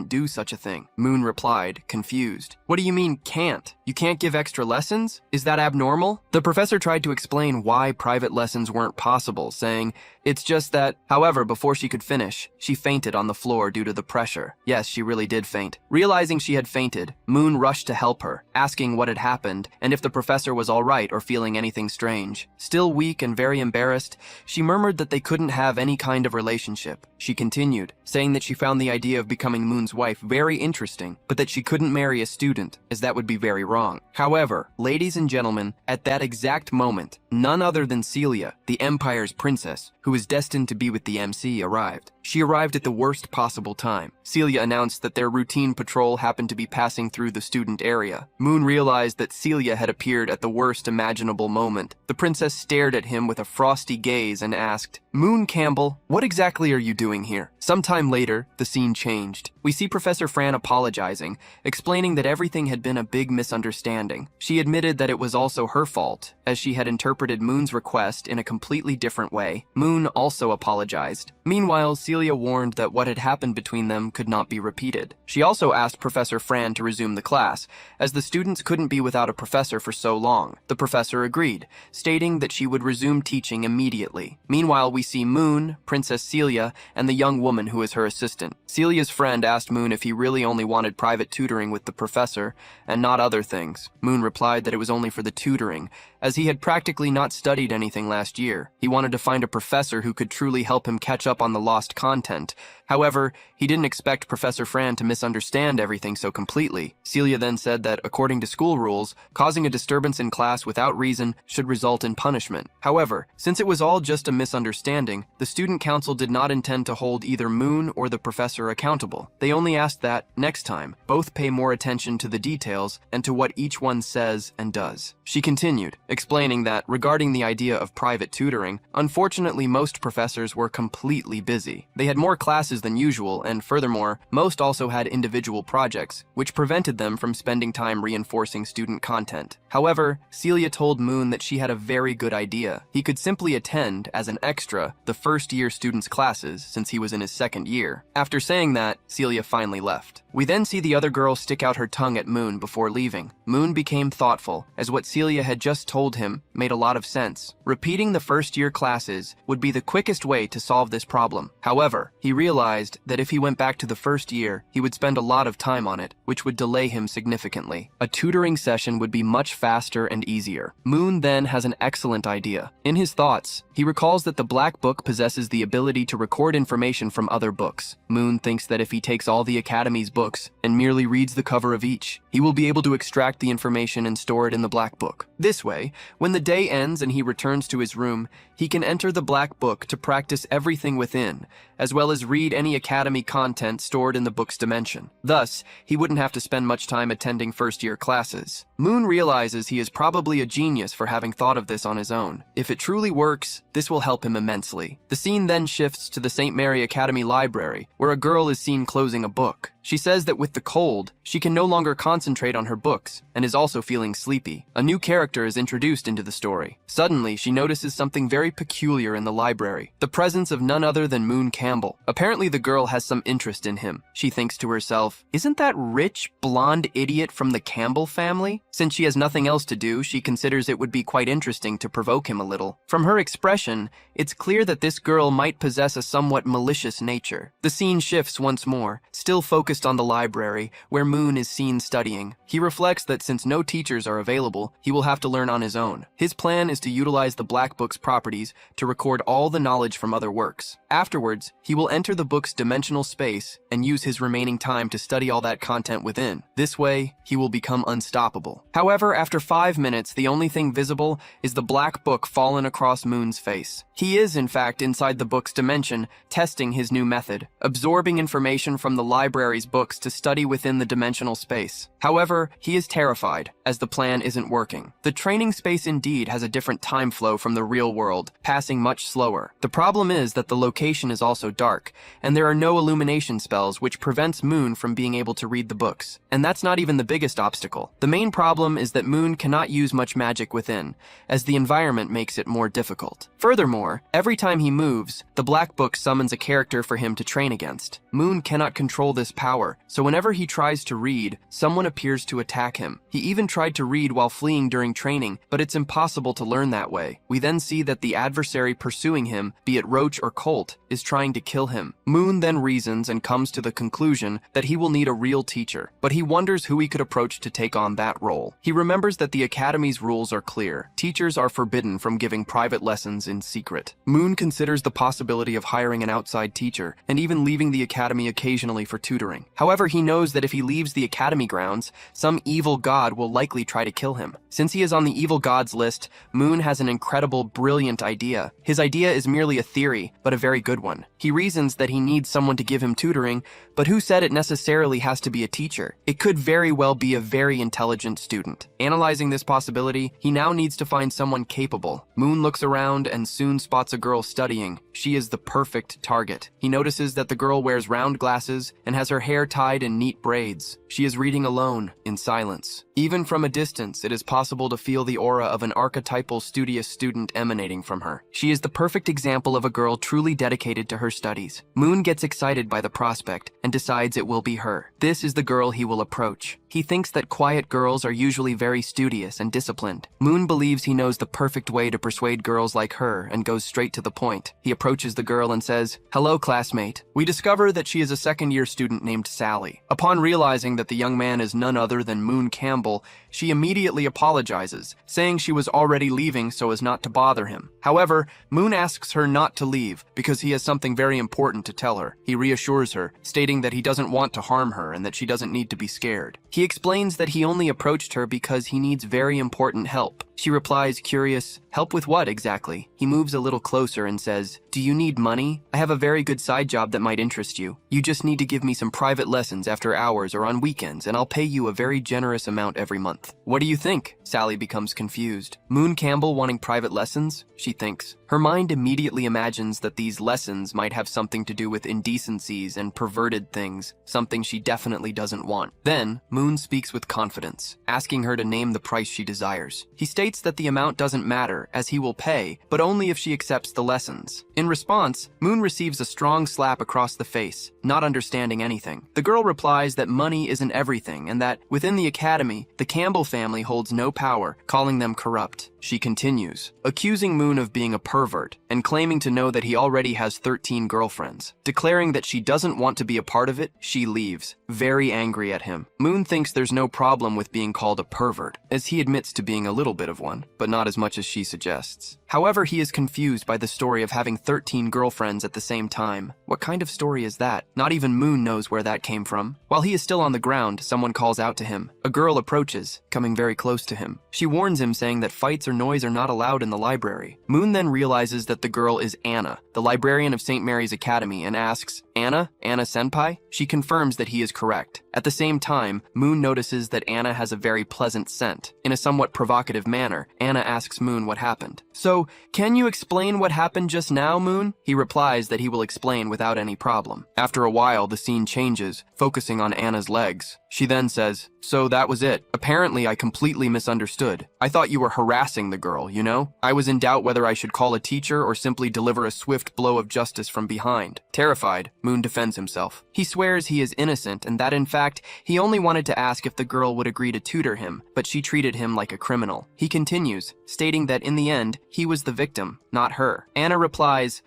A: do such a thing. Moon replied, confused, "What do you mean, can't? You can't give extra lessons? Is that abnormal?" The professor tried to explain why private lessons weren't possible, saying, "It's just that..." However, before she could finish, she fainted on the floor due to the pressure. Yes, she really did faint. Realizing she had fainted, Moon rushed to help her, asking what had happened and if the professor was all right or feeling anything strange. Still weak and very embarrassed, she murmured that they couldn't have any kind of relationship. She continued, saying that she found the idea of becoming Moon's wife very interesting, but that she couldn't marry a student, as that would be very wrong. However, ladies and gentlemen, at that exact moment, none other than Celia, the Empire's princess, who was destined to be with the MC, arrived. She arrived at the worst possible time. Celia announced that their routine patrol happened to be passing through the student area. Moon realized that Celia had appeared at the worst imaginable moment. The princess stared at him with a frosty gaze and asked, "Moon Campbell, what exactly are you doing here?" Sometime later, the scene changed. We see Professor Fran apologizing, explaining that everything had been a big misunderstanding. She admitted that it was also her fault, as she had interpreted Moon's request in a completely different way. Moon also apologized. Meanwhile, Celia warned that what had happened between them could not be repeated. She also asked Professor Fran to resume the class, as the students couldn't be without a professor for so long. The professor agreed, stating that she would resume teaching immediately. Meanwhile, we see Moon, Princess Celia, and the young woman who is her assistant. Celia's friend asked Moon if he really only wanted private tutoring with the professor and not other things. Moon replied that it was only for the tutoring, as he had practically not studied anything last year. He wanted to find a professor who could truly help him catch up on the lost content. However, he didn't expect Professor Fran to misunderstand everything so completely. Celia then said that, according to school rules, causing a disturbance in class without reason should result in punishment. However, since it was all just a misunderstanding, the student council did not intend to hold either Moon or the professor accountable. They only asked that, next time, both pay more attention to the details and to what each one says and does. She continued, explaining that, regarding the idea of private tutoring, unfortunately most professors were completely busy. They had more classes than usual, and furthermore, most also had individual projects, which prevented them from spending time reinforcing student content. However, Celia told Moon that she had a very good idea. He could simply attend, as an extra, the first-year students' classes since he was in his second year. After saying that, Celia finally left. We then see the other girl stick out her tongue at Moon before leaving. Moon became thoughtful, as what Celia had just told told him made a lot of sense. Repeating the first-year classes would be the quickest way to solve this problem. However, he realized that if he went back to the first year, he would spend a lot of time on it, which would delay him significantly. A tutoring session would be much faster and easier. Moon then has an excellent idea. In his thoughts, he recalls that the Black Book possesses the ability to record information from other books. Moon thinks that if he takes all the Academy's books and merely reads the cover of each, he will be able to extract the information and store it in the Black Book. This way, when the day ends and he returns to his room, he can enter the Black Book to practice everything within, as well as read any Academy content stored in the book's dimension. Thus, he wouldn't have to spend much time attending first-year classes. Moon realizes he is probably a genius for having thought of this on his own. If it truly works, this will help him immensely. The scene then shifts to the St. Mary Academy Library, where a girl is seen closing a book. She says that with the cold, she can no longer concentrate on her books and is also feeling sleepy. A new character is introduced into the story. Suddenly, she notices something very peculiar in the library, the presence of none other than Moon Campbell. Apparently, the girl has some interest in him. She thinks to herself, isn't that rich, blonde idiot from the Campbell family? Since she has nothing else to do, she considers it would be quite interesting to provoke him a little. From her expression, it's clear that this girl might possess a somewhat malicious nature. The scene shifts once more, still focused on the library, where Moon is seen studying. He reflects that since no teachers are available, he will have to learn on his own. His plan is to utilize the Black Book's properties to record all the knowledge from other works. Afterwards, he will enter the book's dimensional space and use his remaining time to study all that content within. This way, he will become unstoppable. However, after 5 minutes, the only thing visible is the Black Book fallen across Moon's face. He is, in fact, inside the book's dimension, testing his new method, absorbing information from the library's books to study within the dimensional space. However, he is terrified, as the plan isn't working. The training space indeed has a different time flow from the real world, passing much slower. The problem is that the location is also dark, and there are no illumination spells, which prevents Moon from being able to read the books. And that's not even the biggest obstacle. The main problem is that Moon cannot use much magic within, as the environment makes it more difficult. Furthermore, every time he moves, the Black Book summons a character for him to train against. Moon cannot control this power, so whenever he tries to read, someone appears to attack him. He even tried to read while fleeing during training, but it's impossible to learn that way. We then see that the adversary pursuing him, be it Roach or Colt, is trying to kill him. Moon then reasons and comes to the conclusion that he will need a real teacher, but he wonders who he could approach to take on that role. He remembers that the Academy's rules are clear. Teachers are forbidden from giving private lessons in secret. Moon considers the possibility of hiring an outside teacher, and even leaving the Academy occasionally for tutoring. However, he knows that if he leaves the Academy grounds, some evil god will likely try to kill him. Since he is on the evil gods list, Moon has an incredible, brilliant idea. His idea is merely a theory, but a very good one. He reasons that he needs someone to give him tutoring, but who said it necessarily has to be a teacher? It could very well be a very intelligent student. Analyzing this possibility, he now needs to find someone capable. Moon looks around and soon spots a girl studying. She is the perfect target. He notices that the girl wears round glasses and has her hair tied in neat braids. She is reading alone, in silence. Even from a distance, it is possible to feel the aura of an archetypal studious student emanating from her. She is the perfect example of a girl truly dedicated to her studies. Moon gets excited by the prospect and decides it will be her. This is the girl he will approach. He thinks that quiet girls are usually very studious and disciplined. Moon believes he knows the perfect way to persuade girls like her and goes straight to the point. He approaches the girl and says, "Hello, classmate." We discover that she is a second-year student named Sally. Upon realizing that the young man is none other than Moon Campbell, she immediately apologizes, saying she was already leaving so as not to bother him. However, Moon asks her not to leave because he has something very important to tell her. He reassures her, stating that he doesn't want to harm her and that she doesn't need to be scared. He explains that he only approached her because he needs very important help. She replies, curious, "Help with what exactly?" He moves a little closer and says, "Do you need money? I have a very good side job that might interest you. You just need to give me some private lessons after hours or on weekends, and I'll pay you a very generous amount every month." "What do you think?" Sally becomes confused. Moon Campbell wanting private lessons? She thinks. Her mind immediately imagines that these lessons might have something to do with indecencies and perverted things, something she definitely doesn't want. Then, Moon speaks with confidence, asking her to name the price she desires. He states that the amount doesn't matter her, as he will pay, but only if she accepts the lessons. In response, Moon receives a strong slap across the face, not understanding anything. The girl replies that money isn't everything and that, within the academy, the Campbell family holds no power, calling them corrupt. She continues, accusing Moon of being a pervert and claiming to know that he already has 13 girlfriends. Declaring that she doesn't want to be a part of it, she leaves, very angry at him. Moon thinks there's no problem with being called a pervert, as he admits to being a little bit of one, but not as much as she suggests. However, he is confused by the story of having 13 girlfriends at the same time. What kind of story is that? Not even Moon knows where that came from. While he is still on the ground, someone calls out to him. A girl approaches, coming very close to him. She warns him, saying that fights or noise are not allowed in the library. Moon then realizes that the girl is Anna, the librarian of St. Mary's Academy, and asks, Anna senpai? She confirms that he is correct. At the same time, Moon notices that Anna has a very pleasant scent. In a somewhat provocative manner, Anna asks Moon what happened. So, can you explain what happened just now, Moon? He replies that he will explain without any problem. After a while, the scene changes, focusing on Anna's legs. She then says, so that was it. Apparently, I completely misunderstood. I thought you were harassing the girl, you know? I was in doubt whether I should call a teacher or simply deliver a swift blow of justice from behind. Terrified, Moon defends himself. He swears he is innocent and that in fact, he only wanted to ask if the girl would agree to tutor him, but she treated him like a criminal. He continues, stating that in the end, he was the victim, not her. Anna replies,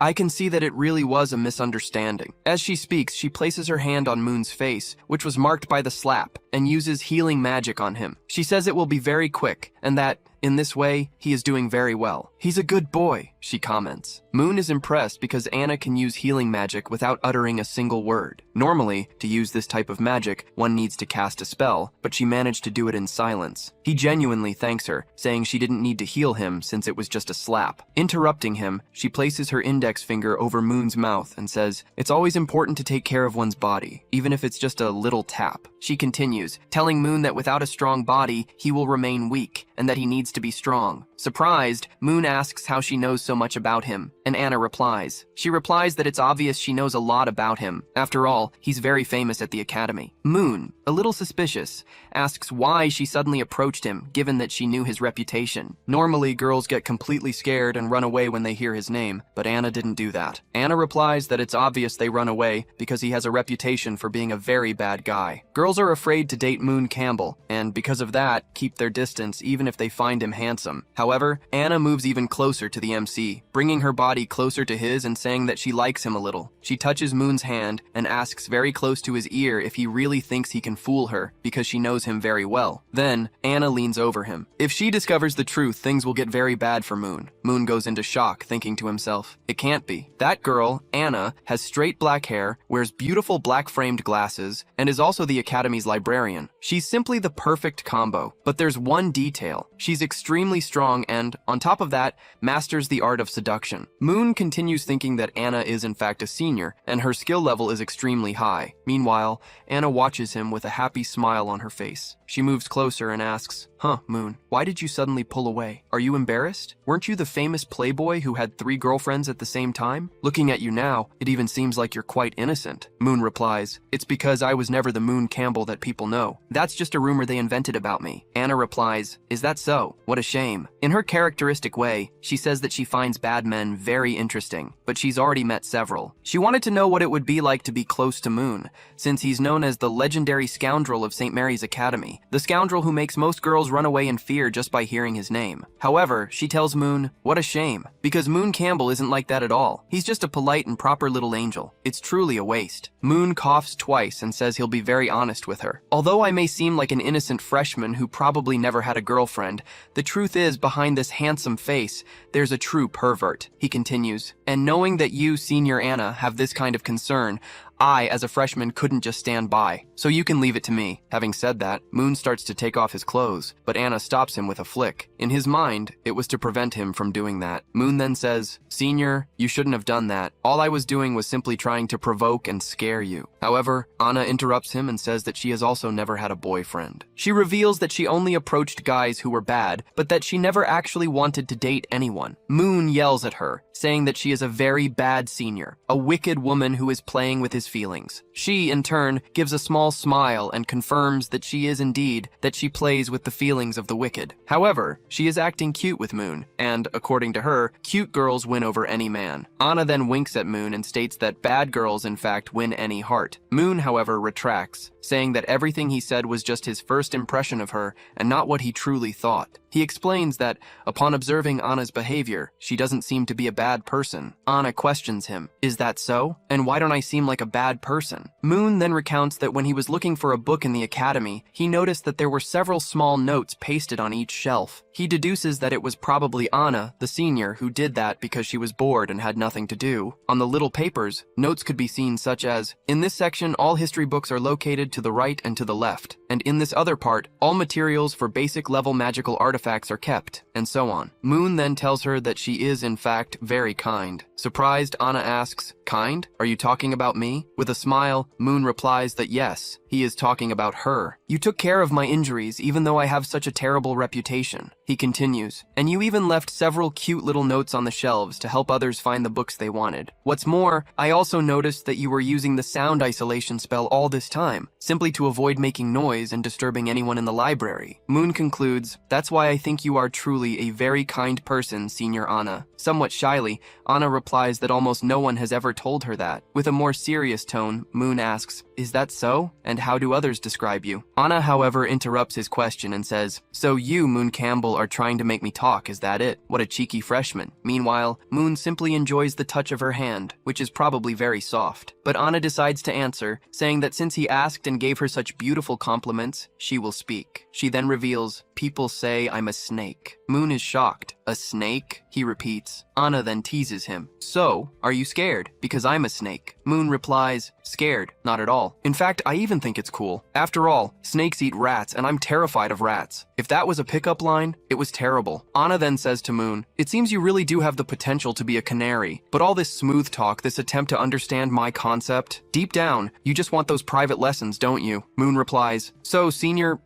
A: I can see that it really was a misunderstanding. As she speaks, she places her hand on Moon's face, which was marked by the slap, and uses healing magic on him. She says it will be very quick, and that, in this way, he is doing very well. He's a good boy, she comments. Moon is impressed because Anna can use healing magic without uttering a single word. Normally, to use this type of magic, one needs to cast a spell, but she managed to do it in silence. He genuinely thanks her, saying she didn't need to heal him since it was just a slap. Interrupting him, she places her index finger over Moon's mouth and says, it's always important to take care of one's body, even if it's just a little tap. She continues, telling Moon that without a strong body, he will remain weak, and that he needs to be strong. Surprised, Moon asks how she knows so much about him, and Anna replies. She replies that it's obvious she knows a lot about him. After all, he's very famous at the academy. Moon, a little suspicious, asks why she suddenly approached him, given that she knew his reputation. Normally, girls get completely scared and run away when they hear his name, but Anna didn't do that. Anna replies that it's obvious they run away because he has a reputation for being a very bad guy. Girls are afraid to date Moon Campbell, and because of that, keep their distance even if they find him handsome. However, Anna moves even closer to the MC, bringing her body closer to his and saying that she likes him a little. She touches Moon's hand and asks very close to his ear if he really thinks he can fool her because she knows him very well. Then, Anna leans over him. If she discovers the truth, things will get very bad for Moon. Moon goes into shock, thinking to himself, it can't be. That girl, Anna, has straight black hair, wears beautiful black-framed glasses, and is also the Academy's librarian. She's simply the perfect combo. But there's one detail. She's extremely strong and, on top of that, masters the art of seduction. Moon continues thinking that Anna is in fact a senior, and her skill level is extremely high. Meanwhile, Anna watches him with a happy smile on her face. She moves closer and asks, Moon, why did you suddenly pull away? Are you embarrassed? Weren't you the famous playboy who had 3 girlfriends at the same time? Looking at you now, it even seems like you're quite innocent. Moon replies, it's because I was never the Moon Campbell that people know. That's just a rumor they invented about me. Anna replies, is that so? What a shame. In her characteristic way, she says that she finds bad men very interesting, but she's already met several. She wanted to know what it would be like to be close to Moon, since he's known as the legendary scoundrel of St. Mary's Academy, the scoundrel who makes most girls run away in fear just by hearing his name. However, she tells Moon, what a shame, because Moon Campbell isn't like that at all. He's just a polite and proper little angel. It's truly a waste. Moon coughs twice and says he'll be very honest with her. Although I may seem like an innocent freshman who probably never had a girlfriend, the truth is behind this handsome face, there's a true pervert. He continues, and knowing that you, Senior Anna, have this kind of concern, I, as a freshman, couldn't just stand by, so you can leave it to me. Having said that, Moon starts to take off his clothes, but Anna stops him with a flick. In his mind, it was to prevent him from doing that. Moon then says, Senior, you shouldn't have done that. All I was doing was simply trying to provoke and scare you. However, Anna interrupts him and says that she has also never had a boyfriend. She reveals that she only approached guys who were bad, but that she never actually wanted to date anyone. Moon yells at her, saying that she is a very bad senior, a wicked woman who is playing with his feelings. She, in turn, gives a small smile and confirms that she is indeed, that she plays with the feelings of the wicked. However, she is acting cute with Moon, and, according to her, cute girls win over any man. Anna then winks at Moon and states that bad girls in fact win any heart. Moon, however, retracts, saying that everything he said was just his first impression of her and not what he truly thought. He explains that, upon observing Anna's behavior, she doesn't seem to be a bad person. Anna questions him, "Is that so? And why don't I seem like a bad person?" Moon then recounts that when he was looking for a book in the academy, he noticed that there were several small notes pasted on each shelf. He deduces that it was probably Anna, the senior, who did that because she was bored and had nothing to do. On the little papers, notes could be seen such as, "In this section, all history books are located to the right and to the left, and in this other part, all materials for basic level magical artifacts are kept," and so on. Moon then tells her that she is, in fact, very kind. Surprised, Anna asks, "Kind? Are you talking about me?" With a smile, Moon replies that yes, he is talking about her. "You took care of my injuries even though I have such a terrible reputation." He continues, "And you even left several cute little notes on the shelves to help others find the books they wanted. What's more, I also noticed that you were using the sound isolation spell all this time, simply to avoid making noise and disturbing anyone in the library." Moon concludes, "That's why I think you are truly a very kind person, Senior Anna." Somewhat shyly, Anna replies that almost no one has ever told her that. With a more serious tone, Moon asks, "Is that so? And how do others describe you?" Anna, however, interrupts his question and says, "So you, Moon Campbell, are trying to make me talk, is that it? What a cheeky freshman." Meanwhile, Moon simply enjoys the touch of her hand, which is probably very soft. But Anna decides to answer, saying that since he asked and gave her such beautiful compliments, she will speak. She then reveals, "People say I'm a snake." Moon is shocked. "A snake?" he repeats. Anna then teases him. "So, are you scared? Because I'm a snake." Moon replies, "Scared? Not at all. In fact, I even think it's cool. After all, snakes eat rats, and I'm terrified of rats." If that was a pickup line, it was terrible. Anna then says to Moon, "It seems you really do have the potential to be a canary, but all this smooth talk, this attempt to understand my concept, deep down, you just want those private lessons, don't you?" Moon replies, "So, Senior,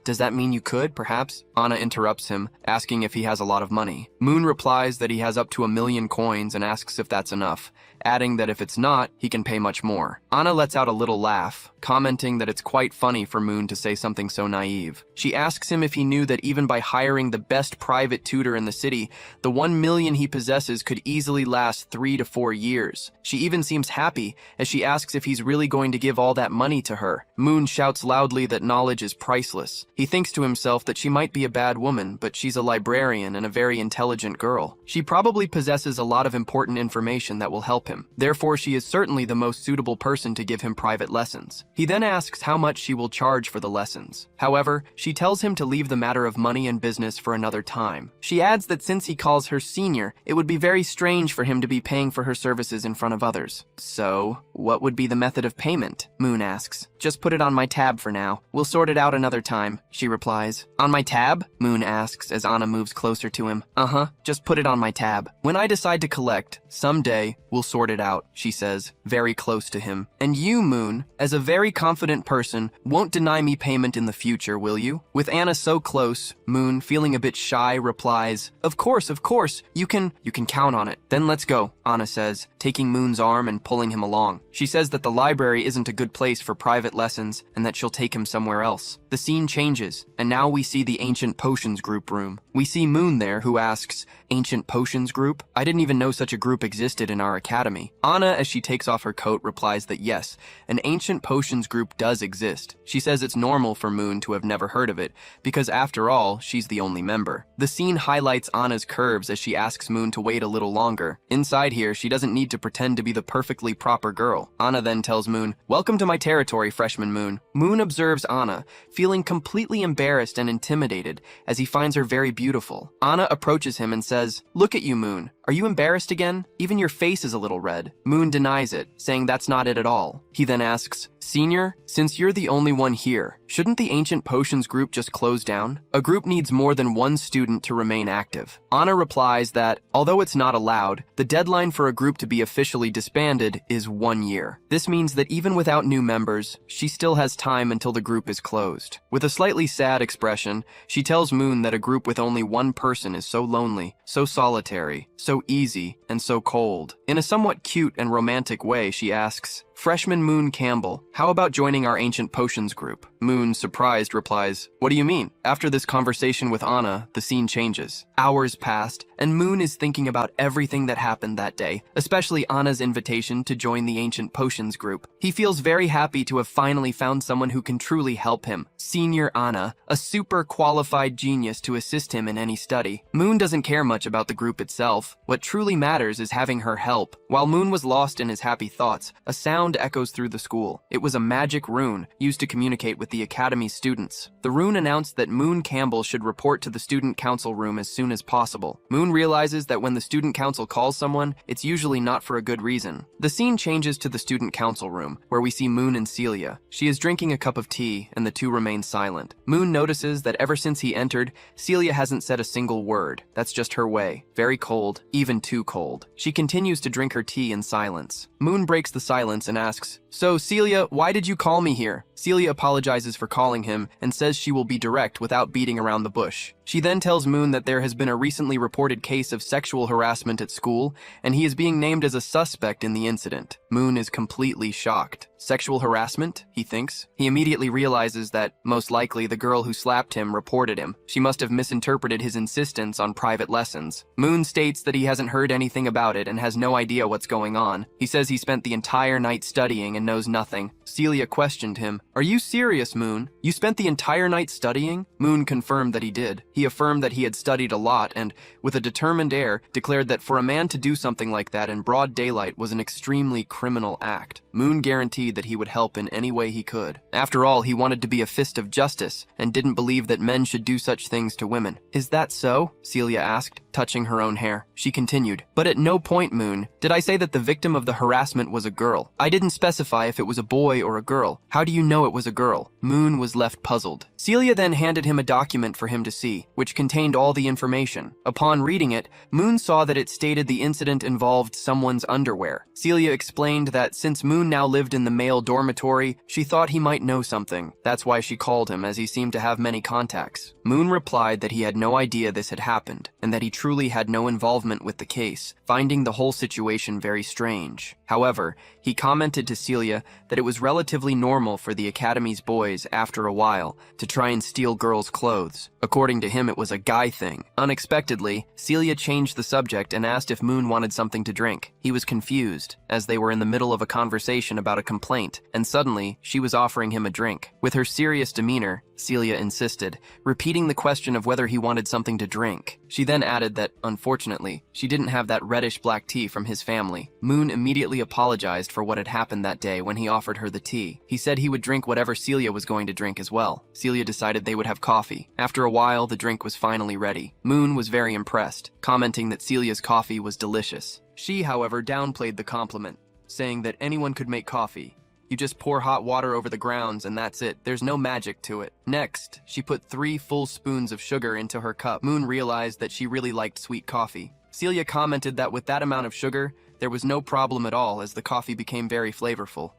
A: does that mean you could, perhaps?" Anna interrupts him, asking if he has a lot of money. Moon replies that he has up to 1,000,000 coins and asks if that's enough, adding that if it's not, he can pay much more. Anna lets out a little laugh, commenting that it's quite funny for Moon to say something so naive. She asks him if he knew that even by hiring the best private tutor in the city, the 1,000,000 he possesses could easily last 3 to 4 years. She even seems happy as she asks if he's really going to give all that money to her. Moon shouts loudly that knowledge is priceless. He thinks to himself that she might be a bad woman, but she's a librarian and a very intelligent girl. She probably possesses a lot of important information that will help him. Therefore, she is certainly the most suitable person to give him private lessons. He then asks how much she will charge for the lessons. However, she tells him to leave the matter of money and business for another time. She adds that since he calls her senior, it would be very strange for him to be paying for her services in front of others. "So, what would be the method of payment?" Moon asks. "Just put it on my tab for now. We'll sort it out another time," she replies. "On my tab?" Moon asks as Anna moves closer to him. "Uh-huh, just put it on my tab. When I decide to collect, someday, we'll sort it out," she says, very close to him. "And you, Moon, as a very confident person, won't deny me payment in the future, will you?" With Anna so close, Moon, feeling a bit shy, replies, of course, you can count on it." "Then let's go," Anna says, taking Moon's arm and pulling him along. She says that the library isn't a good place for private lessons and that she'll take him somewhere else. The scene changes, and now we see the Ancient Potions Group room. We see Moon there, who asks, "Ancient Potions Group? I didn't even know such a group existed in our academy." Anna, as she takes off her coat, replies that yes, an Ancient Potions Group does exist. She says it's normal for Moon to have never heard of it, because after all, she's the only member. The scene highlights Anna's curves as she asks Moon to wait a little longer. Inside here, she doesn't need to pretend to be the perfectly proper girl. Anna then tells Moon, "Welcome to my territory, freshman Moon." Moon observes Anna, feeling completely embarrassed and intimidated as he finds her very beautiful. Anna approaches him and says, "Look at you, Moon. Are you embarrassed again? Even your face is a little red." Moon denies it, saying that's not it at all. He then asks, "Senior, since you're the only one here, shouldn't the Ancient Potions Group just close down? A group needs more than one student to remain active." Anna replies that, although it's not allowed, the deadline for a group to be officially disbanded is 1 year. This means that even without new members, she still has time until the group is closed. With a slightly sad expression, she tells Moon that a group with only one person is so lonely, so solitary, so easy, and so cold. In a somewhat cute and romantic way, she asks, Freshman Moon Campbell, how about joining our ancient potions group? Moon, surprised, replies, what do you mean? After this conversation with Anna, the scene changes. Hours passed, and Moon is thinking about everything that happened that day, especially Anna's invitation to join the ancient potions group. He feels very happy to have finally found someone who can truly help him. Senior Anna, a super qualified genius to assist him in any study. Moon doesn't care much about the group itself. What truly matters is having her help. While Moon was lost in his happy thoughts, a sound echoes through the school. It was a magic rune used to communicate with the academy's students. The rune announced that Moon Campbell should report to the student council room as soon as possible. Moon realizes that when the student council calls someone, it's usually not for a good reason. The scene changes to the student council room, where we see Moon and Celia. She is drinking a cup of tea, and the two remain silent. Moon notices that ever since he entered, Celia hasn't said a single word. That's just her way. Very cold, even too cold. She continues to drink her tea in silence. Moon breaks the silence and asks, so Celia, why did you call me here? Celia apologizes for calling him and says she will be direct without beating around the bush. She then tells Moon that there has been a recently reported case of sexual harassment at school, and he is being named as a suspect in the incident. Moon is completely shocked. Sexual harassment, he thinks. He immediately realizes that, most likely, the girl who slapped him reported him. She must have misinterpreted his insistence on private lessons. Moon states that he hasn't heard anything about it and has no idea what's going on. He says he spent the entire night studying and knows nothing. Celia questioned him. Are you serious, Moon? You spent the entire night studying? Moon confirmed that he did. He affirmed that he had studied a lot and, with a determined air, declared that for a man to do something like that in broad daylight was an extremely criminal act. Moon guaranteed that he would help in any way he could. After all, he wanted to be a fist of justice and didn't believe that men should do such things to women. Is that so? Celia asked, touching her own hair. She continued, but at no point, Moon, did I say that the victim of the harassment was a girl. I didn't specify if it was a boy or a girl. How do you know it was a girl? Moon was left puzzled. Celia then handed him a document for him to see, which contained all the information. Upon reading it, Moon saw that it stated the incident involved someone's underwear. Celia explained that since Moon now lived in the male dormitory, she thought he might know something. That's why she called him, as he seemed to have many contacts. Moon replied that he had no idea this had happened, and that he truly had no involvement with the case, finding the whole situation very strange. However, he commented to Celia that it was relatively normal for the academy's boys, after a while, to try and steal girls' clothes. According to him, it was a guy thing. Unexpectedly, Celia changed the subject and asked if Moon wanted something to drink. He was confused, as they were in the middle of a conversation about a complaint, and suddenly, she was offering him a drink. With her serious demeanor, Celia insisted, repeating the question of whether he wanted something to drink. She then added that, unfortunately, she didn't have that reddish black tea from his family. Moon immediately apologized for what had happened that day when he offered her the tea. He said he would drink whatever Celia was going to drink as well. Celia decided they would have coffee. After a while, the drink was finally ready. Moon was very impressed, commenting that Celia's coffee was delicious. She, however, downplayed the compliment, saying that anyone could make coffee. You just pour hot water over the grounds and that's it. There's no magic to it. Next, she put 3 full spoons of sugar into her cup. Moon realized that she really liked sweet coffee. Celia commented that with that amount of sugar, there was no problem at all as the coffee became very flavorful.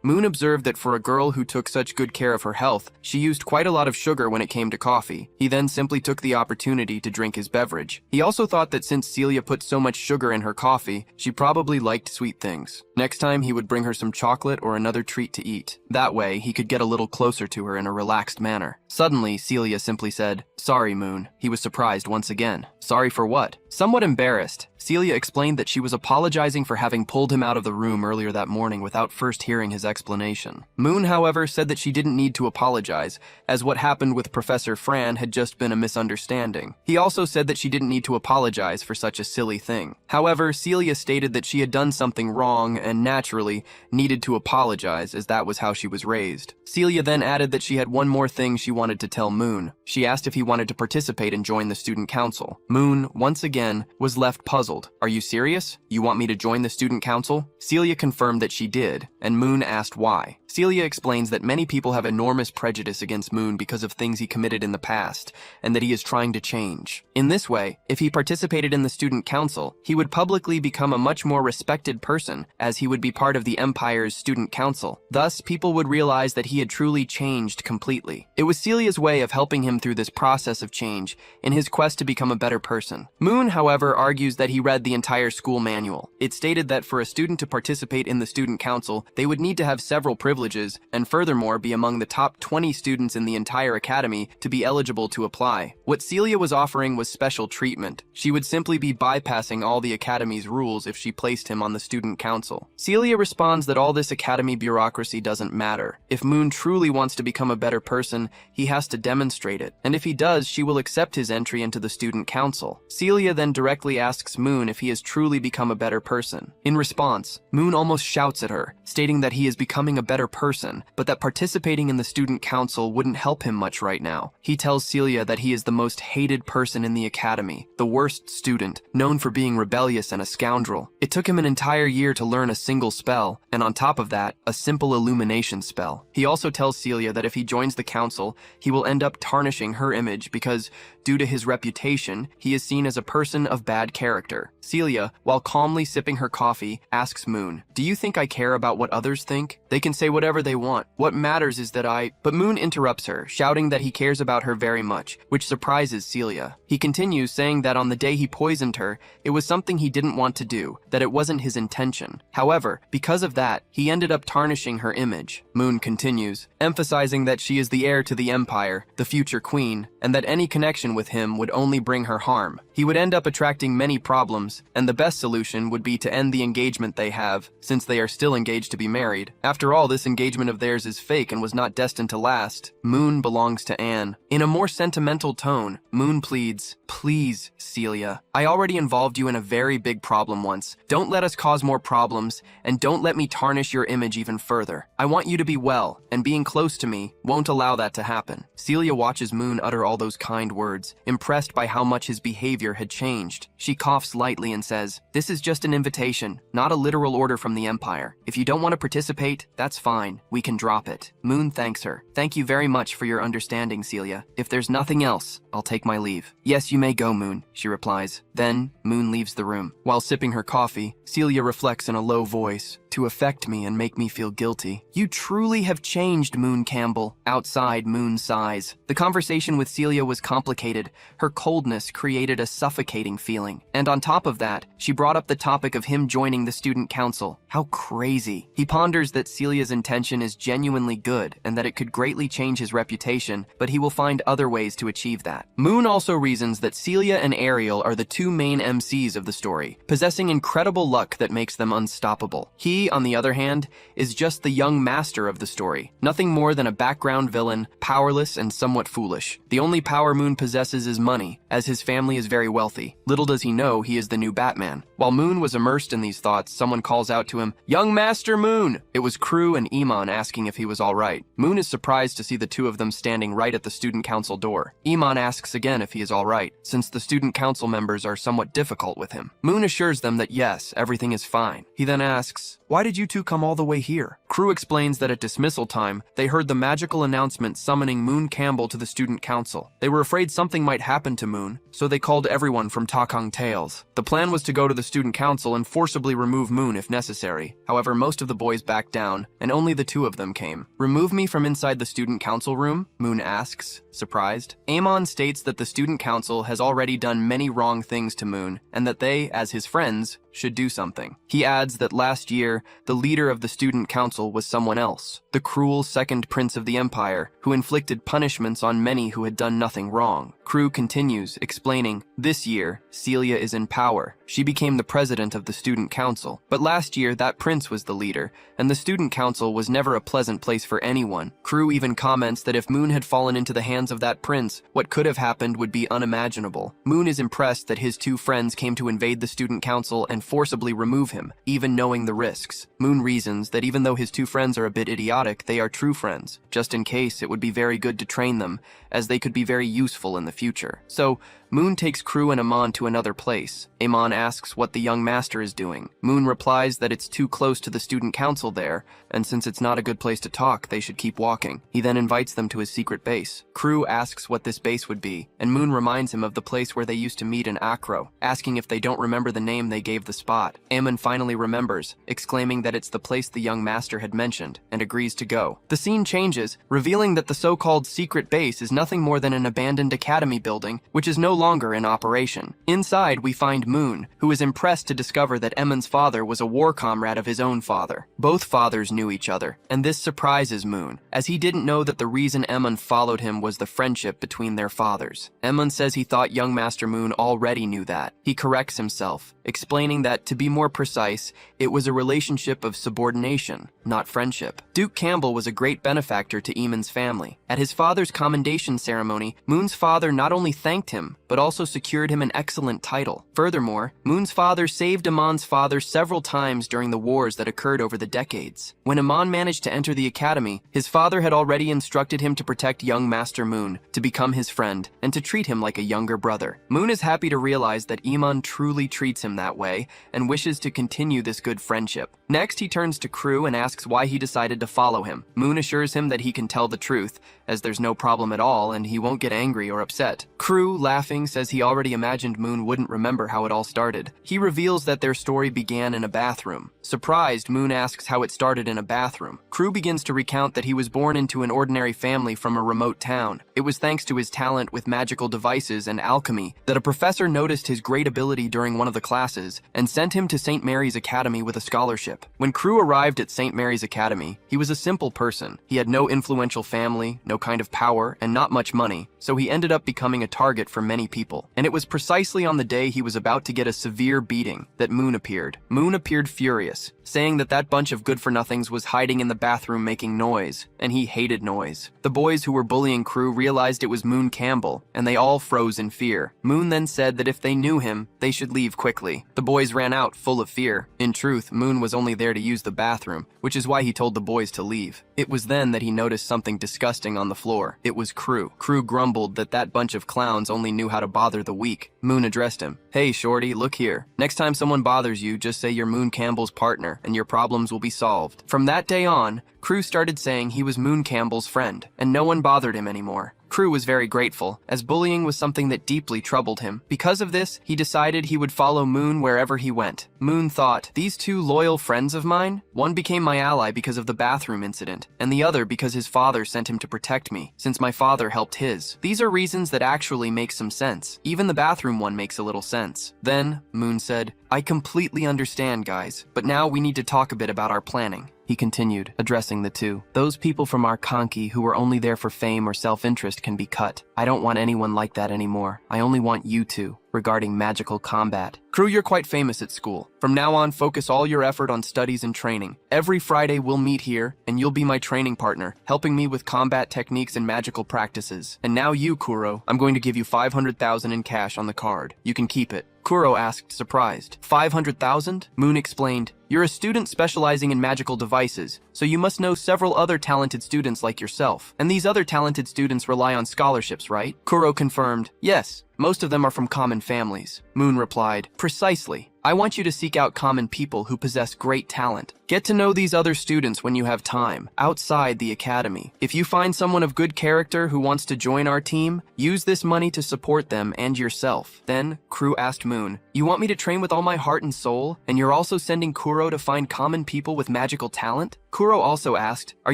A: Moon observed that for a girl who took such good care of her health, she used quite a lot of sugar when it came to coffee. He then simply took the opportunity to drink his beverage. He also thought that since Celia put so much sugar in her coffee, she probably liked sweet things. Next time, he would bring her some chocolate or another treat to eat. That way, he could get a little closer to her in a relaxed manner. Suddenly, Celia simply said, "Sorry, Moon." He was surprised once again. Sorry for what? Somewhat embarrassed, Celia explained that she was apologizing for having pulled him out of the room earlier that morning without first hearing his explanation. Moon, however, said that she didn't need to apologize, as what happened with Professor Fran had just been a misunderstanding. He also said that she didn't need to apologize for such a silly thing. However, Celia stated that she had done something wrong and naturally needed to apologize, as that was how she was raised. Celia then added that she had one more thing she wanted to tell Moon. She asked if he wanted to participate and join the student council. Moon, once again, was left puzzled. Are you serious? You want me to join the student council? Celia confirmed that she did, and Moon asked why. Celia explains that many people have enormous prejudice against Moon because of things he committed in the past, and that he is trying to change. In this way, if he participated in the student council, he would publicly become a much more respected person, as he would be part of the Empire's student council. Thus, people would realize that he had truly changed completely. It was Celia's way of helping him through this process of change in his quest to become a better person. Moon, however, argues that he read the entire school manual. It stated that for a student to participate in the student council, they would need to have several privileges, and furthermore be among the top 20 students in the entire academy to be eligible to apply. What Celia was offering was special treatment. She would simply be bypassing all the academy's rules if she placed him on the student council. Celia responds that all this academy bureaucracy doesn't matter. If Moon truly wants to become a better person, he has to demonstrate it, and if he does, she will accept his entry into the student council. Celia then directly asks Moon if he has truly become a better person. In response, Moon almost shouts at her, stating that he is becoming a better person, but that participating in the student council wouldn't help him much right now. He tells Celia that he is the most hated person in the academy, the worst student, known for being rebellious and a scoundrel. It took him an entire year to learn a single spell, and on top of that, a simple illumination spell. He also tells Celia that if he joins the council, he will end up tarnishing her image because, due to his reputation, he is seen as a person of bad character. Celia, while calmly sipping her coffee, asks Moon, "Do you think I care about what others think? They can say whatever they want. What matters is that I—" But Moon interrupts her, shouting that he cares about her very much, which surprises Celia. He continues, saying that on the day he poisoned her, it was something he didn't want to do, that it wasn't his intention. However, because of that, he ended up tarnishing her image. Moon continues, emphasizing that she is the heir to the Empire, the future queen, and that any connection with him would only bring her harm. He would end up attracting many problems, and the best solution would be to end the engagement they have, since they are still engaged to be married. After all, this engagement of theirs is fake and was not destined to last. Moon belongs to Anne. In a more sentimental tone, Moon pleads, "Please, Celia, I already involved you in a very big problem once. Don't let us cause more problems, and don't let me tarnish your image even further. I want you to be well, and being close to me won't allow that to happen." Celia watches Moon utter all those kind words, impressed by how much his behavior had changed. She coughs lightly and says, "This is just an invitation, not a literal order from the Empire. If you don't want to participate, that's fine. We can drop it." Moon thanks her. "Thank you very much for your understanding, Celia. If there's nothing else, I'll take my leave." "Yes, you may go, Moon," she replies. Then, Moon leaves the room. While sipping her coffee, Celia reflects in a low voice, "To affect me and make me feel guilty. You truly have changed, Moon Campbell." Outside, Moon sighs. The conversation with Celia was complicated. Her coldness created a suffocating feeling. And on top of that, she brought up the topic of him joining the student council. How crazy. He ponders that Celia's intention is genuinely good and that it could greatly change his reputation, but he will find other ways to achieve that. Moon also reasons that Celia and Ariel are the two main MCs of the story, possessing incredible luck that makes them unstoppable. He, on the other hand, is just the young master of the story, nothing more than a background villain, powerless and somewhat foolish. The only power Moon possesses is money, as his family is very wealthy. Little does he know he is the new Batman. While Moon was immersed in these thoughts, someone calls out to him, "Young Master Moon!" It was Crew and Iman asking if he was all right. Moon is surprised to see the two of them standing right at the student council door. Iman asks again if he is all right, since the student council members are somewhat difficult with him. Moon assures them that yes, everything is fine. He then asks, "Why did you two come all the way here?" Crew explains that at dismissal time, they heard the magical announcement summoning Moon Campbell to the student council. They were afraid something might happen to Moon, so they called everyone from Takong Tales. The plan was to go to the student council and forcibly remove Moon if necessary. However, most of the boys backed down, and only the two of them came. "Remove me from inside the student council room?" Moon asks, surprised. Amon states that the student council has already done many wrong things to Moon, and that they, as his friends, should do something. He adds that last year, the leader of the student council was someone else, the cruel second prince of the Empire, who inflicted punishments on many who had done nothing wrong. Crew continues, explaining, "This year, Celia is in power. She became the president of the student council. But last year, that prince was the leader, and the student council was never a pleasant place for anyone." Crew even comments that if Moon had fallen into the hands of that prince, what could have happened would be unimaginable. Moon is impressed that his two friends came to invade the student council and forcibly remove him, even knowing the risks. Moon reasons that even though his two friends are a bit idiotic, they are true friends. Just in case, it would be very good to train them, as they could be very useful in the future. So, Moon takes Crew and Amon to another place. Amon asks what the young master is doing. Moon replies that it's too close to the student council there, and since it's not a good place to talk, they should keep walking. He then invites them to his secret base. Crew asks what this base would be, and Moon reminds him of the place where they used to meet in Acro, asking if they don't remember the name they gave the spot. Amon finally remembers, exclaiming that it's the place the young master had mentioned, and agrees to go. The scene changes, revealing that the so-called secret base is nothing more than an abandoned academy building, which is no longer in operation. Inside, we find Moon, who is impressed to discover that Emon's father was a war comrade of his own father. Both fathers knew each other, and this surprises Moon, as he didn't know that the reason Emon followed him was the friendship between their fathers. Emon says he thought young Master Moon already knew that. He corrects himself, explaining that, to be more precise, it was a relationship of subordination, not friendship. Duke Campbell was a great benefactor to Eamon's family. At his father's commendation ceremony, Moon's father not only thanked him, but also secured him an excellent title. Furthermore, Moon's father saved Amon's father several times during the wars that occurred over the decades. When Amon managed to enter the academy, his father had already instructed him to protect young Master Moon, to become his friend, and to treat him like a younger brother. Moon is happy to realize that Amon truly treats him that way, and wishes to continue this good friendship. Next, he turns to Crew and asks why he decided to follow him. Moon assures him that he can tell the truth, as there's no problem at all and he won't get angry or upset. Crew, laughing, says he already imagined Moon wouldn't remember how it all started. He reveals that their story began in a bathroom. Surprised, Moon asks how it started in a bathroom. Crew begins to recount that he was born into an ordinary family from a remote town. It was thanks to his talent with magical devices and alchemy that a professor noticed his great ability during one of the classes and sent him to St. Mary's Academy with a scholarship. When Crew arrived at St. Mary's Academy, he was a simple person. He had no influential family, no kind of power, and not much money, so he ended up becoming a target for many people. And it was precisely on the day he was about to get a severe beating that Moon appeared. Moon appeared furious, saying that that bunch of good-for-nothings was hiding in the bathroom making noise, and he hated noise. The boys who were bullying Crew realized it was Moon Campbell, and they all froze in fear. Moon then said that if they knew him, they should leave quickly. The boys ran out, full of fear. In truth, Moon was only there to use the bathroom, which is why he told the boys to leave. It was then that he noticed something disgusting on the floor. It was Crew. Crew grumbled that that bunch of clowns only knew how to bother the weak. Moon addressed him. "Hey, shorty, look here. Next time someone bothers you, just say you're Moon Campbell's partner, and your problems will be solved." From that day on, Crew started saying he was Moon Campbell's friend, and no one bothered him anymore. Crew was very grateful, as bullying was something that deeply troubled him. Because of this, he decided he would follow Moon wherever he went. Moon thought, these two loyal friends of mine, one became my ally because of the bathroom incident, and the other because his father sent him to protect me, since my father helped his. These are reasons that actually make some sense. Even the bathroom one makes a little sense. Then, Moon said, "I completely understand, guys, but now we need to talk a bit about our planning." He continued, addressing the two. "Those people from our Kanki who were only there for fame or self-interest can be cut. I don't want anyone like that anymore. I only want you two, regarding magical combat. Crew, you're quite famous at school. From now on, focus all your effort on studies and training. Every Friday we'll meet here, and you'll be my training partner, helping me with combat techniques and magical practices. And now you, Kuro, I'm going to give you 500,000 in cash on the card. You can keep it." Kuro asked, surprised. 500,000? Moon explained, "You're a student specializing in magical devices, so you must know several other talented students like yourself. And these other talented students rely on scholarships, right?" Kuro confirmed, "Yes. Most of them are from common families." Moon replied, "Precisely. I want you to seek out common people who possess great talent. Get to know these other students when you have time, outside the academy. If you find someone of good character who wants to join our team, use this money to support them and yourself." Then, Crew asked Moon, "You want me to train with all my heart and soul, and you're also sending Kuro to find common people with magical talent?" Kuro also asked, "Are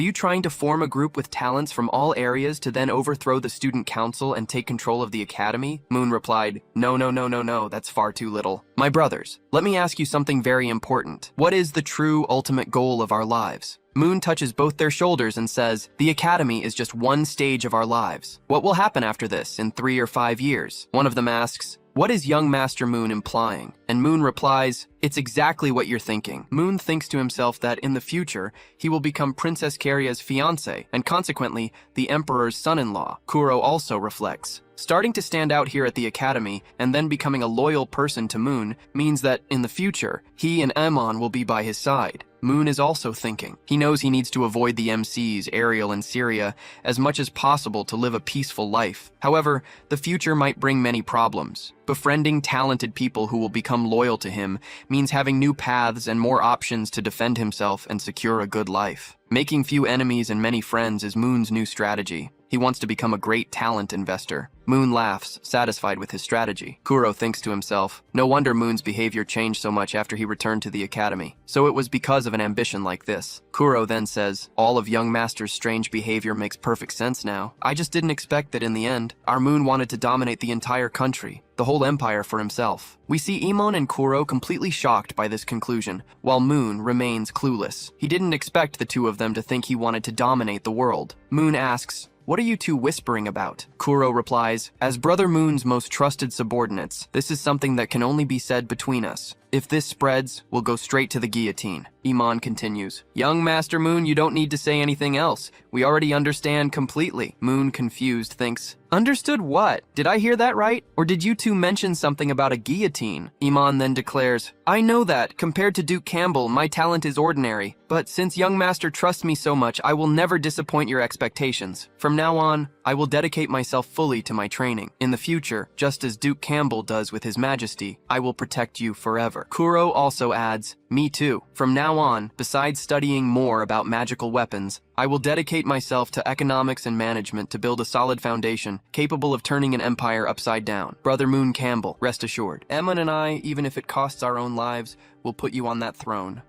A: you trying to form a group with talents from all areas to then overthrow the student council and take control of the academy?" Moon replied, No, that's far too little. My brothers, let me ask you something very important. What is the true ultimate goal of our lives?" Moon touches both their shoulders and says, "The academy is just one stage of our lives. What will happen after this in 3 or 5 years?" One of them asks, "What is young Master Moon implying?" And Moon replies, "It's exactly what you're thinking." Moon thinks to himself that in the future, he will become Princess Karia's fiancé, and consequently, the Emperor's son-in-law. Kuro also reflects, starting to stand out here at the academy and then becoming a loyal person to Moon means that, in the future, he and Amon will be by his side. Moon is also thinking. He knows he needs to avoid the MCs, Ariel and Syria, as much as possible to live a peaceful life. However, the future might bring many problems. Befriending talented people who will become loyal to him means having new paths and more options to defend himself and secure a good life. Making few enemies and many friends is Moon's new strategy. He wants to become a great talent investor. Moon laughs, satisfied with his strategy. Kuro thinks to himself, no wonder Moon's behavior changed so much after he returned to the academy. So it was because of an ambition like this. Kuro then says, all of young Master's strange behavior makes perfect sense now. I just didn't expect that in the end, our Moon wanted to dominate the entire country, the whole empire for himself. We see Imon and Kuro completely shocked by this conclusion, while Moon remains clueless. He didn't expect the two of them to think he wanted to dominate the world. Moon asks, what are you two whispering about? Kuro replies, as Brother Moon's most trusted subordinates, this is something that can only be said between us. If this spreads, we'll go straight to the guillotine. Imon continues, young Master Moon, you don't need to say anything else. We already understand completely. Moon, confused, thinks, understood what? Did I hear that right? Or did you two mention something about a guillotine? Imon then declares, I know that, compared to Duke Campbell, my talent is ordinary. But since young Master trusts me so much, I will never disappoint your expectations. From now on, I will dedicate myself fully to my training. In the future, just as Duke Campbell does with His Majesty, I will protect you forever. Kuro also adds, me too. From now on, besides studying more about magical weapons, I will dedicate myself to economics and management to build a solid foundation capable of turning an empire upside down. Brother Moon Campbell, rest assured. Emon and I, even if it costs our own lives, will put you on that throne.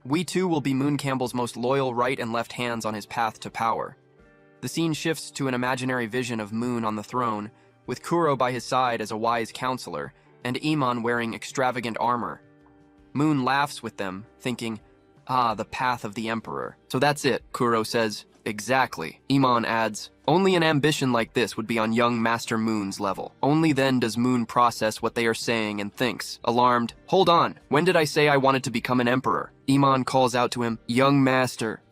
A: We too will be Moon Campbell's most loyal right and left hands on his path to power. The scene shifts to an imaginary vision of Moon on the throne, with Kuro by his side as a wise counselor, and Imon wearing extravagant armor. Moon laughs with them, thinking, ah, the path of the Emperor. So that's it, Kuro says. Exactly. Imon adds, only an ambition like this would be on young Master Moon's level. Only then does Moon process what they are saying and thinks, alarmed, hold on, when did I say I wanted to become an emperor? Imon calls out to him, young Master,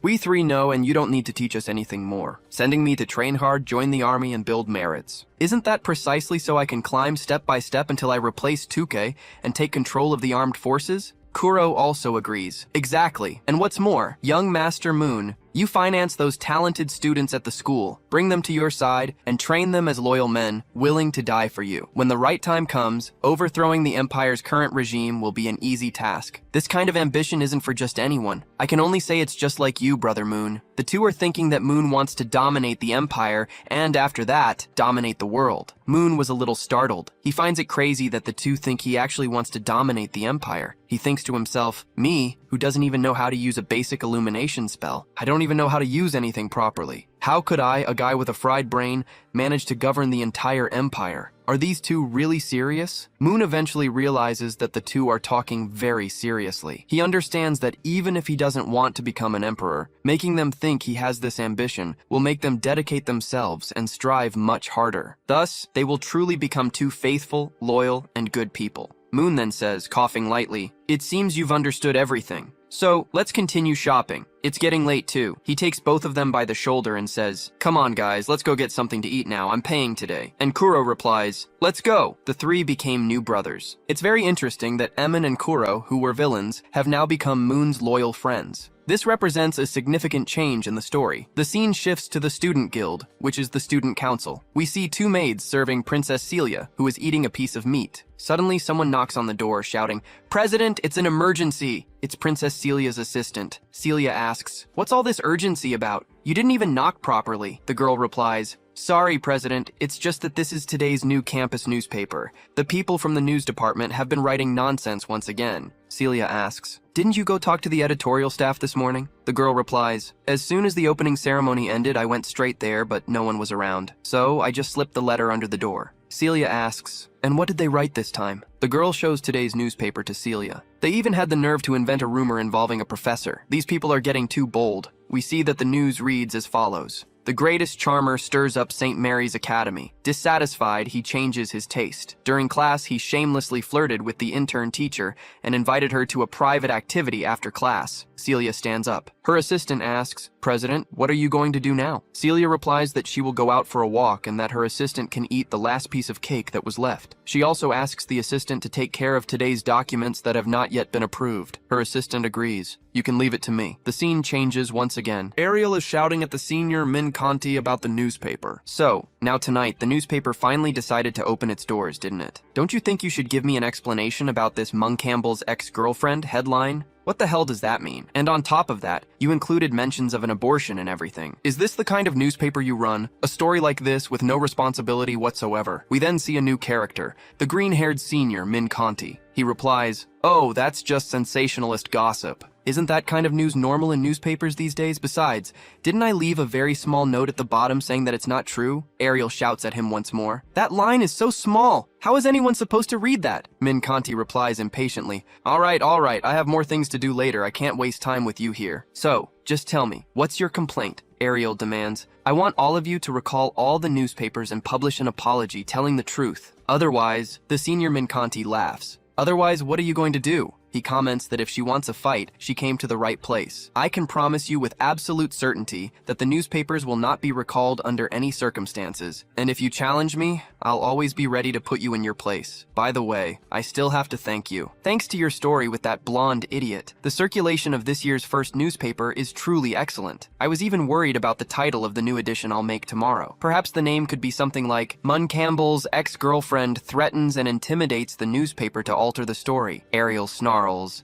A: we three know and you don't need to teach us anything more. Sending me to train hard, join the army, and build merits. Isn't that precisely so I can climb step by step until I replace Tuke and take control of the armed forces? Kuro also agrees. Exactly. And what's more, young Master Moon, you finance those talented students at the school, bring them to your side, and train them as loyal men, willing to die for you. When the right time comes, overthrowing the Empire's current regime will be an easy task. This kind of ambition isn't for just anyone. I can only say it's just like you, Brother Moon. The two are thinking that Moon wants to dominate the Empire, and after that, dominate the world. Moon was a little startled. He finds it crazy that the two think he actually wants to dominate the Empire. He thinks to himself, me, who doesn't even know how to use a basic illumination spell. I don't even know how to use anything properly. How could I, a guy with a fried brain, manage to govern the entire empire? Are these two really serious? Moon eventually realizes that the two are talking very seriously. He understands that even if he doesn't want to become an emperor, making them think he has this ambition will make them dedicate themselves and strive much harder. Thus, they will truly become two faithful, loyal, and good people. Moon then says, coughing lightly, it seems you've understood everything. So, let's continue shopping. It's getting late too. He takes both of them by the shoulder and says, come on guys, let's go get something to eat now. I'm paying today. And Kuro replies, let's go. The three became new brothers. It's very interesting that Emon and Kuro, who were villains, have now become Moon's loyal friends. This represents a significant change in the story. The scene shifts to the Student Guild, which is the student council. We see two maids serving Princess Celia, who is eating a piece of meat. Suddenly, someone knocks on the door, shouting, President, it's an emergency! It's Princess Celia's assistant. Celia asks, what's all this urgency about? You didn't even knock properly. The girl replies, sorry, President, it's just that this is today's new campus newspaper. The people from the news department have been writing nonsense once again. Celia asks, didn't you go talk to the editorial staff this morning? The girl replies, as soon as the opening ceremony ended, I went straight there, but no one was around. So I just slipped the letter under the door. Celia asks, and what did they write this time? The girl shows today's newspaper to Celia. They even had the nerve to invent a rumor involving a professor. These people are getting too bold. We see that the news reads as follows. The greatest charmer stirs up St. Mary's Academy. Dissatisfied, he changes his taste. During class, he shamelessly flirted with the intern teacher and invited her to a private activity after class. Celia stands up. Her assistant asks, "President, what are you going to do now?" Celia replies that she will go out for a walk and that her assistant can eat the last piece of cake that was left. She also asks the assistant to take care of today's documents that have not yet been approved. Her assistant agrees. "You can leave it to me." The scene changes once again. Ariel is shouting at the senior Min Conti about the newspaper. So, now tonight, the newspaper finally decided to open its doors, didn't it? "Don't you think you should give me an explanation about this Mung Campbell's ex-girlfriend" headline? What the hell does that mean? And on top of that, you included mentions of an abortion and everything. Is this the kind of newspaper you run? A story like this with no responsibility whatsoever. We then see a new character, the green-haired senior, Min Conti. He replies, "Oh, that's just sensationalist gossip. Isn't that kind of news normal in newspapers these days? Besides, didn't I leave a very small note at the bottom saying that it's not true?" Ariel shouts at him once more. "That line is so small. How is anyone supposed to read that?" Min Conti replies impatiently, all right, I have more things to do later. I can't waste time with you here. So, just tell me, what's your complaint?" Ariel demands. "I want all of you to recall all the newspapers and publish an apology telling the truth. Otherwise," the senior Min Conti laughs. "Otherwise, what are you going to do?" He comments that if she wants a fight, she came to the right place. "I can promise you with absolute certainty that the newspapers will not be recalled under any circumstances. And if you challenge me, I'll always be ready to put you in your place. By the way, I still have to thank you. Thanks to your story with that blonde idiot, the circulation of this year's first newspaper is truly excellent. I was even worried about the title of the new edition I'll make tomorrow. Perhaps the name could be something like Mun Campbell's ex-girlfriend threatens and intimidates the newspaper to alter the story." Ariel snarls.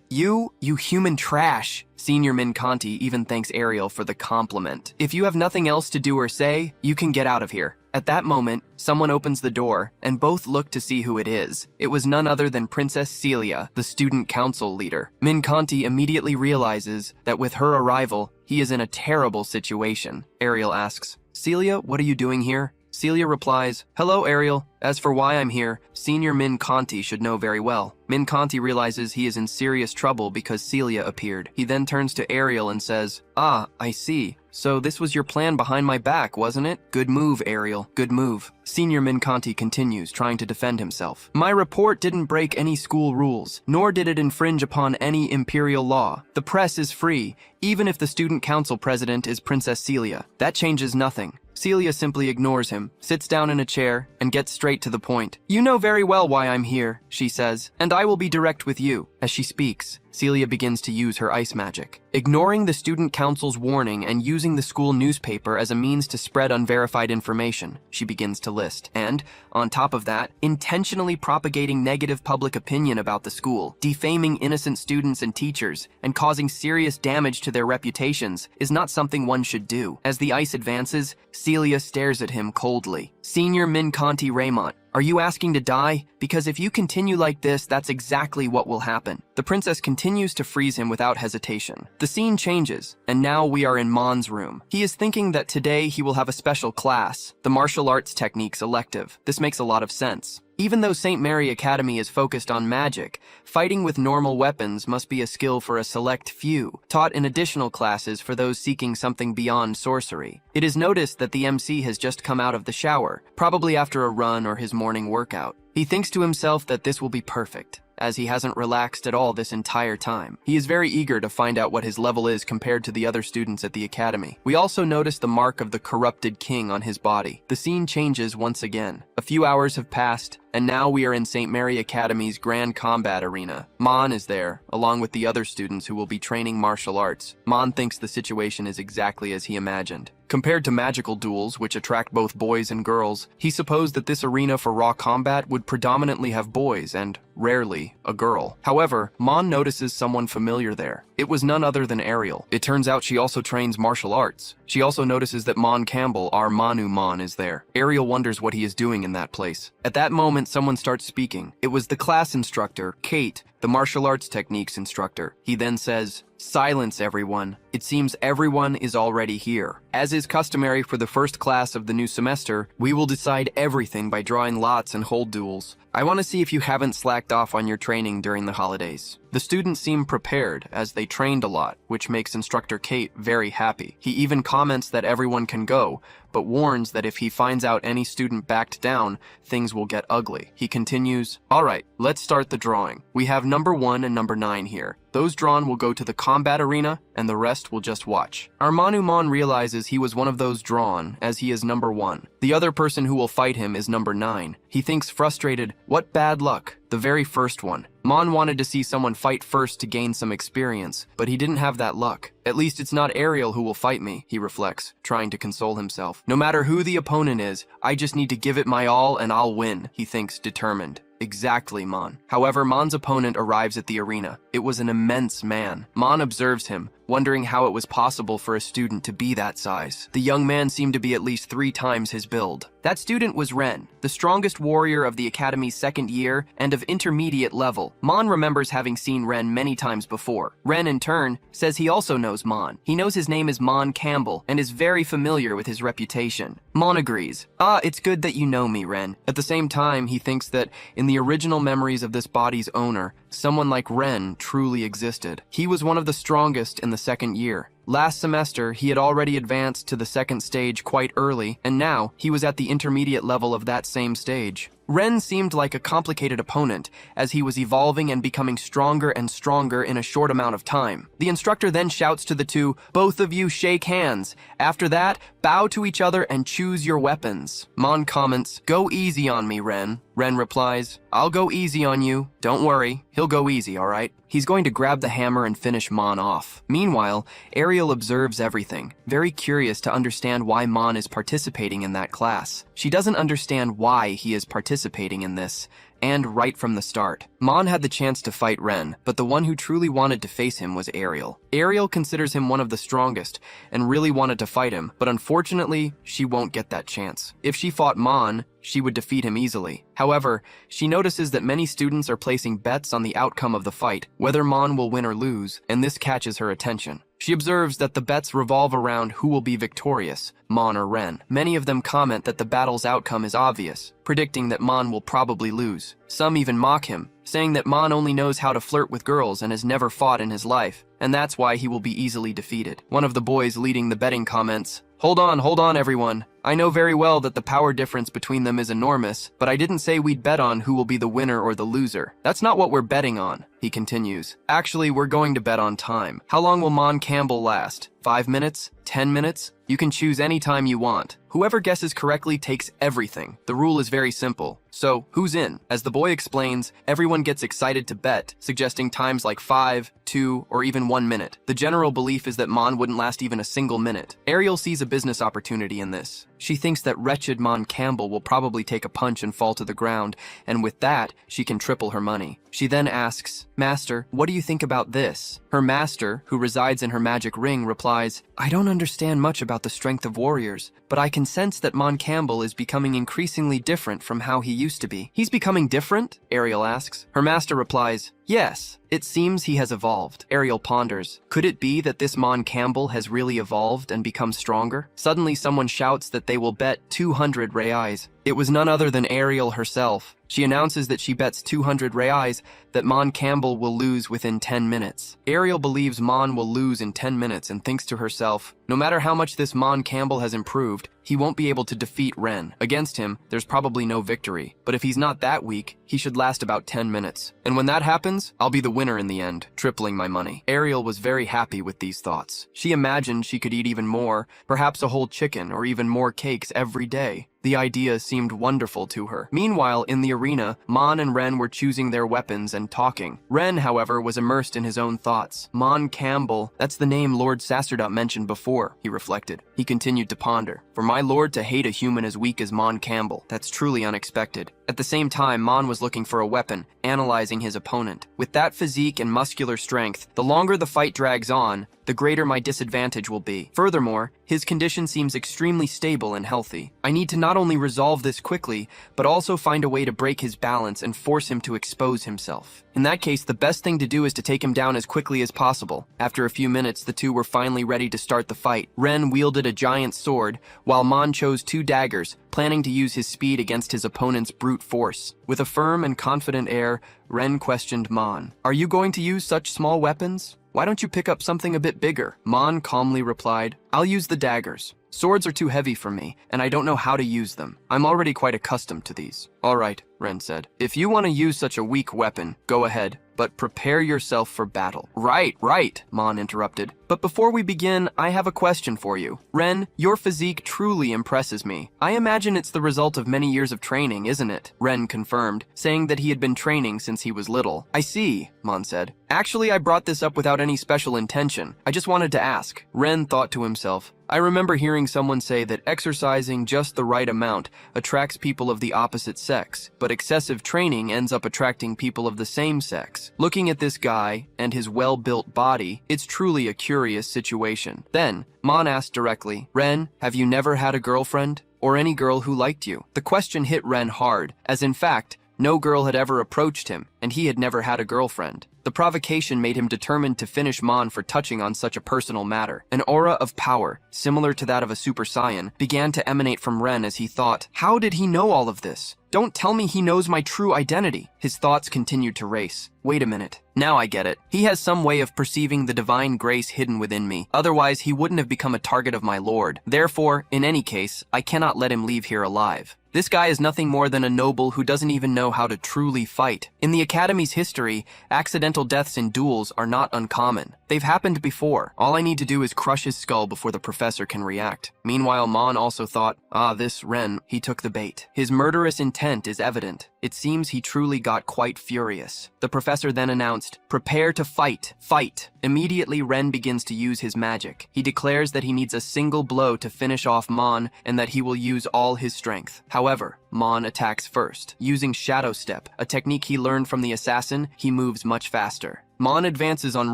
A: You human trash." Senior Min Conti even thanks Ariel for the compliment. "If you have nothing else to do or say, you can get out of here." At that moment, someone opens the door, and both look to see who it is. It was none other than Princess Celia, the student council leader. Min Conti immediately realizes that with her arrival, he is in a terrible situation. Ariel asks, "Celia, what are you doing here?" Celia replies, "Hello, Ariel. As for why I'm here, Senior Min Conti should know very well." Min Conti realizes he is in serious trouble because Celia appeared. He then turns to Ariel and says, "Ah, I see. So this was your plan behind my back, wasn't it? Good move, Ariel. Good move." Senior Min Conti continues, trying to defend himself. "My report didn't break any school rules, nor did it infringe upon any imperial law. The press is free, even if the student council president is Princess Celia. That changes nothing." Celia simply ignores him, sits down in a chair, and gets straight to the point. "You know very well why I'm here," she says, "and I will be direct with you." As she speaks, Celia begins to use her ice magic. Ignoring the student council's warning and using the school newspaper as a means to spread unverified information, she begins to list. And, on top of that, intentionally propagating negative public opinion about the school, defaming innocent students and teachers, and causing serious damage to their reputations is not something one should do. As the ice advances, Celia stares at him coldly. "Senior Min Conti Raymond, are you asking to die? Because if you continue like this, that's exactly what will happen." The princess continues to freeze him without hesitation. The scene changes, and now we are in Mon's room. He is thinking that today he will have a special class, the martial arts techniques elective. This makes a lot of sense. Even though St. Mary Academy is focused on magic, fighting with normal weapons must be a skill for a select few, taught in additional classes for those seeking something beyond sorcery. It is noticed that the MC has just come out of the shower, probably after a run or his morning workout. He thinks to himself that this will be perfect, as he hasn't relaxed at all this entire time. He is very eager to find out what his level is compared to the other students at the academy. We also notice the mark of the corrupted king on his body. The scene changes once again. A few hours have passed, and now we are in St. Mary Academy's Grand Combat Arena. Mon is there, along with the other students who will be training martial arts. Mon thinks the situation is exactly as he imagined. Compared to magical duels, which attract both boys and girls, he supposed that this arena for raw combat would predominantly have boys and, rarely, a girl. However, Mon notices someone familiar there. It was none other than Ariel. It turns out she also trains martial arts. She also notices that Mon Campbell, our Manu Mon, is there. Ariel wonders what he is doing in that place. At that moment, someone starts speaking. It was the class instructor, Kate, the martial arts techniques instructor. He then says, "Silence, everyone. It seems everyone is already here. As is customary for the first class of the new semester, we will decide everything by drawing lots and hold duels. I want to see if you haven't slacked off on your training during the holidays." The students seem prepared as they trained a lot, which makes instructor Kate very happy. He even comments that everyone can go, but warns that if he finds out any student backed down, things will get ugly. He continues, "All right, let's start the drawing. We have number 1 and number 9 here. Those drawn will go to the combat arena, and the rest will just watch." Our Manhwa realizes he was one of those drawn, as he is number 1. The other person who will fight him is number 9. He thinks frustrated, what bad luck. The very first one. Mon wanted to see someone fight first to gain some experience, but he didn't have that luck. At least it's not Ariel who will fight me, he reflects, trying to console himself. No matter who the opponent is, I just need to give it my all and I'll win, he thinks, determined. Exactly, Mon. However, Mon's opponent arrives at the arena. It was an immense man. Mon observes him, wondering how it was possible for a student to be that size. The young man seemed to be at least 3 times his build. That student was Ren, the strongest warrior of the Academy's 2nd year and of intermediate level. Mon remembers having seen Ren many times before. Ren, in turn, says he also knows Mon. He knows his name is Mon Campbell and is very familiar with his reputation. Mon agrees. It's good that you know me, Ren. At the same time, he thinks that in the original memories of this body's owner, someone like Ren truly existed. He was one of the strongest in the 2nd year. Last semester, he had already advanced to the 2nd stage quite early, and now he was at the intermediate level of that same stage. Ren seemed like a complicated opponent, as he was evolving and becoming stronger and stronger in a short amount of time. The instructor then shouts to the two, "Both of you shake hands. After that, bow to each other and choose your weapons." Mon comments, "Go easy on me, Ren." Ren replies, "I'll go easy on you. Don't worry, he'll go easy, all right?" He's going to grab the hammer and finish Mon off. Meanwhile, Ariel observes everything, very curious to understand why Mon is participating in that class. She doesn't understand why he is participating in this, and right from the start. Mon had the chance to fight Ren, but the one who truly wanted to face him was Ariel. Ariel considers him one of the strongest, and really wanted to fight him, but unfortunately, she won't get that chance. If she fought Mon, she would defeat him easily. However, she notices that many students are placing bets on the outcome of the fight, whether Mon will win or lose, and this catches her attention. She observes that the bets revolve around who will be victorious, Mon or Ren. Many of them comment that the battle's outcome is obvious, predicting that Mon will probably lose. Some even mock him, saying that Mon only knows how to flirt with girls and has never fought in his life, and that's why he will be easily defeated. One of the boys leading the betting comments, hold on, everyone. I know very well that the power difference between them is enormous, but I didn't say we'd bet on who will be the winner or the loser. That's not what we're betting on," he continues. "Actually, we're going to bet on time. How long will Mon Campbell last? 5 minutes? 10 minutes? You can choose any time you want. Whoever guesses correctly takes everything. The rule is very simple. So, who's in?" As the boy explains, everyone gets excited to bet, suggesting times like 5, 2, or even 1 minute. The general belief is that Mon wouldn't last even a single minute. Ariel sees a business opportunity in this. She thinks that wretched Mon Campbell will probably take a punch and fall to the ground, and with that, she can triple her money. She then asks, "Master, what do you think about this?" Her master, who resides in her magic ring, replies, "I don't understand much about the strength of warriors, but I can sense that Mon Campbell is becoming increasingly different from how he used to be." "He's becoming different?" Ariel asks. Her master replies, "Yes, it seems he has evolved." Ariel ponders. Could it be that this Mon Campbell has really evolved and become stronger? Suddenly someone shouts that they will bet 200 reais. It was none other than Ariel herself. She announces that she bets 200 reais that Mon Campbell will lose within 10 minutes. Ariel believes Mon will lose in 10 minutes and thinks to herself, no matter how much this Mon Campbell has improved, he won't be able to defeat Ren. Against him, there's probably no victory. But if he's not that weak, he should last about 10 minutes. And when that happens, I'll be the winner in the end, tripling my money. Ariel was very happy with these thoughts. She imagined she could eat even more, perhaps a whole chicken or even more cakes every day. The idea seemed wonderful to her. Meanwhile, in the arena, Mon and Ren were choosing their weapons and talking. Ren, however, was immersed in his own thoughts. Mon Campbell, that's the name Lord Sacerdote mentioned before, he reflected. He continued to ponder. For my lord to hate a human as weak as Mon Campbell, that's truly unexpected. At the same time, Mon was looking for a weapon, analyzing his opponent. With that physique and muscular strength, the longer the fight drags on, the greater my disadvantage will be. Furthermore, his condition seems extremely stable and healthy. I need to not only resolve this quickly, but also find a way to break his balance and force him to expose himself. In that case, the best thing to do is to take him down as quickly as possible. After a few minutes, the two were finally ready to start the fight. Ren wielded a giant sword, while Mon chose 2 daggers, planning to use his speed against his opponent's brute force. With a firm and confident air, Ren questioned Mon. "Are you going to use such small weapons? Why don't you pick up something a bit bigger?" Mon calmly replied, "I'll use the daggers. Swords are too heavy for me, and I don't know how to use them. I'm already quite accustomed to these." "All right," Ren said. "If you want to use such a weak weapon, go ahead, but prepare yourself for battle." Right, Mon interrupted. "But before we begin, I have a question for you. Ren, your physique truly impresses me. I imagine it's the result of many years of training, isn't it?" Ren confirmed, saying that he had been training since he was little. "I see," Mon said. "Actually, I brought this up without any special intention. I just wanted to ask." Ren thought to himself, "I remember hearing someone say that exercising just the right amount attracts people of the opposite sex, but excessive training ends up attracting people of the same sex. Looking at this guy and his well-built body, it's truly a curious situation." Then, Mon asked directly, "Ren, have you never had a girlfriend? Or any girl who liked you?" The question hit Ren hard, as in fact, no girl had ever approached him, and he had never had a girlfriend. The provocation made him determined to finish Mon for touching on such a personal matter. An aura of power, similar to that of a Super Saiyan, began to emanate from Ren as he thought, "How did he know all of this? Don't tell me he knows my true identity." His thoughts continued to race. "Wait a minute. Now I get it. He has some way of perceiving the divine grace hidden within me. Otherwise, he wouldn't have become a target of my lord. Therefore, in any case, I cannot let him leave here alive. This guy is nothing more than a noble who doesn't even know how to truly fight." In the Academy's history, accidental deaths in duels are not uncommon. They've happened before. All I need to do is crush his skull before the professor can react. Meanwhile, Mon also thought, this Ren, he took the bait. His murderous intent is evident. It seems he truly got quite furious. The professor then announced, "Prepare to fight. Fight." Immediately, Ren begins to use his magic. He declares that he needs a single blow to finish off Mon and that he will use all his strength. However, Mon attacks first. Using Shadow Step, a technique he learned from the assassin, he moves much faster. Mon advances on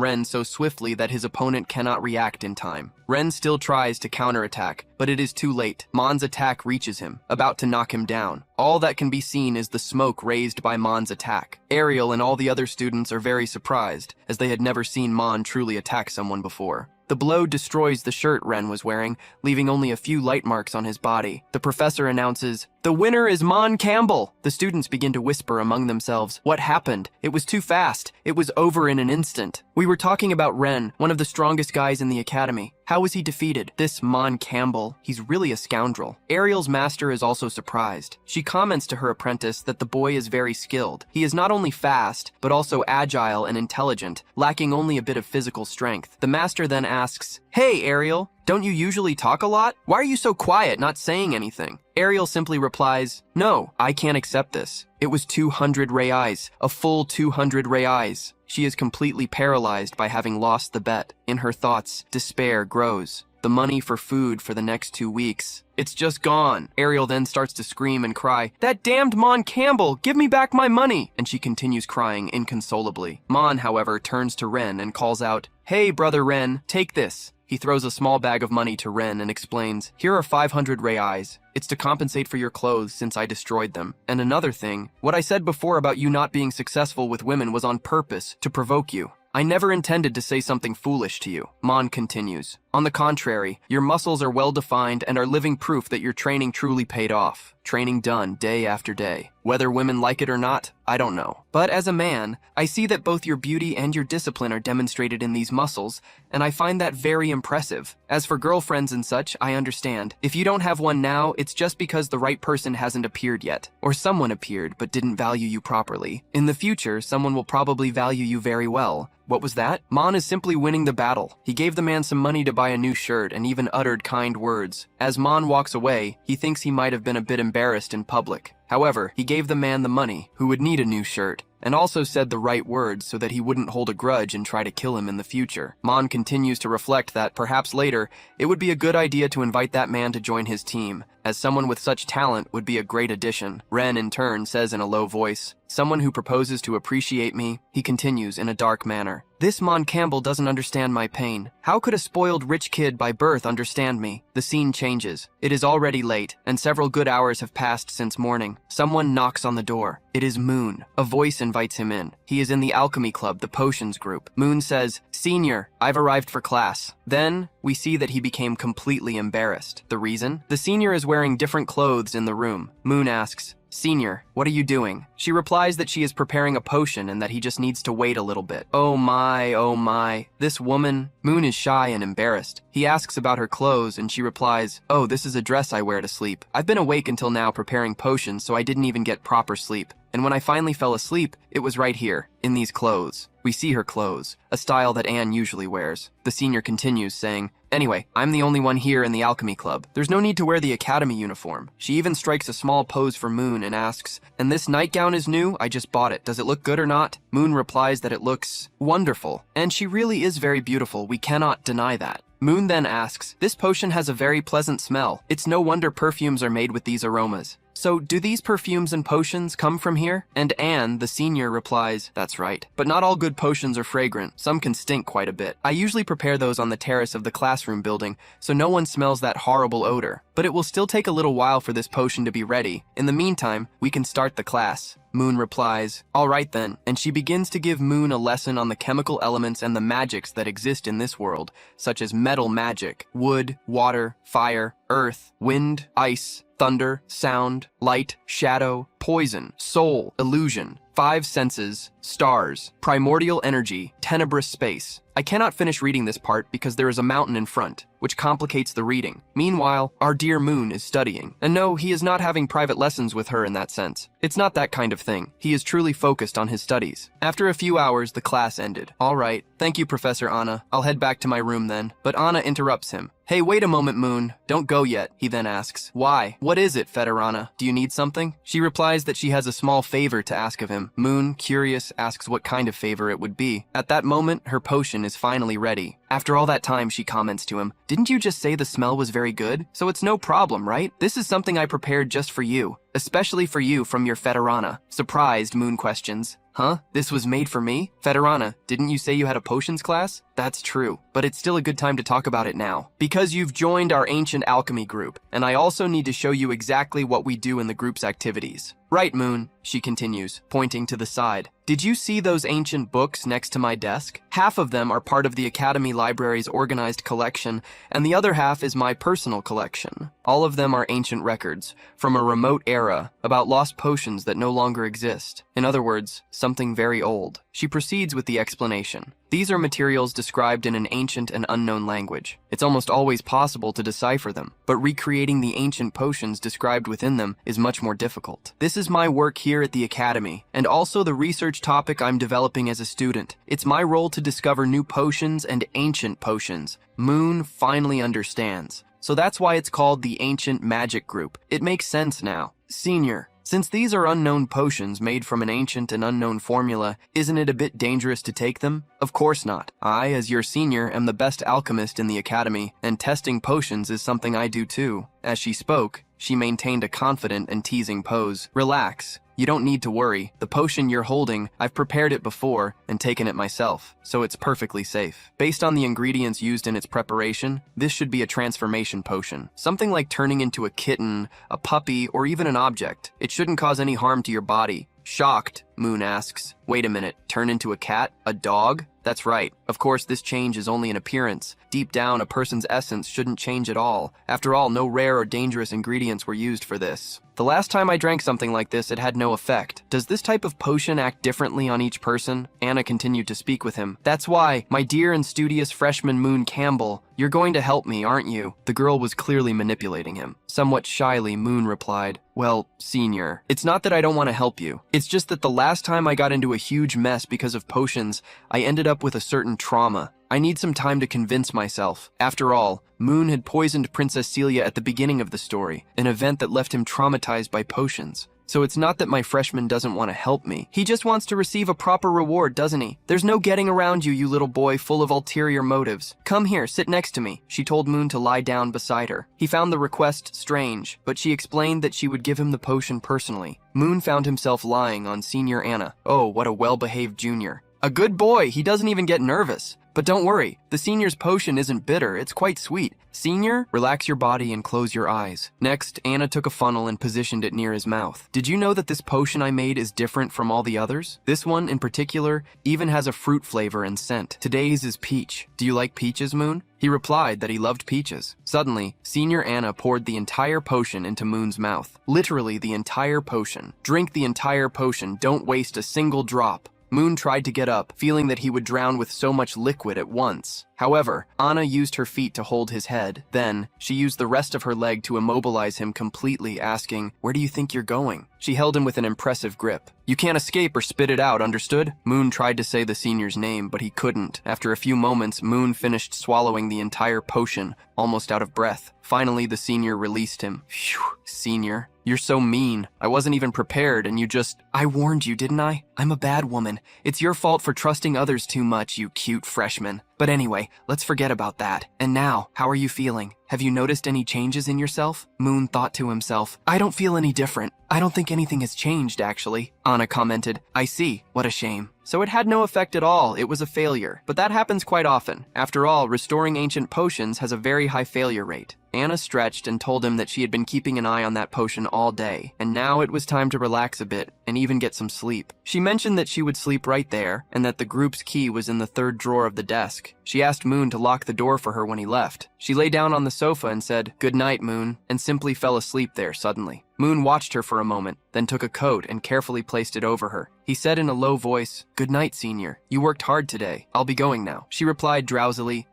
A: Ren so swiftly that his opponent cannot react in time. Ren still tries to counterattack, but it is too late. Mon's attack reaches him, about to knock him down. All that can be seen is the smoke raised by Mon's attack. Ariel and all the other students are very surprised, as they had never seen Mon truly attack someone before. The blow destroys the shirt Ren was wearing, leaving only a few light marks on his body. The professor announces, "The winner is Mon Campbell." The students begin to whisper among themselves, "What happened? It was too fast. It was over in an instant." "We were talking about Ren, one of the strongest guys in the academy. How was he defeated? This Mon Campbell, he's really a scoundrel." Ariel's master is also surprised. She comments to her apprentice that the boy is very skilled. He is not only fast, but also agile and intelligent, lacking only a bit of physical strength. The master then asks, "Hey, Ariel, don't you usually talk a lot? Why are you so quiet, not saying anything?" Ariel simply replies, "No, I can't accept this. It was 200 reais, a full 200 reais." She is completely paralyzed by having lost the bet. In her thoughts, despair grows. The money for food for the next 2 weeks, it's just gone. Ariel then starts to scream and cry, "That damned Mon Campbell, give me back my money!" And she continues crying inconsolably. Mon, however, turns to Ren and calls out, "Hey, brother Ren, take this." He throws a small bag of money to Ren and explains, "Here are 500 reais. It's to compensate for your clothes since I destroyed them. And another thing, what I said before about you not being successful with women was on purpose, to provoke you. I never intended to say something foolish to you." Mon continues, "On the contrary, your muscles are well defined and are living proof that your training truly paid off. Training done day after day. Whether women like it or not, I don't know. But as a man, I see that both your beauty and your discipline are demonstrated in these muscles, and I find that very impressive. As for girlfriends and such, I understand. If you don't have one now, it's just because the right person hasn't appeared yet. Or someone appeared but didn't value you properly. In the future, someone will probably value you very well." What was that? Mon is simply winning the battle. He gave the man some money to buy a new shirt and even uttered kind words. As Mon walks away, he thinks he might have been a bit embarrassed in public. However, he gave the man the money, who would need a new shirt, and also said the right words so that he wouldn't hold a grudge and try to kill him in the future. Mon continues to reflect that, perhaps later, it would be a good idea to invite that man to join his team, as someone with such talent would be a great addition. Ren, in turn, says in a low voice, "Someone who proposes to appreciate me." He continues in a dark manner, "This Mon Campbell doesn't understand my pain. How could a spoiled rich kid by birth understand me?" The scene changes. It is already late, and several good hours have passed since morning. morning. Someone knocks on the door. It is Moon. A voice invites him in. He is in the alchemy club, the potions group. Moon says, "Senior, I've arrived for class." Then, we see that he became completely embarrassed. The reason? The senior is wearing different clothes in the room. Moon asks, "Senior, what are you doing?" She replies that she is preparing a potion and that he just needs to wait a little bit. Oh my. This woman. Moon is shy and embarrassed. He asks about her clothes and she replies, "Oh, this is a dress I wear to sleep. I've been awake until now preparing potions, so I didn't even get proper sleep. And when I finally fell asleep, it was right here, in these clothes." We see her clothes, a style that Anne usually wears. The senior continues, saying, "Anyway, I'm the only one here in the alchemy club. There's no need to wear the academy uniform." She even strikes a small pose for Moon and asks, "And this nightgown is new? I just bought it. Does it look good or not?" Moon replies that it looks wonderful. And she really is very beautiful. We cannot deny that. Moon then asks, "This potion has a very pleasant smell. It's no wonder perfumes are made with these aromas. So, do these perfumes and potions come from here?" And Anne, the senior, replies, "That's right. But not all good potions are fragrant. Some can stink quite a bit. I usually prepare those on the terrace of the classroom building, so no one smells that horrible odor. But it will still take a little while for this potion to be ready. In the meantime, we can start the class." Moon replies, "All right then," and she begins to give Moon a lesson on the chemical elements and the magics that exist in this world, such as metal magic, wood, water, fire, earth, wind, ice, thunder, sound, light, shadow, poison, soul, illusion, 5 senses, stars, primordial energy, tenebrous space. I cannot finish reading this part because there is a mountain in front, which complicates the reading. Meanwhile, our dear Moon is studying. And no, he is not having private lessons with her in that sense. It's not that kind of thing. He is truly focused on his studies. After a few hours, the class ended. "All right, thank you, Professor Anna. I'll head back to my room then." But Anna interrupts him. "Hey, wait a moment, Moon. Don't go yet," he then asks. "Why? What is it, Federana? Do you need something?" She replies that she has a small favor to ask of him. Moon, curious, asks what kind of favor it would be. At that moment, her potion is finally ready. After all that time, she comments to him, "Didn't you just say the smell was very good? So it's no problem, right? This is something I prepared just for you. Especially for you from your Federana." Surprised, Moon questions, "Huh? This was made for me? Federana, didn't you say you had a potions class?" "That's true, but it's still a good time to talk about it now. Because you've joined our ancient alchemy group, and I also need to show you exactly what we do in the group's activities." "Right, Moon," she continues, pointing to the side. "Did you see those ancient books next to my desk? Half of them are part of the Academy Library's organized collection, and the other half is my personal collection. All of them are ancient records, from a remote era, about lost potions that no longer exist. In other words, something very old." She proceeds with the explanation. "These are materials described in an ancient and unknown language. It's almost always possible to decipher them, but recreating the ancient potions described within them is much more difficult. This is my work here at the Academy, and also the research topic I'm developing as a student. It's my role to discover new potions and ancient potions." Moon finally understands. So that's why it's called the Ancient Magic Group. It makes sense now. "Senior, since these are unknown potions made from an ancient and unknown formula, isn't it a bit dangerous to take them?" "Of course not. I, as your senior, am the best alchemist in the academy, and testing potions is something I do too." As she spoke, she maintained a confident and teasing pose. "Relax. You don't need to worry. The potion you're holding, I've prepared it before and taken it myself, so it's perfectly safe. Based on the ingredients used in its preparation, this should be a transformation potion. Something like turning into a kitten, a puppy, or even an object. It shouldn't cause any harm to your body." Shocked, Moon asks, "Wait a minute, turn into a cat? A dog?" "That's right. Of course, this change is only an appearance. Deep down, a person's essence shouldn't change at all. After all, no rare or dangerous ingredients were used for this. The last time I drank something like this, it had no effect. Does this type of potion act differently on each person?" Anna continued to speak with him. "That's why, my dear and studious freshman Moon Campbell, you're going to help me, aren't you?" The girl was clearly manipulating him. Somewhat shyly, Moon replied, "Well, senior, it's not that I don't want to help you. It's just that the last time I got into a huge mess because of potions, I ended up with a certain trauma. I need some time to convince myself. After all, Moon had poisoned Princess Celia at the beginning of the story, an event that left him traumatized by potions. So it's not that my freshman doesn't want to help me. He just wants to receive a proper reward, doesn't he? There's no getting around you, you little boy full of ulterior motives. Come here, sit next to me." She told Moon to lie down beside her. He found the request strange, but she explained that she would give him the potion personally. Moon found himself lying on Senior Anna. Oh, what a well-behaved junior. A good boy, he doesn't even get nervous. But don't worry, the senior's potion isn't bitter, it's quite sweet. Senior, relax your body and close your eyes. Next, Anna took a funnel and positioned it near his mouth. Did you know that this potion I made is different from all the others? This one, in particular, even has a fruit flavor and scent. Today's is peach. Do you like peaches, Moon? He replied that he loved peaches. Suddenly, Senior Anna poured the entire potion into Moon's mouth. Literally the entire potion. Drink the entire potion, don't waste a single drop. Moon tried to get up, feeling that he would drown with so much liquid at once. However, Anna used her feet to hold his head. Then, she used the rest of her leg to immobilize him completely, asking, "Where do you think you're going?" She held him with an impressive grip. "You can't escape or spit it out, understood?" Moon tried to say the senior's name, but he couldn't. After a few moments, Moon finished swallowing the entire potion, almost out of breath. Finally, the senior released him. Phew, Senior, you're so mean. I wasn't even prepared and you just... I warned you, didn't I? I'm a bad woman. It's your fault for trusting others too much, you cute freshman. But anyway, let's forget about that. And now, how are you feeling? Have you noticed any changes in yourself? Moon thought to himself, I don't feel any different. I don't think anything has changed, actually. Anna commented, I see. What a shame. So it had no effect at all. It was a failure. But that happens quite often. After all, restoring ancient potions has a very high failure rate. Anna stretched and told him that she had been keeping an eye on that potion all day, and now it was time to relax a bit and even get some sleep. She mentioned that she would sleep right there, and that the group's key was in the third drawer of the desk. She asked Moon to lock the door for her when he left. She lay down on the sofa and said, "Good night, Moon," and simply fell asleep there suddenly. Moon watched her for a moment, then took a coat and carefully placed it over her. He said in a low voice, "Good night, Senior. You worked hard today. I'll be going now." She replied drowsily,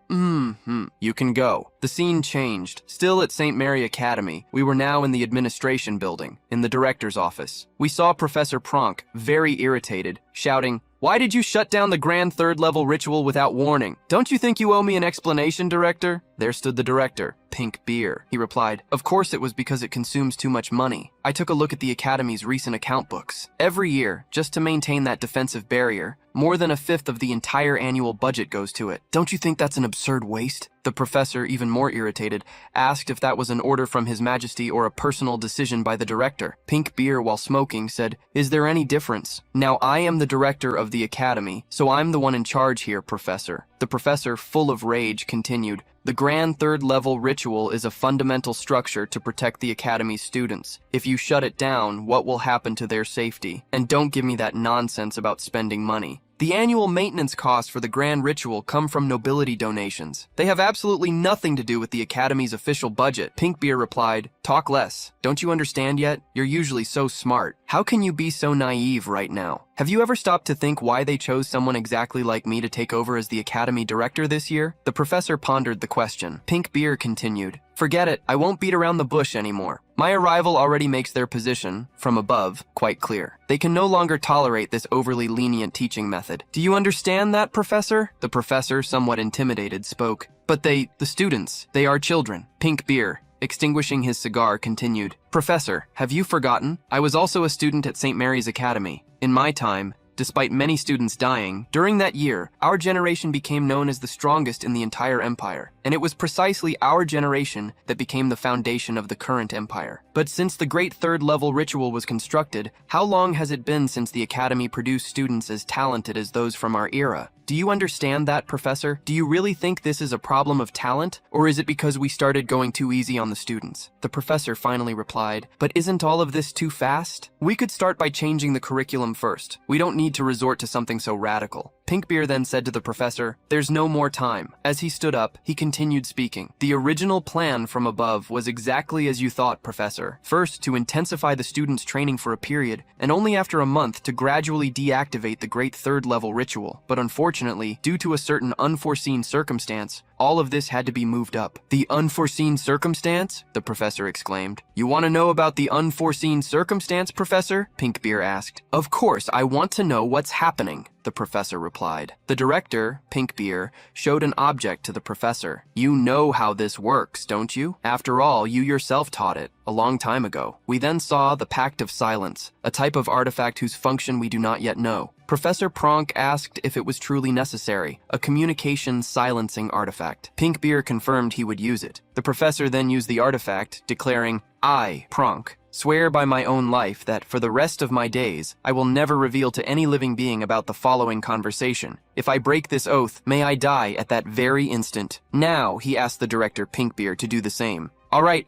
A: You can go." The scene changed. Still at St. Mary Academy, we were now in the administration building, in the director's office. We saw Professor Pronk, very irritated, shouting, "Why did you shut down the grand third-level ritual without warning? Don't you think you owe me an explanation, Director?" There stood the director. "Pink beer." He replied, "Of course it was because it consumes too much money. I took a look at the Academy's recent account books. Every year, just to maintain that defensive barrier, more than a fifth of the entire annual budget goes to it. Don't you think that's an absurd waste?" The professor, even more irritated, asked if that was an order from His Majesty or a personal decision by the director. Pink beer, while smoking, said, "Is there any difference? Now I am the director of the Academy, so I'm the one in charge here, Professor." The professor, full of rage, continued, "The grand third-level ritual is a fundamental structure to protect the Academy's students. If you shut it down, what will happen to their safety? And don't give me that nonsense about spending money. The annual maintenance costs for the grand ritual come from nobility donations. They have absolutely nothing to do with the Academy's official budget." Pinkbeer replied, "Talk less. Don't you understand yet? You're usually so smart. How can you be so naive right now? Have you ever stopped to think why they chose someone exactly like me to take over as the Academy director this year?" The professor pondered the question. Pinkbeer continued, "Forget it. I won't beat around the bush anymore. My arrival already makes their position, from above, quite clear. They can no longer tolerate this overly lenient teaching method. Do you understand that, Professor?" The professor, somewhat intimidated, spoke. "But the students, they are children." Pinkbeer, extinguishing his cigar, continued, "Professor, have you forgotten? I was also a student at St. Mary's Academy. In my time, despite many students dying, during that year, our generation became known as the strongest in the entire empire. And it was precisely our generation that became the foundation of the current empire. But since the great third-level ritual was constructed, how long has it been since the Academy produced students as talented as those from our era? Do you understand that, Professor? Do you really think this is a problem of talent, or is it because we started going too easy on the students?" The professor finally replied, "But isn't all of this too fast? We could start by changing the curriculum first. We don't need to resort to something so radical." Pinkbeer then said to the professor, "There's no more time." As he stood up, he continued speaking. "The original plan from above was exactly as you thought, Professor. First, to intensify the students' training for a period, and only after a month to gradually deactivate the great third-level ritual. But unfortunately, due to a certain unforeseen circumstance, all of this had to be moved up." "The unforeseen circumstance?" the professor exclaimed. "You want to know about the unforeseen circumstance, Professor?" Pinkbeer asked. "Of course, I want to know what's happening," the professor replied. The director, Pinkbeer, showed an object to the professor. "You know how this works, don't you? After all, you yourself taught it a long time ago." We then saw the Pact of Silence, a type of artifact whose function we do not yet know. Professor Pronk asked if it was truly necessary, a communication silencing artifact. Pinkbeer confirmed he would use it. The professor then used the artifact, declaring, "I, Pronk, Swear by my own life that, for the rest of my days, I will never reveal to any living being about the following conversation. If I break this oath, may I die at that very instant. Now, he asked the director Pinkbeard to do the same. All right,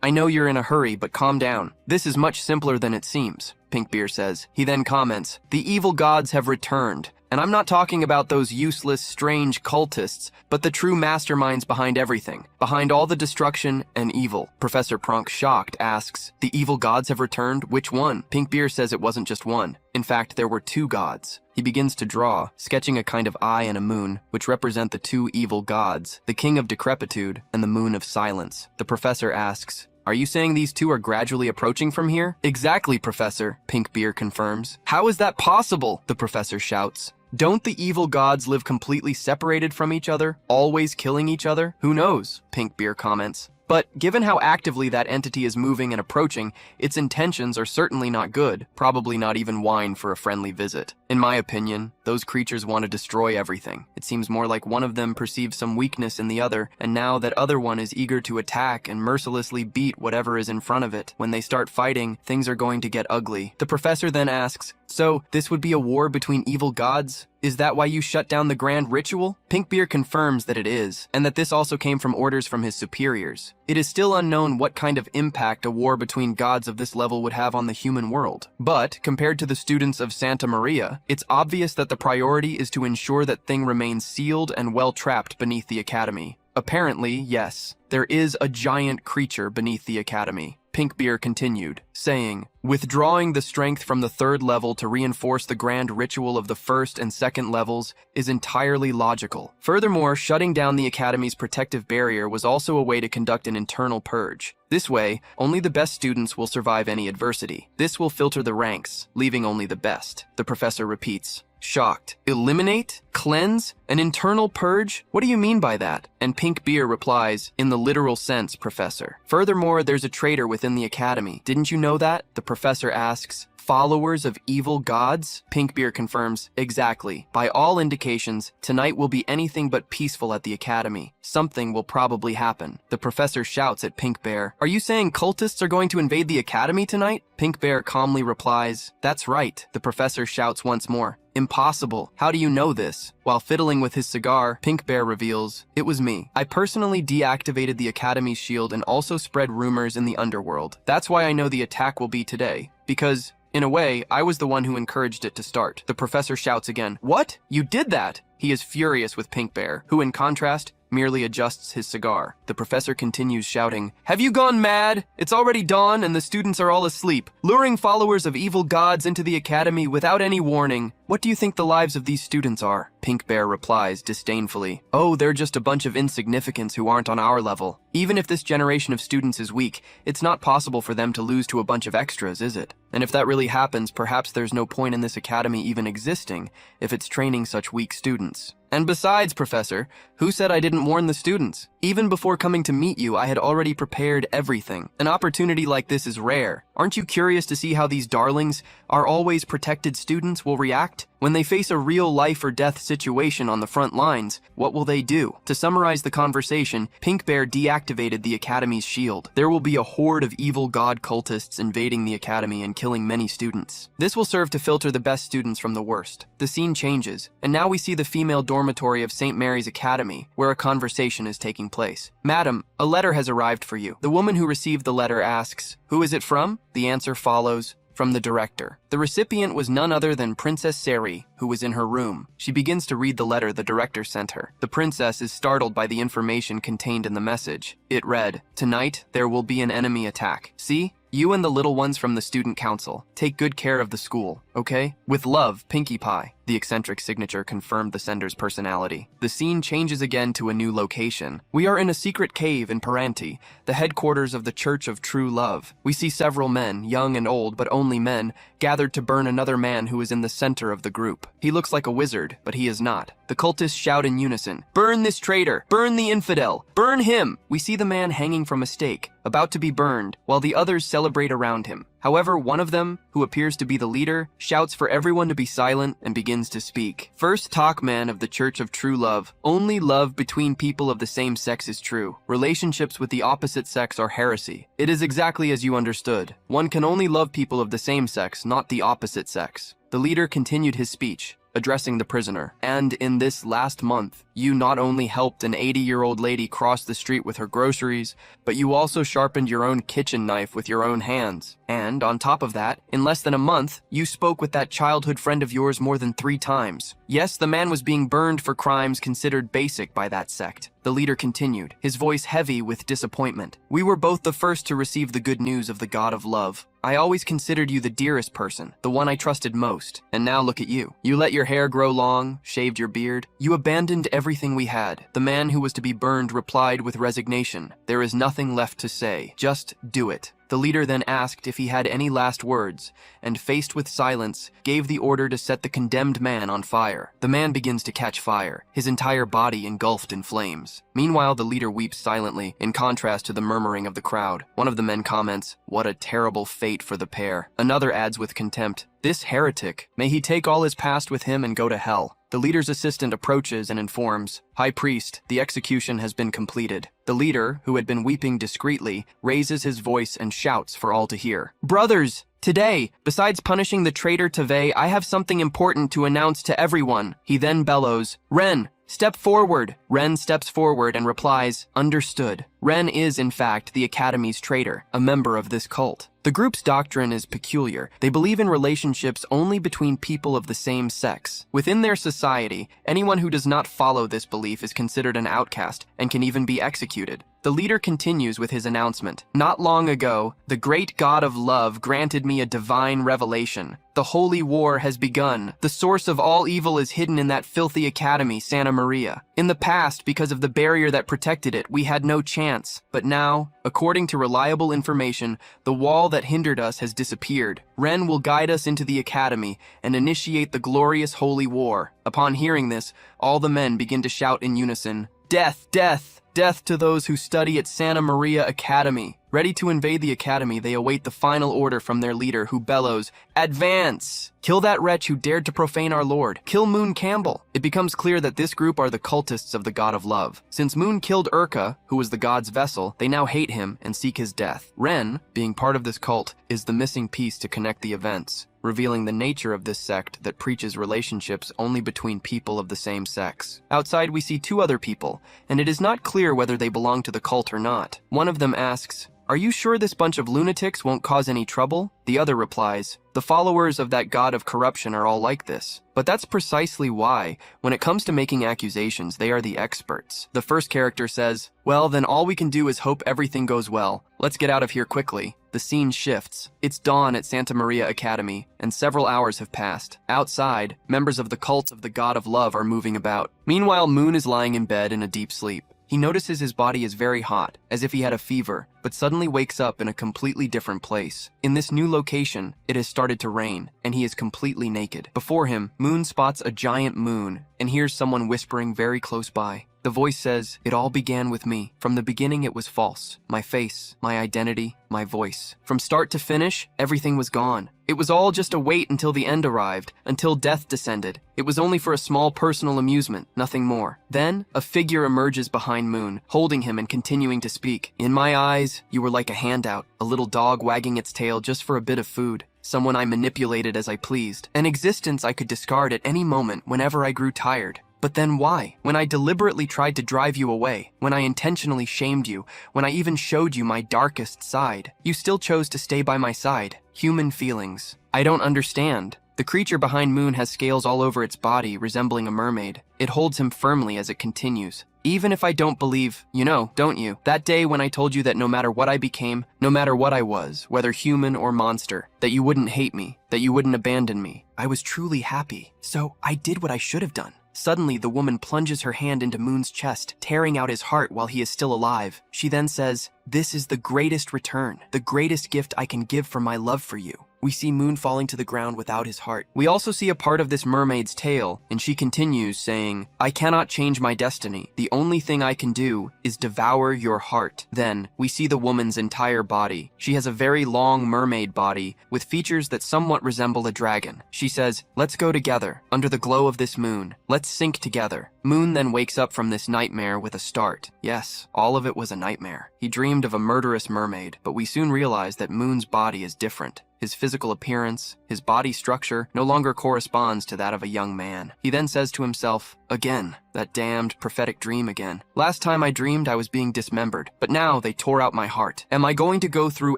A: I know you're in a hurry, but calm down. This is much simpler than it seems, Pinkbeard says. He then comments, the evil gods have returned. And I'm not talking about those useless, strange cultists, but the true masterminds behind everything, behind all the destruction and evil. Professor Pronk, shocked, asks, the evil gods have returned? Which one? Pinkbeard says it wasn't just one. In fact, there were two gods. He begins to draw, sketching a kind of eye and a moon, which represent the two evil gods, the king of decrepitude and the moon of silence. The professor asks, are you saying these two are gradually approaching from here? Exactly, Professor, Pinkbeard confirms. How is that possible? The professor shouts. Don't the evil gods live completely separated from each other, always killing each other? Who knows? Pinkbeard comments. But given how actively that entity is moving and approaching, its intentions are certainly not good, probably not even wine for a friendly visit. In my opinion, those creatures want to destroy everything. It seems more like one of them perceives some weakness in the other, and now that other one is eager to attack and mercilessly beat whatever is in front of it. When they start fighting, things are going to get ugly. The professor then asks, so this would be a war between evil gods? Is that why you shut down the grand ritual? Pinkbeard confirms that it is, and that this also came from orders from his superiors. It is still unknown what kind of impact a war between gods of this level would have on the human world. But, compared to the students of Santa Maria, it's obvious that the priority is to ensure that thing remains sealed and well trapped beneath the academy. Apparently, yes, there is a giant creature beneath the academy. Pinkbeard continued, saying, withdrawing the strength from the third level to reinforce the grand ritual of the first and second levels is entirely logical. Furthermore, shutting down the Academy's protective barrier was also a way to conduct an internal purge. This way, only the best students will survive any adversity. This will filter the ranks, leaving only the best. The professor repeats, shocked. Eliminate? Cleanse? An internal purge? What do you mean by that? And Pinkbeard replies, in the literal sense, Professor. Furthermore, there's a traitor within the academy. Didn't you know that? The professor asks, followers of evil gods? Pinkbeard confirms, exactly. By all indications, tonight will be anything but peaceful at the academy. Something will probably happen. The professor shouts at Pinkbeard, are you saying cultists are going to invade the academy tonight? Pinkbeard calmly replies, that's right. The professor shouts once more, impossible. How do you know this? While fiddling with his cigar, Pinkbeard reveals, it was me. I personally deactivated the Academy's shield and also spread rumors in the underworld. That's why I know the attack will be today. Because, in a way, I was the one who encouraged it to start. The professor shouts again, what? You did that? He is furious with Pinkbeard, who in contrast, merely adjusts his cigar. The professor continues shouting, have you gone mad? It's already dawn and the students are all asleep, luring followers of evil gods into the academy without any warning. What do you think the lives of these students are? Pinkbeard replies disdainfully, oh, they're just a bunch of insignificants who aren't on our level. Even if this generation of students is weak, it's not possible for them to lose to a bunch of extras, is it? And if that really happens, perhaps there's no point in this academy even existing if it's training such weak students. And besides, Professor, who said I didn't warn the students? Even before coming to meet you, I had already prepared everything. An opportunity like this is rare. Aren't you curious to see how these darlings, our always protected students, will react? When they face a real life or death situation on the front lines, what will they do? To summarize the conversation, Pinkbeard deactivated the Academy's shield. There will be a horde of evil god cultists invading the Academy and killing many students. This will serve to filter the best students from the worst. The scene changes, and now we see the female dormitory of St. Mary's Academy, where a conversation is taking place. Madam, a letter has arrived for you. The woman who received the letter asks, who is it from? The answer follows, from the director. The recipient was none other than Princess Seri, who was in her room. She begins to read the letter the director sent her. The princess is startled by the information contained in the message. It read, tonight there will be an enemy attack. See? You and the little ones from the student council. Take good care of the school, okay? With love, Pinkie Pie. The eccentric signature confirmed the sender's personality. The scene changes again to a new location. We are in a secret cave in Paranti, the headquarters of the Church of True Love. We see several men, young and old, but only men, gathered to burn another man who is in the center of the group. He looks like a wizard, but he is not. The cultists shout in unison, burn this traitor! Burn the infidel! Burn him! We see the man hanging from a stake, about to be burned, while the others celebrate around him. However, one of them, who appears to be the leader, shouts for everyone to be silent, and begins to speak. First talk, man of the Church of True Love. Only love between people of the same sex is true. Relationships with the opposite sex are heresy. It is exactly as you understood. One can only love people of the same sex, not the opposite sex. The leader continued his speech, addressing the prisoner. And in this last month, you not only helped an 80-year-old lady cross the street with her groceries, but you also sharpened your own kitchen knife with your own hands. And on top of that, in less than a month, you spoke with that childhood friend of yours more than 3 times. Yes, the man was being burned for crimes considered basic by that sect. The leader continued, his voice heavy with disappointment. We were both the first to receive the good news of the God of love. I always considered you the dearest person, the one I trusted most. And now look at you. You let your hair grow long, shaved your beard. You abandoned everything we had. The man who was to be burned replied with resignation. There is nothing left to say. Just do it. The leader then asked if he had any last words, and faced with silence, gave the order to set the condemned man on fire. The man begins to catch fire, his entire body engulfed in flames. Meanwhile, the leader weeps silently, in contrast to the murmuring of the crowd. One of the men comments, "What a terrible fate for the pair." Another adds with contempt, "This heretic, may he take all his past with him and go to hell." The leader's assistant approaches and informs, "High priest, the execution has been completed." The leader, who had been weeping discreetly, raises his voice and shouts for all to hear. "Brothers, today, besides punishing the traitor Teve, I have something important to announce to everyone." He then bellows, "Ren, step forward." Ren steps forward and replies, "Understood." Ren is, in fact, the Academy's traitor, a member of this cult. The group's doctrine is peculiar. They believe in relationships only between people of the same sex. Within their society, anyone who does not follow this belief is considered an outcast and can even be executed. The leader continues with his announcement. "Not long ago, the great God of love granted me a divine revelation. The holy war has begun. The source of all evil is hidden in that filthy academy, Santa Maria. In the past, because of the barrier that protected it, we had no chance. But now, according to reliable information, the wall that hindered us has disappeared. Ren will guide us into the academy and initiate the glorious holy war." Upon hearing this, all the men begin to shout in unison, "Death! Death! Death to those who study at Santa Maria Academy." Ready to invade the academy, they await the final order from their leader, who bellows, "Advance! Kill that wretch who dared to profane our Lord. Kill Moon Campbell." It becomes clear that this group are the cultists of the God of Love. Since Moon killed Urka, who was the god's vessel, they now hate him and seek his death. Ren, being part of this cult, is the missing piece to connect the events, revealing the nature of this sect that preaches relationships only between people of the same sex. Outside, we see 2 other people, and it is not clear whether they belong to the cult or not. One of them asks, "Are you sure this bunch of lunatics won't cause any trouble?" The other replies, "The followers of that god of corruption are all like this." But that's precisely why, when it comes to making accusations, they are the experts. The first character says, "Well, then all we can do is hope everything goes well. Let's get out of here quickly." The scene shifts. It's dawn at Santa Maria Academy, and several hours have passed. Outside, members of the cult of the God of Love are moving about. Meanwhile, Moon is lying in bed in a deep sleep. He notices his body is very hot, as if he had a fever, but suddenly wakes up in a completely different place. In this new location, it has started to rain, and he is completely naked. Before him, Moon spots a giant moon and hears someone whispering very close by. The voice says, "It all began with me. From the beginning it was false. My face, my identity, my voice. From start to finish, everything was gone. It was all just a wait until the end arrived, until death descended. It was only for a small personal amusement, nothing more." Then, a figure emerges behind Moon, holding him and continuing to speak. "In my eyes, you were like a handout, a little dog wagging its tail just for a bit of food. Someone I manipulated as I pleased. An existence I could discard at any moment whenever I grew tired. But then why? When I deliberately tried to drive you away, when I intentionally shamed you, when I even showed you my darkest side, you still chose to stay by my side. Human feelings. I don't understand." The creature behind Moon has scales all over its body, resembling a mermaid. It holds him firmly as it continues. "Even if I don't believe, you know, don't you, that day when I told you that no matter what I became, no matter what I was, whether human or monster, that you wouldn't hate me, that you wouldn't abandon me, I was truly happy. So I did what I should have done." Suddenly, the woman plunges her hand into Moon's chest, tearing out his heart while he is still alive. She then says, "This is the greatest return, the greatest gift I can give for my love for you." We see Moon falling to the ground without his heart. We also see a part of this mermaid's tail, and she continues saying, "I cannot change my destiny. The only thing I can do is devour your heart." Then, we see the woman's entire body. She has a very long mermaid body with features that somewhat resemble a dragon. She says, "Let's go together, under the glow of this moon. Let's sink together." Moon then wakes up from this nightmare with a start. Yes, all of it was a nightmare. He dreamed of a murderous mermaid, but we soon realize that Moon's body is different. His physical appearance, his body structure, no longer corresponds to that of a young man. He then says to himself, "Again, that damned prophetic dream again. Last time I dreamed I was being dismembered, but now they tore out my heart. Am I going to go through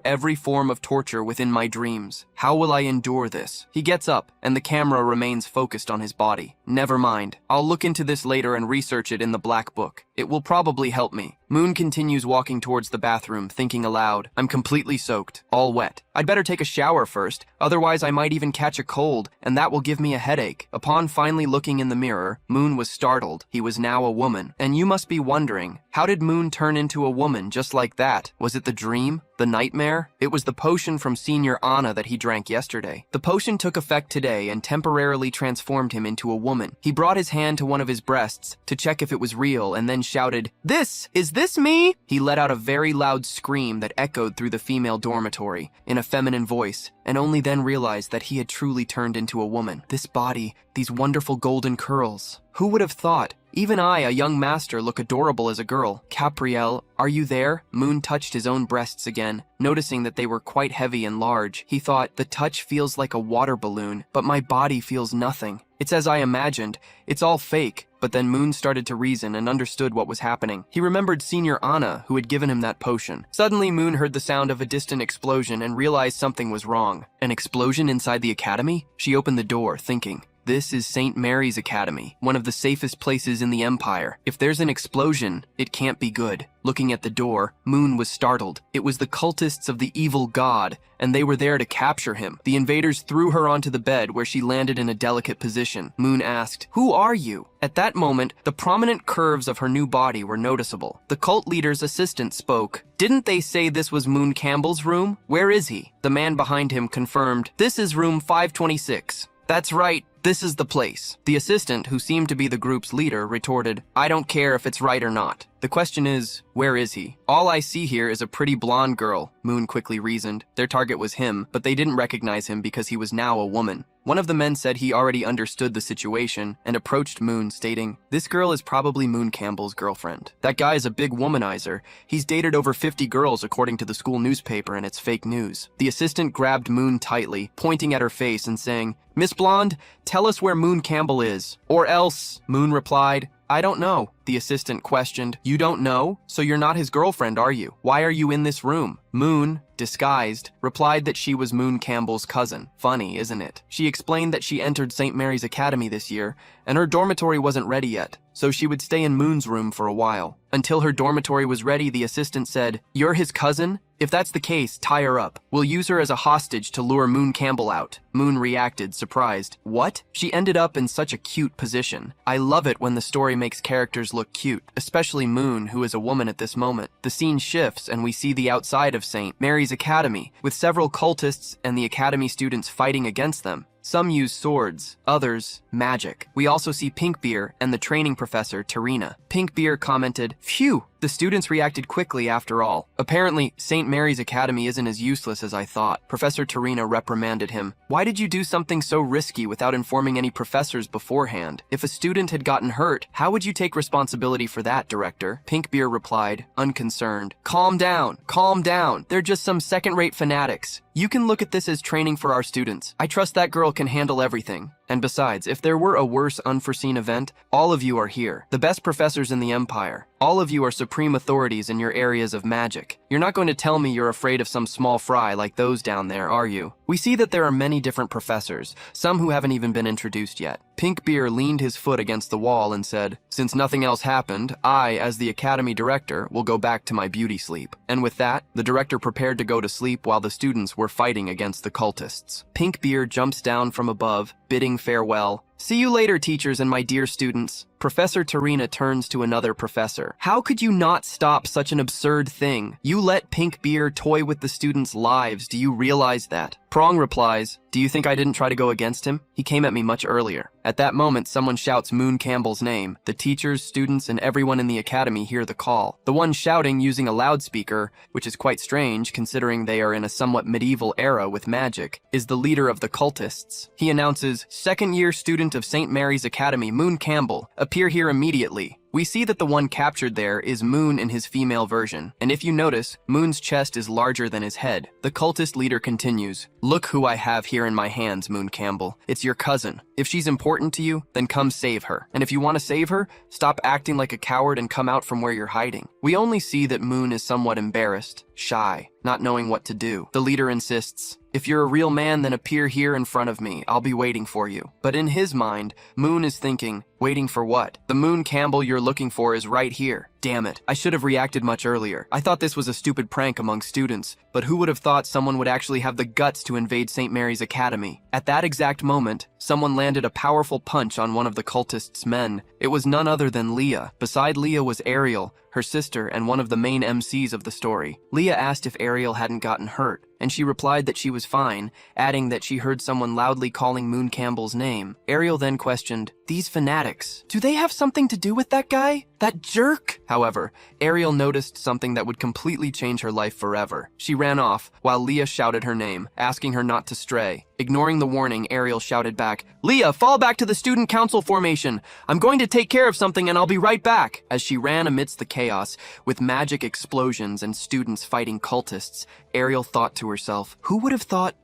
A: every form of torture within my dreams? How will I endure this?" He gets up, and the camera remains focused on his body. Never mind. I'll look into this later and research it in the black book. It will probably help me. Moon continues walking towards the bathroom, thinking aloud, "I'm completely soaked, all wet. I'd better take a shower first, otherwise I might even catch a cold, and that will give me a headache." Upon finally looking in the mirror, Moon was startled. He was now a woman. And you must be wondering, how did Moon turn into a woman just like that? Was it the dream? The nightmare? It was the potion from Senior Anna that he drank yesterday. The potion took effect today and temporarily transformed him into a woman. He brought his hand to one of his breasts to check if it was real and then shouted, Is this me?" He let out a very loud scream that echoed through the female dormitory in a feminine voice, and only then realized that he had truly turned into a woman. This body, these wonderful golden curls. Who would have thought? Even I, a young master, look adorable as a girl. Capriel, are you there? Moon touched his own breasts again, noticing that they were quite heavy and large. He thought, the touch feels like a water balloon, but my body feels nothing. It's as I imagined. It's all fake. But then Moon started to reason and understood what was happening. He remembered Senior Anna, who had given him that potion. Suddenly, Moon heard the sound of a distant explosion and realized something was wrong. An explosion inside the academy? She opened the door, thinking, this is St. Mary's Academy, one of the safest places in the Empire. If there's an explosion, it can't be good. Looking at the door, Moon was startled. It was the cultists of the evil god, and they were there to capture him. The invaders threw her onto the bed where she landed in a delicate position. Moon asked, "Who are you?" At that moment, the prominent curves of her new body were noticeable. The cult leader's assistant spoke. "Didn't they say this was Moon Campbell's room? Where is he?" The man behind him confirmed, "This is room 526. "That's right. This is the place." The assistant, who seemed to be the group's leader, retorted, "I don't care if it's right or not. The question is, where is he?" "All I see here is a pretty blonde girl," Moon quickly reasoned. Their target was him, but they didn't recognize him because he was now a woman. One of the men said he already understood the situation and approached Moon, stating, "This girl is probably Moon Campbell's girlfriend. That guy is a big womanizer. He's dated over 50 girls according to the school newspaper, and it's fake news." The assistant grabbed Moon tightly, pointing at her face and saying, "Miss Blonde, tell us where Moon Campbell is. Or else," Moon replied, "I don't know." The assistant questioned, "You don't know? So you're not his girlfriend, are you? Why are you in this room?" Moon, disguised, replied that she was Moon Campbell's cousin. Funny, isn't it? She explained that she entered St. Mary's Academy this year, and her dormitory wasn't ready yet, so she would stay in Moon's room for a while. Until her dormitory was ready, the assistant said, "You're his cousin? If that's the case, tie her up. We'll use her as a hostage to lure Moon Campbell out." Moon reacted, surprised. "What?" She ended up in such a cute position. I love it when the story makes characters look cute, especially Moon, who is a woman at this moment. The scene shifts and we see the outside of St. Mary's Academy, with several cultists and the academy students fighting against them. Some use swords, others, magic. We also see Pinkbeer and the training professor, Tarina. Pinkbeer commented, "Phew!" The students reacted quickly after all. Apparently, St. Mary's Academy isn't as useless as I thought. Professor Tarina reprimanded him. "Why did you do something so risky without informing any professors beforehand? If a student had gotten hurt, how would you take responsibility for that, Director?" Pinkbeer replied, unconcerned. Calm down. They're just some second-rate fanatics. You can look at this as training for our students. I trust that girl can handle everything. And besides, if there were a worse unforeseen event, all of you are here. The best professors in the Empire. All of you are supreme authorities in your areas of magic. You're not going to tell me you're afraid of some small fry like those down there, are you? We see that there are many different professors, some who haven't even been introduced yet. Pinkbeer leaned his foot against the wall and said, "Since nothing else happened, I, as the Academy Director, will go back to my beauty sleep." And with that, the director prepared to go to sleep while the students were fighting against the cultists. Pinkbeer jumps down from above, bidding farewell. See you later, teachers and my dear students. Professor Tarina turns to another professor. How could you not stop such an absurd thing? You let Pink Beer toy with the students' lives. Do you realize that? Prong replies, do you think I didn't try to go against him? He came at me much earlier. At that moment, someone shouts Moon Campbell's name. The teachers, students, and everyone in the academy hear the call. The one shouting using a loudspeaker, which is quite strange considering they are in a somewhat medieval era with magic, is the leader of the cultists. He announces, second-year student of St. Mary's Academy, Moon Campbell, appear here immediately. We see that the one captured there is Moon in his female version, and if you notice, Moon's chest is larger than his head. The cultist leader continues, look who I have here in my hands, Moon Campbell. It's your cousin. If she's important to you, then come save her. And if you want to save her, stop acting like a coward and come out from where you're hiding. We only see that Moon is somewhat embarrassed, shy, not knowing what to do. The leader insists, if you're a real man, then appear here in front of me. I'll be waiting for you. But in his mind, Moon is thinking, waiting for what? The Moon Campbell you're looking for is right here. Damn it, I should have reacted much earlier. I thought this was a stupid prank among students, but who would have thought someone would actually have the guts to invade St. Mary's Academy? At that exact moment, someone landed a powerful punch on one of the cultists' men. It was none other than Leah. Beside Leah was Ariel, her sister, and one of the main MCs of the story. Leah asked if Ariel hadn't gotten hurt, and she replied that she was fine, adding that she heard someone loudly calling Moon Campbell's name. Ariel then questioned, these fanatics, do they have something to do with that guy? That jerk? However, Ariel noticed something that would completely change her life forever. She ran off, while Leah shouted her name, asking her not to stray. Ignoring the warning, Ariel shouted back, Leah, fall back to the student council formation. I'm going to take care of something and I'll be right back. As she ran amidst the chaos, with magic explosions and students fighting cultists, Ariel thought to herself, who would have thought,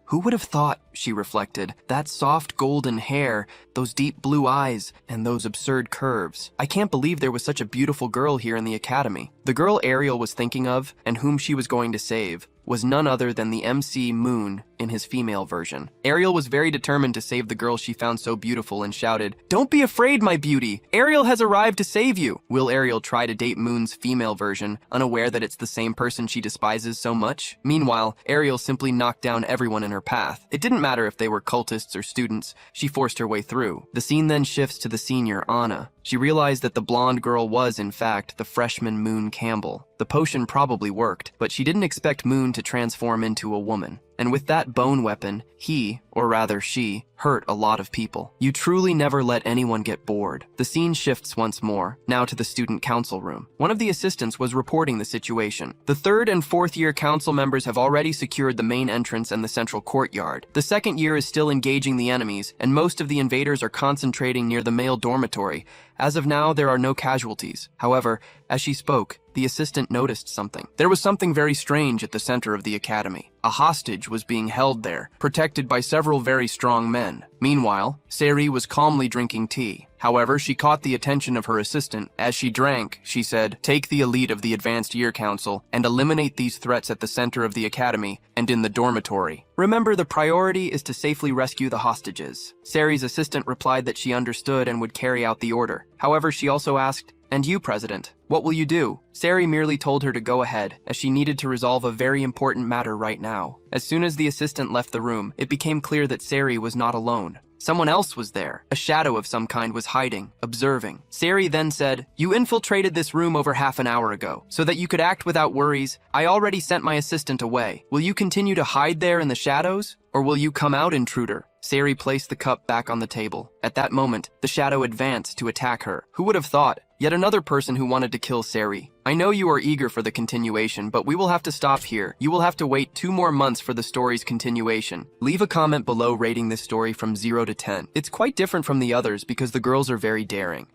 A: she reflected, that soft golden hair, those deep blue eyes, and those absurd curves. I can't believe there was such a beautiful girl here in the academy. The girl Ariel was thinking of, and whom she was going to save, was none other than the MC Moon in his female version. Ariel was very determined to save the girl she found so beautiful and shouted, don't be afraid, my beauty. Ariel has arrived to save you. Will Ariel try to date Moon's female version, unaware that it's the same person she despises so much? Meanwhile, Ariel simply knocked down everyone in her path. It didn't matter if they were cultists or students. She forced her way through. The scene then shifts to the senior, Anna. She realized that the blonde girl was, in fact, the freshman Moon Campbell. The potion probably worked, but she didn't expect Moon to transform into a woman. And with that bone weapon, he, or rather she, hurt a lot of people. You truly never let anyone get bored. The scene shifts once more, now to the student council room. One of the assistants was reporting the situation. The third and fourth year council members have already secured the main entrance and the central courtyard. The second year is still engaging the enemies, and most of the invaders are concentrating near the male dormitory. As of now, there are no casualties. However, as she spoke, the assistant noticed something. There was something very strange at the center of the academy. A hostage was being held there, protected by several very strong men. Meanwhile, Seri was calmly drinking tea. However, she caught the attention of her assistant. As she drank, she said, take the elite of the Advanced Year Council and eliminate these threats at the center of the academy and in the dormitory. Remember, the priority is to safely rescue the hostages. Seri's assistant replied that she understood and would carry out the order. However, she also asked, and you, President, what will you do? Seri merely told her to go ahead, as she needed to resolve a very important matter right now. As soon as the assistant left the room, it became clear that Seri was not alone. Someone else was there. A shadow of some kind was hiding, observing. Seri then said, you infiltrated this room over half an hour ago, so that you could act without worries. I already sent my assistant away. Will you continue to hide there in the shadows? Or will you come out, intruder? Seri placed the cup back on the table. At that moment, the shadow advanced to attack her. Who would have thought? Yet another person who wanted to kill Seri. I know you are eager for the continuation, but we will have to stop here. You will have to wait 2 more months for the story's continuation. Leave a comment below rating this story from 0 to 10. It's quite different from the others because the girls are very daring.